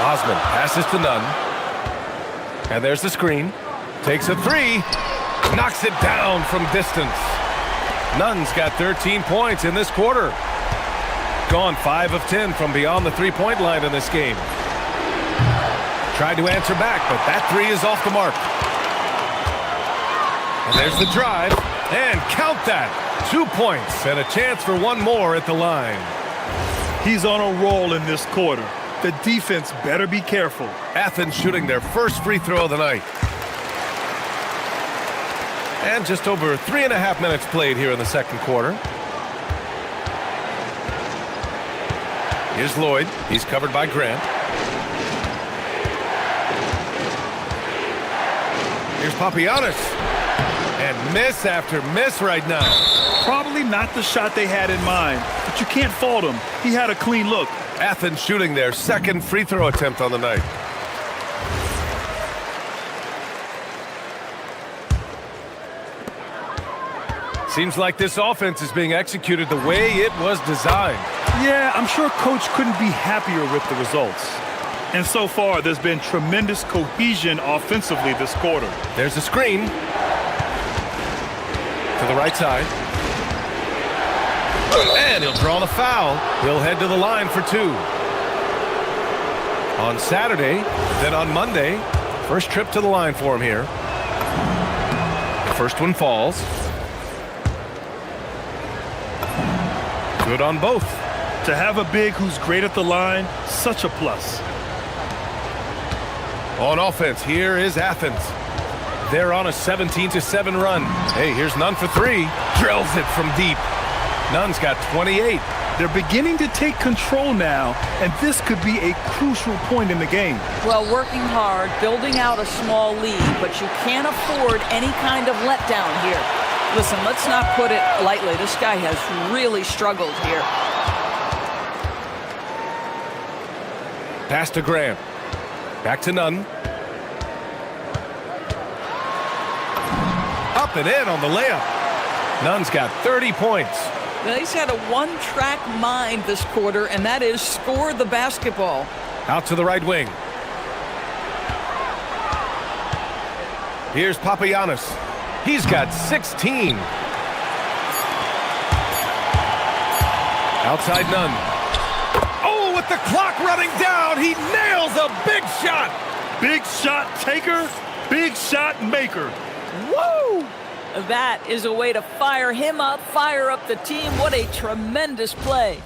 Osman passes to Nunn. And there's the screen. Takes a 3. Knocks it down from distance. Nunn's got 13 points in this quarter. Gone 5 of 10 from beyond the 3-point line in this game. Tried to answer back, but that 3 is off the mark. And there's the drive. And count that. 2 points and a chance for one more at the line. He's on a roll in this quarter. The defense better be careful. Athens shooting their first free throw of the night. And just over 3.5 minutes played here in the second quarter. Here's Lloyd. He's covered by Grant. Here's Papagiannis. And miss after miss right now. Probably not the shot they had in mind, but you can't fault him. He had a clean look. Athens shooting their second free throw attempt on the night. Seems like this offense is being executed the way it was designed. Yeah, I'm sure Coach couldn't be happier with the results. And so far, there's been tremendous cohesion offensively this quarter. There's a screen. To the right side. And he'll draw the foul. He'll head to the line for 2. On Saturday, then on Monday, first trip to the line for him here. The first one falls. Good on both. To have a big who's great at the line, such a plus. On offense, here is Athens. They're on a 17-7 run. Hey, here's Nunn for 3. Drills it from deep. Nunn's got 28. They're beginning to take control now, and this could be a crucial point in the game. Well, working hard, building out a small lead, but you can't afford any kind of letdown here. Listen, let's not put it lightly. This guy has really struggled here. Pass to Graham. Back to Nunn. Up and in on the layup. Nunn's got 30 points. Now, he's had a one-track mind this quarter, and that is score the basketball. Out to the right wing. Here's Papagiannis. He's got 16. Outside Nunn. Oh, with the clock running down, he nails a big shot. Big shot taker, big shot maker. Woo! That is a way to fire him up, fire up the team. What a tremendous play.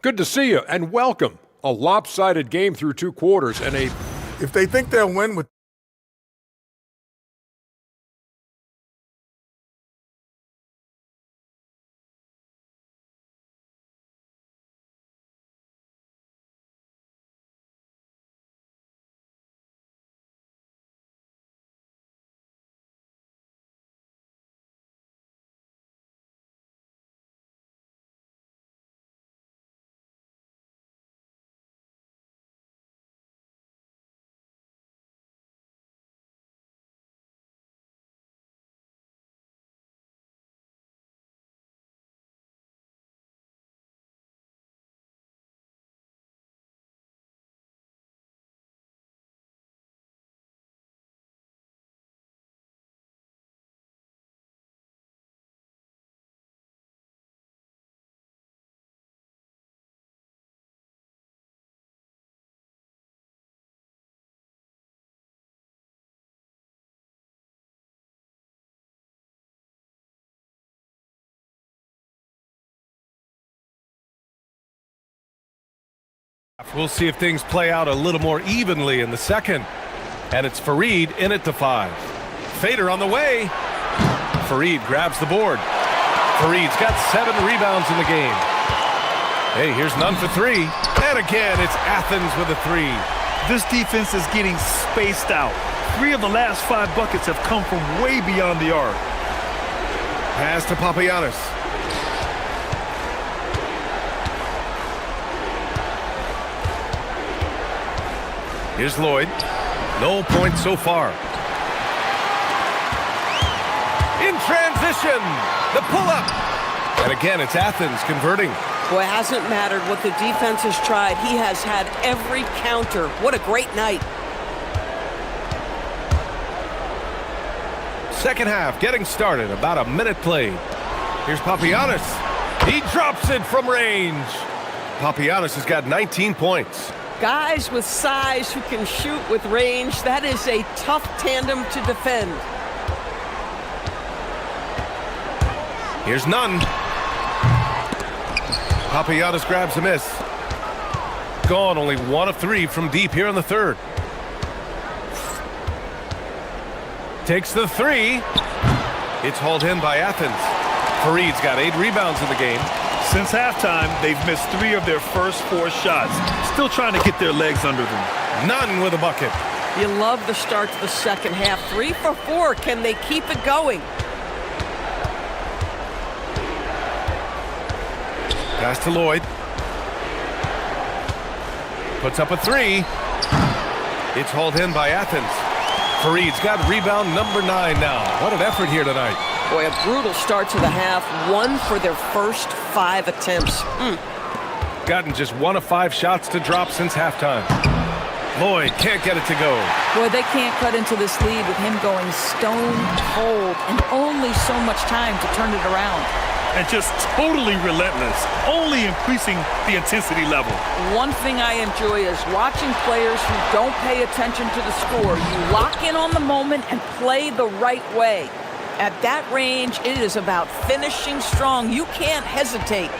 Good to see you and welcome. A lopsided game through 2 quarters and a... If they think they'll win with We'll see if things play out a little more evenly in the second. And it's Fareed in at the 5. Fader on the way. Fareed grabs the board. Fareed's got 7 rebounds in the game. Hey, here's Nunn for 3. And again, it's Athens with a 3. This defense is getting spaced out. 3 of the last 5 buckets have come from way beyond the arc. Pass to Papagiannis. Here's Lloyd. No points so far. In transition, the pull-up. And again, it's Athens converting. Boy, it hasn't mattered what the defense has tried. He has had every counter. What a great night. Second half getting started. About a minute played. Here's Papagiannis. He drops it from range. Papagiannis has got 19 points. Guys with size who can shoot with range, that is a tough tandem to defend. Here's none. Papagiannis grabs a miss. Gone, only 1 of 3 from deep here in the third. Takes the 3. It's hauled in by Athens. Fareed's got 8 rebounds in the game. Since halftime, they've missed 3 of their first 4 shots. Still trying to get their legs under them. None with a bucket. You love the start to the second half. 3 for 4. Can they keep it going? Pass to Lloyd. Puts up a 3. It's hauled in by Athens. Fareed's got rebound number 9 now. What an effort here tonight. Boy, a brutal start to the half. 1 for their first 5 attempts. Gotten just 1 of 5 shots to drop since halftime. Lloyd can't get it to go. Boy, they can't cut into this lead with him going stone cold and only so much time to turn it around. And just totally relentless, only increasing the intensity level. One thing I enjoy is watching players who don't pay attention to the score. You lock in on the moment and play the right way. At that range, it is about finishing strong. You can't hesitate.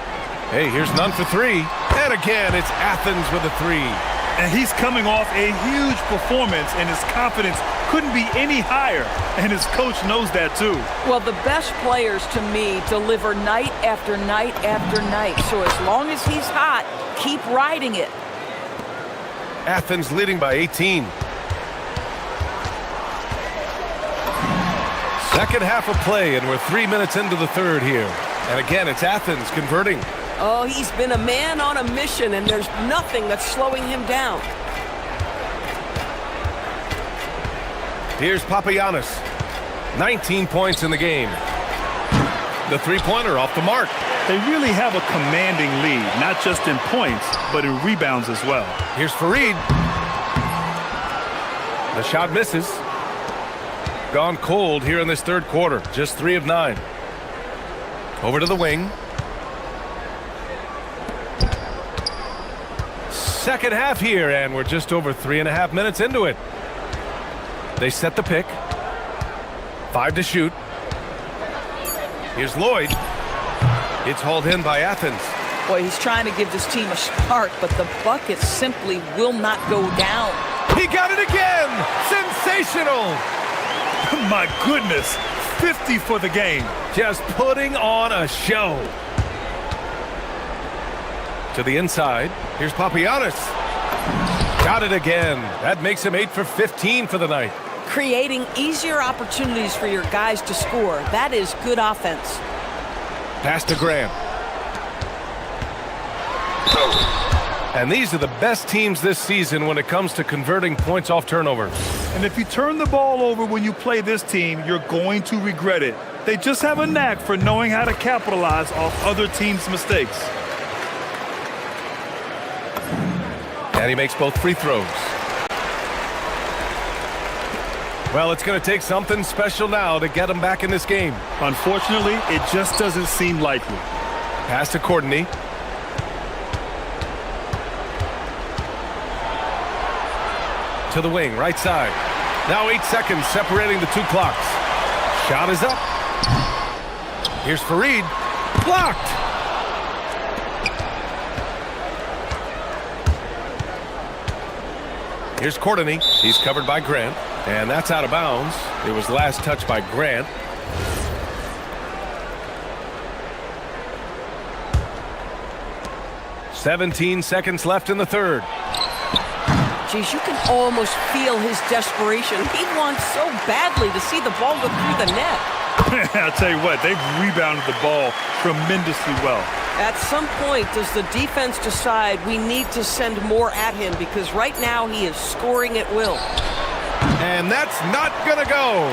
Hey, here's none for 3. And again, it's Athens with a 3. And he's coming off a huge performance, and his confidence couldn't be any higher. And his coach knows that too. Well, the best players to me deliver night after night after night. So as long as he's hot, keep riding it. Athens leading by 18. Second half of play, and we're 3 minutes into the third here. And again, it's Athens converting. Oh, he's been a man on a mission, and there's nothing that's slowing him down. Here's Papagiannis. 19 points in the game. The three-pointer off the mark. They really have a commanding lead, not just in points, but in rebounds as well. Here's Fareed. The shot misses. Gone cold here in this third quarter. Just 3 of 9. Over to the wing. Second half here, and we're just over 3.5 minutes into it. They set the pick. 5 to shoot. Here's Lloyd. It's hauled in by Athens. Boy, he's trying to give this team a spark, but the bucket simply will not go down. He got it again! Sensational! My goodness, 50 for the game. Just putting on a show. To the inside. Here's Papagiannis. Got it again. That makes him 8 for 15 for the night. Creating easier opportunities for your guys to score. That is good offense. Pass to Grant. And these are the best teams this season when it comes to converting points off turnovers. And if you turn the ball over when you play this team, you're going to regret it. They just have a knack for knowing how to capitalize off other teams' mistakes. And he makes both free throws. Well, it's going to take something special now to get him back in this game. Unfortunately, it just doesn't seem likely. Pass to Courtney. To the wing, right side. Now 8 seconds separating the 2 clocks. Shot is up. Here's Fareed. Blocked. Here's Courtney. He's covered by Grant. And that's out of bounds. It was last touched by Grant. "17 seconds left in the third. Geez, you can almost feel his desperation. He wants so badly to see the ball go through the net. I'll tell you what, they've rebounded the ball tremendously well. At some point, does the defense decide we need to send more at him? Because right now he is scoring at will. And that's not going to go.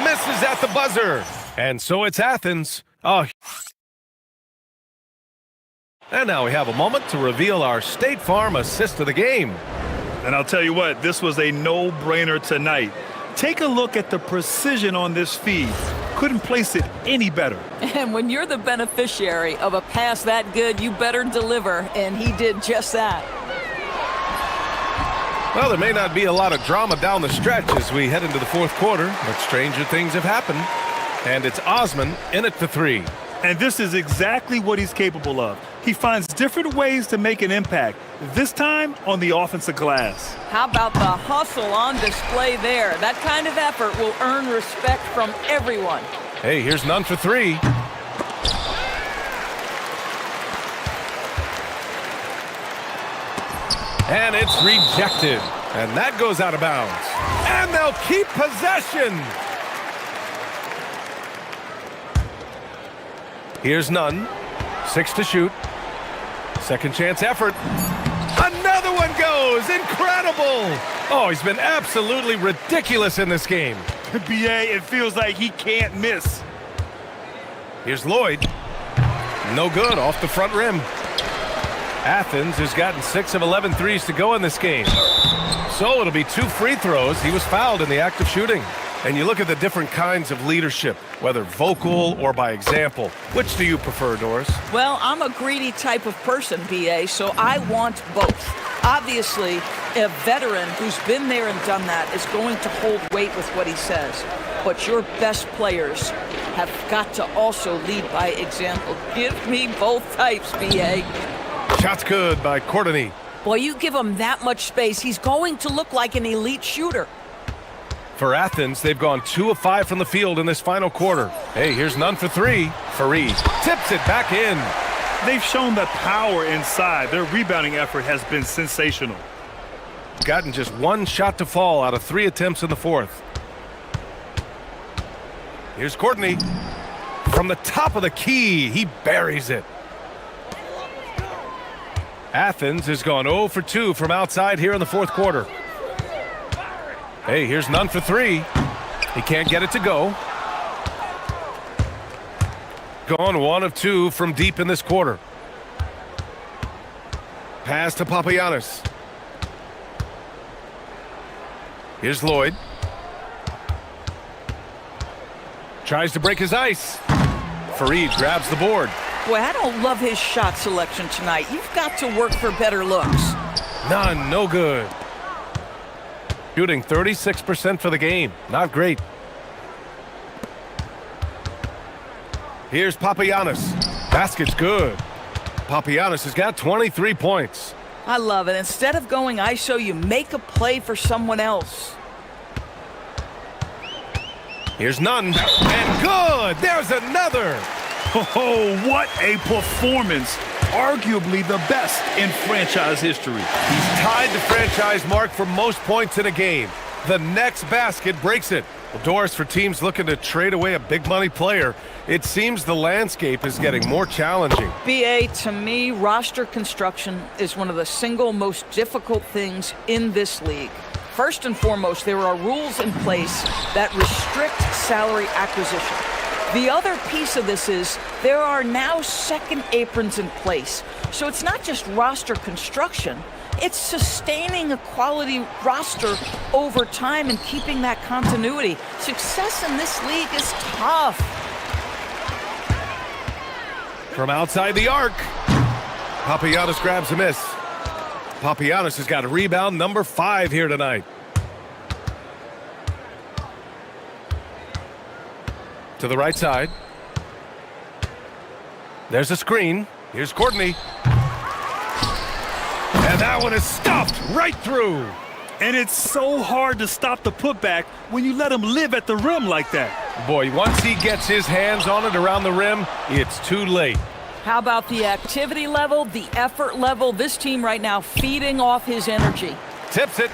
Misses at the buzzer. And so it's Athens. Oh. And now we have a moment to reveal our State Farm assist of the game. And I'll tell you what, this was a no-brainer tonight. Take a look at the precision on this feed. Couldn't place it any better. And when you're the beneficiary of a pass that good, you better deliver, and he did just that. Well, there may not be a lot of drama down the stretch as we head into the fourth quarter, but stranger things have happened. And it's Osman in at the three. And this is exactly what he's capable of. He finds different ways to make an impact, this time on the offensive glass. How about the hustle on display there? That kind of effort will earn respect from everyone. Hey, here's none for three. And it's rejected. And that goes out of bounds. And they'll keep possession. Here's none. 6 to shoot. Second chance effort. Another one goes. Incredible. Oh, he's been absolutely ridiculous in this game. BA, it feels like he can't miss. Here's Lloyd. No good, off the front rim. Athens has gotten 6 of 11 threes to go in this game. So it'll be 2 free throws. He was fouled in the act of shooting. And you look at the different kinds of leadership, whether vocal or by example. Which do you prefer, Doris? Well, I'm a greedy type of person, BA, so I want both. Obviously, a veteran who's been there and done that is going to hold weight with what he says. But your best players have got to also lead by example. Give me both types, BA. Shot's good by Courtney. Boy, you give him that much space, he's going to look like an elite shooter. For Athens, they've gone 2 of 5 from the field in this final quarter. Hey, here's none for three. Fareed tips it back in. They've shown the power inside. Their rebounding effort has been sensational. Gotten just 1 shot to fall out of 3 attempts in the fourth. Here's Courtney. From the top of the key, he buries it. Athens has gone 0 for 2 from outside here in the fourth quarter. Hey, here's none for three. He can't get it to go. Gone 1 of 2 from deep in this quarter. Pass to Papagiannis. Here's Lloyd. Tries to break his ice. Fareed grabs the board. Boy, I don't love his shot selection tonight. You've got to work for better looks. None, no good. Shooting 36% for the game. Not great. Here's Papagiannis. Basket's good. Papagiannis has got 23 points. I love it. Instead of going ISO, you make a play for someone else. Here's none. And good! There's another! Oh, what a performance. Arguably the best in franchise history. He's tied the franchise mark for most points in a game. The next basket breaks it. Well, Doris, for teams looking to trade away a big money player, it seems the landscape is getting more challenging. BA, to me, roster construction is one of the single most difficult things in this league. First and foremost, there are rules in place that restrict salary acquisition. The other piece of this is there are now second aprons in place. So it's not just roster construction, it's sustaining a quality roster over time and keeping that continuity. Success in this league is tough. From outside the arc, Papagiannis grabs a miss. Papagiannis has got a rebound number 5 here tonight. To the right side. There's a screen. Here's Courtney. And that one is stuffed right through. And it's so hard to stop the putback when you let him live at the rim like that. Boy, once he gets his hands on it around the rim, it's too late. How about the activity level, the effort level? This team right now feeding off his energy. Tips it.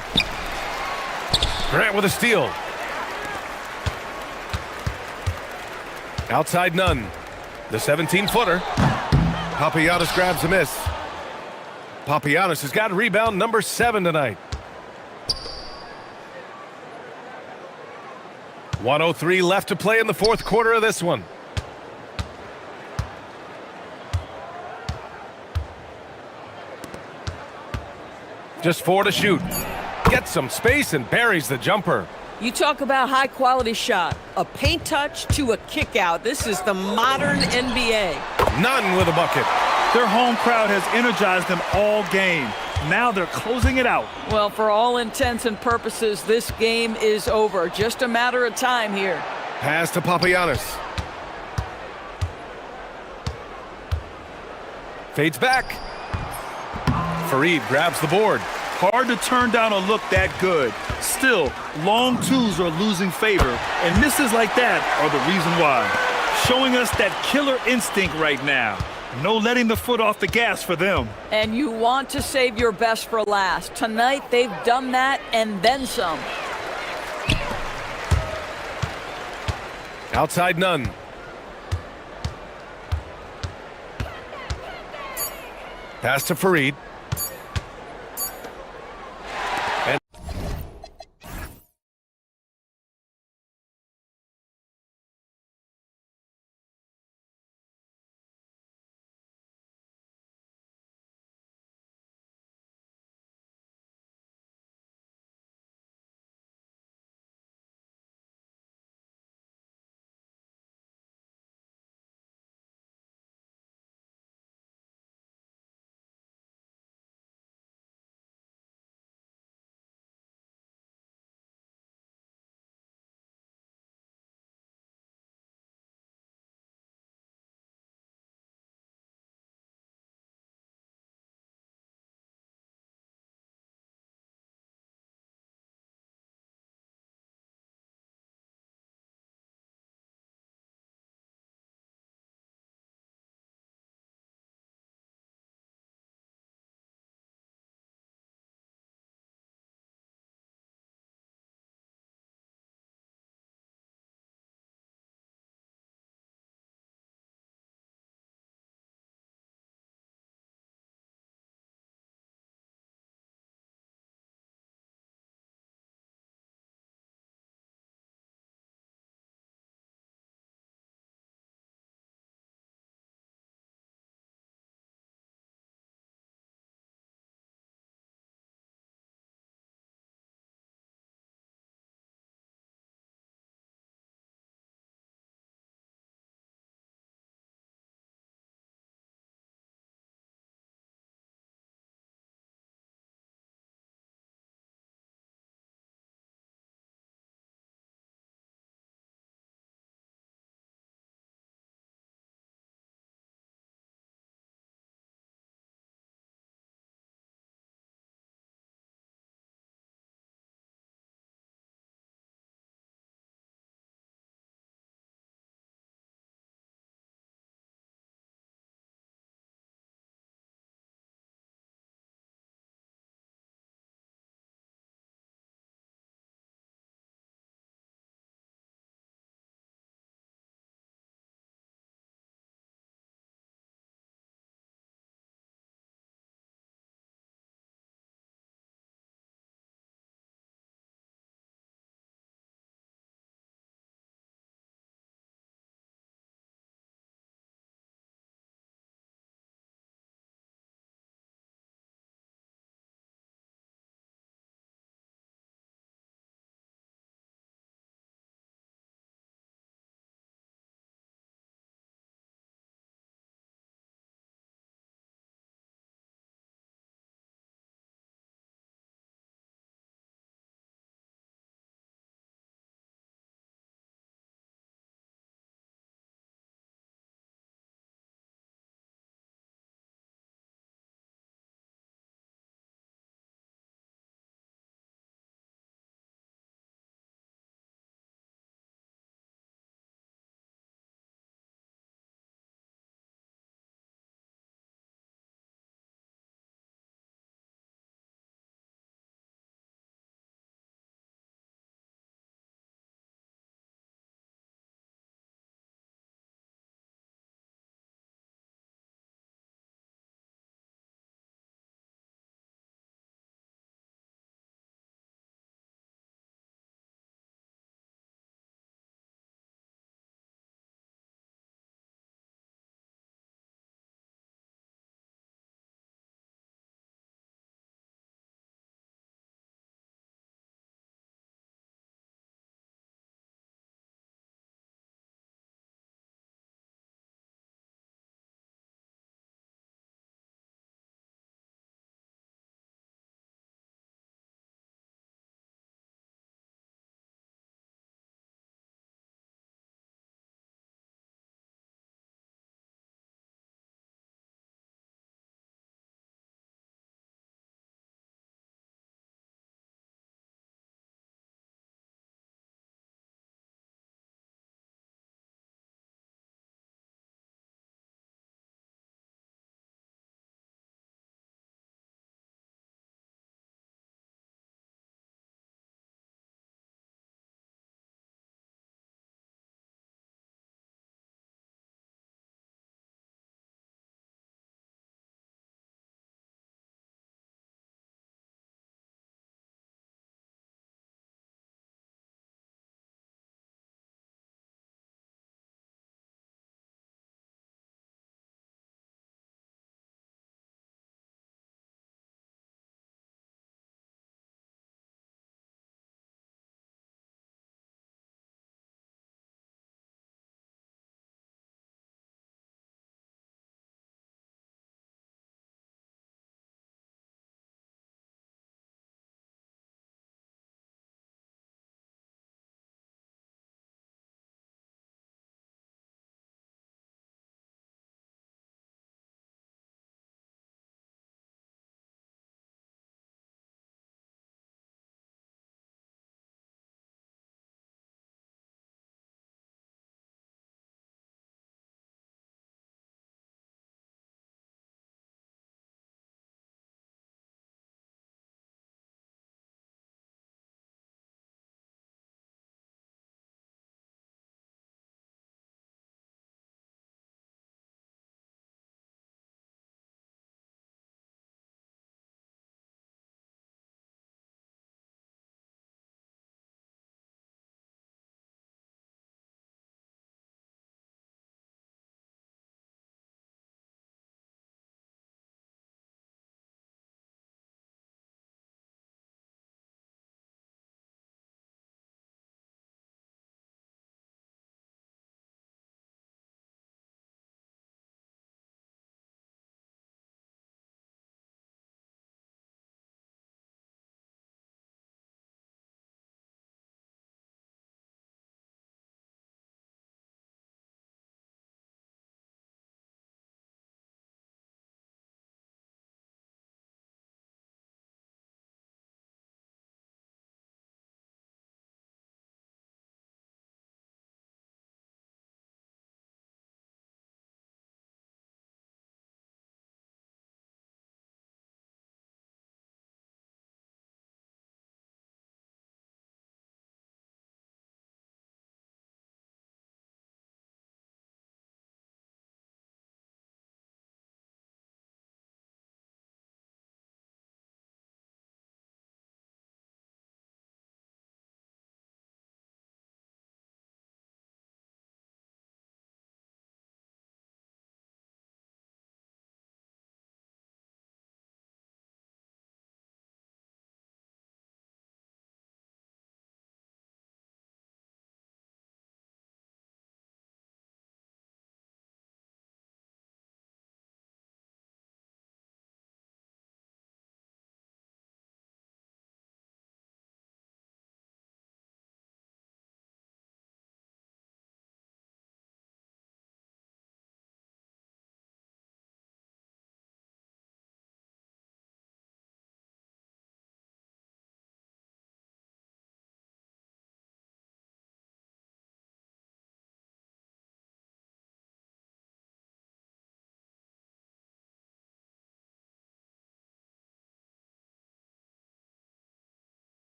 Grant with a steal. Outside none. The 17-footer. Papagiannis grabs a miss. Papagiannis has got rebound number 7 tonight. 1:03 left to play in the fourth quarter of this one. Just 4 to shoot. Gets some space and buries the jumper. You talk about high-quality shot. A paint touch to a kick-out. This is the modern NBA. None with a bucket. Their home crowd has energized them all game. Now they're closing it out. Well, for all intents and purposes, this game is over. Just a matter of time here. Pass to Papagiannis. Fades back. Fareed grabs the board. Hard to turn down a look that good. Still, long twos are losing favor, and misses like that are the reason why. Showing us that killer instinct right now. No letting the foot off the gas for them. And you want to save your best for last. Tonight, they've done that and then some. Outside none. Pass to Fareed.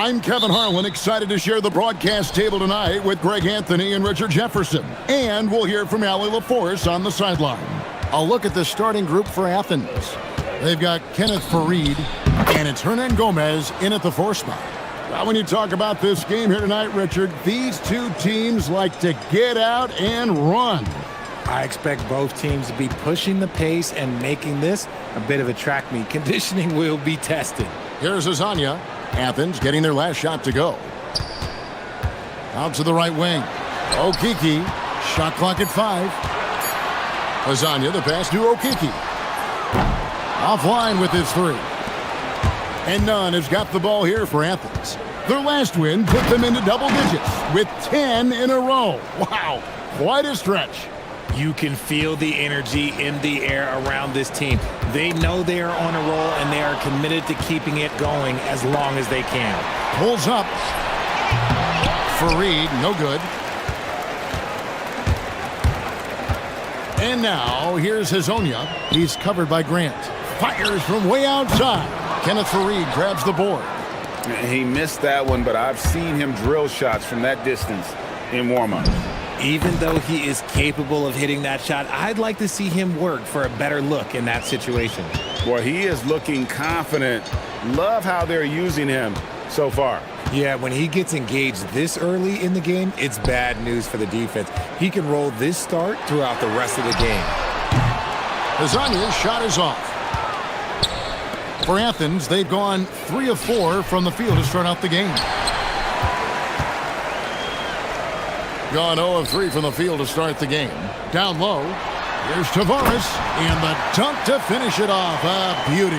I'm Kevin Harlan, excited to share the broadcast table tonight with Greg Anthony and Richard Jefferson. And we'll hear from Allie LaForce on the sideline. A look at the starting group for Athens. They've got Kenneth Farid, and it's Hernan Gomez in at the 4 spot. Well, when you talk about this game here tonight, Richard, these two teams like to get out and run. I expect both teams to be pushing the pace and making this a bit of a track meet. Conditioning will be tested. Here's Azania. Athens getting their last shot to go. Out to the right wing. Okiki. Shot clock at 5. Azania, the pass to Okiki. Offline with his 3. And Nunn has got the ball here for Athens. Their last win put them into double digits with 10 in a row. Wow, quite a stretch. You can feel the energy in the air around this team. They know they are on a roll, and they are committed to keeping it going as long as they can. Pulls up. Farid, no good. And now, here's Hazonia. He's covered by Grant. Fires from way outside. Kenneth Farid grabs the board. He missed that one, but I've seen him drill shots from that distance in warm-up. Even though he is capable of hitting that shot, I'd like to see him work for a better look in that situation. Boy, he is looking confident. Love how they're using him so far. Yeah, when he gets engaged this early in the game, it's bad news for the defense. He can roll this start throughout the rest of the game. Hazania's shot is off. For Athens, they've gone 3 of 4 from the field to start out the game. Gone 0 of 3 from the field to start the game. Down low, here's Tavares, and the dunk to finish it off. A beauty.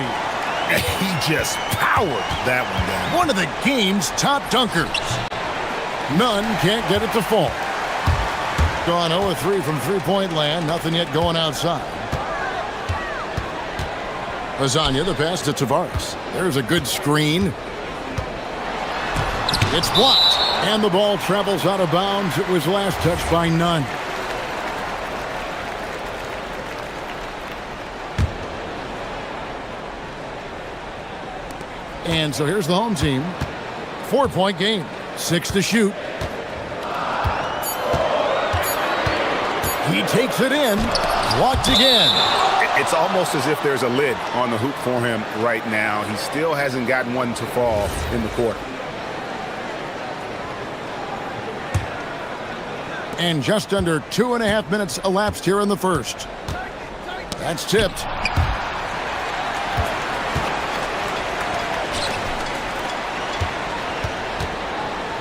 He just powered that one down. One of the game's top dunkers. None can't get it to fall. Gone 0 of 3 from three-point land. Nothing yet going outside. Azania, the pass to Tavares. There's a good screen. It's blocked, and the ball travels out of bounds. It was last touched by Nunn. And so here's the home team. 4-point game. 6 to shoot. He takes it in. Blocked again. It's almost as if there's a lid on the hoop for him right now. He still hasn't gotten one to fall in the quarter. And just under 2.5 minutes elapsed here in the first. That's tipped.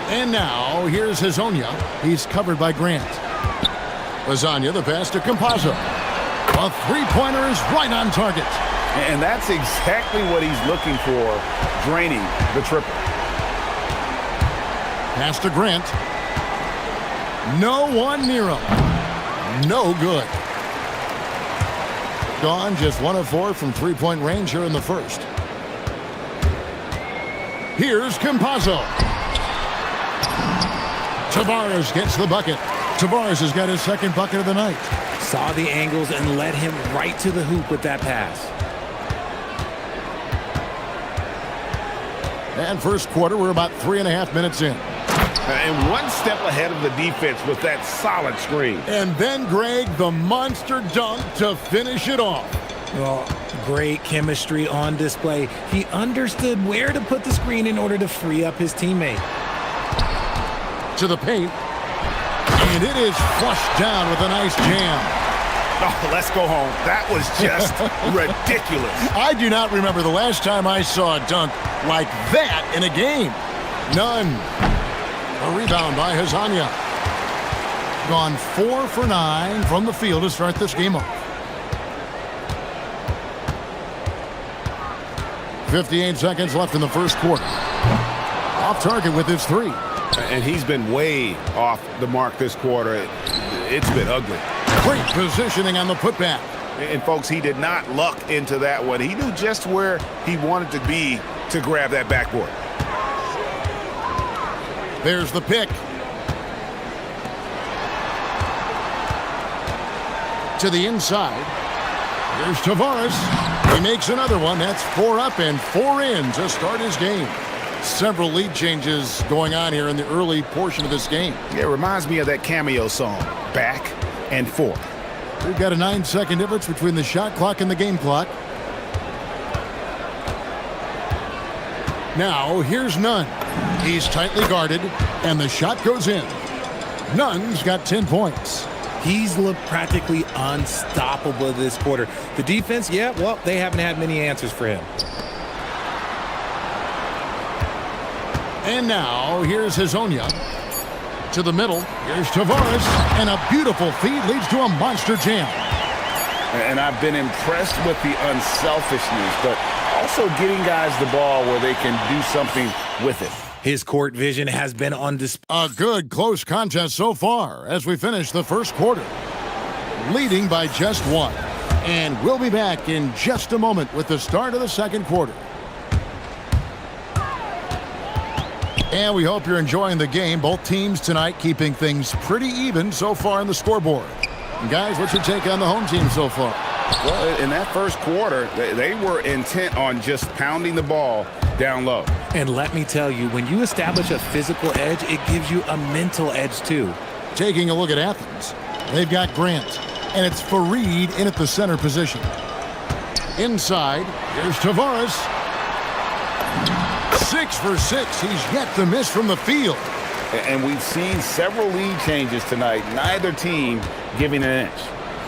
And now, here's Hazonia. He's covered by Grant. Lasagna, the pass to Campazzo. A three-pointer is right on target. And that's exactly what he's looking for, draining the triple. Pass to Grant. No one near him. No good. Gone just 1 of 4 from three-point range here in the first. Here's Campazzo. Tavares gets the bucket. Tavares has got his second bucket of the night. Saw the angles and led him right to the hoop with that pass. And first quarter, we're about 3.5 minutes in. And one step ahead of the defense with that solid screen. And then, Greg, the monster dunk to finish it off. Well, great chemistry on display. He understood where to put the screen in order to free up his teammate. To the paint. And it is flushed down with a nice jam. Oh, let's go home. That was just ridiculous. I do not remember the last time I saw a dunk like that in a game. None. A rebound by Hazonia. Gone 4 for 9 from the field to start this game off. 58 seconds left in the first quarter. Off target with his three. And he's been way off the mark this quarter. It's been ugly. Great positioning on the putback. And folks, he did not luck into that one. He knew just where he wanted to be to grab that backboard. There's the pick. To the inside. Here's Tavares. He makes another one. That's 4 up and 4 in to start his game. Several lead changes going on here in the early portion of this game. It reminds me of that cameo song, Back and Forth. We've got a 9-second difference between the shot clock and the game clock. Now, here's Nunn. He's tightly guarded, and the shot goes in. Nunn's got 10 points. He's looked practically unstoppable this quarter. The defense, yeah, well, they haven't had many answers for him. And now, here's Hazonia. To the middle, here's Tavares, and a beautiful feed leads to a monster jam. And I've been impressed with the unselfishness, but also getting guys the ball where they can do something with it. His court vision has been on display. A good close contest so far as we finish the first quarter, leading by just one. And we'll be back in just a moment with the start of the second quarter. And we hope you're enjoying the game. Both teams tonight keeping things pretty even so far on the scoreboard. And guys, what's your take on the home team so far? Well, in that first quarter, they were intent on just pounding the ball down low. And let me tell you, when you establish a physical edge, it gives you a mental edge too. Taking a look at Athens, they've got Grant, and it's Fareed in at the center position. Inside, here's Tavares. 6 for 6. He's yet to miss from the field. And we've seen several lead changes tonight. Neither team giving an inch.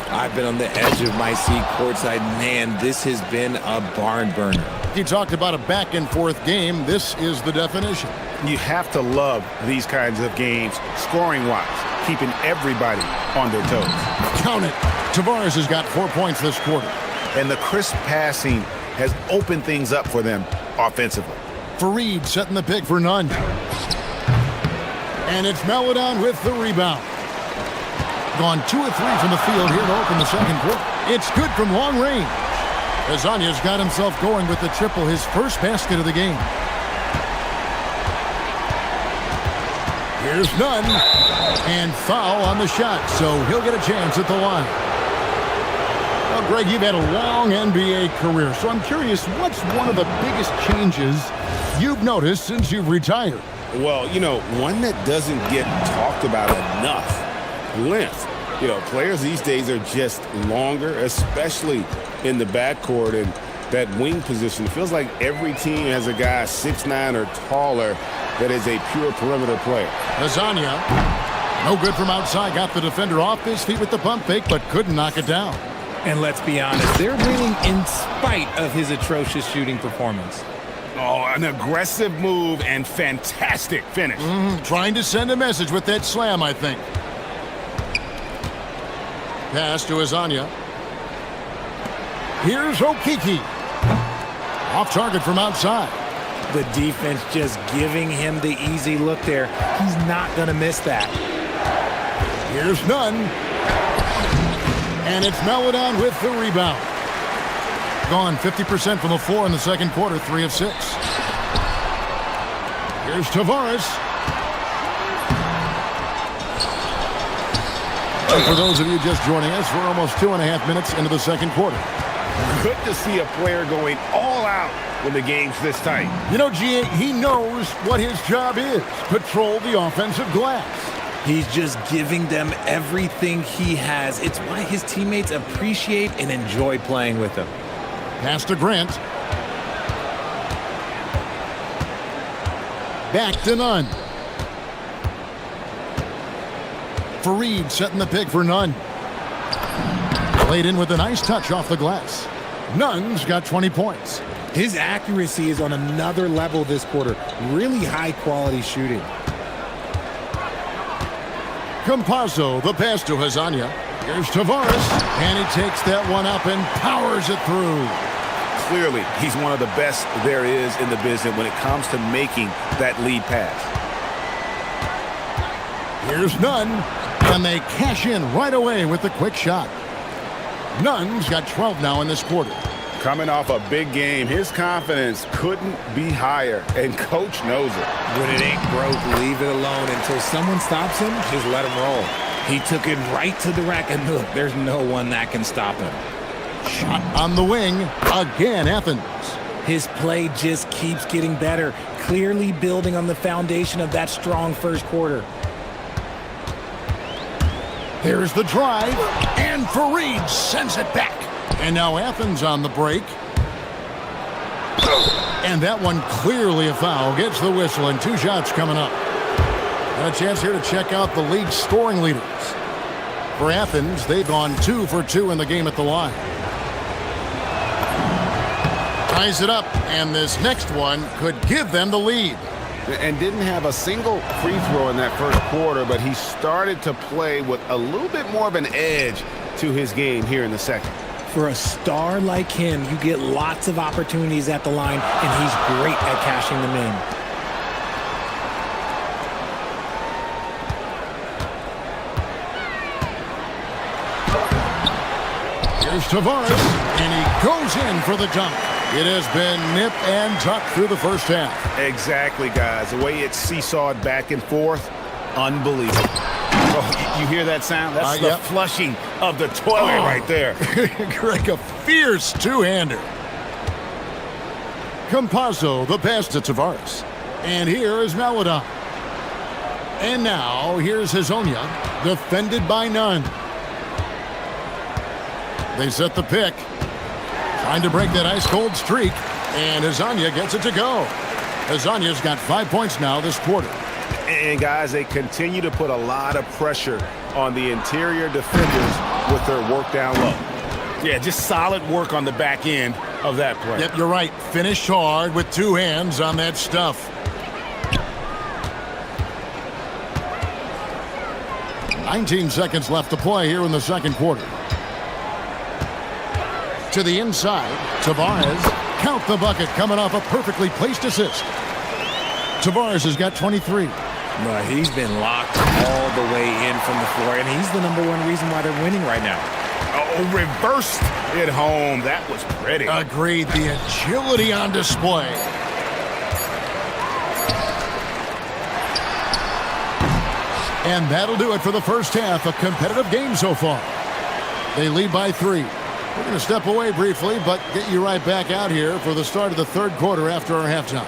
I've been on the edge of my seat courtside. Man, this has been a barn burner. You talked about a back and forth game. This is the definition. You have to love these kinds of games, scoring-wise, keeping everybody on their toes. Count it. Tavares has got 4 points this quarter. And the crisp passing has opened things up for them offensively. Fareed setting the pick for Nunn. And it's Melodon with the rebound. Gone 2 of 3 from the field here to open the second quarter. It's good from long range. Azania's got himself going with the triple, his first basket of the game. Here's Nunn. And foul on the shot, so he'll get a chance at the line. Well, Greg, you've had a long NBA career, so I'm curious, what's one of the biggest changes you've noticed since you've retired? Well, you know, one that doesn't get talked about enough, length. You know, players these days are just longer, especially in the backcourt and that wing position. It feels like every team has a guy 6'9" or taller that is a pure perimeter player. Lasagna, no good from outside. Got the defender off his feet with the pump fake, but couldn't knock it down. And let's be honest, they're winning in spite of his atrocious shooting performance. Oh, an aggressive move and fantastic finish. Trying to send a message with that slam, I think. Pass to Azania. Here's Okiki. Off target from outside. The defense just giving him the easy look there. He's not going to miss that. Here's Nunn. And it's Melodon with the rebound. Gone 50% from the floor in the second quarter, 3 of 6. Here's Tavares. And for those of you just joining us, we're almost 2.5 minutes into the second quarter. Good to see a player going all out when the game's this tight. You know, G.A., he knows what his job is. Patrol the offensive glass. He's just giving them everything he has. It's why his teammates appreciate and enjoy playing with him. Pass to Grant. Back to Nunn. Fareed setting the pick for Nunn. Played in with a nice touch off the glass. Nunn's got 20 points. His accuracy is on another level this quarter. Really high-quality shooting. Campazzo, the pass to Hazania. Here's Tavares, and he takes that one up and powers it through. Clearly, he's one of the best there is in the business when it comes to making that lead pass. Here's Nunn, and they cash in right away with the quick shot. Nunn's got 12 now in this quarter. Coming off a big game, his confidence couldn't be higher, and coach knows it. When it ain't broke, leave it alone until someone stops him. Just let him roll. He took it right to the rack, and look, there's no one that can stop him. Shot on the wing, again Athens. His play just keeps getting better. clearly building on the foundation of that strong first quarter. Here's the drive, and Fareed sends it back. And now Athens on the break. And that one clearly a foul. Gets the whistle, and 2 shots coming up. And a chance here to check out the league's scoring leaders. For Athens, they've gone 2 for 2 in the game at the line. Ties it up, and this next one could give them the lead. And didn't have a single free throw in that first quarter, but he started to play with a little bit more of an edge to his game here in the second. For a star like him, you get lots of opportunities at the line, and he's great at cashing them in. Here's Tavares, and he goes in for the dunk. It has been nip and tuck through the first half. Exactly, guys. The way it's seesawed back and forth, unbelievable. Oh, you hear that sound? That's the flushing of the toilet right there. Greg, a fierce two-hander. Campazzo, the pass to Tavares. And here is Maladon. And now, here's Hezonja, defended by none. They set the pick. Trying to break that ice-cold streak. And Hezonja gets it to go. Hezonja's got 5 points now this quarter. And, guys, they continue to put a lot of pressure on the interior defenders with their work down low. Yeah, just solid work on the back end of that play. Yep, you're right. Finished hard with 2 hands on that stuff. 19 seconds left to play here in the second quarter. To the inside, Tavares. Count the bucket, coming off a perfectly placed assist. Tavares has got 23. Well, he's been locked all the way in from the floor, and he's the #1 reason why they're winning right now. Oh, reversed it home. That was pretty. Agreed. The agility on display. And that'll do it for the first half. A competitive game so far. They lead by 3. We're going to step away briefly, but get you right back out here for the start of the third quarter after our halftime.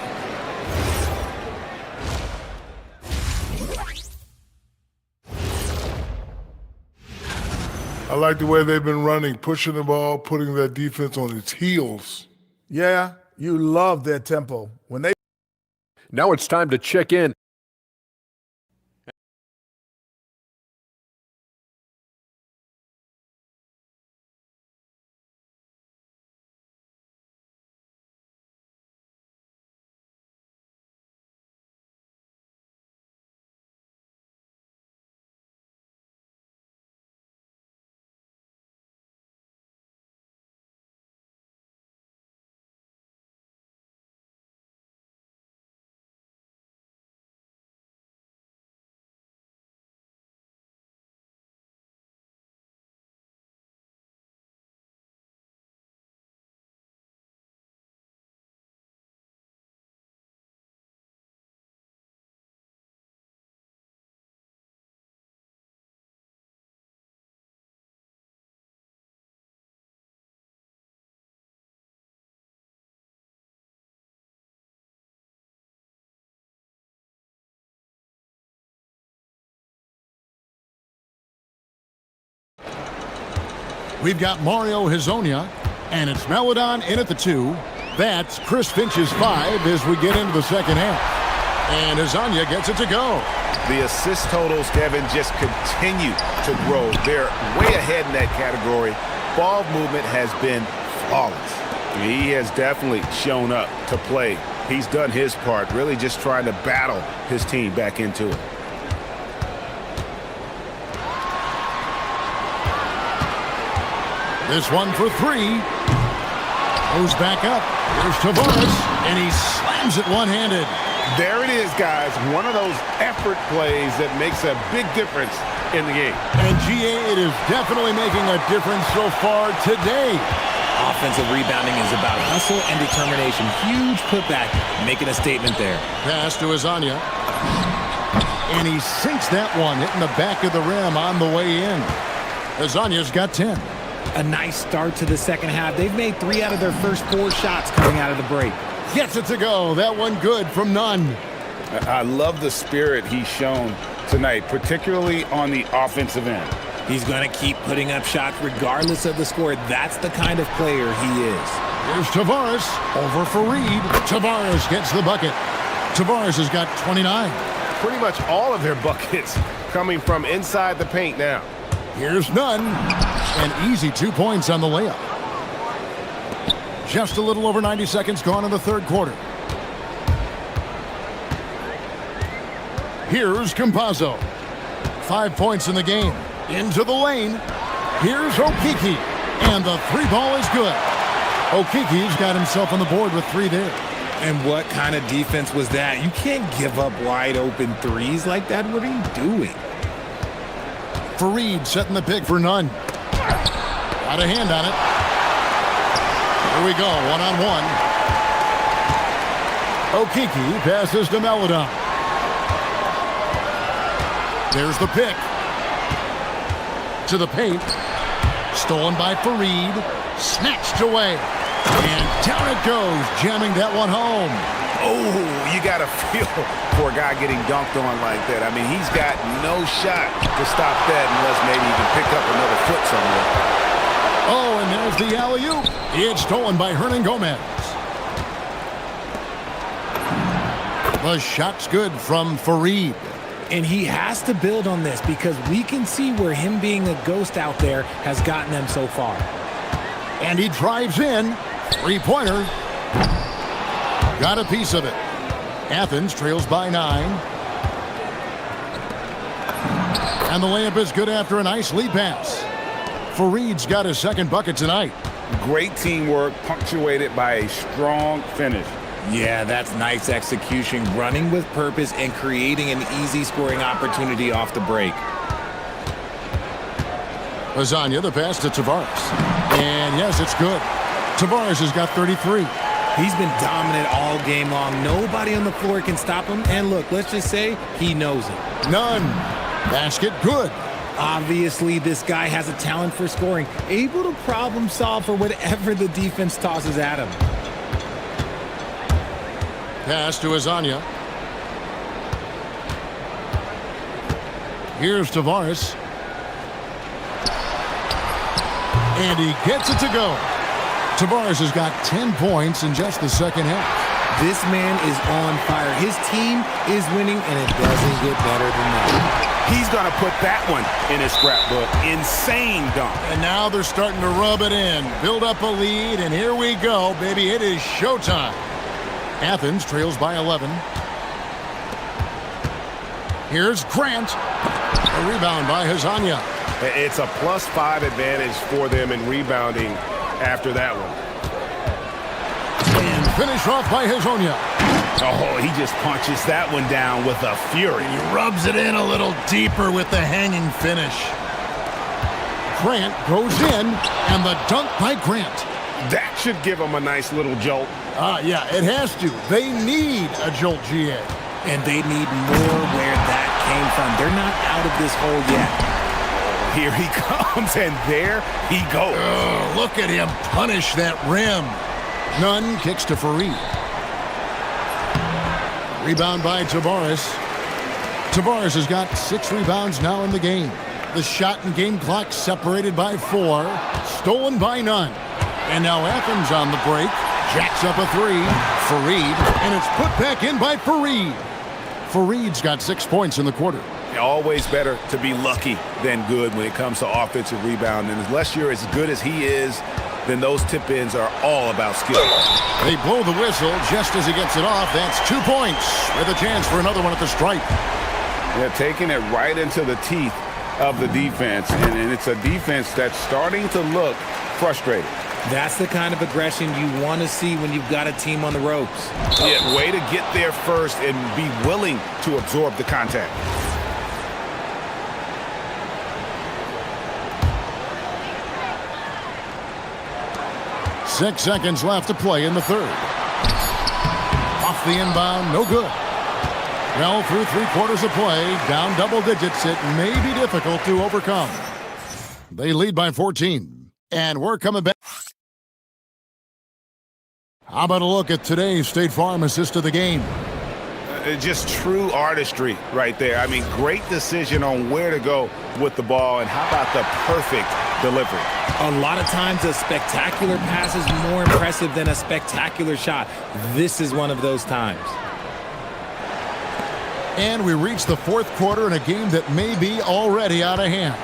I like the way they've been running, pushing the ball, putting that defense on its heels. Yeah, you love their tempo. When they Now it's time to check in. We've got Mario Hezonja, and it's Maladon in at the 2. That's Chris Finch's 5 as we get into the second half. And Hezonja gets it to go. The assist totals, Kevin, just continue to grow. They're way ahead in that category. Ball movement has been flawless. He has definitely shown up to play. He's done his part, really just trying to battle his team back into it. This one for 3. Goes back up. Here's Tavares, and he slams it one-handed. There it is, guys. One of those effort plays that makes a big difference in the game. And GA, it is definitely making a difference so far today. Offensive rebounding is about hustle and determination. Huge putback, making a statement there. Pass to Hezonja. And he sinks that one, hitting the back of the rim on the way in. Hezonja's got 10. A nice start to the second half. They've made 3 out of their first 4 shots coming out of the break. Gets it to go. That one good from Nunn. I love the spirit he's shown tonight, particularly on the offensive end. He's going to keep putting up shots regardless of the score. That's the kind of player he is. Here's Tavares over for Reed. Tavares gets the bucket. Tavares has got 29. Pretty much all of their buckets coming from inside the paint now. Here's Nunn. An easy 2 points on the layup. Just a little over 90 seconds gone in the third quarter. Here's Campazzo. 5 points in the game. Into the lane. Here's Okiki. And the three ball is good. Okiki's got himself on the board with 3 there. And what kind of defense was that? You can't give up wide open threes like that. What are you doing? Fareed setting the pick for Nunn. Got a hand on it. Here we go, one-on-one. Okiki passes to Melodon. There's the pick. To the paint. Stolen by Fareed. Snatched away. And down it goes, jamming that one home. Oh, you got to feel for a guy getting dunked on like that. I mean, he's got no shot to stop that unless maybe he can pick up another foot somewhere. Oh, and there's the alley-oop. It's stolen by Hernan Gomez. The shot's good from Fareed. And he has to build on this because we can see where him being a ghost out there has gotten them so far. And he drives in. Three-pointer. Got a piece of it. Athens trails by 9. And the layup is good after a nice lead pass. Fareed's got his second bucket tonight. Great teamwork, punctuated by a strong finish. Yeah, that's nice execution, running with purpose and creating an easy scoring opportunity off the break. Lasagna, the pass to Tavares. And yes, it's good. Tavares has got 33. He's been dominant all game long. Nobody on the floor can stop him. And look, let's just say he knows it. None. Basket good. Obviously, this guy has a talent for scoring, able to problem solve for whatever the defense tosses at him. Pass to Lasagna. Here's Tavares. And he gets it to go. Tavares has got 10 points in just the second half. This man is on fire. His team is winning, and it doesn't get better than that. He's going to put that one in his scrapbook. Insane dunk. And now they're starting to rub it in. Build up a lead, and here we go, baby. It is showtime. Athens trails by 11. Here's Grant. A rebound by Lasagna. It's a +5 advantage for them in rebounding after that one. And finish off by Lasagna. Oh, he just punches that one down with a fury. He rubs it in a little deeper with the hanging finish. Grant goes in, and the dunk by Grant. That should give him a nice little jolt. Yeah, it has to. They need a jolt, GA. And they need more where that came from. They're not out of this hole yet. Here he comes, and there he goes. Look at him punish that rim. Nunn kicks to Fareed. Rebound by Tavares. Tavares has got 6 rebounds now in the game. The shot and game clock separated by 4. Stolen by Nunn. And now Athens on the break. Jacks up a 3. Fareed. And it's put back in by Fareed. Fareed's got 6 points in the quarter. Always better to be lucky than good when it comes to offensive rebound. And unless you're as good as he is, then those tip-ins are all about skill. They blow the whistle just as he gets it off. That's 2 points with a chance for another one at the stripe. Yeah, taking it right into the teeth of the defense. And it's a defense that's starting to look frustrated. That's the kind of aggression you want to see when you've got a team on the ropes. Yeah, way to get there first and be willing to absorb the contact. Six seconds left to play in the third. Off the inbound, no good. Well, through 3/4 of play, down double digits, it may be difficult to overcome. They lead by 14, and we're coming back. How about a look at today's State Farm assist of the game? Just true artistry right there. I mean, great decision on where to go with the ball, and how about the perfect delivery? A lot of times a spectacular pass is more impressive than a spectacular shot. This is one of those times. And we reach the fourth quarter in a game that may be already out of hand.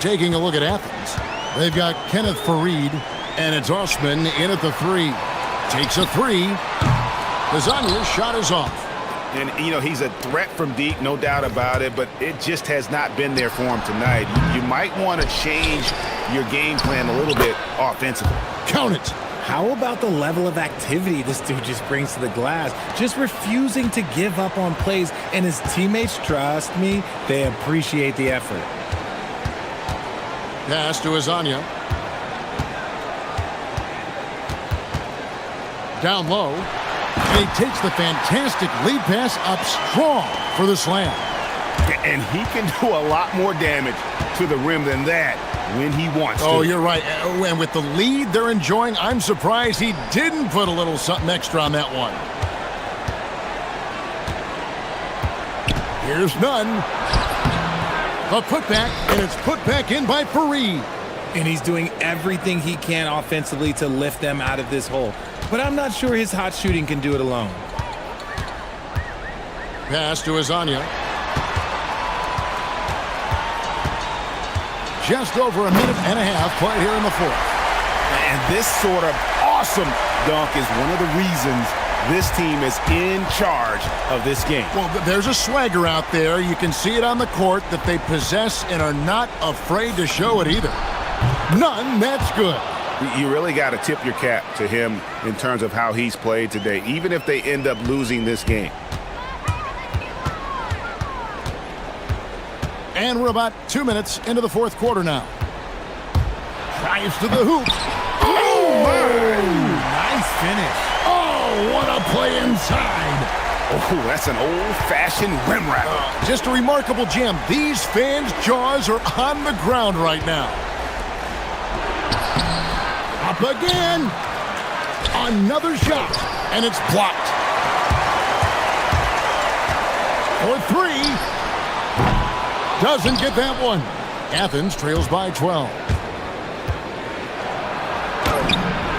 Taking a look at Athens, they've got Kenneth Fareed, and it's Osman in at the three. Takes a three. Lasagna's shot is off. And, you know, he's a threat from deep, no doubt about it, but it just has not been there for him tonight. You might want to change your game plan a little bit offensively. Count it. How about the level of activity this dude just brings to the glass? Just refusing to give up on plays, and his teammates, trust me, they appreciate the effort. Pass to Lasagna. Down low. And he takes the fantastic lead pass up strong for the slam. And he can do a lot more damage to the rim than that when he wants to. Oh, you're right. And with the lead they're enjoying, I'm surprised he didn't put a little something extra on that one. Here's none. A putback, and it's put back in by Fareed. And he's doing everything he can offensively to lift them out of this hole. But I'm not sure his hot shooting can do it alone. Pass to Lasagna. Just over a minute and a half played here in the fourth. And this sort of awesome dunk is one of the reasons this team is in charge of this game. Well, there's a swagger out there. You can see it on the court that they possess and are not afraid to show it either. None, that's good. You really got to tip your cap to him in terms of how he's played today, even if they end up losing this game. And we're about 2 minutes into the fourth quarter now. Drives to the hoop. Oh, nice finish. Oh, what a play inside. Oh, that's an old-fashioned rim wrap. Just a remarkable jam. These fans' jaws are on the ground right now. Up again. Another shot, and it's blocked. For three. Doesn't get that one. Athens trails by 12.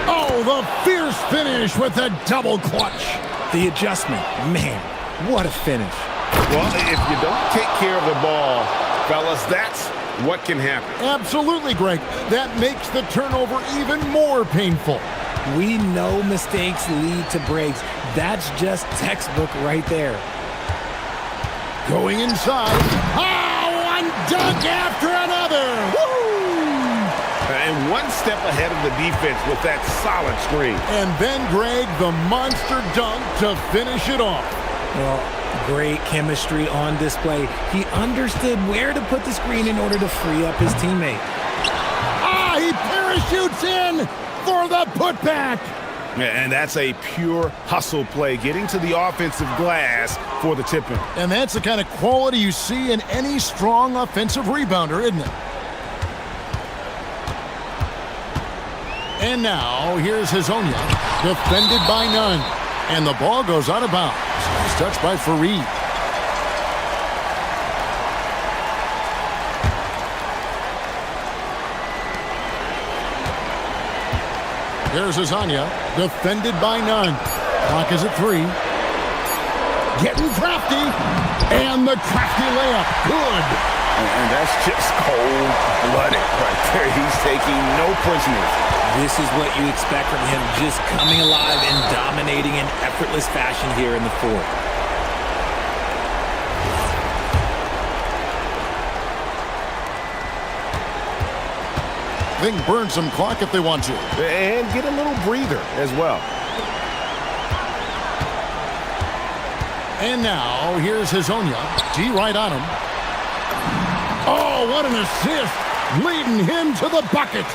Oh, the fierce finish with the double clutch. The adjustment. Man, what a finish. Well, if you don't take care of the ball, fellas, that's what can happen. Absolutely, Greg. That makes the turnover even more painful. We know mistakes lead to breaks. That's just textbook right there. Going inside. One dunk after another. Woo! And one step ahead of the defense with that solid screen. And then, Greg, the monster dunk to finish it off. Well, great chemistry on display. He understood where to put the screen in order to free up his teammate. He parachutes in for the putback. And that's a pure hustle play, getting to the offensive glass for the tip-in. And that's the kind of quality you see in any strong offensive rebounder, isn't it? And now, here's Hezonja, defended by none. And the ball goes out of bounds. It's touched by Fareed. Here's Hezonja, defended by none. Clock is at 3. Getting crafty. And the crafty layup. Good. And that's just cold-blooded right there. He's taking no prisoners. This is what you expect from him, just coming alive and dominating in effortless fashion here in the fourth. They can burn some clock if they want to. And get a little breather as well. And now, here's Hezonja. D right on him. Oh, what an assist. Leading him to the bucket.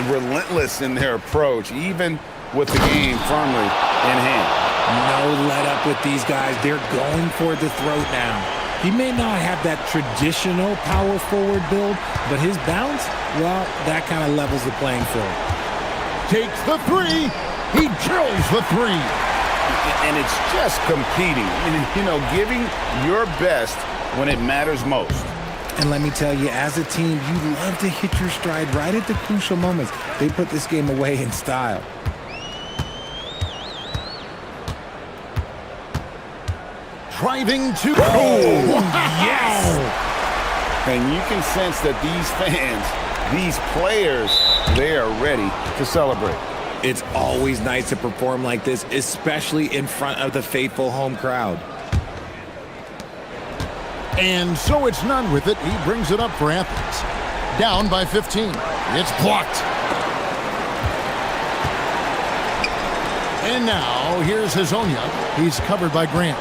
Relentless in their approach, even with the game firmly in hand. No let up with these guys. They're going for the throat now. He may not have that traditional power forward build, but his bounce, well, that kind of levels the playing field. Takes the 3. He drills the three. And it's just competing, you know, giving your best when it matters most. And let me tell you, as a team, you love to hit your stride right at the crucial moments. They put this game away in style. Driving to... Oh, wow. Yes! And you can sense that these fans, these players, they are ready to celebrate. It's always nice to perform like this, especially in front of the faithful home crowd. And so it's none with it. He brings it up for Athens. Down by 15. It's blocked. And now here's Hazonia. He's covered by Grant.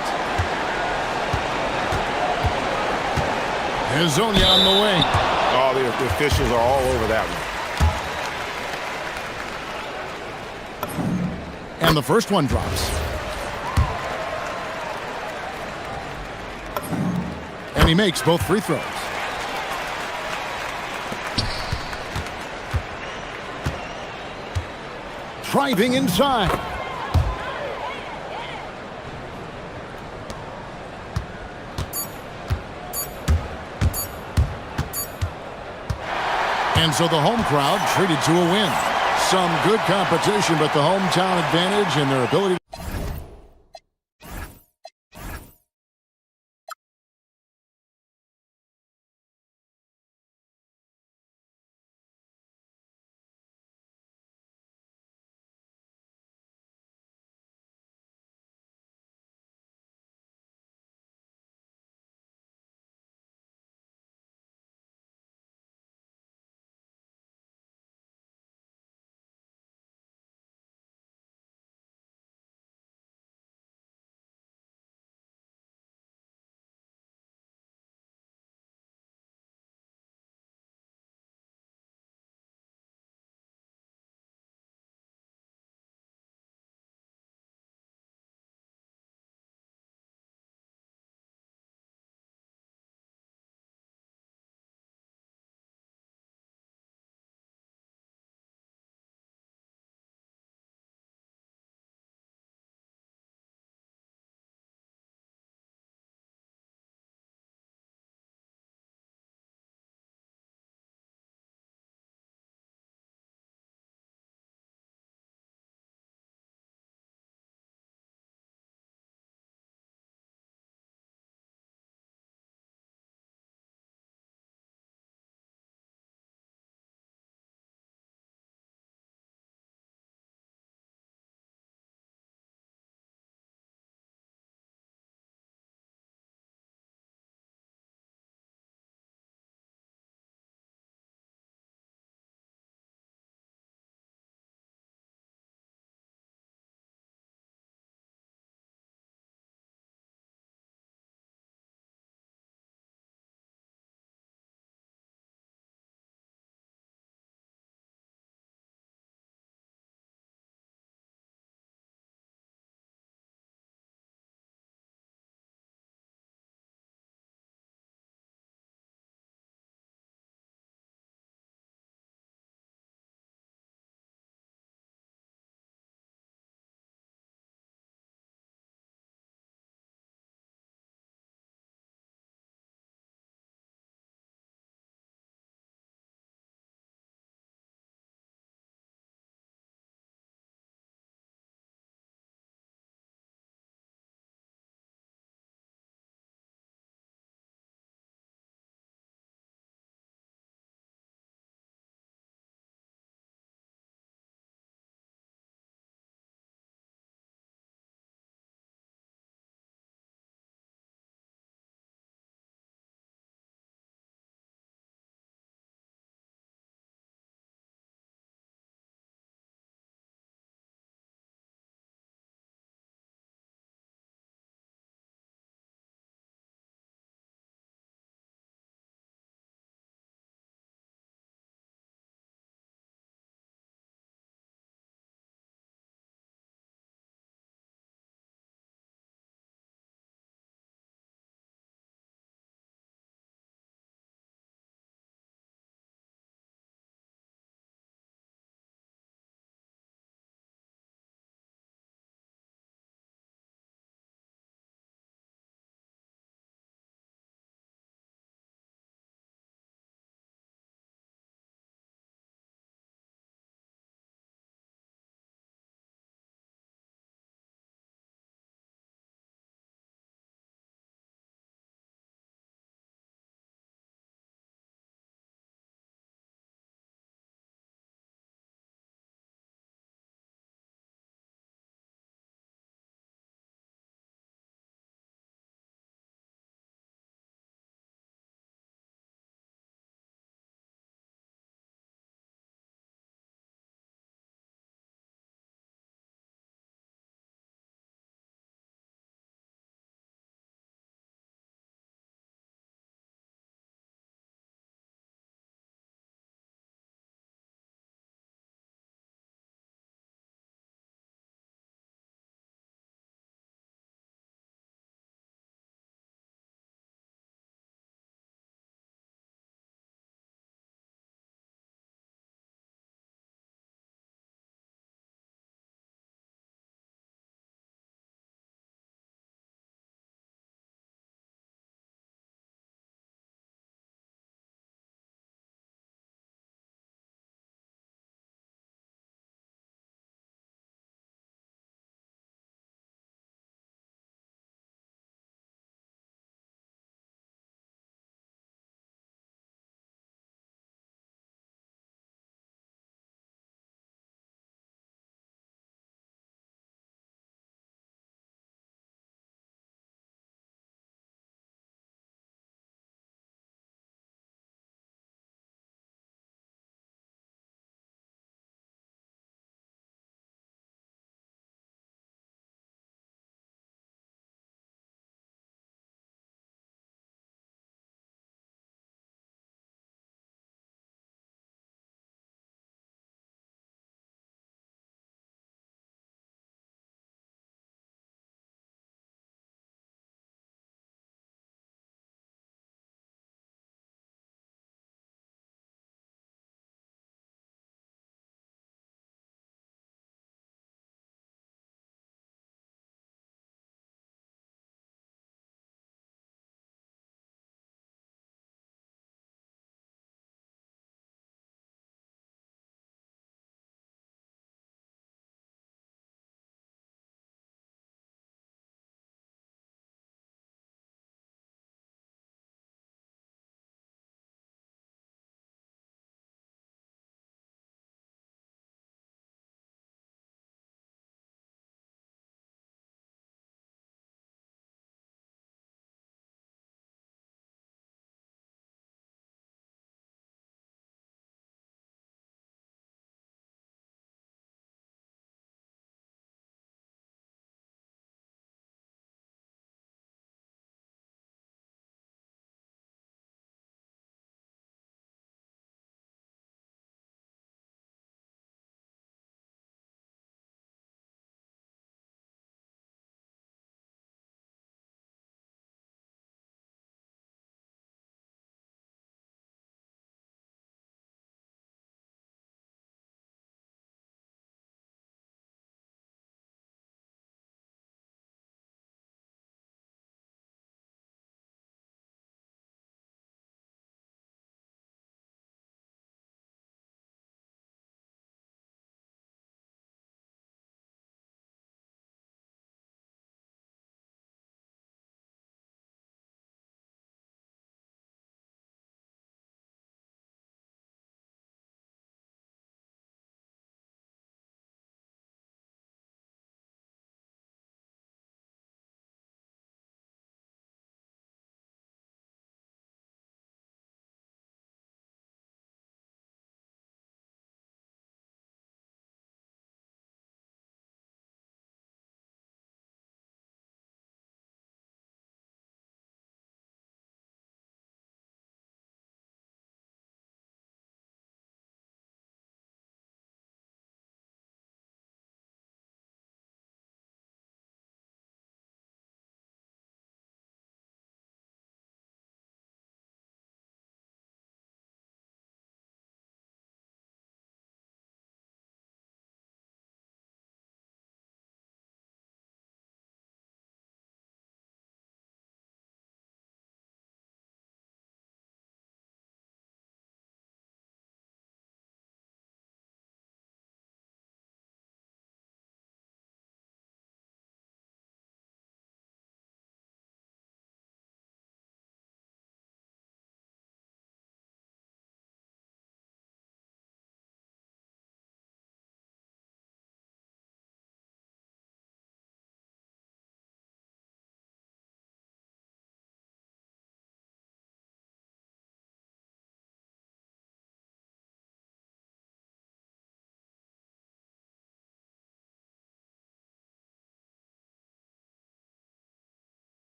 Hazonia on the wing. Oh, the officials are all over that one. And the first one drops. And he makes both free throws. Driving inside. And so the home crowd treated to a win. Some good competition, but the hometown advantage and their ability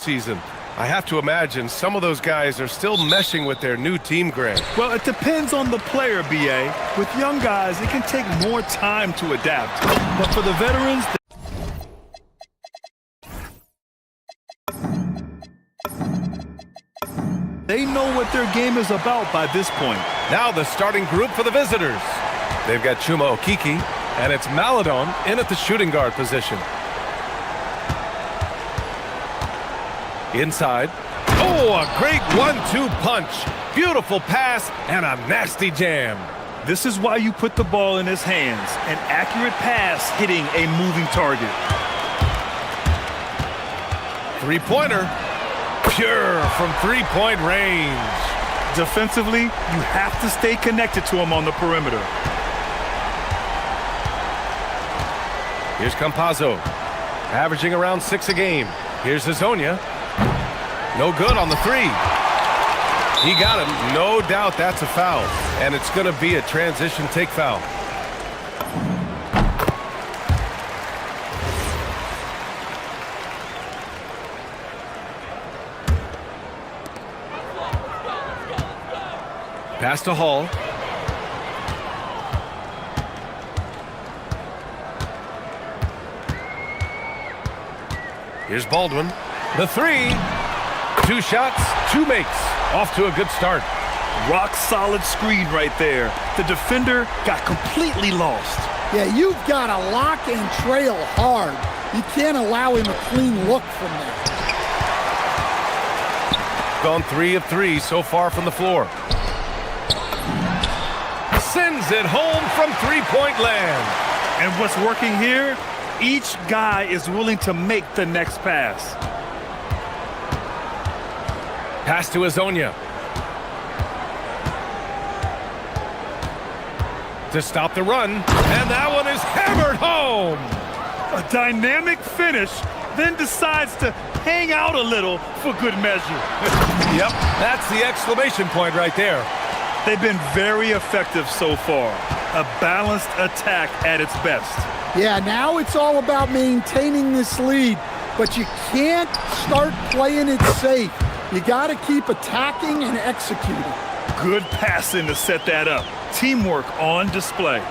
season. I have to imagine some of those guys are still meshing with their new team grade. Well, it depends on the player, BA. With young guys, it can take more time to adapt. But for the veterans, they know what their game is about by this point. Now the starting group for the visitors. They've got Chuma Okiki, and it's Maladon in at the shooting guard position. Inside. Oh, a great 1-2 punch. Beautiful pass and a nasty jam. This is why you put the ball in his hands. An accurate pass hitting a moving target. Three-pointer. Pure from three-point range. Defensively, you have to stay connected to him on the perimeter. Here's Campazzo, averaging around 6 a game. Here's Hazonia. No good on the three. He got him. No doubt that's a foul. And it's going to be a transition take foul. Pass to Hall. Here's Baldwin. The three. 2 shots, 2 makes. Off to a good start. Rock solid screen right there. The defender got completely lost. Yeah, you've got to lock and trail hard. You can't allow him a clean look from there. Gone 3 of 3 so far from the floor. Sends it home from three-point land. And what's working here? Each guy is willing to make the next pass. Pass to Hazonia. To stop the run, and that one is hammered home. A dynamic finish, then decides to hang out a little for good measure. Yep, that's the exclamation point right there. They've been very effective so far. A balanced attack at its best. Yeah, now it's all about maintaining this lead, but you can't start playing it safe. You got to keep attacking and executing. Good passing to set that up. Teamwork on display.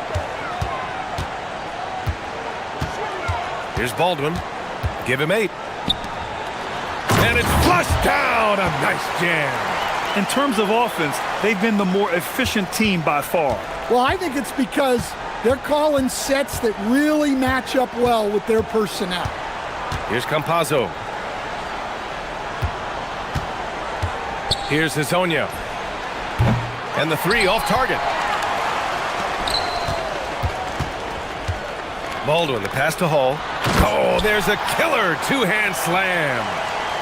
Here's Baldwin. Give him 8. And it's flushed down. A nice jam. In terms of offense, they've been the more efficient team by far. Well, I think it's because they're calling sets that really match up well with their personnel. Here's Campazzo. Here's Hazonia. And the three off target. Baldwin, the pass to Hall. Oh, there's a killer two-hand slam.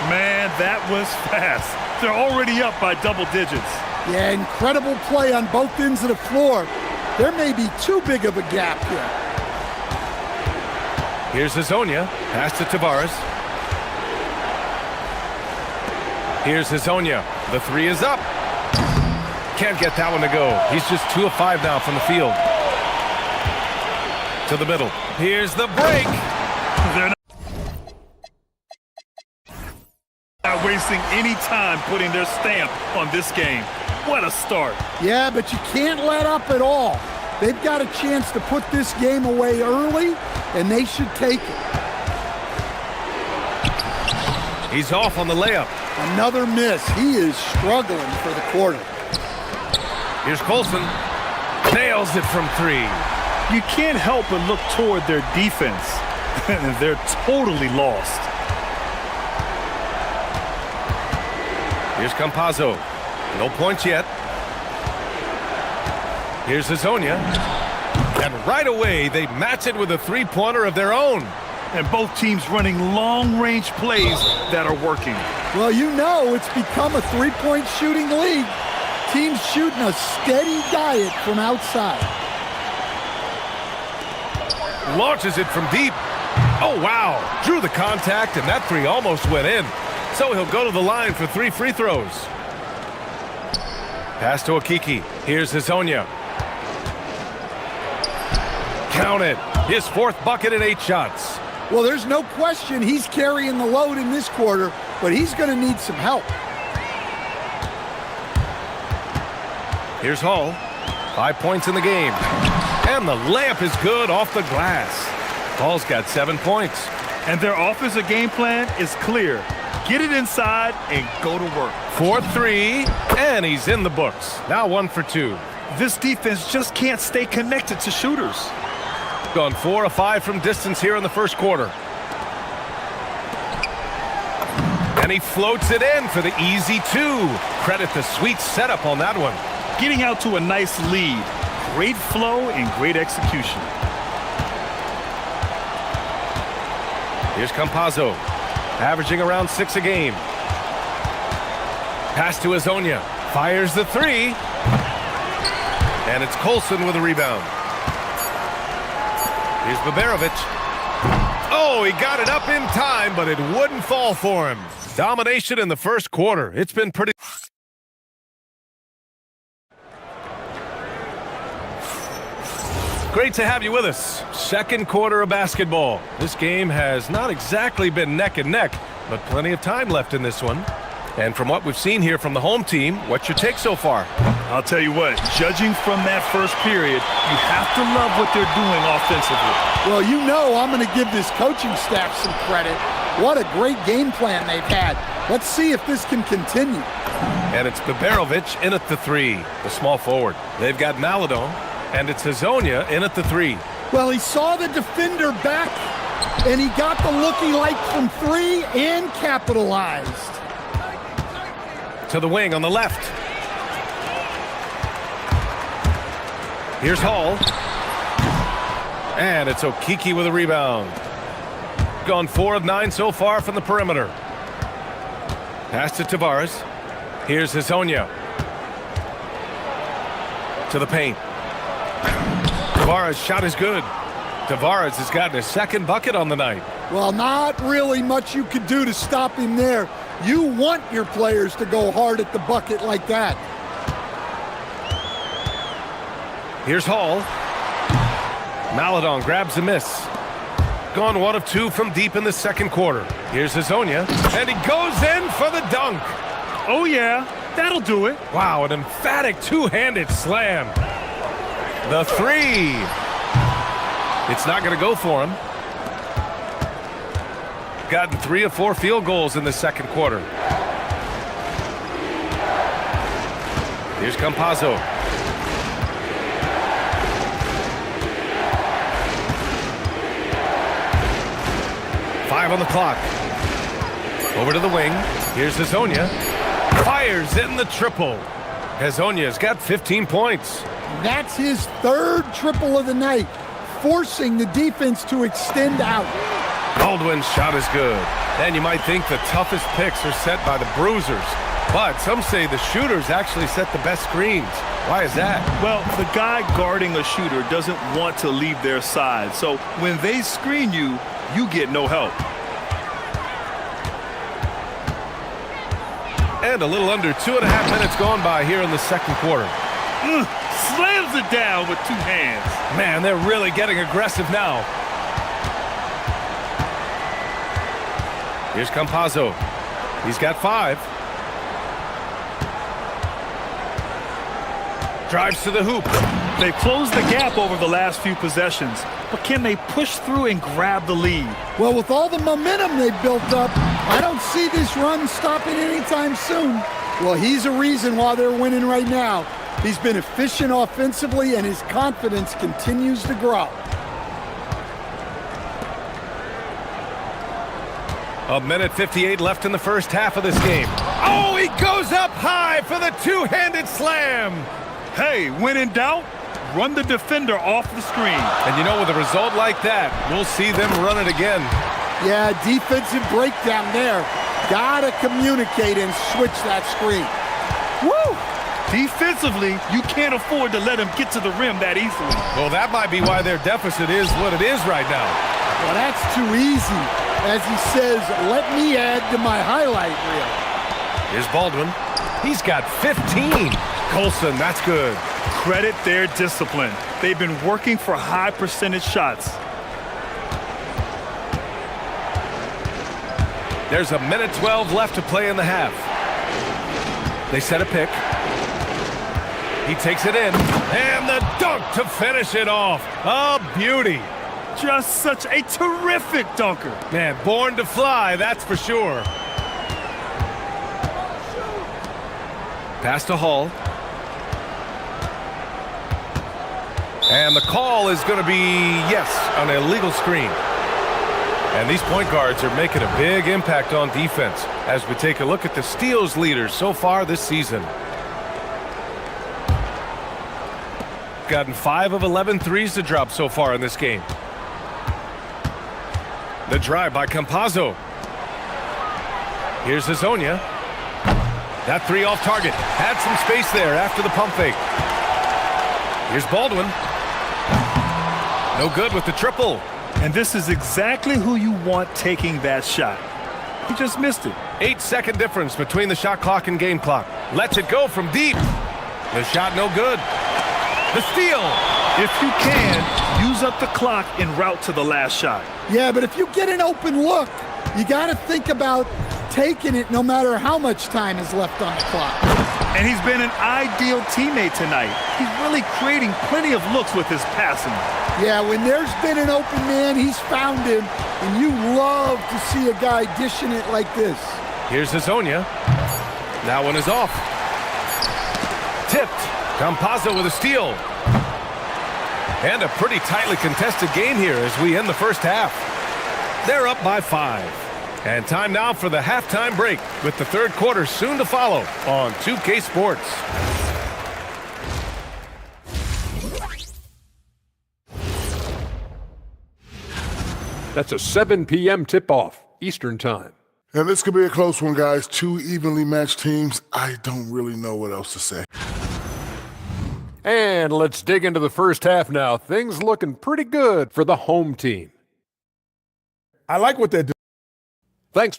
Man, that was fast. They're already up by double digits. Yeah, incredible play on both ends of the floor. There may be too big of a gap here. Here's Hazonia. Pass to Tavares. Here's Hazonia. The three is up. Can't get that one to go. He's just 2 of 5 now from the field. To the middle. Here's the break. They're not wasting any time putting their stamp on this game. What a start. Yeah, but you can't let up at all. They've got a chance to put this game away early, and they should take it. He's off on the layup. Another miss. He is struggling for the quarter. Here's Colson. Nails it from 3. You can't help but look toward their defense. They're totally lost. Here's Campazzo. No points yet. Here's Hazonia. And right away, they match it with a three-pointer of their own. And both teams running long-range plays that are working. Well, you know it's become a three-point shooting league. Teams shooting a steady diet from outside. Launches it from deep. Oh, wow. Drew the contact, and that three almost went in. So he'll go to the line for 3 free throws. Pass to Okiki. Here's Hazonia. Count it. His 4th bucket in 8 shots. Well, there's no question he's carrying the load in this quarter. but he's going to need some help. Here's Hall. 5 points in the game. And the layup is good off the glass. Hall's got 7 points. And their offensive game plan is clear. Get it inside and go to work. 4-3, and he's in the books. Now 1 for 2. This defense just can't stay connected to shooters. Gone 4 of 5 from distance here in the first quarter. And he floats it in for the easy 2. Credit the sweet setup on that one. Getting out to a nice lead. Great flow and great execution. Here's Campazzo, averaging around 6 a game. Pass to Azonia. Fires the 3. And it's Colson with a rebound. Here's Baberovic. Oh, he got it up in time, but it wouldn't fall for him. Domination in the first quarter. It's been pretty... Great to have you with us. Second quarter of basketball. This game has not exactly been neck and neck, but plenty of time left in this one. And from what we've seen here from the home team, what's your take so far? I'll tell you what, judging from that first period, you have to love what they're doing offensively. Well, you know I'm going to give this coaching staff some credit. What a great game plan they've had. Let's see if this can continue. And it's Baberovic in at the 3, the small forward. They've got Maladon, and it's Azonia in at the 3. Well, he saw the defender back, and he got the look he liked from 3 and capitalized. To the wing on the left. Here's Hall. And it's Okiki with a rebound. Gone 4 of 9 so far from the perimeter. Pass to Tavares. Here's Azonia. To the paint. Tavares' shot is good. Tavares has gotten his second bucket on the night. Well, not really much you could do to stop him there. You want your players to go hard at the bucket like that. Here's Hall. Maladon grabs a miss. Gone 1 of 2 from deep in the second quarter. Here's Azonia, and he goes in for the dunk. Oh yeah, that'll do it. Wow, an emphatic two-handed slam. The 3. It's not going to go for him. Gotten 3 of 4 field goals in the second quarter. Here's Campazzo. Five on the clock. Over to the wing. Here's Azonia. Fires in the triple. Azonia's got 15 points. That's his 3rd triple of the night, forcing the defense to extend out. Baldwin's shot is good. And you might think the toughest picks are set by the bruisers. But some say the shooters actually set the best screens. Why is that? Well, the guy guarding a shooter doesn't want to leave their side. So when they screen you, you get no help. And a little under 2.5 minutes gone by here in the second quarter. Slams it down with 2 hands. Man, they're really getting aggressive now. Here's Campazzo. He's got 5. Drives to the hoop. They've closed the gap over the last few possessions, but can they push through and grab the lead? Well, with all the momentum they've built up, I don't see this run stopping anytime soon. Well, he's a reason why they're winning right now. He's been efficient offensively, and his confidence continues to grow. A minute 58 left in the first half of this game. Oh, he goes up high for the two-handed slam. Hey, when in doubt, run the defender off the screen. And you know, with a result like that, we'll see them run it again. Yeah, defensive breakdown there. Gotta communicate and switch that screen. Woo! Defensively, you can't afford to let him get to the rim that easily. Well, that might be why their deficit is what it is right now. Well, that's too easy. As he says, let me add to my highlight reel. Here's Baldwin. He's got 15. Colson, that's good. Credit their discipline. They've been working for high percentage shots. There's a minute 12 left to play in the half. They set a pick. He takes it in. And the dunk to finish it off. A beauty. Just such a terrific dunker. Man, born to fly, that's for sure. Pass to Hall. And the call is going to be, yes, an illegal screen. And these point guards are making a big impact on defense as we take a look at the steals leaders so far this season. Gotten 5 of 11 threes to drop so far in this game. The drive by Campazzo. Here's Hazonia. That three off target. Had some space there after the pump fake. Here's Baldwin. No good with the triple. And this is exactly who you want taking that shot. He just missed it. 8-second difference between the shot clock and game clock. Lets it go from deep. The shot no good. The steal. If you can, use up the clock en route to the last shot. Yeah, but if you get an open look, you got to think about taking it no matter how much time is left on the clock. And he's been an ideal teammate tonight. He's really creating plenty of looks with his passing. Yeah, when there's been an open man, he's found him, and you love to see a guy dishing it like this. Here's Hazonia. That one is off. Tipped. Campazzo with a steal. And a pretty tightly contested game here as we end the first half. They're up by 5. And time now for the halftime break with the third quarter soon to follow on 2K Sports. That's a 7 p.m. tip-off, Eastern Time. And this could be a close one, guys. 2 evenly matched teams. I don't really know what else to say. And let's dig into the first half now. Things looking pretty good for the home team. I like what they're doing. Thanks.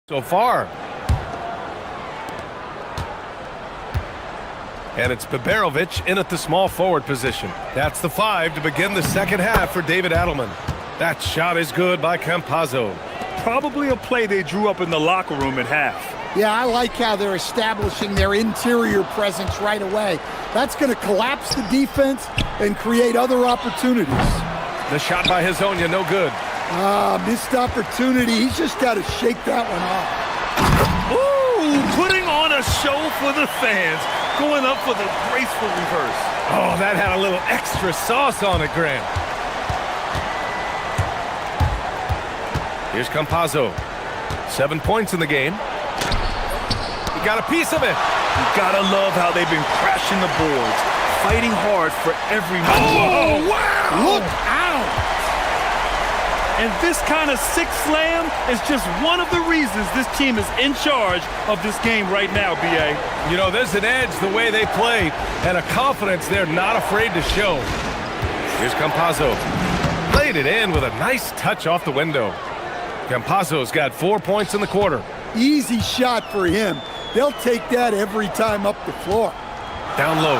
So far. And it's Biberovic in at the small forward position. That's the 5 to begin the second half for David Adelman. That shot is good by Campazzo. Probably a play they drew up in the locker room at half. Yeah, I like how they're establishing their interior presence right away. That's going to collapse the defense and create other opportunities. The shot by Hazonia, no good. Missed opportunity. He's just got to shake that one off. Ooh, putting on a show for the fans. Going up for the graceful reverse. Oh, that had a little extra sauce on it, Graham. Here's Campazzo. 7 points in the game. He got a piece of it. You gotta love how they've been crashing the boards, fighting hard for every move. Oh, wow! Look out! And this kind of six slam is just one of the reasons this team is in charge of this game right now, B.A. You know, there's an edge the way they play and a confidence they're not afraid to show. Here's Campazzo. Laid it in with a nice touch off the window. Campazzo's got 4 points in the quarter. Easy shot for him. They'll take that every time up the floor. Down low.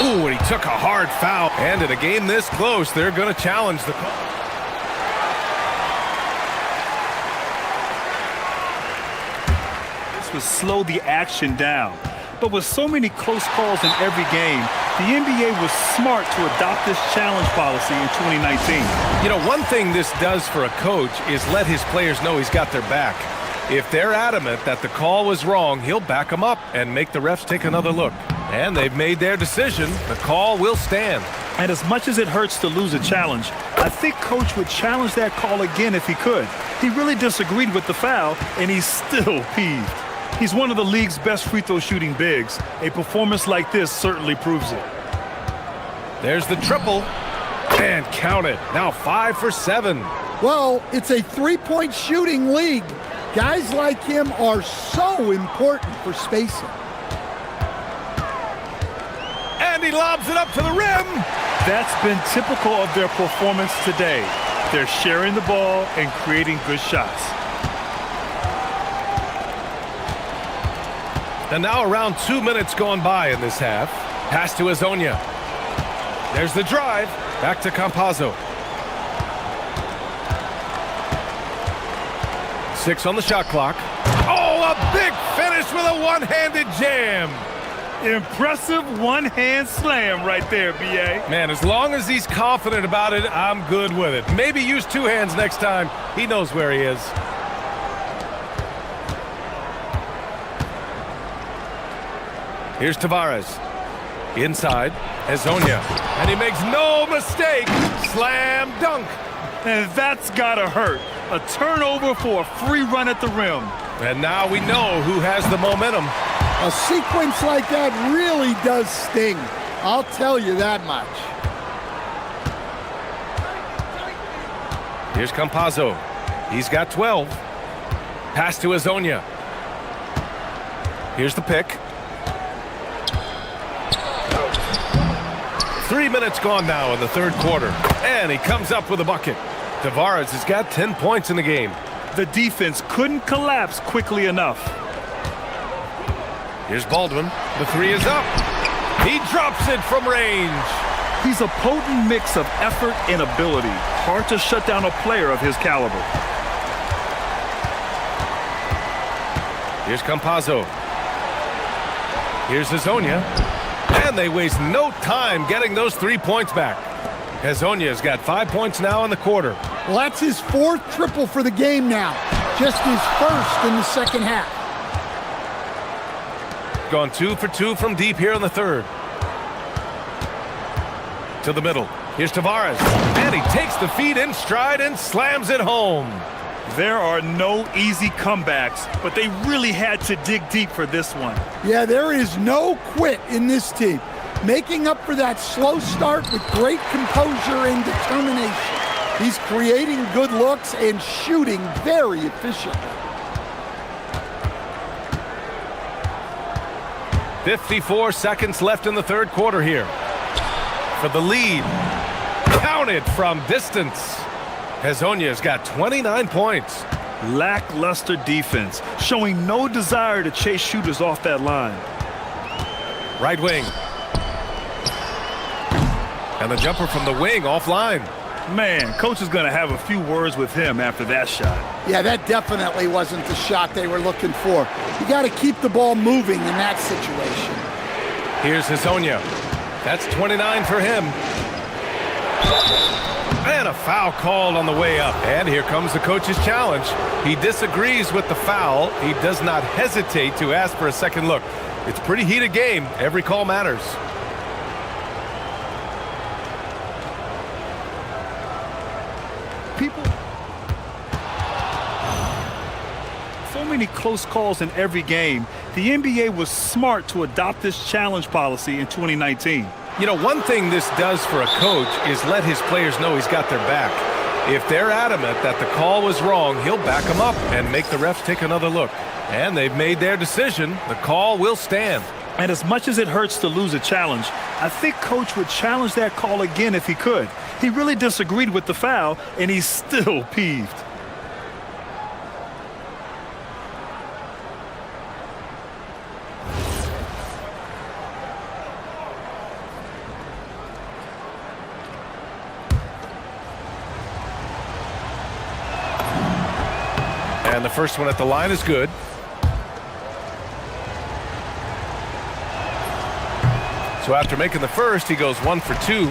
Ooh, and he took a hard foul. And in a game this close, they're going to challenge the call. This would slow the action down. But with so many close calls in every game, the NBA was smart to adopt this challenge policy in 2019. You know, one thing this does for a coach is let his players know he's got their back. If they're adamant that the call was wrong, he'll back them up and make the refs take another look. And they've made their decision. The call will stand. And as much as it hurts to lose a challenge, I think Coach would challenge that call again if he could. He really disagreed with the foul, and he's still peeved. He's one of the league's best free throw shooting bigs. A performance like this certainly proves it. There's the triple. And count it. Now 5 for 7. Well, it's a three-point shooting league. Guys like him are so important for spacing. And he lobs it up to the rim. That's been typical of their performance today. They're sharing the ball and creating good shots. And now around 2 minutes gone by in this half. Pass to Azonia. There's the drive. Back to Campazzo. 6 on the shot clock. Oh, a big finish with a one-handed jam. Impressive one-hand slam right there, B.A. Man, as long as he's confident about it, I'm good with it. Maybe use 2 hands next time. He knows where he is. Here's Tavares. Inside, Azonia. And he makes no mistake. Slam dunk. And that's gotta hurt. A turnover for a free run at the rim. And now we know who has the momentum. A sequence like that really does sting. I'll tell you that much. Here's Campazzo. He's got 12. Pass to Azonia. Here's the pick. 3 minutes gone now in the third quarter. And he comes up with a bucket. Tavares has got 10 points in the game. The defense couldn't collapse quickly enough. Here's Baldwin. The 3 is up. He drops it from range. He's a potent mix of effort and ability. Hard to shut down a player of his caliber. Here's Campazzo. Here's Azonia. And they waste no time getting those 3 points back. Azonia's got 5 points now in the quarter. Well, that's his 4th triple for the game now. Just his 1st in the second half. Gone 2 for 2 from deep here in the third. To the middle. Here's Tavares. And he takes the feed in stride and slams it home. There are no easy comebacks, but they really had to dig deep for this one. Yeah, there is no quit in this team. Making up for that slow start with great composure and determination. He's creating good looks and shooting very efficiently. 54 seconds left in the third quarter here. For the lead. Counted from distance. Azonia's got 29 points. Lackluster defense, showing no desire to chase shooters off that line. Right wing. And the jumper from the wing offline. Man, coach is going to have a few words with him after that shot. Yeah, that definitely wasn't the shot they were looking for. You got to keep the ball moving in that situation. Here's Azonia. That's 29 for him. And a foul called on the way up. And here comes the coach's challenge. He disagrees with the foul. He does not hesitate to ask for a second look. It's a pretty heated game. Every call matters. So many close calls in every game. The NBA was smart to adopt this challenge policy in 2019. You know, one thing this does for a coach is let his players know he's got their back. If they're adamant that the call was wrong, he'll back them up and make the refs take another look. And they've made their decision. The call will stand. And as much as it hurts to lose a challenge, I think coach would challenge that call again if he could. He really disagreed with the foul, and he's still peeved. And the first one at the line is good. So after making the first, he goes 1 for 2.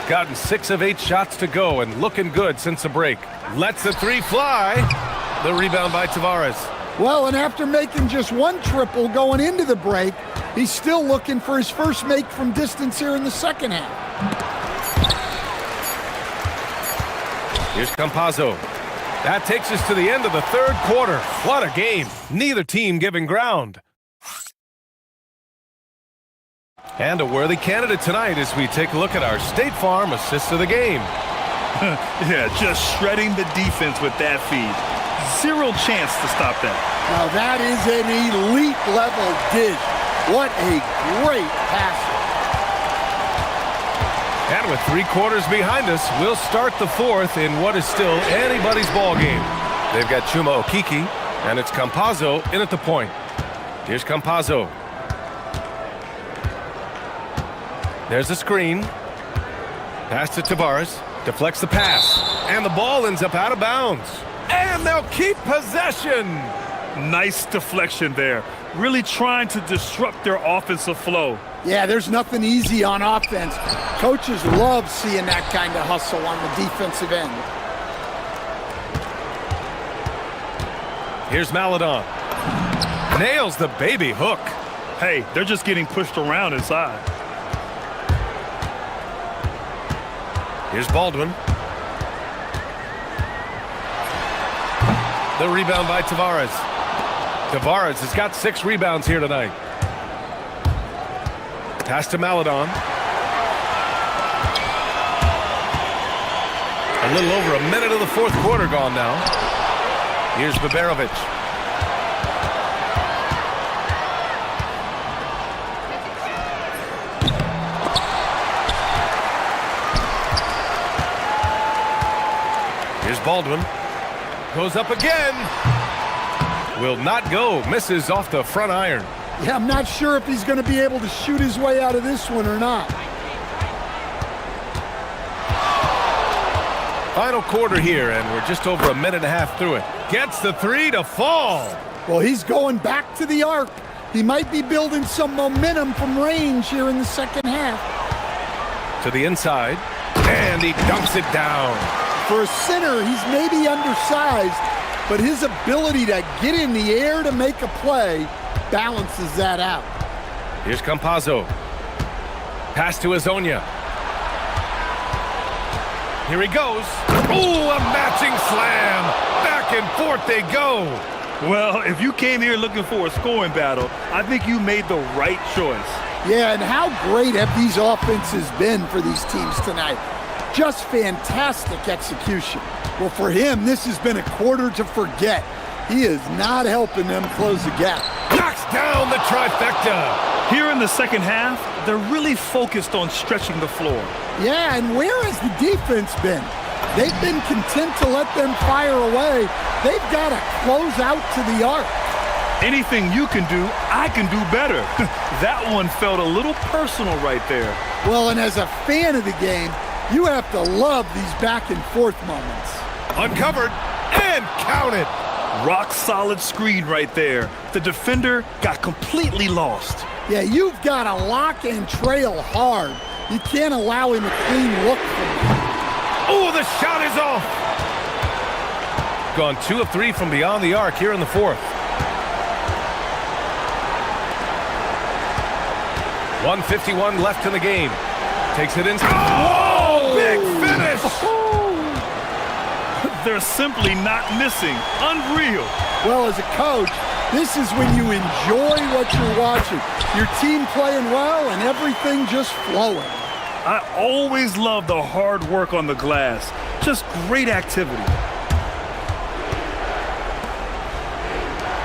Gotten 6 of 8 shots to go and looking good since the break. Lets the 3 fly. The rebound by Tavares. Well, and after making just 1 triple going into the break, he's still looking for his first make from distance here in the second half. Here's Campazzo. That takes us to the end of the third quarter. What a game. Neither team giving ground. And a worthy candidate tonight as we take a look at our State Farm assist of the game. Yeah, just shredding the defense with that feed. Zero chance to stop that. Now that is an elite level dish. What a great pass. And with 3 quarters behind us, we'll start the fourth in what is still anybody's ball game. They've got Chuma Okiki, and it's Campazzo in at the point. Here's Campazzo. There's a screen. Pass to Tavares. Deflects the pass. And the ball ends up out of bounds. And they'll keep possession. Nice deflection there. Really trying to disrupt their offensive flow. Yeah, there's nothing easy on offense. Coaches love seeing that kind of hustle on the defensive end. Here's Maladon. Nails the baby hook. Hey, they're just getting pushed around inside. Here's Baldwin. The rebound by Tavares. Tavares has got 6 rebounds here tonight. Pass to Maladon. A little over a minute of the fourth quarter gone now. Here's Baberovic. Here's Baldwin. Goes up again. Will not go. Misses off the front iron. Yeah, I'm not sure if he's going to be able to shoot his way out of this one or not. Final quarter here, and we're just over a minute and a half through it. Gets the 3 to fall. Well, he's going back to the arc. He might be building some momentum from range here in the second half. To the inside, and he dunks it down. For a center, he's maybe undersized, but his ability to get in the air to make a play balances that out. Here's Campazzo. Pass to Azonia. Here he goes. Ooh, a matching slam. Back and forth they go. Well, if you came here looking for a scoring battle, I think you made the right choice. Yeah, and how great have these offenses been for these teams tonight? Just fantastic execution. Well, for him, this has been a quarter to forget. He is not helping them close the gap. Knocks down the trifecta. Here in the second half, they're really focused on stretching the floor. Yeah, and where has the defense been? They've been content to let them fire away. They've got to close out to the arc. Anything you can do, I can do better. That one felt a little personal right there. Well, and as a fan of the game, you have to love these back and forth moments. Uncovered and counted. Rock solid screen right there. The defender got completely lost. Yeah, you've got to lock and trail hard. You can't allow him a clean look from you. Oh, the shot is off. Gone 2 of 3 from beyond the arc here in the fourth. 1:51 left in the game. Takes it inside. Oh, big finish. They're simply not missing. Unreal. Well, as a coach, this is when you enjoy what you're watching. Your team playing well and everything just flowing. I always love the hard work on the glass. Just great activity.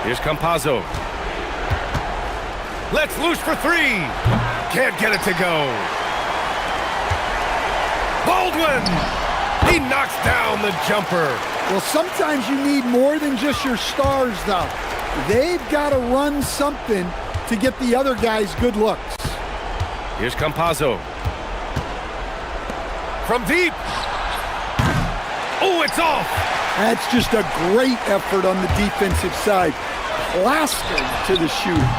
Here's Campazzo. Let's loose for 3. Can't get it to go. Baldwin. He knocks down the jumper. Well, sometimes you need more than just your stars, though. They've got to run something to get the other guys good looks. Here's Campazzo. From deep. Oh, it's off. That's just a great effort on the defensive side. Plastered to the shooter.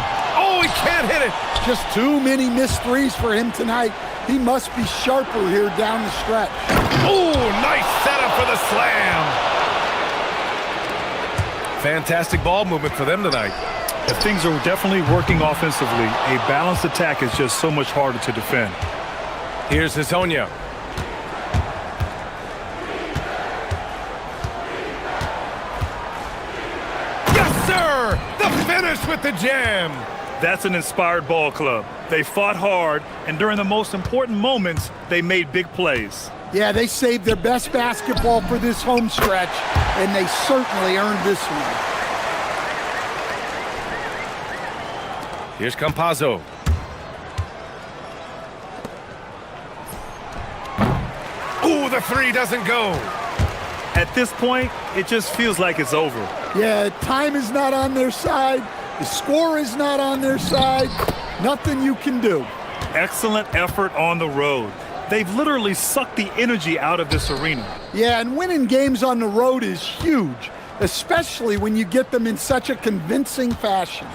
Oh, he can't hit it. Just too many missed threes for him tonight. He must be sharper here down the stretch. Oh, nice setup for the slam. Fantastic ball movement for them tonight. Things are definitely working offensively. A balanced attack is just so much harder to defend. Here's Hazonia. Yes, sir! The finish with the jam. That's an inspired ball club. They fought hard, and during the most important moments, they made big plays. Yeah, they saved their best basketball for this home stretch, and they certainly earned this one. Here's Campazzo. Ooh, the three doesn't go. At this point, it just feels like it's over. Yeah, time is not on their side. The score is not on their side. Nothing you can do. Excellent effort on the road. They've literally sucked the energy out of this arena. Yeah, and winning games on the road is huge, especially when you get them in such a convincing fashion.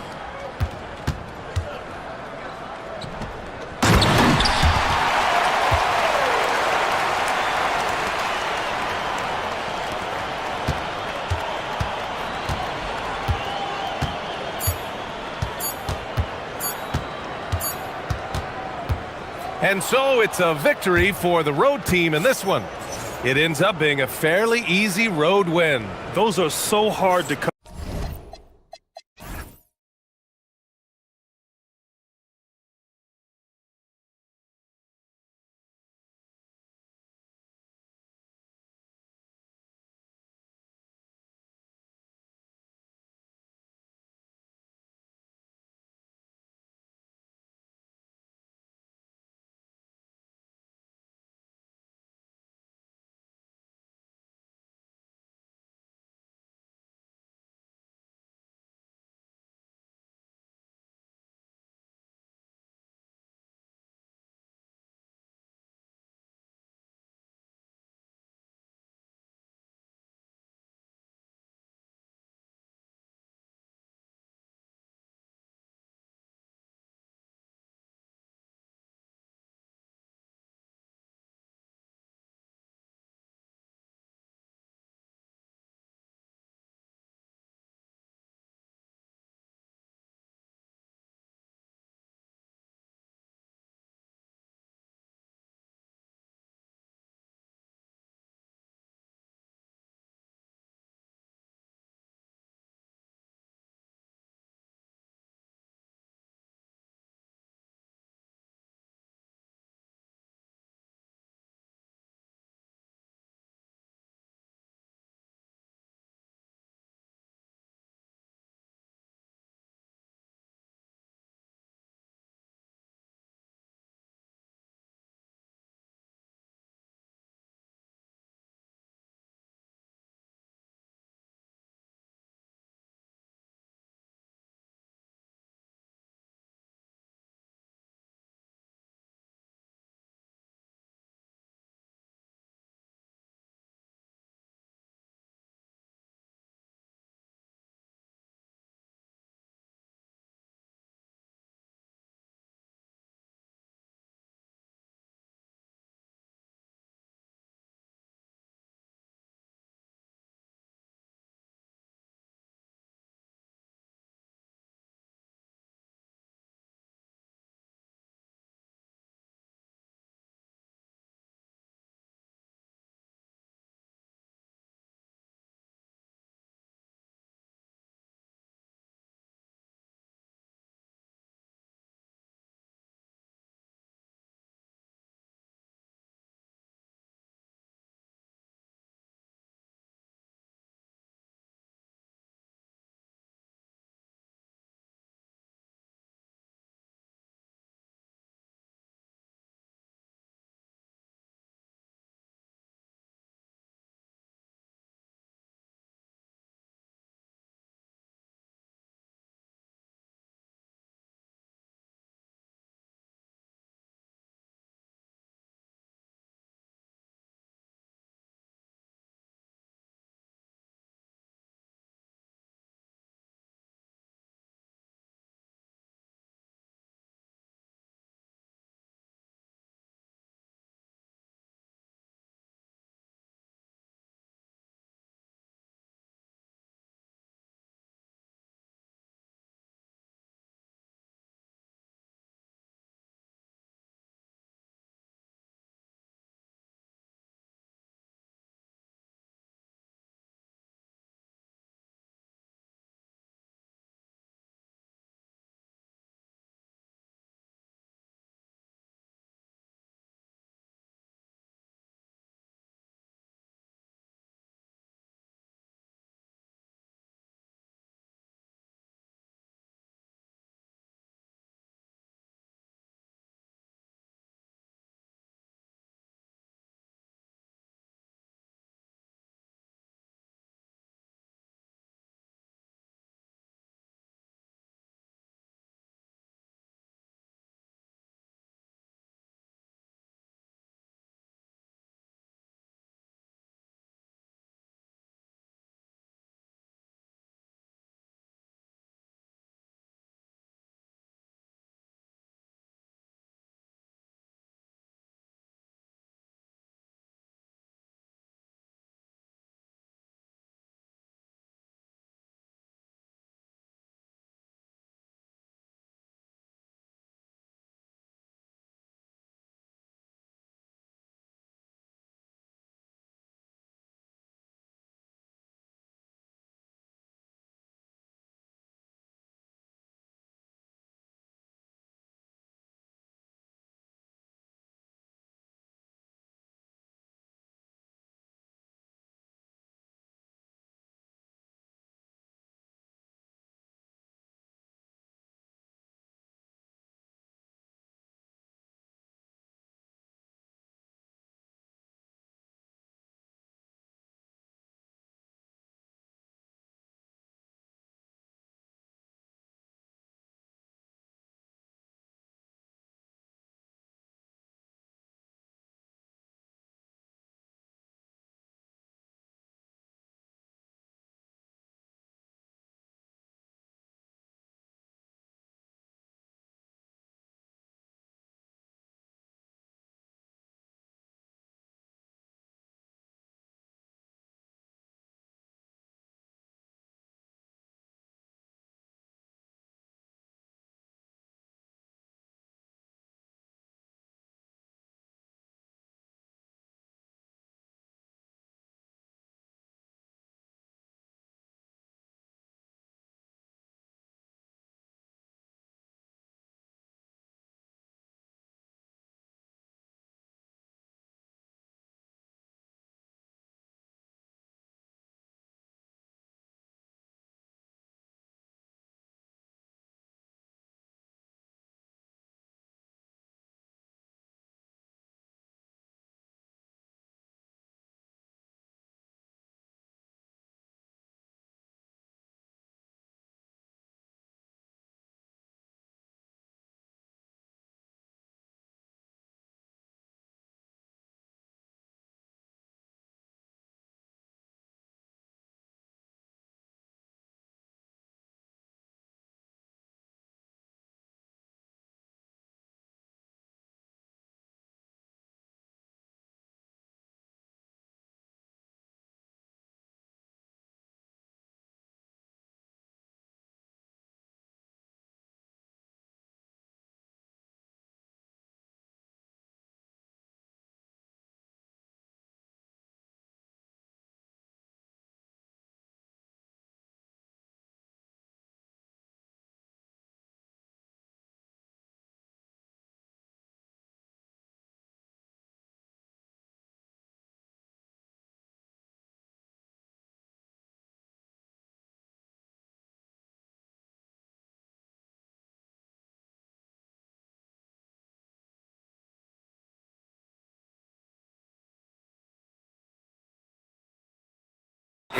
And so it's a victory for the road team in this one. It ends up being a fairly easy road win. Those are so hard to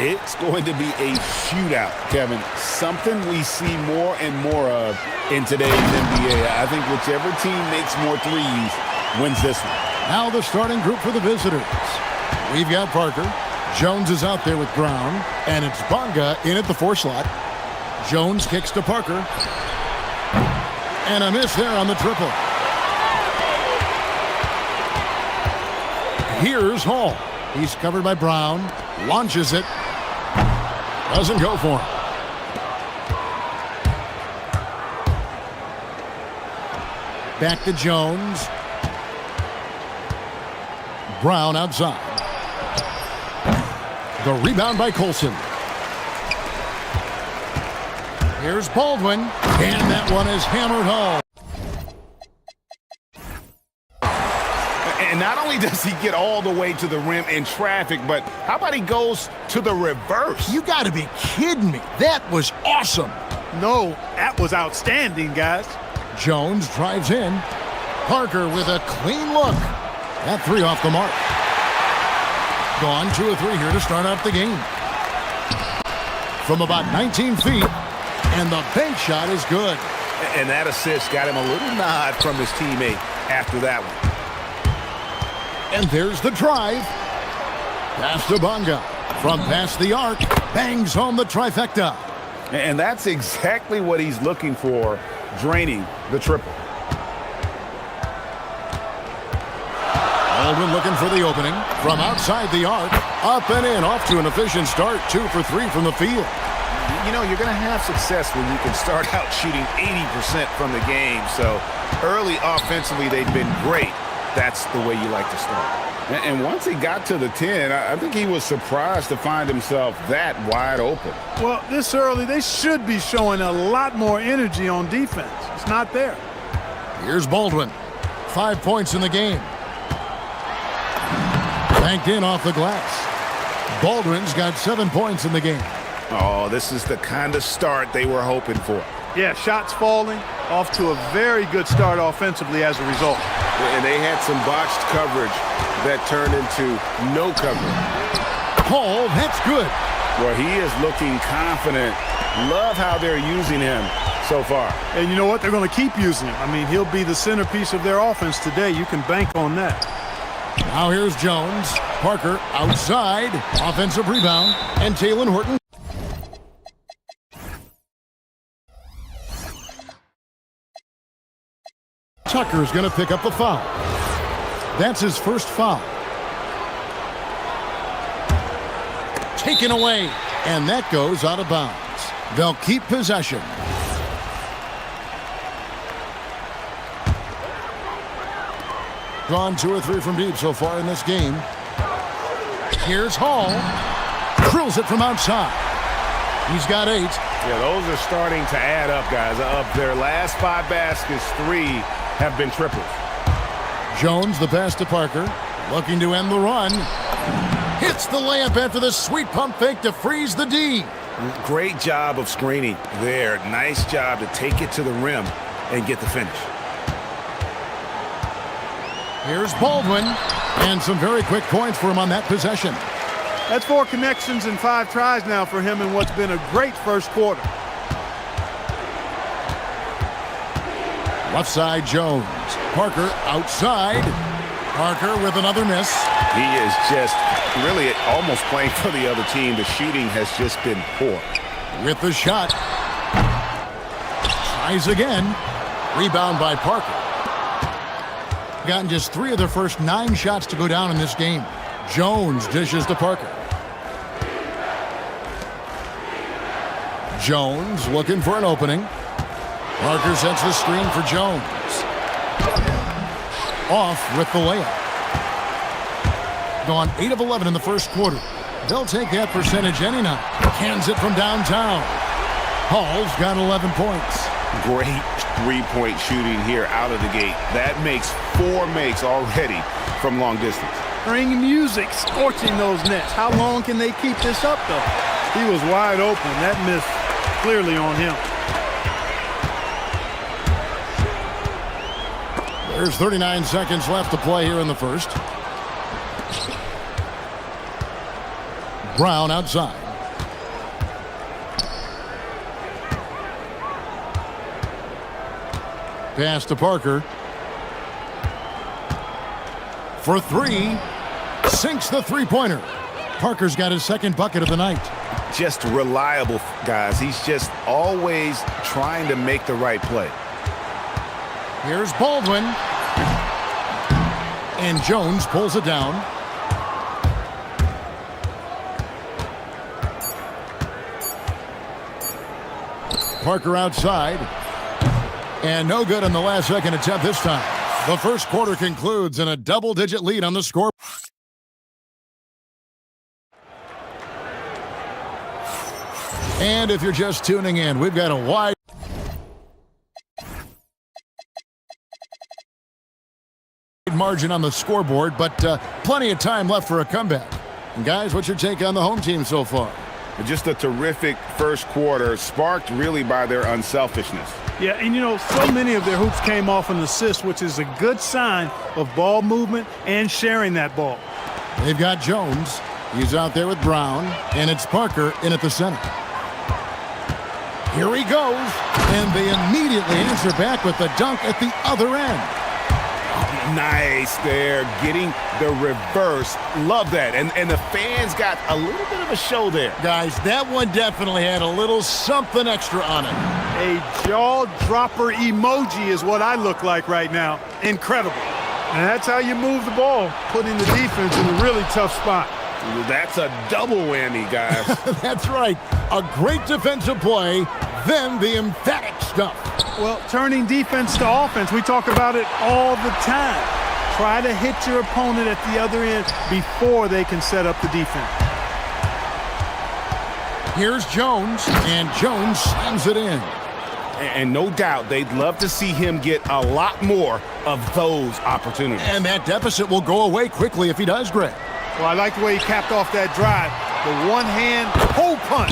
It's going to be a shootout, Kevin. Something we see more and more of in today's NBA. I think whichever team makes more threes wins this one. Now the starting group for the visitors. We've got Parker. Jones is out there with Brown. And it's Bonga in at the 4 slot. Jones kicks to Parker. And a miss there on the triple. Here's Hall. He's covered by Brown. Launches it. Doesn't go for him. Back to Jones. Brown outside. The rebound by Colson. Here's Baldwin. And that one is hammered home. And not only does he get all the way to the rim in traffic, but how about he goes to the reverse? You got to be kidding me. That was awesome. No, that was outstanding, guys. Jones drives in. Parker with a clean look. That 3 off the mark. Gone 2 of 3 here to start off the game. From about 19 feet. And the bank shot is good. And that assist got him a little nod from his teammate after that one. And there's the drive. Pass to Bonga. From past the arc. Bangs home the trifecta. And that's exactly what he's looking for, draining the triple. Baldwin looking for the opening. From outside the arc. Up and in. Off to an efficient start. 2 for 3 from the field. You know, you're going to have success when you can start out shooting 80% from the game. So early offensively, they've been great. That's the way you like to start. And once he got to the 10, I think he was surprised to find himself that wide open. Well, this early, they should be showing a lot more energy on defense. It's not there. Here's Baldwin. 5 points in the game. Banked in off the glass. Baldwin's got 7 points in the game. Oh, this is the kind of start they were hoping for. Yeah, shots falling, off to a very good start offensively as a result. And they had some botched coverage that turned into no coverage. Hall, that's good. Well, he is looking confident. Love how they're using him so far. And you know what? They're going to keep using him. I mean, he'll be the centerpiece of their offense today. You can bank on that. Now here's Jones. Parker outside. Offensive rebound. And Taylor Horton. Tucker's going to pick up the foul. That's his first foul. Taken away, and that goes out of bounds. They'll keep possession. Gone 2 or 3 from deep so far in this game. Here's Hall. Drills it from outside. He's got 8. Yeah, those are starting to add up, guys. Of their last 5 baskets, 3 have been triples. Jones, the pass to Parker. Looking to end the run. Hits the layup after the sweet pump fake to freeze the D. Great job of screening there. Nice job to take it to the rim and get the finish. Here's Baldwin. And some very quick points for him on that possession. That's 4 connections and 5 tries now for him in what's been a great first quarter. Left side, Jones. Parker outside. Parker with another miss. He is just really almost playing for the other team. The shooting has just been poor. With the shot. Tries again. Rebound by Parker. Gotten just 3 of their first 9 shots to go down in this game. Jones dishes to Parker. Jones looking for an opening. Parker sets the screen for Jones. Off with the layup. Gone 8 of 11 in the first quarter. They'll take that percentage any night. Cans it from downtown. Hall's got 11 points. Great three-point shooting here out of the gate. That makes 4 makes already from long distance. Bring music, scorching those nets. How long can they keep this up, though? He was wide open. That miss clearly on him. There's 39 seconds left to play here in the first. Brown outside. Pass to Parker. For three. Sinks the three-pointer. Parker's got his second bucket of the night. Just reliable, guys. He's just always trying to make the right play. Here's Baldwin. And Jones pulls it down. Parker outside. And no good on the last second attempt this time. The first quarter concludes in a double-digit lead on the score. And if you're just tuning in, we've got a wide margin on the scoreboard, but plenty of time left for a comeback. And guys, what's your take on the home team so far? Just a terrific first quarter, sparked really by their unselfishness. Yeah, and you know, so many of their hoops came off an assist, which is a good sign of ball movement and sharing that ball. They've got Jones. He's out there with Brown, and it's Parker in at the center. Here he goes, and they immediately answer back with the dunk at the other end. Nice there, getting the reverse. Love that. And the fans got a little bit of a show there. Guys, that one definitely had a little something extra on it. A jaw-dropper emoji is what I look like right now. Incredible. And that's how you move the ball, putting the defense in a really tough spot. That's a double whammy, guys. That's right. A great defensive play, then the emphatic stuff. Well, turning defense to offense, we talk about it all the time. Try to hit your opponent at the other end before they can set up the defense. Here's Jones, and Jones slams it in. And no doubt they'd love to see him get a lot more of those opportunities. And that deficit will go away quickly if he does, Greg. Well, I like the way he capped off that drive. The one-hand pull punch.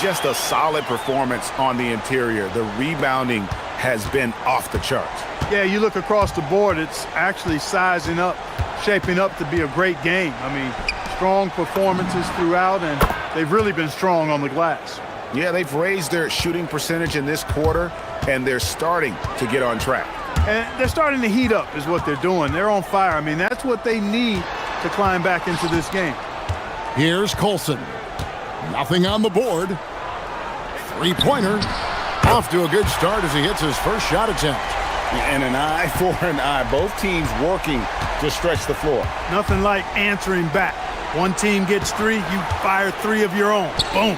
Just a solid performance on the interior. The rebounding has been off the charts. Yeah, you look across the board, it's actually sizing up, shaping up to be a great game. I mean, strong performances throughout, and they've really been strong on the glass. Yeah, they've raised their shooting percentage in this quarter, and they're starting to get on track. And they're starting to heat up is what they're doing. They're on fire. I mean, that's what they need to climb back into this game. Here's Colson. Nothing on the board. Three-pointer. Off to a good start as he hits his first shot attempt. And an eye for an eye. Both teams working to stretch the floor. Nothing like answering back. One team gets three, you fire three of your own. Boom.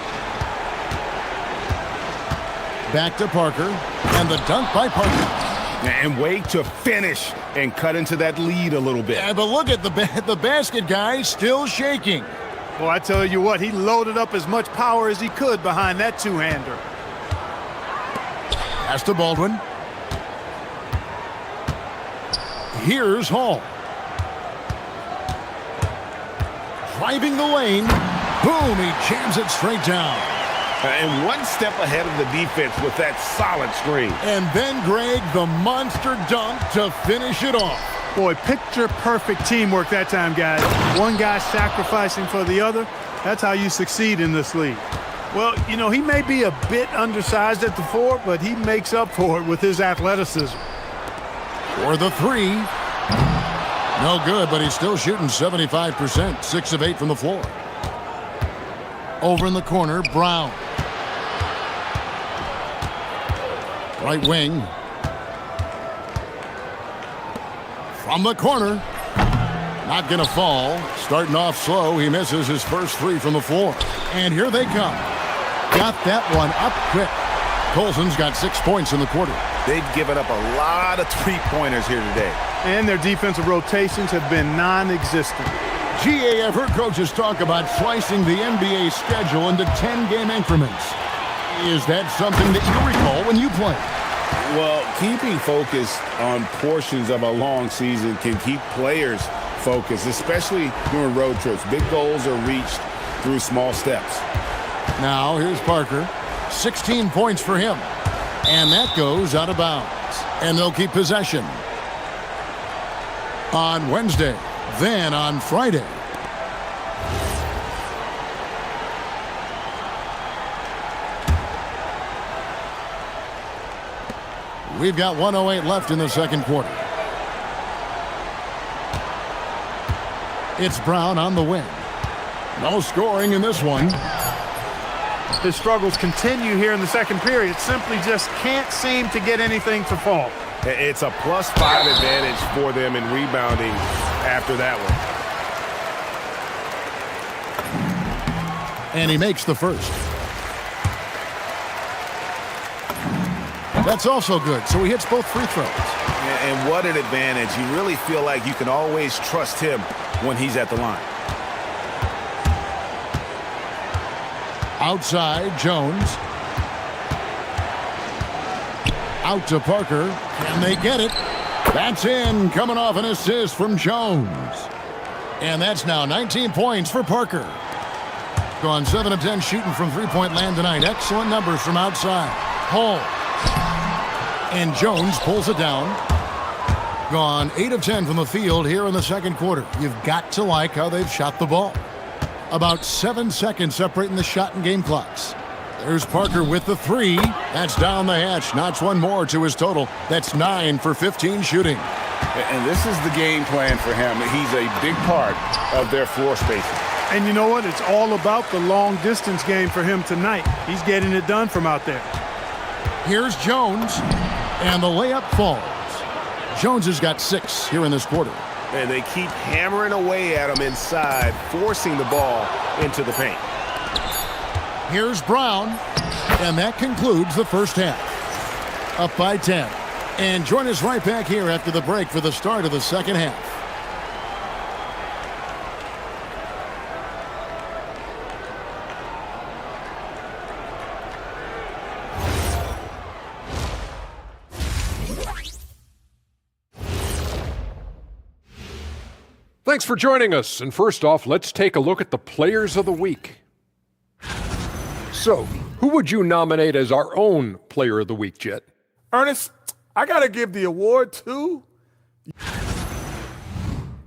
Back to Parker. And the dunk by Parker. And wait to finish and cut into that lead a little bit. Yeah, but look at the basket guy still shaking. Well, I tell you what, he loaded up as much power as he could behind that two-hander. Pass to Baldwin. Here's Hall. Driving the lane. Boom, he jams it straight down. And one step ahead of the defense with that solid screen. And then, Greg, the monster dunk to finish it off. Boy, picture-perfect teamwork that time, guys. One guy sacrificing for the other. That's how you succeed in this league. Well, you know, he may be a bit undersized at the four, but he makes up for it with his athleticism. For the three. No good, but he's still shooting 75%, 6 of 8 from the floor. Over in the corner, Brown. Right wing. From the corner. Not going to fall. Starting off slow, he misses his first three from the floor. And here they come. Got that one up quick. Colson's got 6 points in the quarter. They've given up a lot of three-pointers here today. And their defensive rotations have been non-existent. GA, I've heard coaches talk about slicing the NBA schedule into 10-game increments. Is that something that you recall when you played? Well, keeping focused on portions of a long season can keep players focused, especially during road trips. Big goals are reached through small steps. Now, here's Parker. 16 points for him. And that goes out of bounds. And they'll keep possession. On Wednesday, then on Friday. We've got 1:08 left in the second quarter. It's Brown on the wing. No scoring in this one. His struggles continue here in the second period. Simply just can't seem to get anything to fall. It's a +5 advantage for them in rebounding after that one. And he makes the first. That's also good, so he hits both free throws. And what an advantage. You really feel like you can always trust him when he's at the line. Outside, Jones. Out to Parker. Can they get it? That's in, coming off an assist from Jones. And that's now 19 points for Parker. Gone 7 of 10 shooting from three-point land tonight. Excellent numbers from outside. Hall. And Jones pulls it down. Gone 8 of 10 from the field here in the second quarter. You've got to like how they've shot the ball. About 7 seconds separating the shot and game clocks. There's Parker with the three. That's down the hatch. Notch one more to his total. That's 9 for 15 shooting. And this is the game plan for him. He's a big part of their floor spacing. And you know what? It's all about the long distance game for him tonight. He's getting it done from out there. Here's Jones. And the layup falls. Jones has got 6 here in this quarter. And they keep hammering away at him inside, forcing the ball into the paint. Here's Brown. And that concludes the first half. Up by 10. And join us right back here after the break for the start of the second half. Thanks for joining us. And first off, let's take a look at the Players of the Week. So, who would you nominate as our own Player of the Week, Jet? Ernest, I got to give the award to...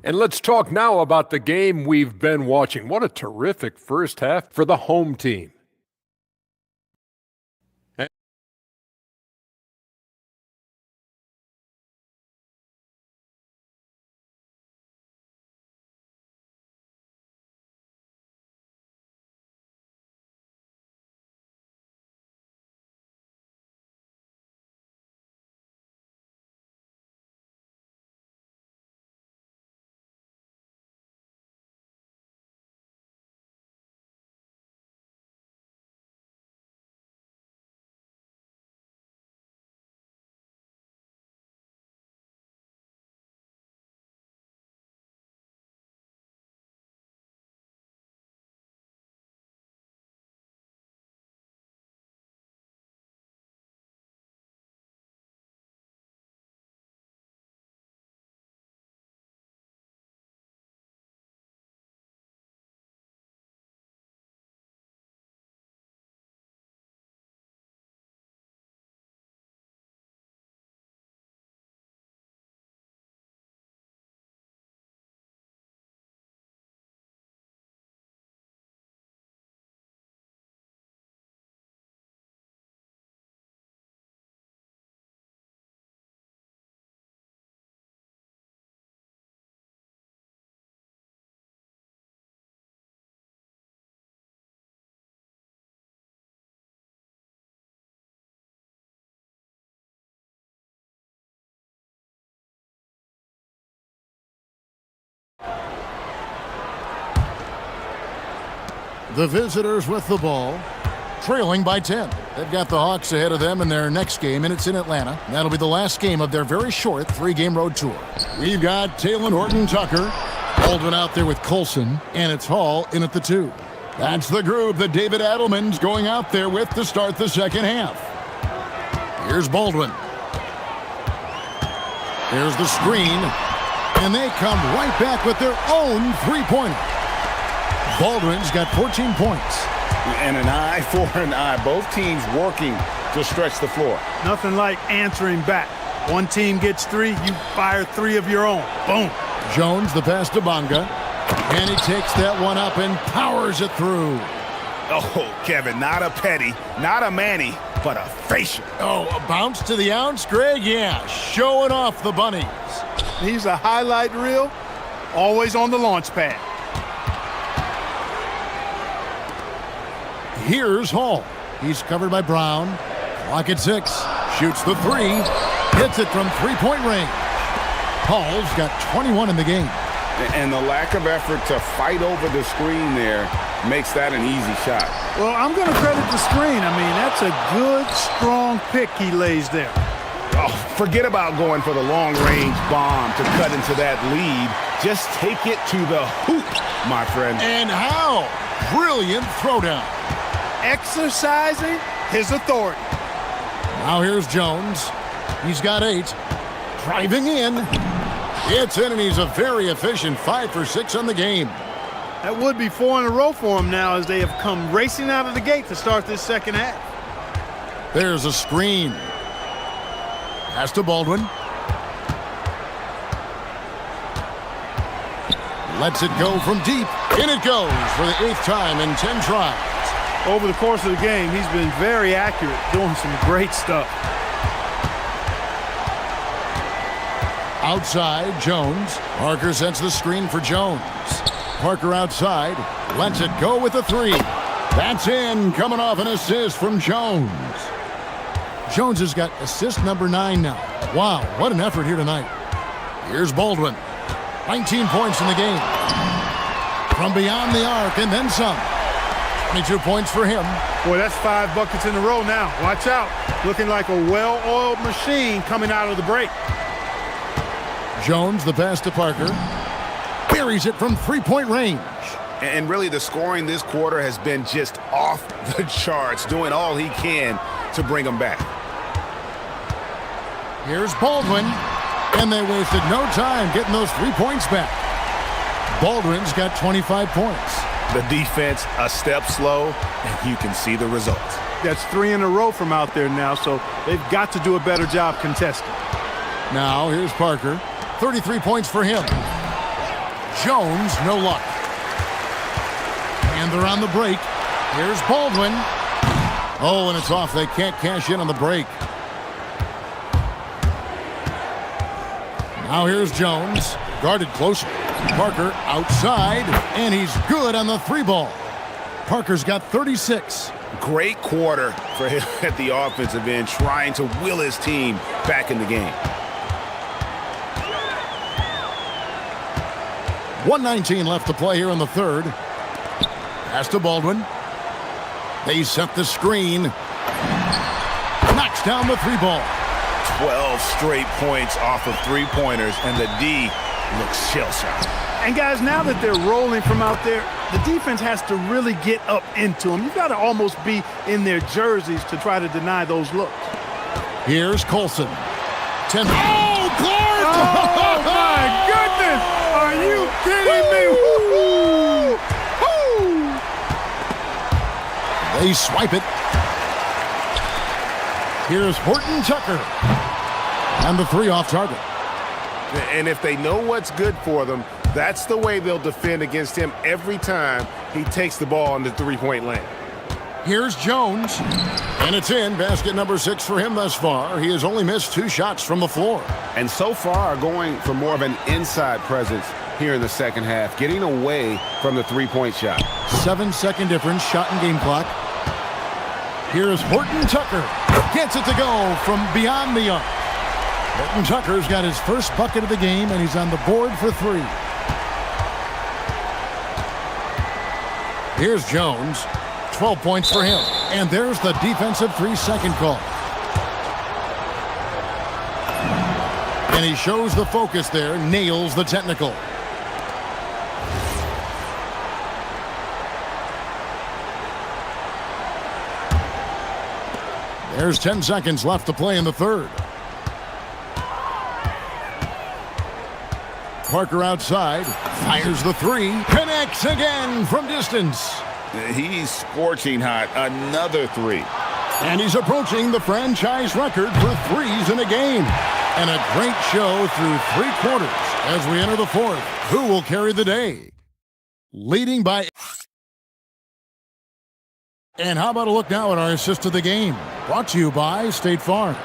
And let's talk now about the game we've been watching. What a terrific first half for the home team. The visitors with the ball, trailing by 10. They've got the Hawks ahead of them in their next game, and it's in Atlanta. That'll be the last game of their very short 3-game road tour. We've got Taylor Horton-Tucker, Baldwin out there with Colson, and it's Hall in at the 2. That's the group that David Adelman's going out there with to start the second half. Here's Baldwin. Here's the screen, and they come right back with their own three-pointer. Baldwin's got 14 points. And an eye for an eye. Both teams working to stretch the floor. Nothing like answering back. One team gets 3, you fire 3 of your own. Boom. Jones, the pass to Bonga. And he takes that one up and powers it through. Oh, Kevin, not a Petty, not a Manny, but a facial. Oh, a bounce to the ounce, Greg? Yeah, showing off the bunnies. He's a highlight reel, always on the launch pad. Here's Hall. He's covered by Brown. Clock at 6. Shoots the 3. Hits it from three-point range. Hall's got 21 in the game. And the lack of effort to fight over the screen there makes that an easy shot. Well, I'm going to credit the screen. I mean, that's a good, strong pick he lays there. Oh, forget about going for the long-range bomb to cut into that lead. Just take it to the hoop, my friend. And how? Brilliant throwdown. Exercising his authority. Now here's Jones. He's got 8. Driving in. It's in, and he's a very efficient 5 for 6 on the game. That would be 4 in a row for him now as they have come racing out of the gate to start this second half. There's a screen. Pass to Baldwin. Lets it go from deep. In it goes for the 8th time in 10 tries. Over the course of the game, he's been very accurate, doing some great stuff. Outside, Jones. Parker sets the screen for Jones. Parker outside. Lets it go with the 3. That's in, coming off an assist from Jones. Jones has got assist number 9 now. Wow, what an effort here tonight. Here's Baldwin. 19 points in the game. From beyond the arc and then some. 22 points for him. Boy, that's 5 buckets in a row now. Watch out. Looking like a well-oiled machine coming out of the break. Jones, the pass to Parker. Buries it from three-point range. And really, the scoring this quarter has been just off the charts, doing all he can to bring them back. Here's Baldwin. And they wasted no time getting those 3 points back. Baldwin's got 25 points. The defense a step slow, and you can see the results. That's 3 in a row from out there now, so they've got to do a better job contesting. Now, here's Parker. 33 points for him. Jones, no luck. And they're on the break. Here's Baldwin. Oh, and it's off. They can't cash in on the break. Now here's Jones. Guarded closer. Parker outside, and he's good on the 3 ball. Parker's got 36. Great quarter for him at the offensive end, trying to will his team back in the game. 1:19 left to play here in the 3rd. Pass to Baldwin. They set the screen. Knocks down the 3 ball. 12 straight points off of 3-pointers, and the D looks shell-shocked. And guys, now that they're rolling from out there, the defense has to really get up into them. You've got to almost be in their jerseys to try to deny those looks. Here's Colson. 10. Oh, Clark! Oh, my goodness! Are you kidding me? Woo-hoo! Woo! They swipe it. Here's Horton Tucker. And the 3 off target. And if they know what's good for them, that's the way they'll defend against him every time he takes the ball in the 3-point lane. Here's Jones. And it's in. Basket number 6 for him thus far. He has only missed 2 shots from the floor. And so far, going for more of an inside presence here in the second half, getting away from the 3-point shot. 7-second difference, shot and game clock. Here's Horton Tucker. Gets it to go from beyond the arc. Horton Tucker's got his first bucket of the game, and he's on the board for 3. Here's Jones. 12 points for him. And there's the defensive 3-second call. And he shows the focus there, nails the technical. There's 10 seconds left to play in the 3rd. Parker outside, fires the 3, connects again from distance. He's scorching hot, another 3. And he's approaching the franchise record for 3s in a game. And a great show through 3 quarters as we enter the 4th. Who will carry the day? Leading by And how about a look now at our assist of the game? Brought to you by State Farm.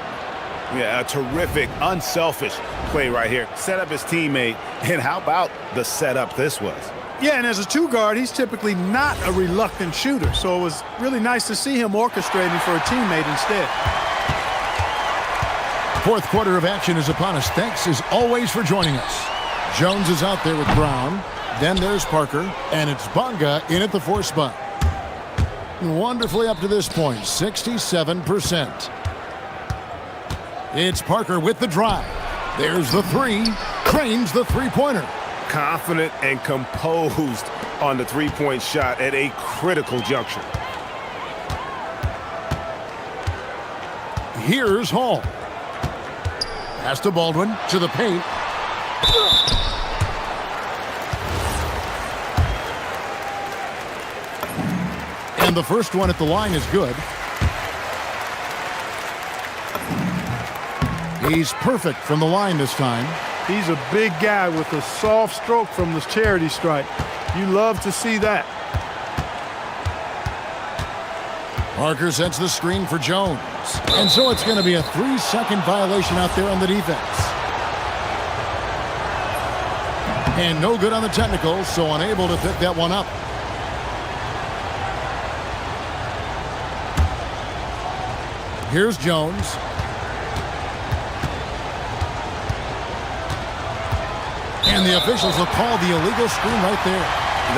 Yeah, a terrific, unselfish play right here. Set up his teammate, and how about the setup this was? Yeah, and as a two guard, he's typically not a reluctant shooter, so it was really nice to see him orchestrating for a teammate instead. Fourth quarter of action is upon us. Thanks as always for joining us. Jones is out there with Brown. Then there's Parker, and it's Bonga in at the 4 spot. Wonderfully up to this point, 67%. It's Parker with the drive. There's the 3. Cranes the three-pointer. Confident and composed on the three-point shot at a critical juncture. Here's Hall. Pass to Baldwin, to the paint. And the first one at the line is good. He's perfect from the line this time. He's a big guy with a soft stroke from the charity stripe. You love to see that. Parker sets the screen for Jones. And so it's going to be a 3-second violation out there on the defense. And no good on the technical, so unable to pick that one up. Here's Jones. And the officials will call the illegal screen right there.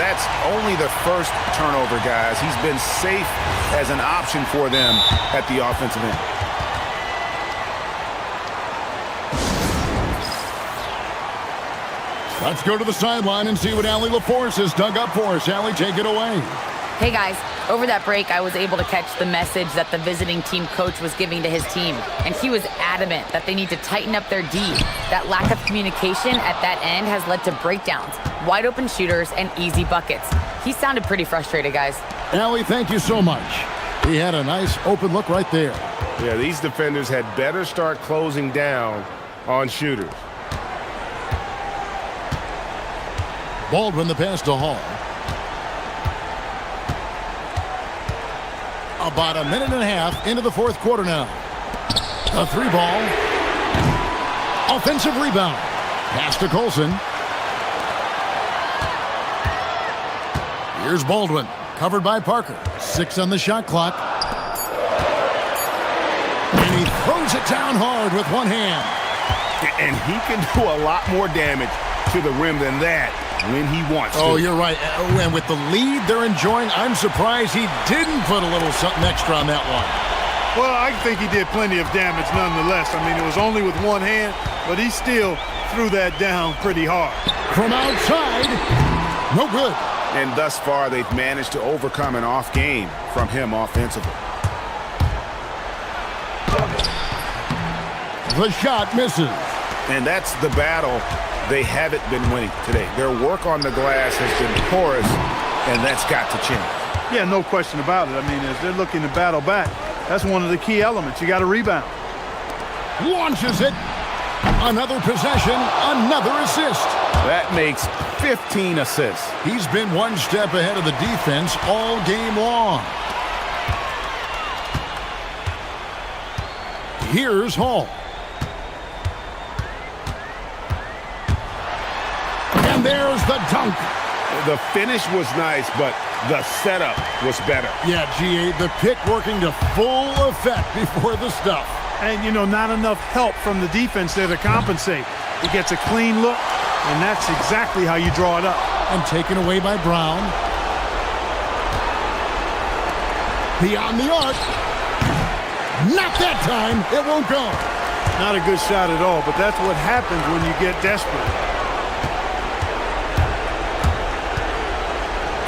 That's only the first turnover, guys. He's been safe as an option for them at the offensive end. Let's go to the sideline and see what Allie LaForce has dug up for us. Allie, take it away. Hey guys, over that break, I was able to catch the message that the visiting team coach was giving to his team. And he was adamant that they need to tighten up their D. That lack of communication at that end has led to breakdowns, wide open shooters, and easy buckets. He sounded pretty frustrated, guys. Allie, thank you so much. He had a nice open look right there. Yeah, these defenders had better start closing down on shooters. Baldwin the pass to Hall. About a minute and a half into the fourth quarter now. A 3-ball. Offensive rebound. Pass to Colson. Here's Baldwin. Covered by Parker. 6 on the shot clock. And he throws it down hard with one hand. And he can do a lot more damage to the rim than that when he wants to. Oh, you're right. And with the lead they're enjoying, I'm surprised he didn't put a little something extra on that one. Well, I think he did plenty of damage nonetheless. I mean, it was only with one hand, but he still threw that down pretty hard. From outside, no good. And thus far, they've managed to overcome an off game from him offensively. The shot misses. And that's the battle they haven't been winning today. Their work on the glass has been porous, and that's got to change. Yeah, no question about it. I mean, as they're looking to battle back, that's one of the key elements. You got to rebound. Launches it. Another possession, another assist. That makes 15 assists. He's been one step ahead of the defense all game long. Here's Hall. And there's the dunk. The finish was nice, but the setup was better. Yeah, GA, the pick working to full effect before the stuff. And, you know, not enough help from the defense there to compensate. He gets a clean look, and that's exactly how you draw it up. And taken away by Brown. Beyond the arc. Not that time. It won't go. Not a good shot at all, but that's what happens when you get desperate.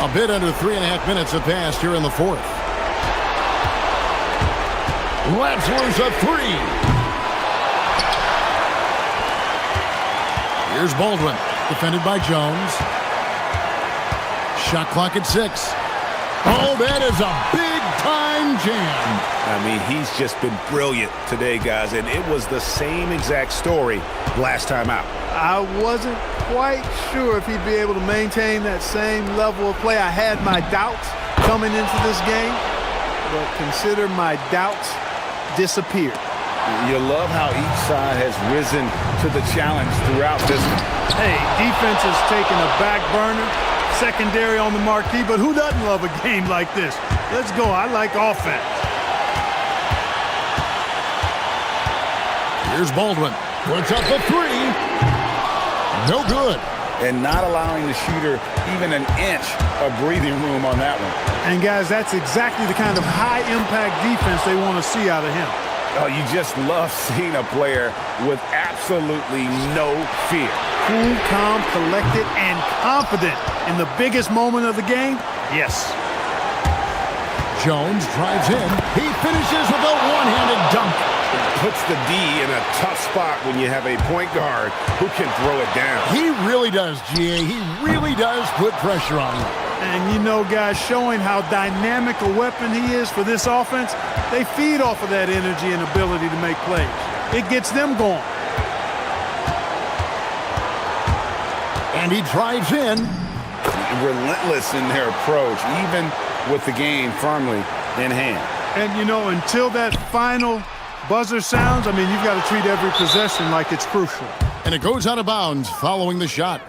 A bit under 3.5 minutes have passed here in the fourth. Wetzler's a 3. Here's Baldwin, defended by Jones. Shot clock at 6. Oh, that is a big-time jam. I mean, he's just been brilliant today, guys, and it was the same exact story last time out. I wasn't quite sure if he'd be able to maintain that same level of play. I had my doubts coming into this game, but consider my doubts disappeared. You love how each side has risen to the challenge throughout this one. Hey, defense has taken a back burner, secondary on the marquee, but who doesn't love a game like this? Let's go. I like offense. Here's Baldwin. Puts up the three. No good. And not allowing the shooter even an inch of breathing room on that one. And guys, that's exactly the kind of high-impact defense they want to see out of him. Oh, you just love seeing a player with absolutely no fear. Cool, calm, collected, and confident in the biggest moment of the game? Yes. Jones drives in. He finishes with a one-handed dunk. Puts the D in a tough spot when you have a point guard who can throw it down. He really does, GA. He really does put pressure on him. And you know, guys, showing how dynamic a weapon he is for this offense, they feed off of that energy and ability to make plays. It gets them going. And he drives in. Relentless in their approach, even with the game firmly in hand. And, you know, until that final buzzer sounds, I mean, you've got to treat every possession like it's crucial. And it goes out of bounds following the shot.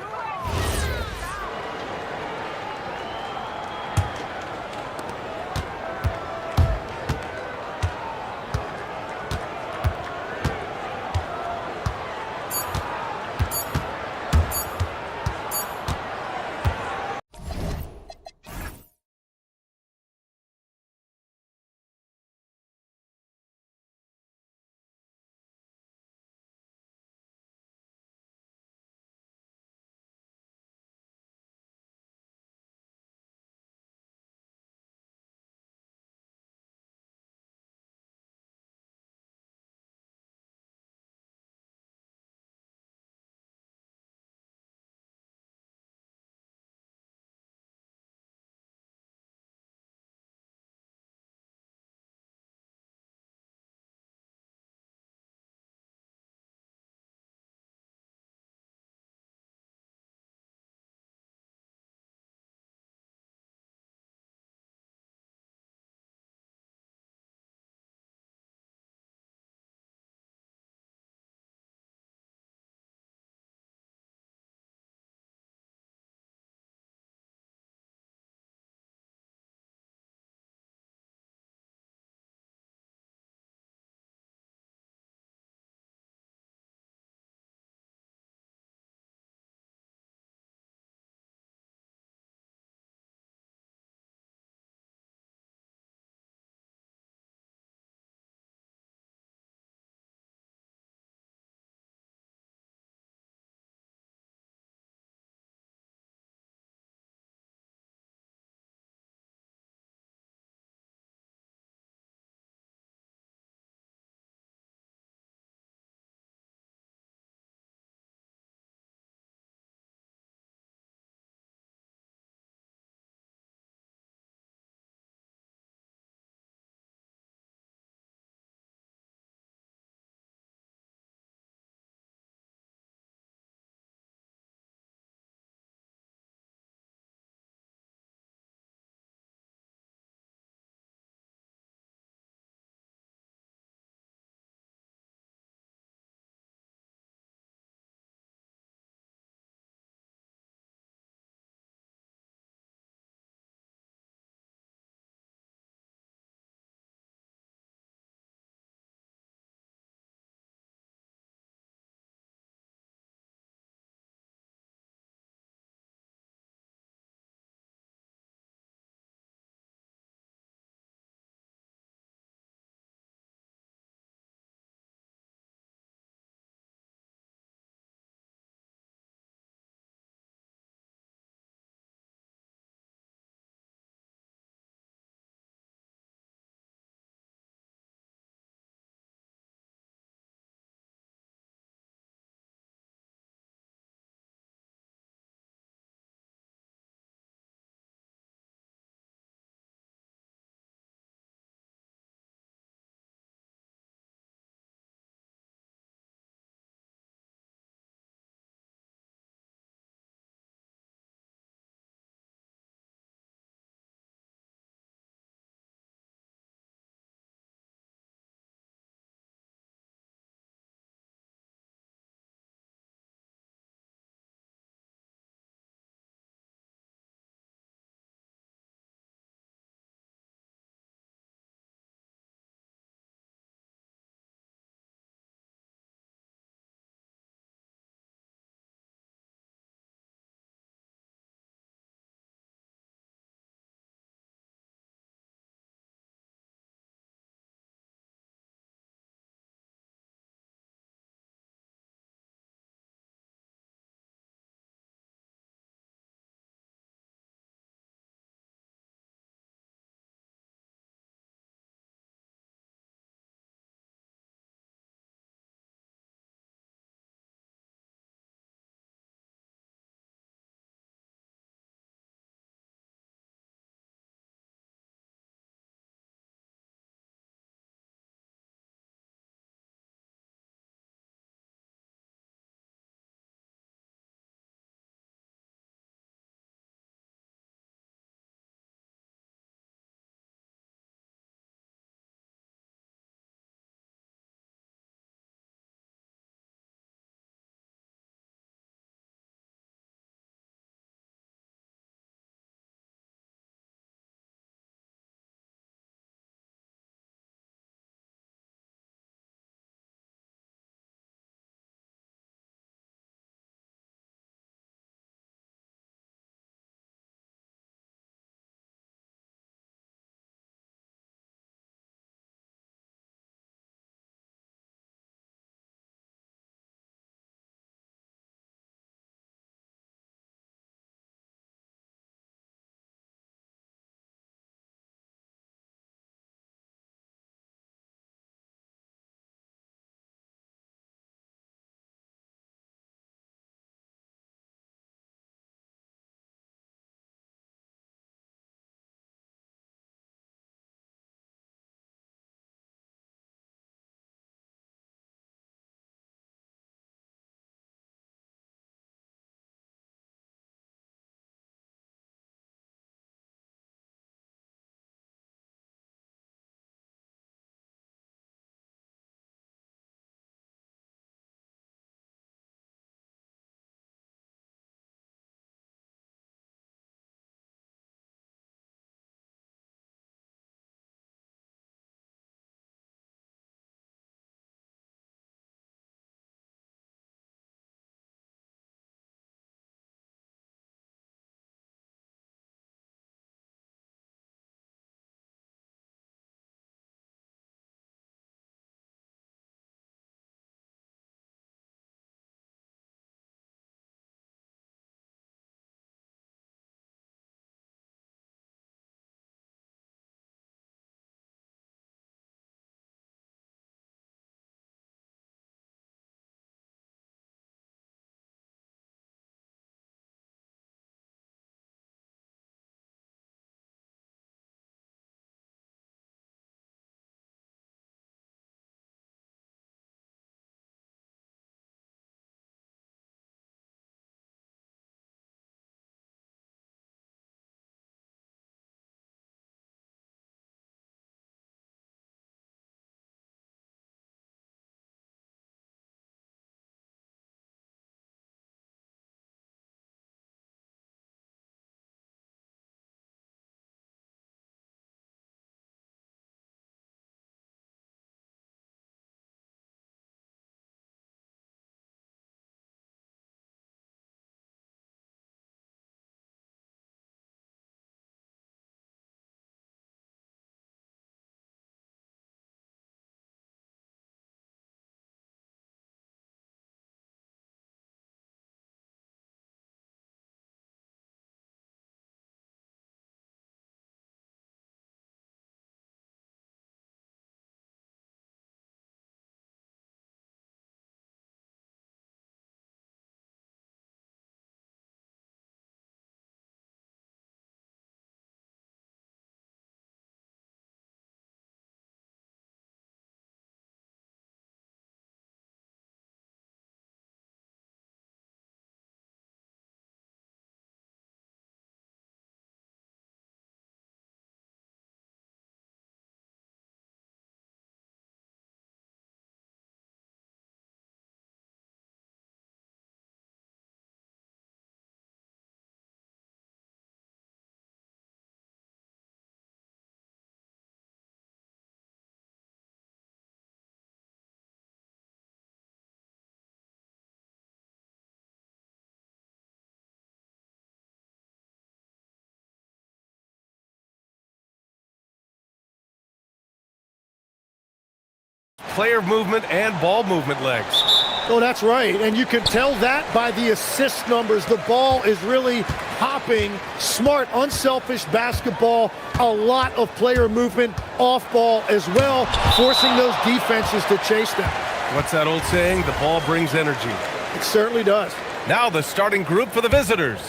player movement and ball movement legs. Oh, that's right. And you can tell that by the assist numbers. The ball is really hopping. Smart, unselfish basketball. A lot of player movement off ball as well, forcing those defenses to chase them. What's that old saying? The ball brings energy. It certainly does. Now the starting group for the visitors.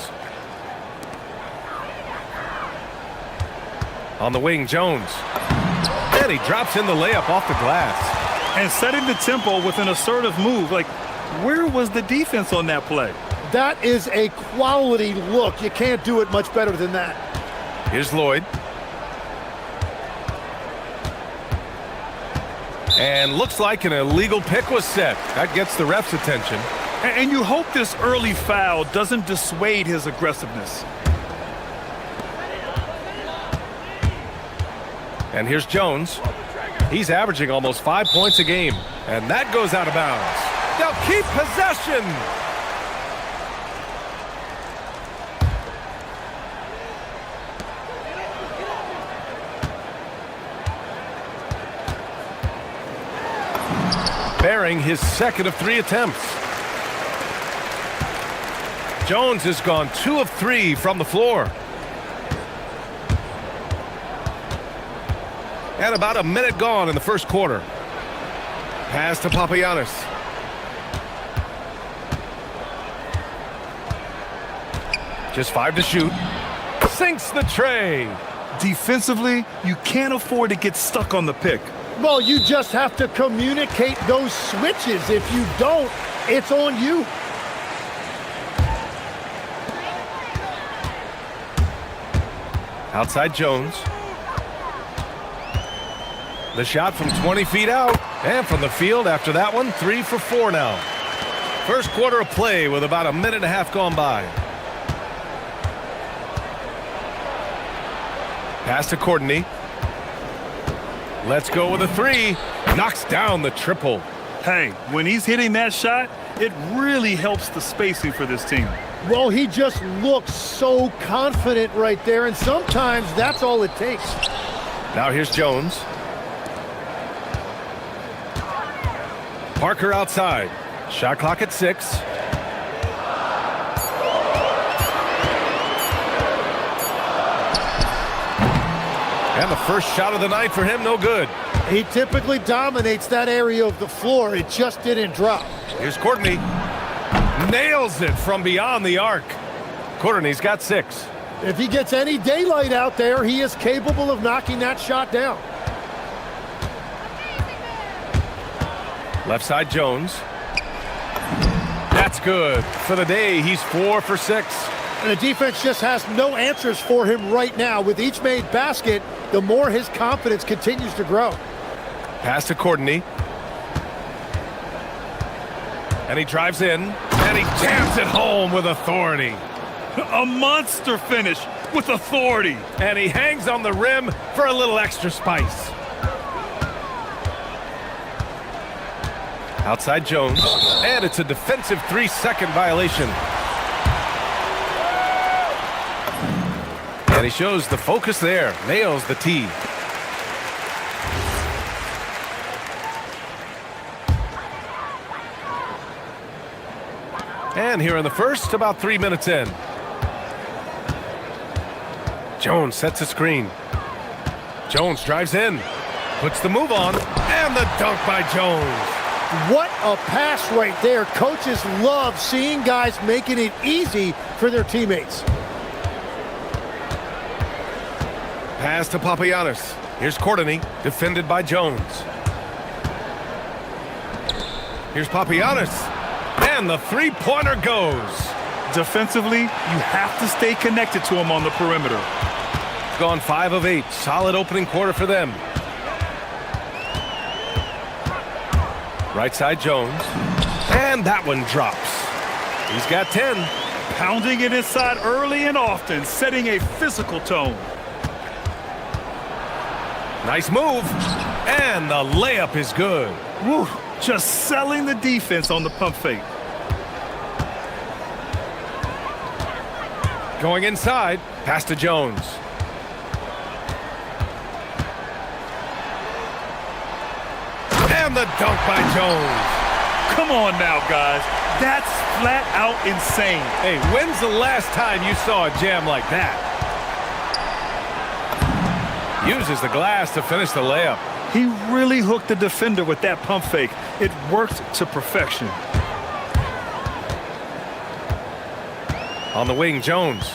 On the wing, Jones. And he drops in the layup off the glass. And setting the tempo with an assertive move. Like, where was the defense on that play? That is a quality look. You can't do it much better than that. Here's Lloyd. And looks like an illegal pick was set. That gets the ref's attention. And you hope this early foul doesn't dissuade his aggressiveness. And here's Jones. He's averaging almost 5 points a game. And that goes out of bounds. They'll keep possession. Bearing his second of 3 attempts. Jones has gone 2 of 3 from the floor. And about a minute gone in the first quarter. Pass to Papagiannis. Just 5 to shoot. Sinks the tray. Defensively, you can't afford to get stuck on the pick. Well, you just have to communicate those switches. If you don't, it's on you. Outside Jones. The shot from 20 feet out. And from the field after that one, 3 for 4 now. First quarter of play with about a minute and a half gone by. Pass to Courtney. Let's go with a 3. Knocks down the triple. Hey, when he's hitting that shot, it really helps the spacing for this team. Well, he just looks so confident right there, and sometimes that's all it takes. Now here's Jones. Parker outside. Shot clock at 6. And the first shot of the night for him, no good. He typically dominates that area of the floor. It just didn't drop. Here's Courtney. Nails it from beyond the arc. Courtney's got 6. If he gets any daylight out there, he is capable of knocking that shot down. Left side Jones. That's good. For the day, he's 4 for 6. And the defense just has no answers for him right now. With each made basket, the more his confidence continues to grow. Pass to Courtney. And he drives in. And he jams it home with authority. A monster finish with authority. And he hangs on the rim for a little extra spice. Outside Jones. And it's a defensive 3-second violation. And he shows the focus there. Nails the tee. And here in the first, about 3 minutes in. Jones sets a screen. Jones drives in. Puts the move on. And the dunk by Jones. What a pass right there. Coaches love seeing guys making it easy for their teammates. Pass to Papagiannis. Here's Courtney, defended by Jones. Here's Papagiannis. And the three-pointer goes. Defensively, you have to stay connected to him on the perimeter. Gone 5 of 8. Solid opening quarter for them. Right side Jones. And that one drops. He's got 10. Pounding it inside early and often, setting a physical tone. Nice move. And the layup is good. Woo, just selling the defense on the pump fake. Going inside. Pass to Jones. And And the dunk by Jones. Come on now, guys. That's flat out insane. Hey, when's the last time you saw a jam like that? Uses the glass to finish the layup. He really hooked the defender with that pump fake. It worked to perfection. On the wing, Jones.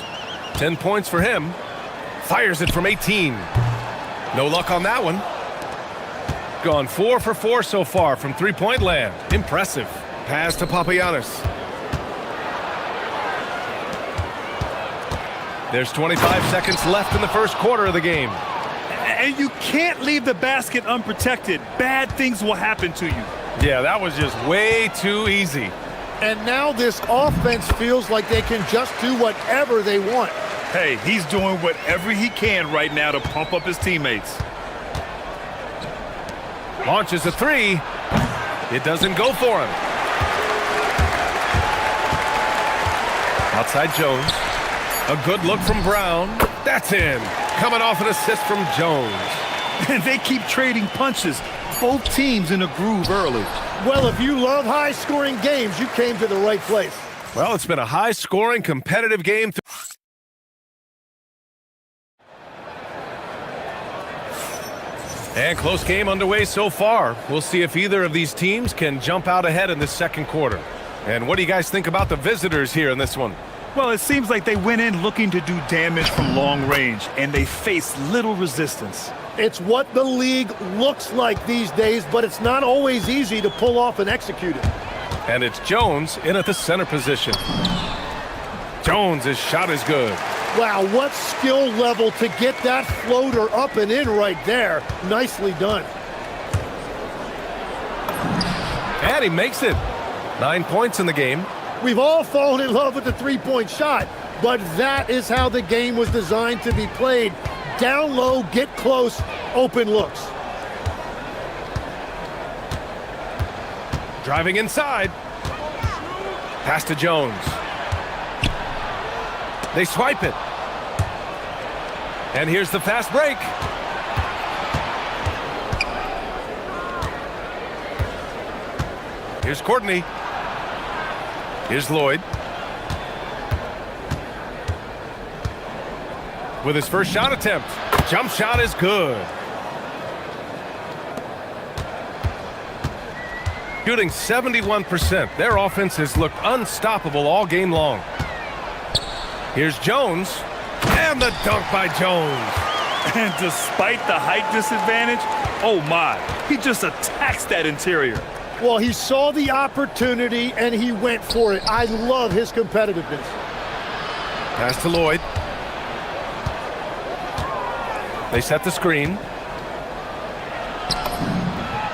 10 points for him. Fires it from 18. No luck on that one. Gone 4 for 4 so far from three-point land. Impressive. Pass to Papagiannis. There's 25 seconds left in the first quarter of the game. And you can't leave the basket unprotected. Bad things will happen to you. Yeah, that was just way too easy. And now this offense feels like they can just do whatever they want. Hey, he's doing whatever he can right now to pump up his teammates. Launches a three. It doesn't go for him. Outside Jones. A good look from Brown. That's in. Coming off an assist from Jones. And they keep trading punches. Both teams in a groove early. Well, if you love high-scoring games, you came to the right place. Well, it's been a high-scoring, competitive game. And close game underway so far. We'll see if either of these teams can jump out ahead in this second quarter. And what do you guys think about the visitors here in this one? Well, it seems like they went in looking to do damage from long range, and they faced little resistance. It's what the league looks like these days, but it's not always easy to pull off and execute it. And it's Jones in at the center position. Jones' shot is good. Wow, what skill level to get that floater up and in right there. Nicely done. And he makes it. 9 points in the game. We've all fallen in love with the three-point shot, but that is how the game was designed to be played. Down low, get close, open looks. Driving inside. Pass to Jones. They swipe it. And here's the fast break. Here's Courtney. Here's Lloyd. With his first shot attempt. Jump shot is good. Shooting 71%. Their offense has looked unstoppable all game long. Here's Jones. And the dunk by Jones. And despite the height disadvantage, oh my, he just attacks that interior. Well, he saw the opportunity and he went for it. I love his competitiveness. Pass to Lloyd. They set the screen.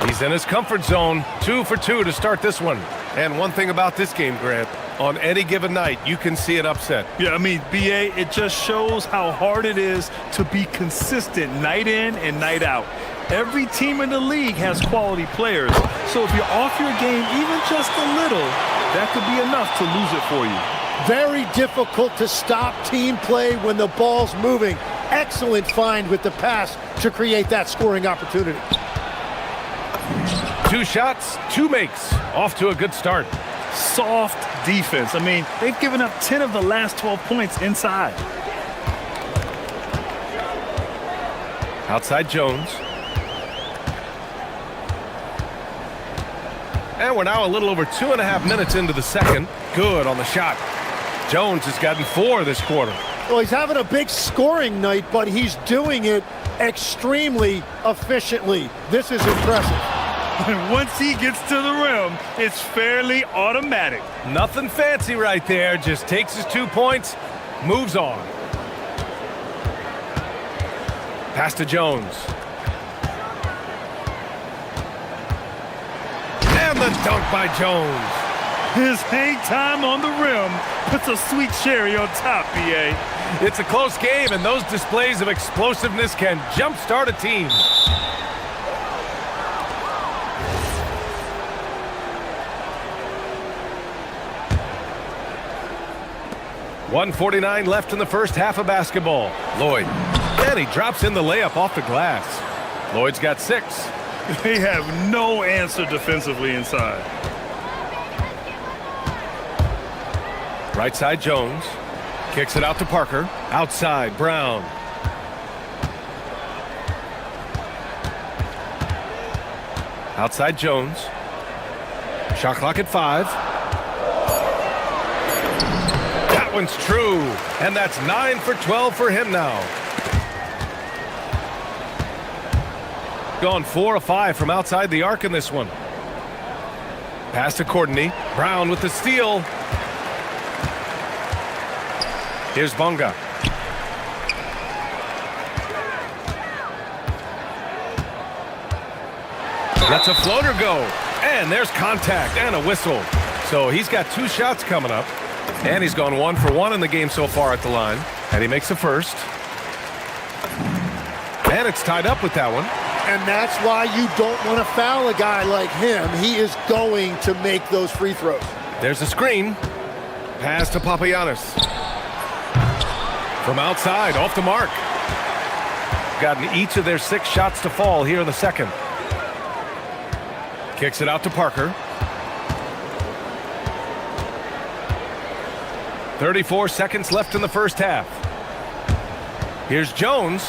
He's in his comfort zone. 2 for 2 to start this one. And one thing about this game, Grant, on any given night, you can see an upset. Yeah, I mean, BA, it just shows how hard it is to be consistent night in and night out. Every team in the league has quality players. So if you're off your game even just a little, that could be enough to lose it for you. Very difficult to stop team play when the ball's moving. Excellent find with the pass to create that scoring opportunity. 2 shots, 2 makes. Off to a good start. Soft defense. I mean, they've given up 10 of the last 12 points inside. Outside Jones. And we're now a little over 2.5 minutes into the second. Good on the shot. Jones has gotten 4 this quarter. Well, he's having a big scoring night, but he's doing it extremely efficiently. This is impressive. And once he gets to the rim, it's fairly automatic. Nothing fancy right there. Just takes his 2 points, moves on. Pass to Jones. And the dunk by Jones. His hang time on the rim puts a sweet cherry on top, BA. It's a close game, and those displays of explosiveness can jumpstart a team. .149 left in the first half of basketball. Lloyd. And he drops in the layup off the glass. Lloyd's got 6. They have no answer defensively inside. Right side, Jones. Kicks it out to Parker. Outside, Brown. Outside, Jones. Shot clock at 5. That one's true. And that's 9 for 12 for him now. Gone 4 of 5 from outside the arc in this one. Pass to Courtney. Brown with the steal. Here's Bunga. Lets a floater go. And there's contact and a whistle. So he's got 2 shots coming up. And he's gone 1 for 1 in the game so far at the line. And he makes the first. And it's tied up with that one. And that's why you don't want to foul a guy like him. He is going to make those free throws. There's a screen. Pass to Papagiannis. From outside, off the mark. Gotten each of their 6 shots to fall here in the second. Kicks it out to Parker. 34 seconds left in the first half. Here's Jones.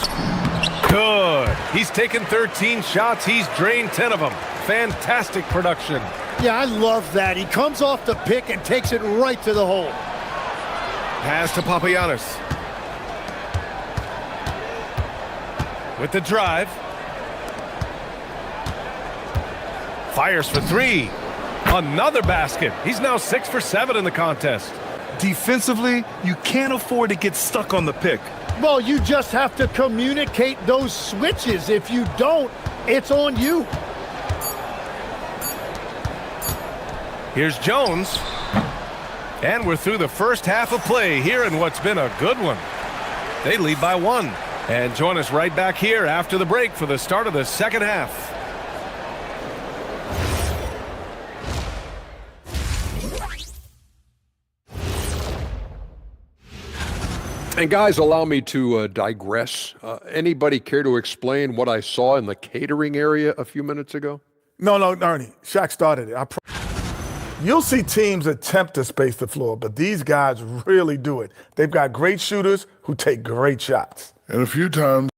Good. He's taken 13 shots. He's drained 10 of them. Fantastic production. Yeah, I love that. He comes off the pick and takes it right to the hole. Pass to Papagiannis. With the drive. Fires for 3. Another basket. He's now 6 for 7 in the contest. Defensively, you can't afford to get stuck on the pick. Well, you just have to communicate those switches. If you don't, it's on you. Here's Jones. And we're through the first half of play here in what's been a good one. They lead by 1. And join us right back here after the break for the start of the second half. And guys, allow me to digress. Anybody care to explain what I saw in the catering area a few minutes ago? No, Ernie. Shaq started it. You'll see teams attempt to space the floor, but these guys really do it. They've got great shooters who take great shots. And a few times,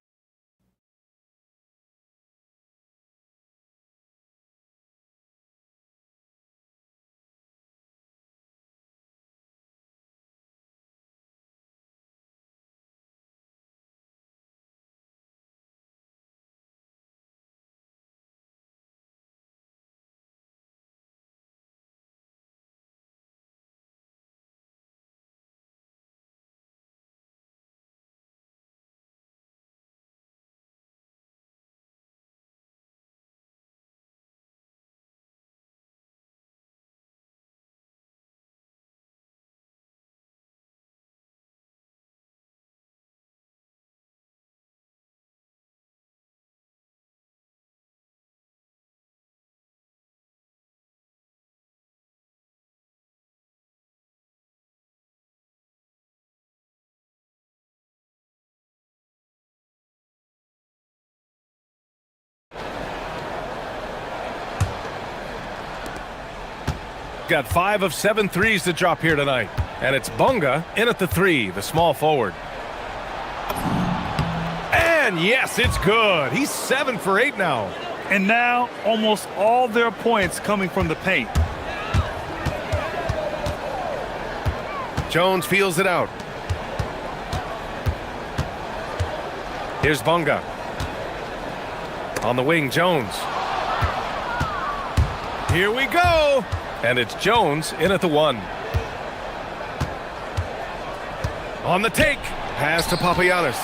Got 5 of 7 threes to drop here tonight. And it's Bunga in at the 3, the small forward. And yes, it's good. He's 7 for 8 now. And now almost all their points coming from the paint. Jones feels it out. Here's Bunga. On the wing, Jones. Here we go. And it's Jones in at the 1. On the take. Pass to Papagiannis.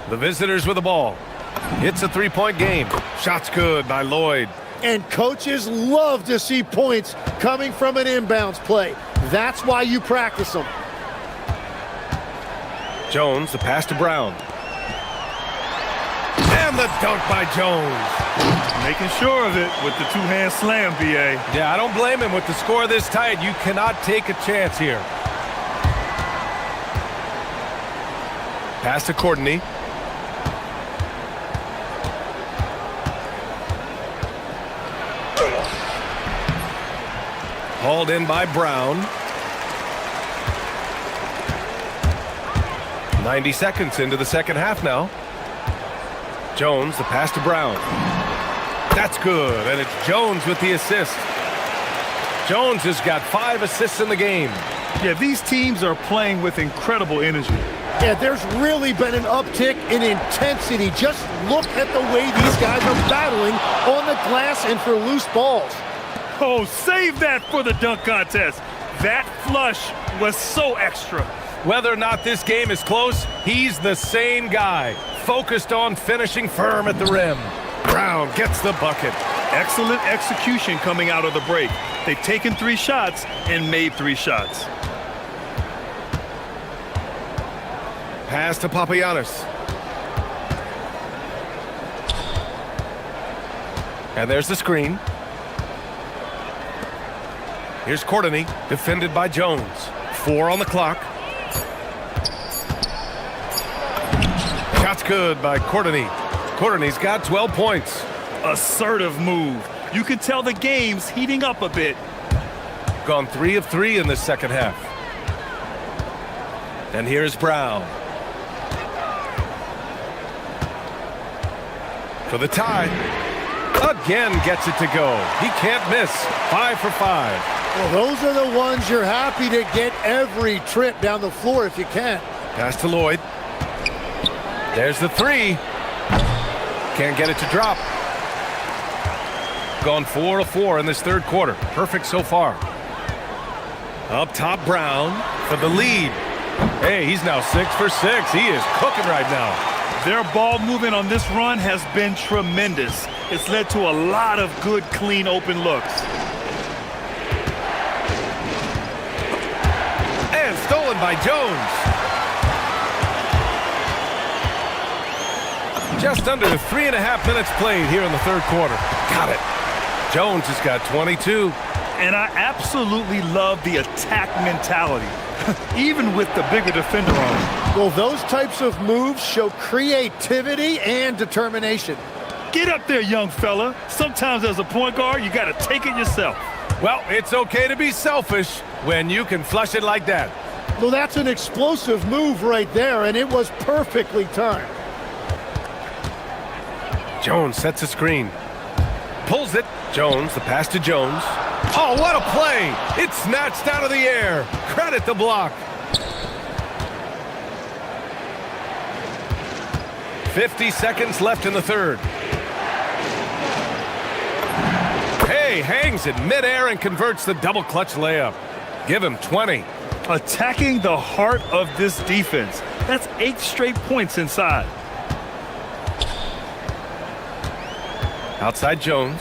The visitors with the ball. It's a 3-point game. Shot's good by Lloyd. And coaches love to see points coming from an inbounds play. That's why you practice them. Jones, the pass to Brown. And the dunk by Jones. Making sure of it with the two-hand slam, B.A. Yeah, I don't blame him. With the score this tight, you cannot take a chance here. Pass to Courtney. Hauled in by Brown. 90 seconds into the second half now. Jones, the pass to Brown. That's good, and it's Jones with the assist. Jones has got 5 assists in the game. Yeah, these teams are playing with incredible energy. Yeah, there's really been an uptick in intensity. Just look at the way these guys are battling on the glass and for loose balls. Oh, save that for the dunk contest. That flush was so extra. Whether or not this game is close, he's the same guy, focused on finishing firm at the rim. Brown gets the bucket. Excellent execution coming out of the break. They've taken 3 shots and made 3 shots. Pass to Papagiannis. And there's the screen. Here's Courtney, defended by Jones. 4 on the clock. Shot's good by Courtney. Courtney's got 12 points. Assertive move. You can tell the game's heating up a bit. Gone 3 of 3 in the second half. And here's Brown. For the tie. Again gets it to go. He can't miss. 5 for 5. Well, those are the ones you're happy to get every trip down the floor if you can. Pass to Lloyd. There's the 3. Can't get it to drop. Gone 4 of 4 in this third quarter. Perfect so far. Up top, Brown for the lead. Hey, he's now 6 for 6. He is cooking right now. Their ball movement on this run has been tremendous. It's led to a lot of good, clean, open looks. And stolen by Jones. Just under 3.5 minutes played here in the third quarter. Got it. Jones has got 22. And I absolutely love the attack mentality, even with the bigger defender on him. Well, those types of moves show creativity and determination. Get up there, young fella. Sometimes as a point guard, you got to take it yourself. Well, it's okay to be selfish when you can flush it like that. Well, that's an explosive move right there, and it was perfectly timed. Jones sets a screen. Pulls it. Jones, the pass to Jones. Oh, what a play! It's snatched out of the air. Credit the block. 50 seconds left in the third. Hey, hangs in midair and converts the double clutch layup. Give him 20. Attacking the heart of this defense. That's 8 straight points inside. Outside Jones.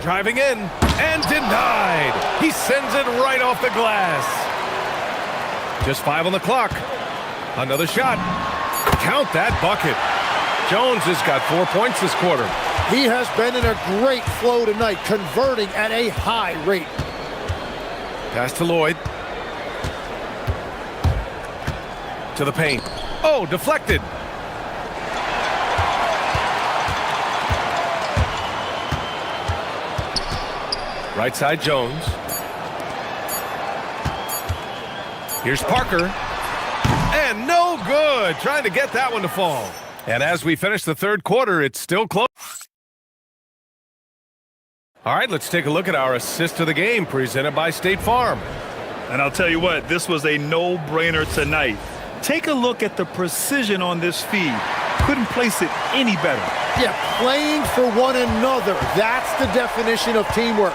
Driving in and denied. He sends it right off the glass. Just 5 on the clock. Another shot. Count that bucket. Jones has got 4 points this quarter. He has been in a great flow tonight, converting at a high rate. Pass to Lloyd. To the paint. Oh, deflected. Right side, Jones. Here's Parker. And no good. Trying to get that one to fall. And as we finish the third quarter, it's still close. All right, let's take a look at our assist of the game presented by State Farm. And I'll tell you what, this was a no-brainer tonight. Take a look at the precision on this feed. Couldn't place it any better. Yeah, playing for one another. That's the definition of teamwork.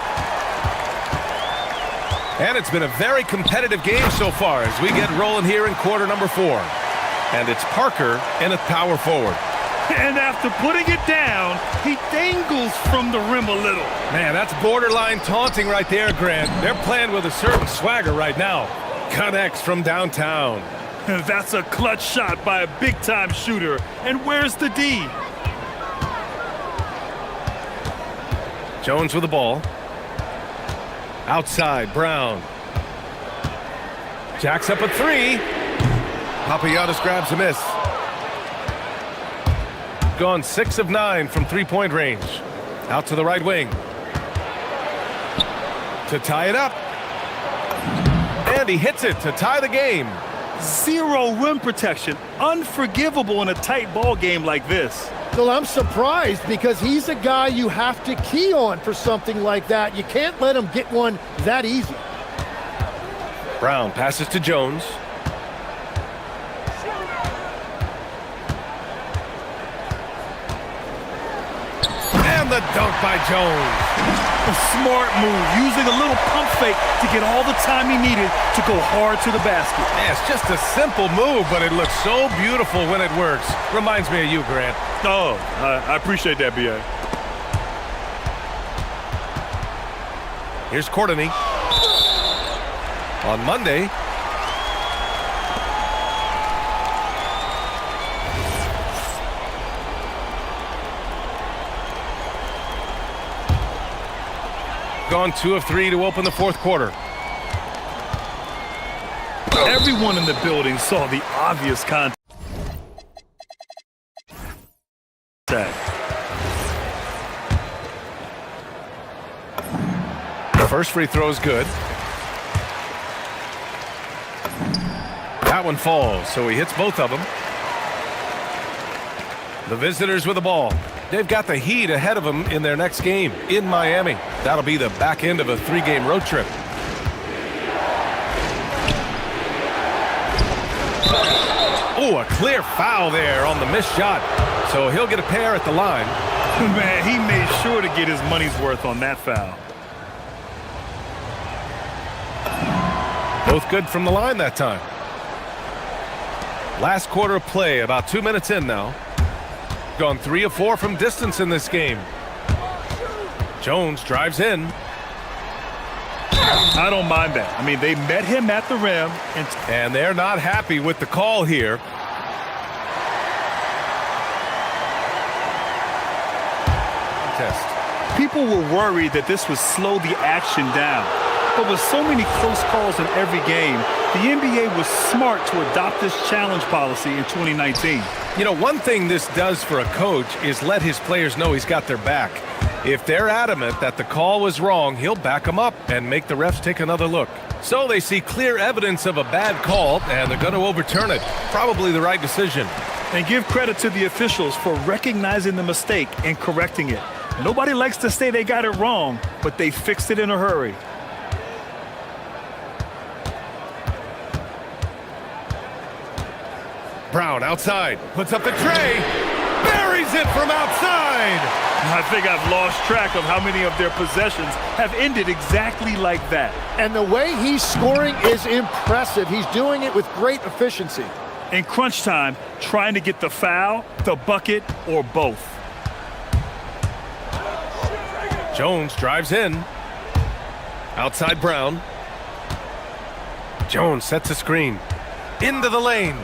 And it's been a very competitive game so far as we get rolling here in quarter number 4. And it's Parker in a power forward. And after putting it down, he dangles from the rim a little. Man, that's borderline taunting right there, Grant. They're playing with a certain swagger right now. Connects from downtown. That's a clutch shot by a big-time shooter. And where's the D? Jones with the ball. Outside, Brown. Jacks up a three. Papagiannis grabs a miss. Gone 6 of 9 from three-point range. Out to the right wing. To tie it up. And he hits it to tie the game. Zero rim protection. Unforgivable in a tight ball game like this. Well, I'm surprised because he's a guy you have to key on for something like that. You can't let him get one that easy. Brown passes to Jones. And the dunk by Jones. A smart move, using a little pump fake to get all the time he needed to go hard to the basket. Yeah, it's just a simple move, but it looks so beautiful when it works. Reminds me of you, Grant. Oh, I appreciate that, B.A. Here's Courtney. On Monday, gone 2 of 3 to open the fourth quarter. Everyone in the building saw the obvious contact. The first free throw is good. That one falls, so he hits both of them. The visitors with the ball. They've got the Heat ahead of them in their next game in Miami. That'll be the back end of a 3-game road trip. Oh, a clear foul there on the missed shot. So he'll get a pair at the line. Man, he made sure to get his money's worth on that foul. Both good from the line that time. Last quarter of play, about 2 minutes in now. Gone 3 of 4 from distance in this game. Jones drives in. I don't mind that. I mean, they met him at the rim. And they're not happy with the call here. Test. People were worried that this would slow the action down. But with so many close calls in every game, the NBA was smart to adopt this challenge policy in 2019. You know, one thing this does for a coach is let his players know he's got their back. If they're adamant that the call was wrong, he'll back them up and make the refs take another look. So they see clear evidence of a bad call, and they're going to overturn it. Probably the right decision. And give credit to the officials for recognizing the mistake and correcting it. Nobody likes to say they got it wrong, but they fixed it in a hurry. Brown outside, puts up the tray, buries it from outside. I think I've lost track of how many of their possessions have ended exactly like that. And the way he's scoring is impressive. He's doing it with great efficiency. In crunch time, trying to get the foul, the bucket, or both. Jones drives in. Outside Brown. Jones sets a screen. Into the lane.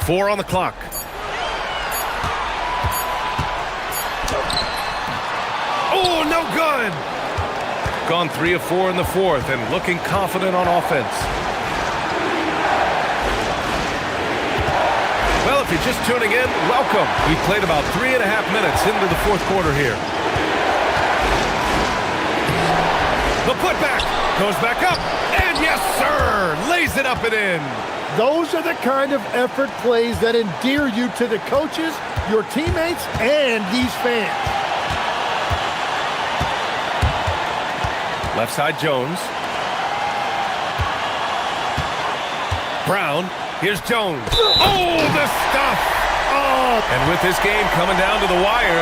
Four on the clock. Oh, no good. Gone 3 of 4 in the fourth and looking confident on offense. Well, if you're just tuning in, welcome. We've played about 3.5 minutes into the fourth quarter here. The putback goes back up, and yes, sir, lays it up and in. Those are the kind of effort plays that endear you to the coaches, your teammates, and these fans. Left side Jones. Brown. Here's Jones. Oh, the stuff. Oh. And with this game coming down to the wire,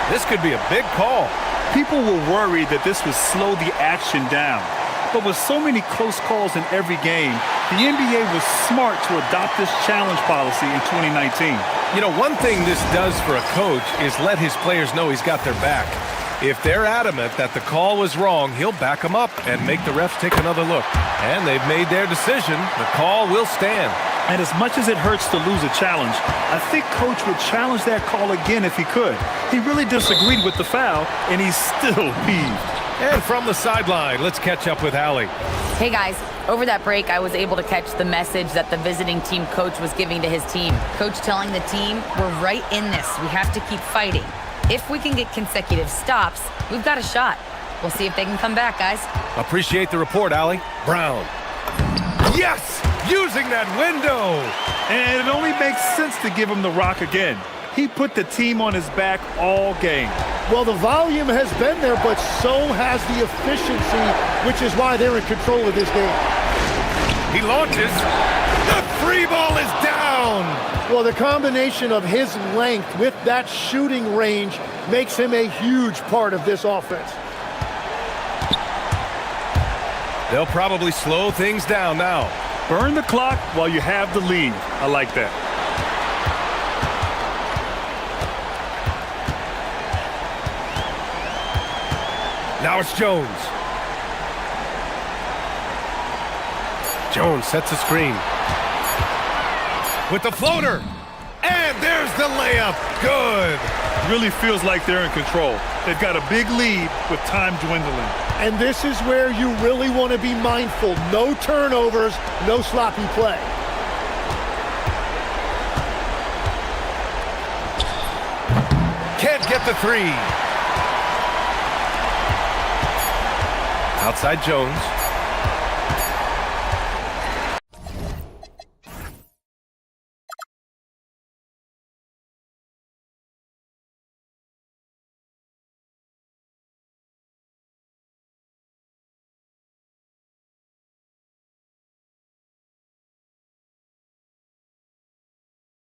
this could be a big call. People were worried that this would slow the action down. But with so many close calls in every game, the NBA was smart to adopt this challenge policy in 2019. You know, one thing this does for a coach is let his players know he's got their back. If they're adamant that the call was wrong, he'll back them up and make the refs take another look. And they've made their decision. The call will stand. And as much as it hurts to lose a challenge, I think Coach would challenge that call again if he could. He really disagreed with the foul, and he's still peeved. And from the sideline, let's catch up with Allie. Hey guys, over that break, I was able to catch the message that the visiting team coach was giving to his team. Coach telling the team, we're right in this. We have to keep fighting. If we can get consecutive stops, we've got a shot. We'll see if they can come back, guys. Appreciate the report, Allie. Brown. Yes! Using that window! And it only makes sense to give him the rock again. He put the team on his back all game. Well, the volume has been there, but so has the efficiency, which is why they're in control of this game. He launches. The free ball is down! Well, the combination of his length with that shooting range makes him a huge part of this offense. They'll probably slow things down now. Burn the clock while you have the lead. I like that. Now it's Jones. Jones sets a screen. With the floater. And there's the layup. Good. Really feels like they're in control. They've got a big lead with time dwindling. And this is where you really want to be mindful. No turnovers, no sloppy play. Can't get the three. Outside Jones.